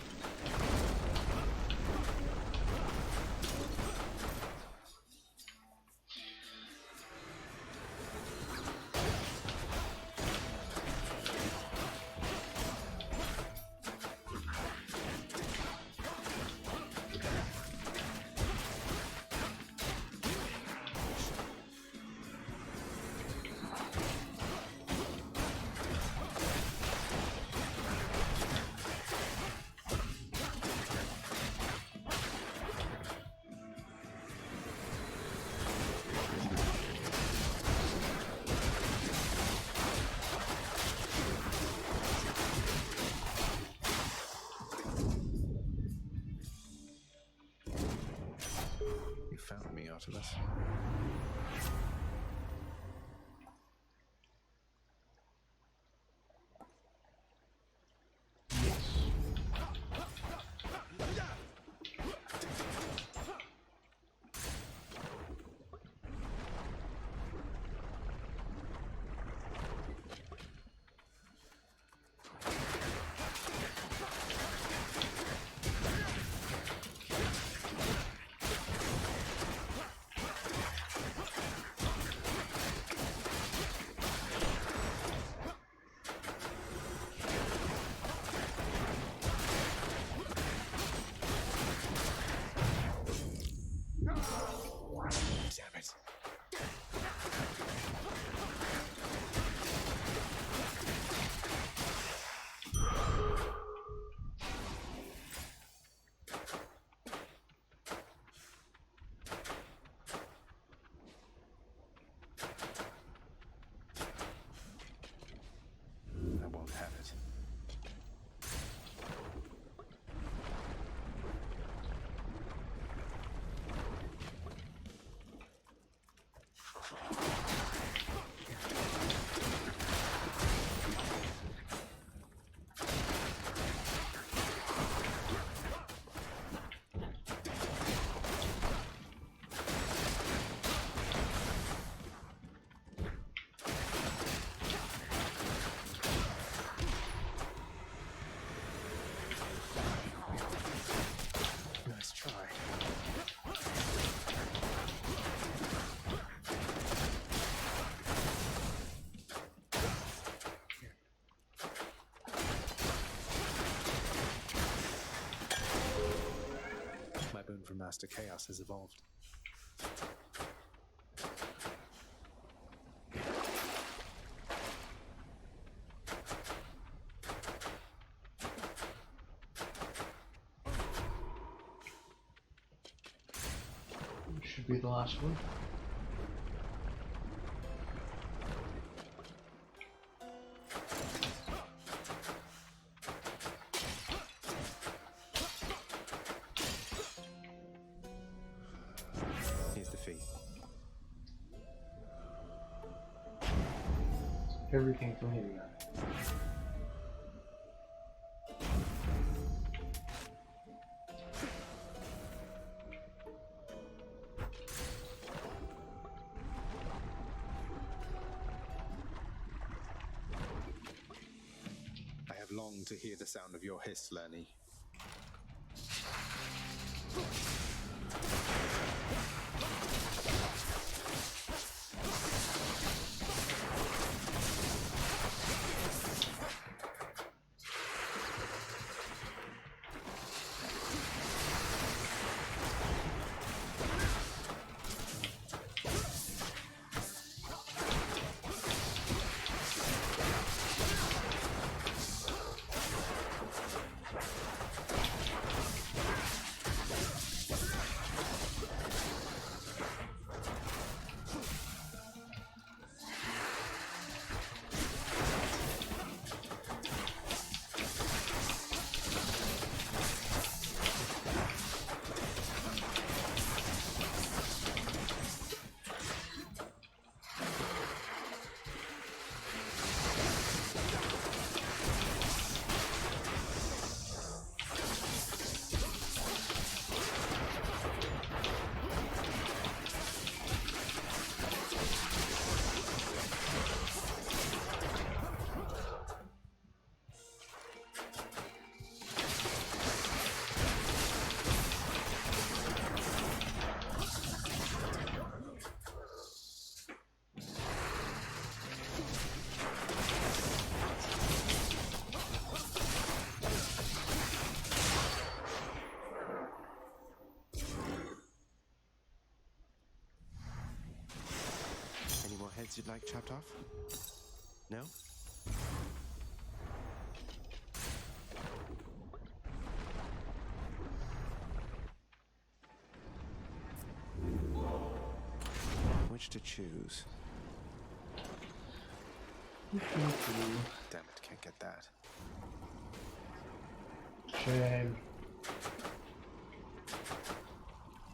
me, Artemis. Damn it. I won't have it. Nice try. My bone from Master Chaos has evolved. Should be the last one. Here's the fee. Everything from hitting that. I have longed to hear the sound of your hiss, Lerny. Heads you'd like chopped off? No? Which to choose? Damn it, can't get that. Shame.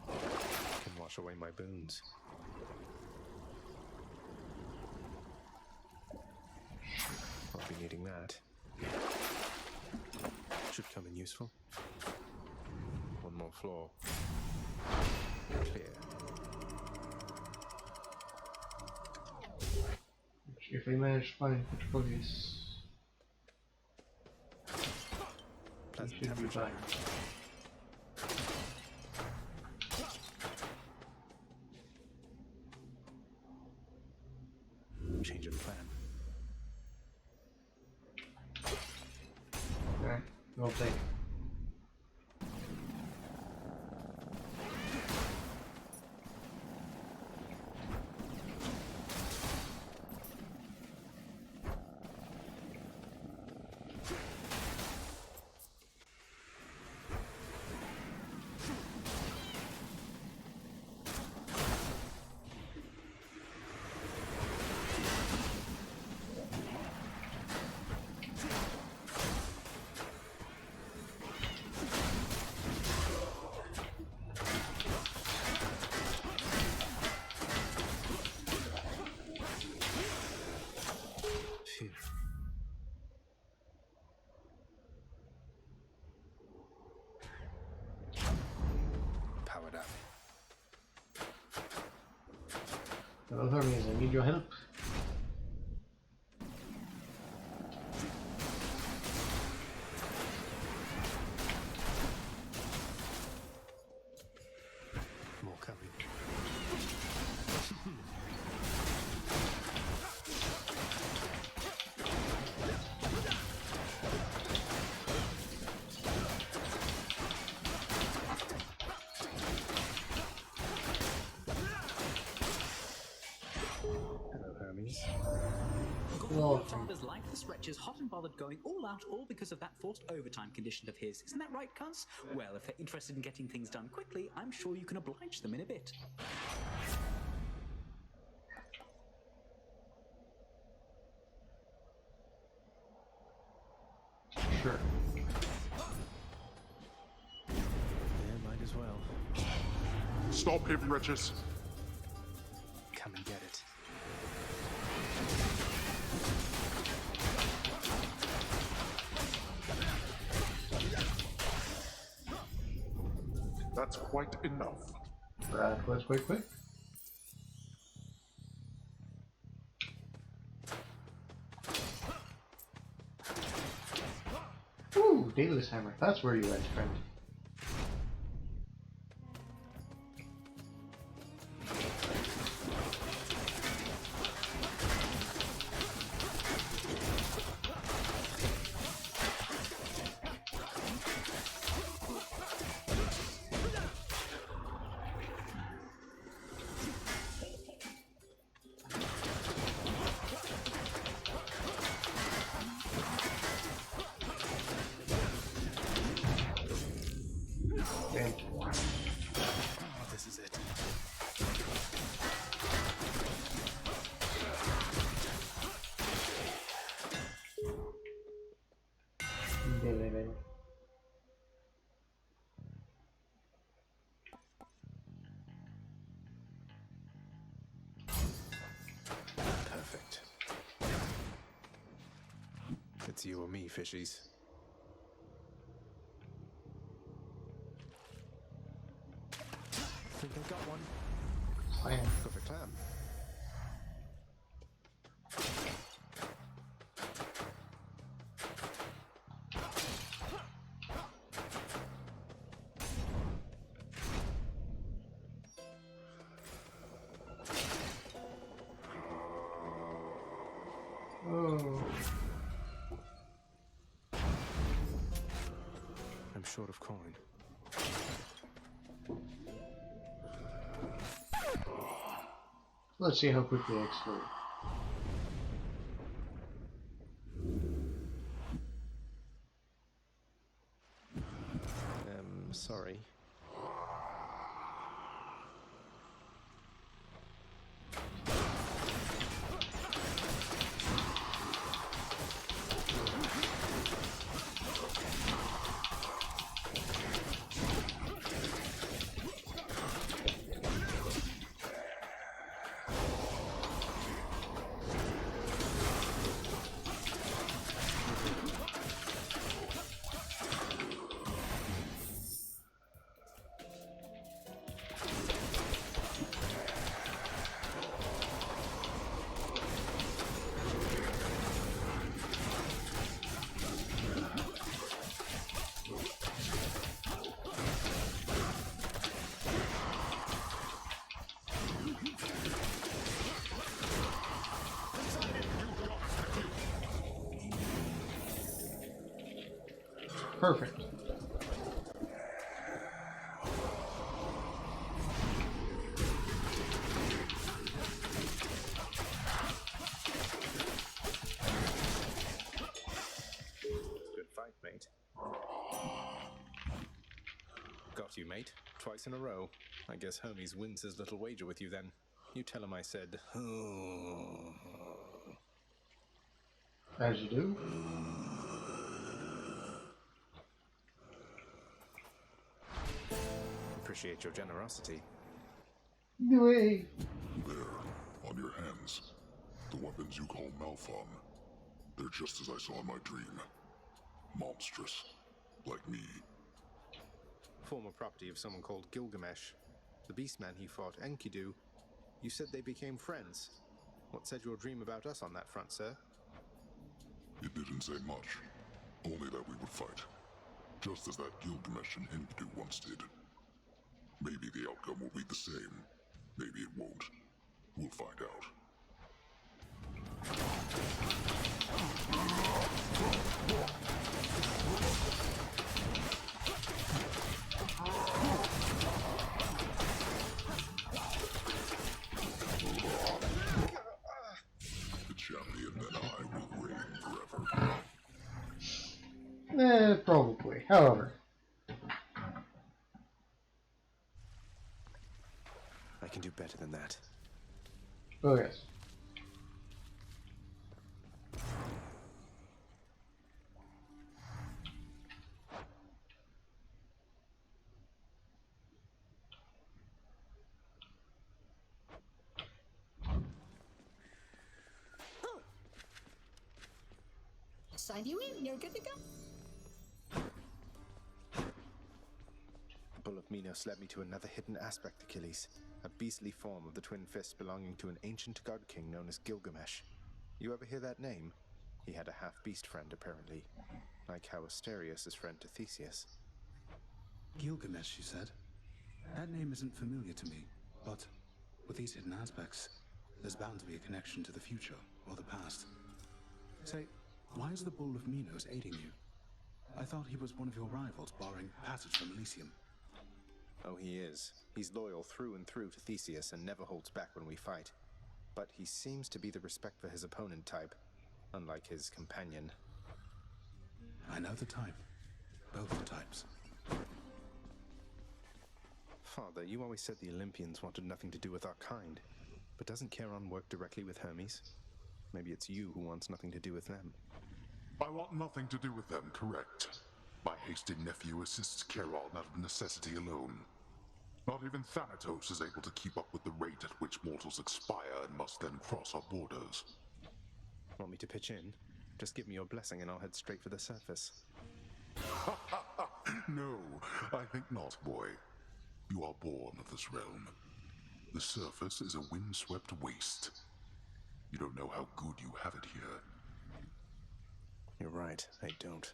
Can wash wash away my boons. I'll be needing that. Should come in useful. One more floor. Clear. If we manage to find Petropolis, we should be fine. Change of plan. Alright, we'll take it. Powered up. Hello, Hermes, I need your help. More coming. Hello, Hermes. Your father's lifeless wretches hot and bothered going all out all because of that forced overtime condition of his. Isn't that right, cuz? Well, if they're interested in getting things done quickly, I'm sure you can oblige them in a bit. Sure. Yeah, might as well. Stop him, wretches. Come and get it. That's quite enough. That was quite quick. Ooh, Daedalus Hammer. That's where you went, friend. This is it. Perfect. It's you or me, fishies. Think I got one. Clam. Go for clam. Oh. I'm short of coin. Let's see how quickly I explode. Sorry. Perfect. Good fight, mate. Got you, mate. Twice in a row. I guess Hermes wins his little wager with you then. You tell him I said, As you do. Appreciate your generosity. Wait. There, on your hands. The weapons you call Malphon. They're just as I saw in my dream. Monstrous. Like me. Former property of someone called Gilgamesh. The beastman he fought, Enkidu. You said they became friends. What said your dream about us on that front, sir? It didn't say much. Only that we would fight. Just as that Gilgamesh and Enkidu once did. Maybe the outcome will be the same. Maybe it won't. We'll find out. The champion and I will reign forever. Probably. However. I can do better than that. Oh, yes. Sign you in, you're good to go. The Bull of Minos led me to another hidden aspect, Achilles. A beastly form of the twin fists belonging to an ancient god king known as Gilgamesh. You ever hear that name? He had a half-beast friend, apparently. Like how Asterius is friend to Theseus. Gilgamesh, you said? That name isn't familiar to me, but with these hidden aspects, there's bound to be a connection to the future or the past. Say, why is the Bull of Minos aiding you? I thought he was one of your rivals, barring passage from Elysium. Oh, he is. He's loyal through and through to Theseus and never holds back when we fight. But he seems to be the respect for his opponent type, unlike his companion. I know the type. Both types. Father, you always said the Olympians wanted nothing to do with our kind. But doesn't Charon work directly with Hermes? Maybe it's you who wants nothing to do with them. I want nothing to do with them, correct. My hasty nephew assists Charon out of necessity alone. Not even Thanatos is able to keep up with the rate at which mortals expire and must then cross our borders. Want me to pitch in? Just give me your blessing and I'll head straight for the surface. No, I think not, boy. You are born of this realm. The surface is a windswept waste. You don't know how good you have it here. You're right, I don't.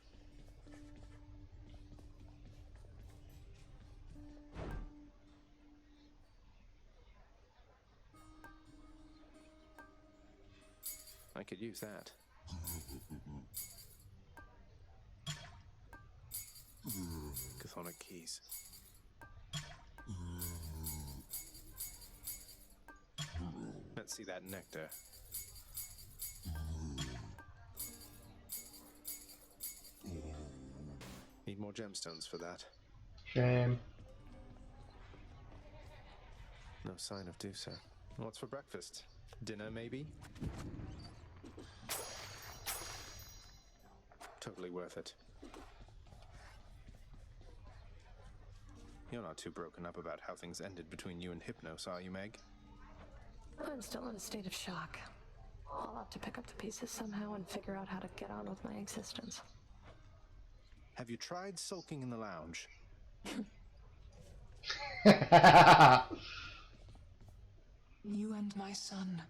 I could use that. Chthonic keys. Let's see that nectar. Need more gemstones for that. Shame. No sign of Dusa. What's for breakfast? Dinner, maybe? Totally worth it. You're not too broken up about how things ended between you and Hypnos, are you, Meg? I'm still in a state of shock. I'll have to pick up the pieces somehow and figure out how to get on with my existence. Have you tried sulking in the lounge? You and my son.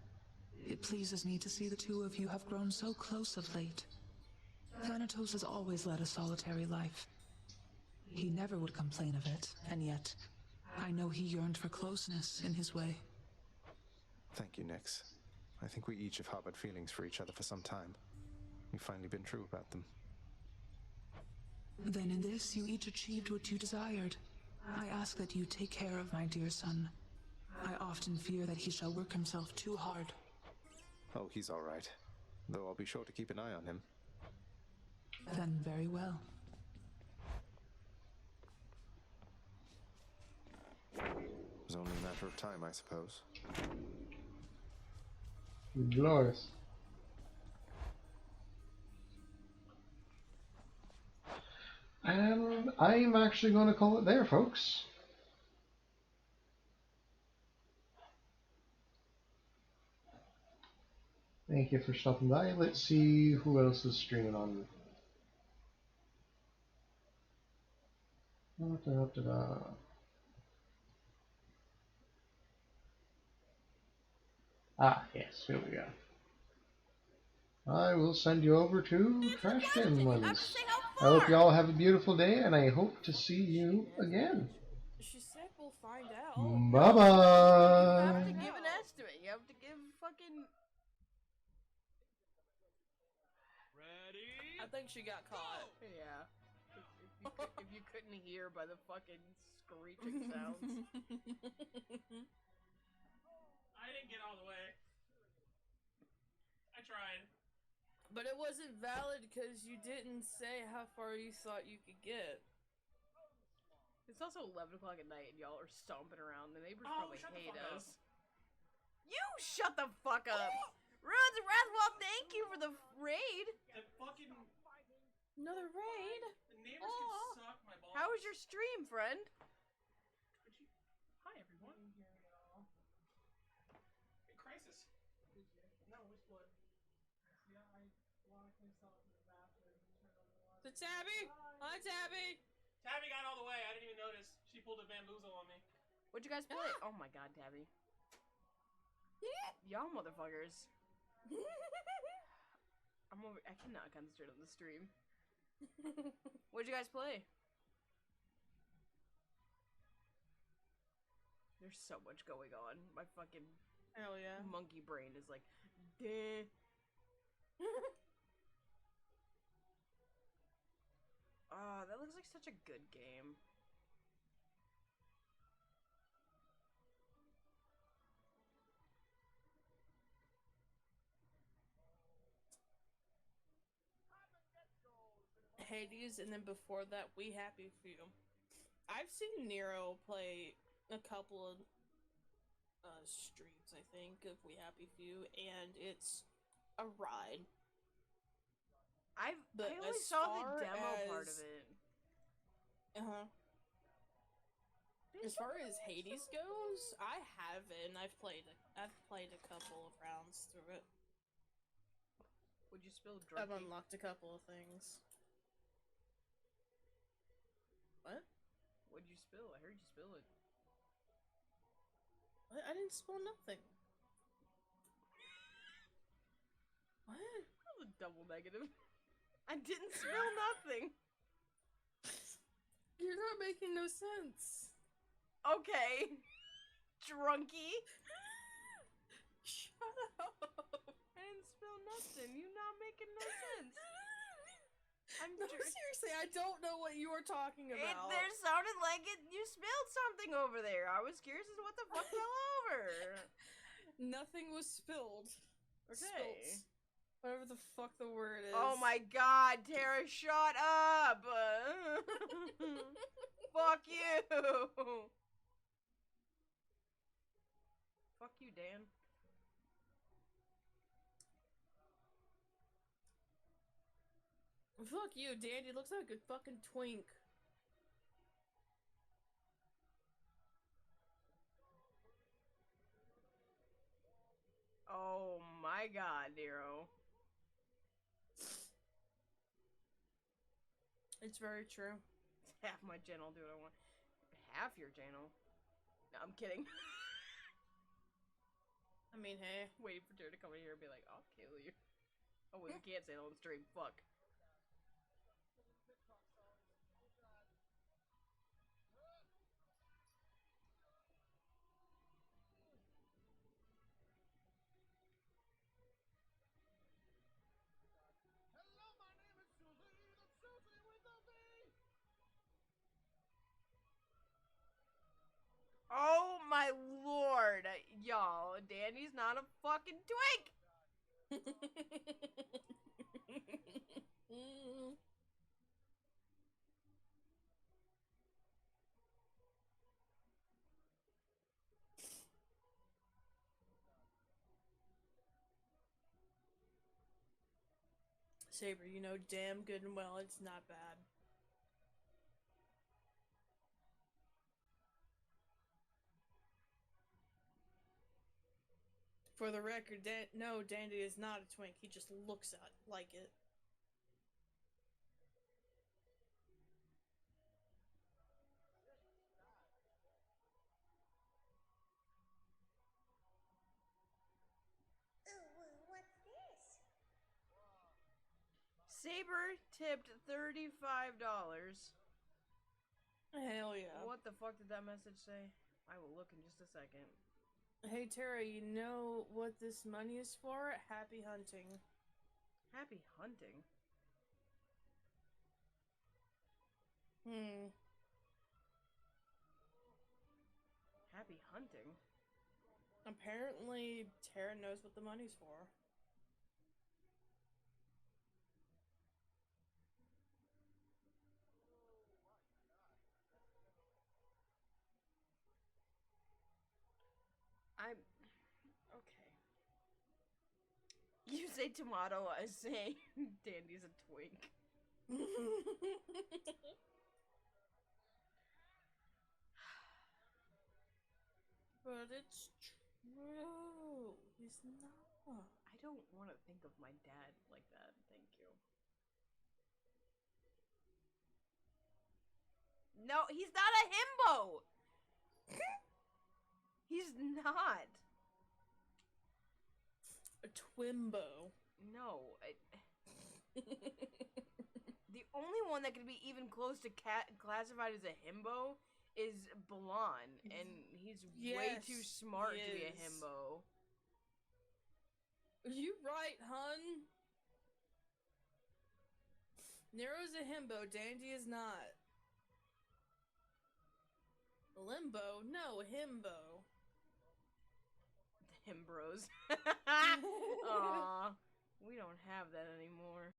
It pleases me to see the two of you have grown so close of late. Thanatos has always led a solitary life. He never would complain of it, and yet, I know he yearned for closeness in his way. Thank you, Nyx. I think we each have harbored feelings for each other for some time. We've finally been true about them. Then in this you each achieved what you desired. I ask that you take care of my dear son. I often fear that he shall work himself too hard. Oh, he's all right. Though I'll be sure to keep an eye on him. Then very well. It was only a matter of time, I suppose. Glorious. And I'm actually going to call it there, folks. Thank you for stopping by. Let's see who else is streaming on. Ah, yes, here we go. I will send you over to Trash Bin Ones. I hope you all have a beautiful day, and I hope to see you again. She said we'll find out. Bye-bye. You have to give an estimate. You have to give fucking... Ready? I think she got caught. Yeah. If you couldn't hear by the fucking screeching sounds. I didn't get all the way. I tried. But it wasn't valid because you didn't say how far you thought you could get. It's also 11 o'clock at night and y'all are stomping around. The neighbors probably hate us. You shut the fuck up! Ruins of Wrathwell, thank you for the raid! The fucking... Another raid? The neighbors can suck my balls. How was your stream, friend? Hi, everyone. Hey, Crisis. No, which one? Yeah, I locked myself in the bathroom and turned on the water. The Tabby? Hi, Tabby! Tabby got all the way. I didn't even notice. She pulled a bamboozle on me. What'd you guys play? Oh my god, Tabby. Y'all motherfuckers. I cannot concentrate on the stream. What'd you guys play? There's so much going on. My fucking hell yeah monkey brain is like, duh. Oh, that looks like such a good game. Hades, and then before that, We Happy Few. I've seen Nero play a couple of streams, I think, of We Happy Few, and it's a ride. I only saw the demo part of it. As far as Hades goes, I haven't. I've played a couple of rounds through it. Would you spill drunk? I've unlocked a couple of things. What? What'd you spill? I heard you spill it. What? I didn't spill nothing. What? That was a double negative. I didn't spill nothing. You're not making no sense. Okay. Drunky. Shut up. I didn't spill nothing. You're not making no sense. No, seriously, I don't know what you were talking about. It sounded like you spilled something over there. I was curious as to what the fuck fell over. Nothing was spilled. Okay. Spilt. Whatever the fuck the word is. Oh my god, Tara, shut up! Fuck you! Fuck you, Dan. Fuck you, Dan. You looks like a fucking twink. Oh my god, Nero. It's very true. Half my channel, do what I want. Half your channel? No, I'm kidding. I mean, hey, waiting for Tara to come in here and be like, I'll kill you. Oh, well, you can't say that on stream. Fuck. Danny's not a fucking twink! Saber, you know damn good and well it's not bad. For the record, no, Dandy is not a twink. He just looks like it. Saber tipped $35. Hell yeah. What the fuck did that message say? I will look in just a second. Hey Tara, you know what this money is for? Happy hunting. Happy hunting? Happy hunting? Apparently, Tara knows what the money's for. Okay. You say tomato, I say Dandy's a twink. But it's true. He's not. I don't want to think of my dad like that. Thank you. No, he's not a himbo! He's not. A twimbo. No. The only one that could be even close to classified as a himbo is Balan, and he's way too smart to be a himbo. You right, hun. Nero's a himbo, Dandy is not. Limbo? No, himbo. The himbros. Aw, we don't have that anymore.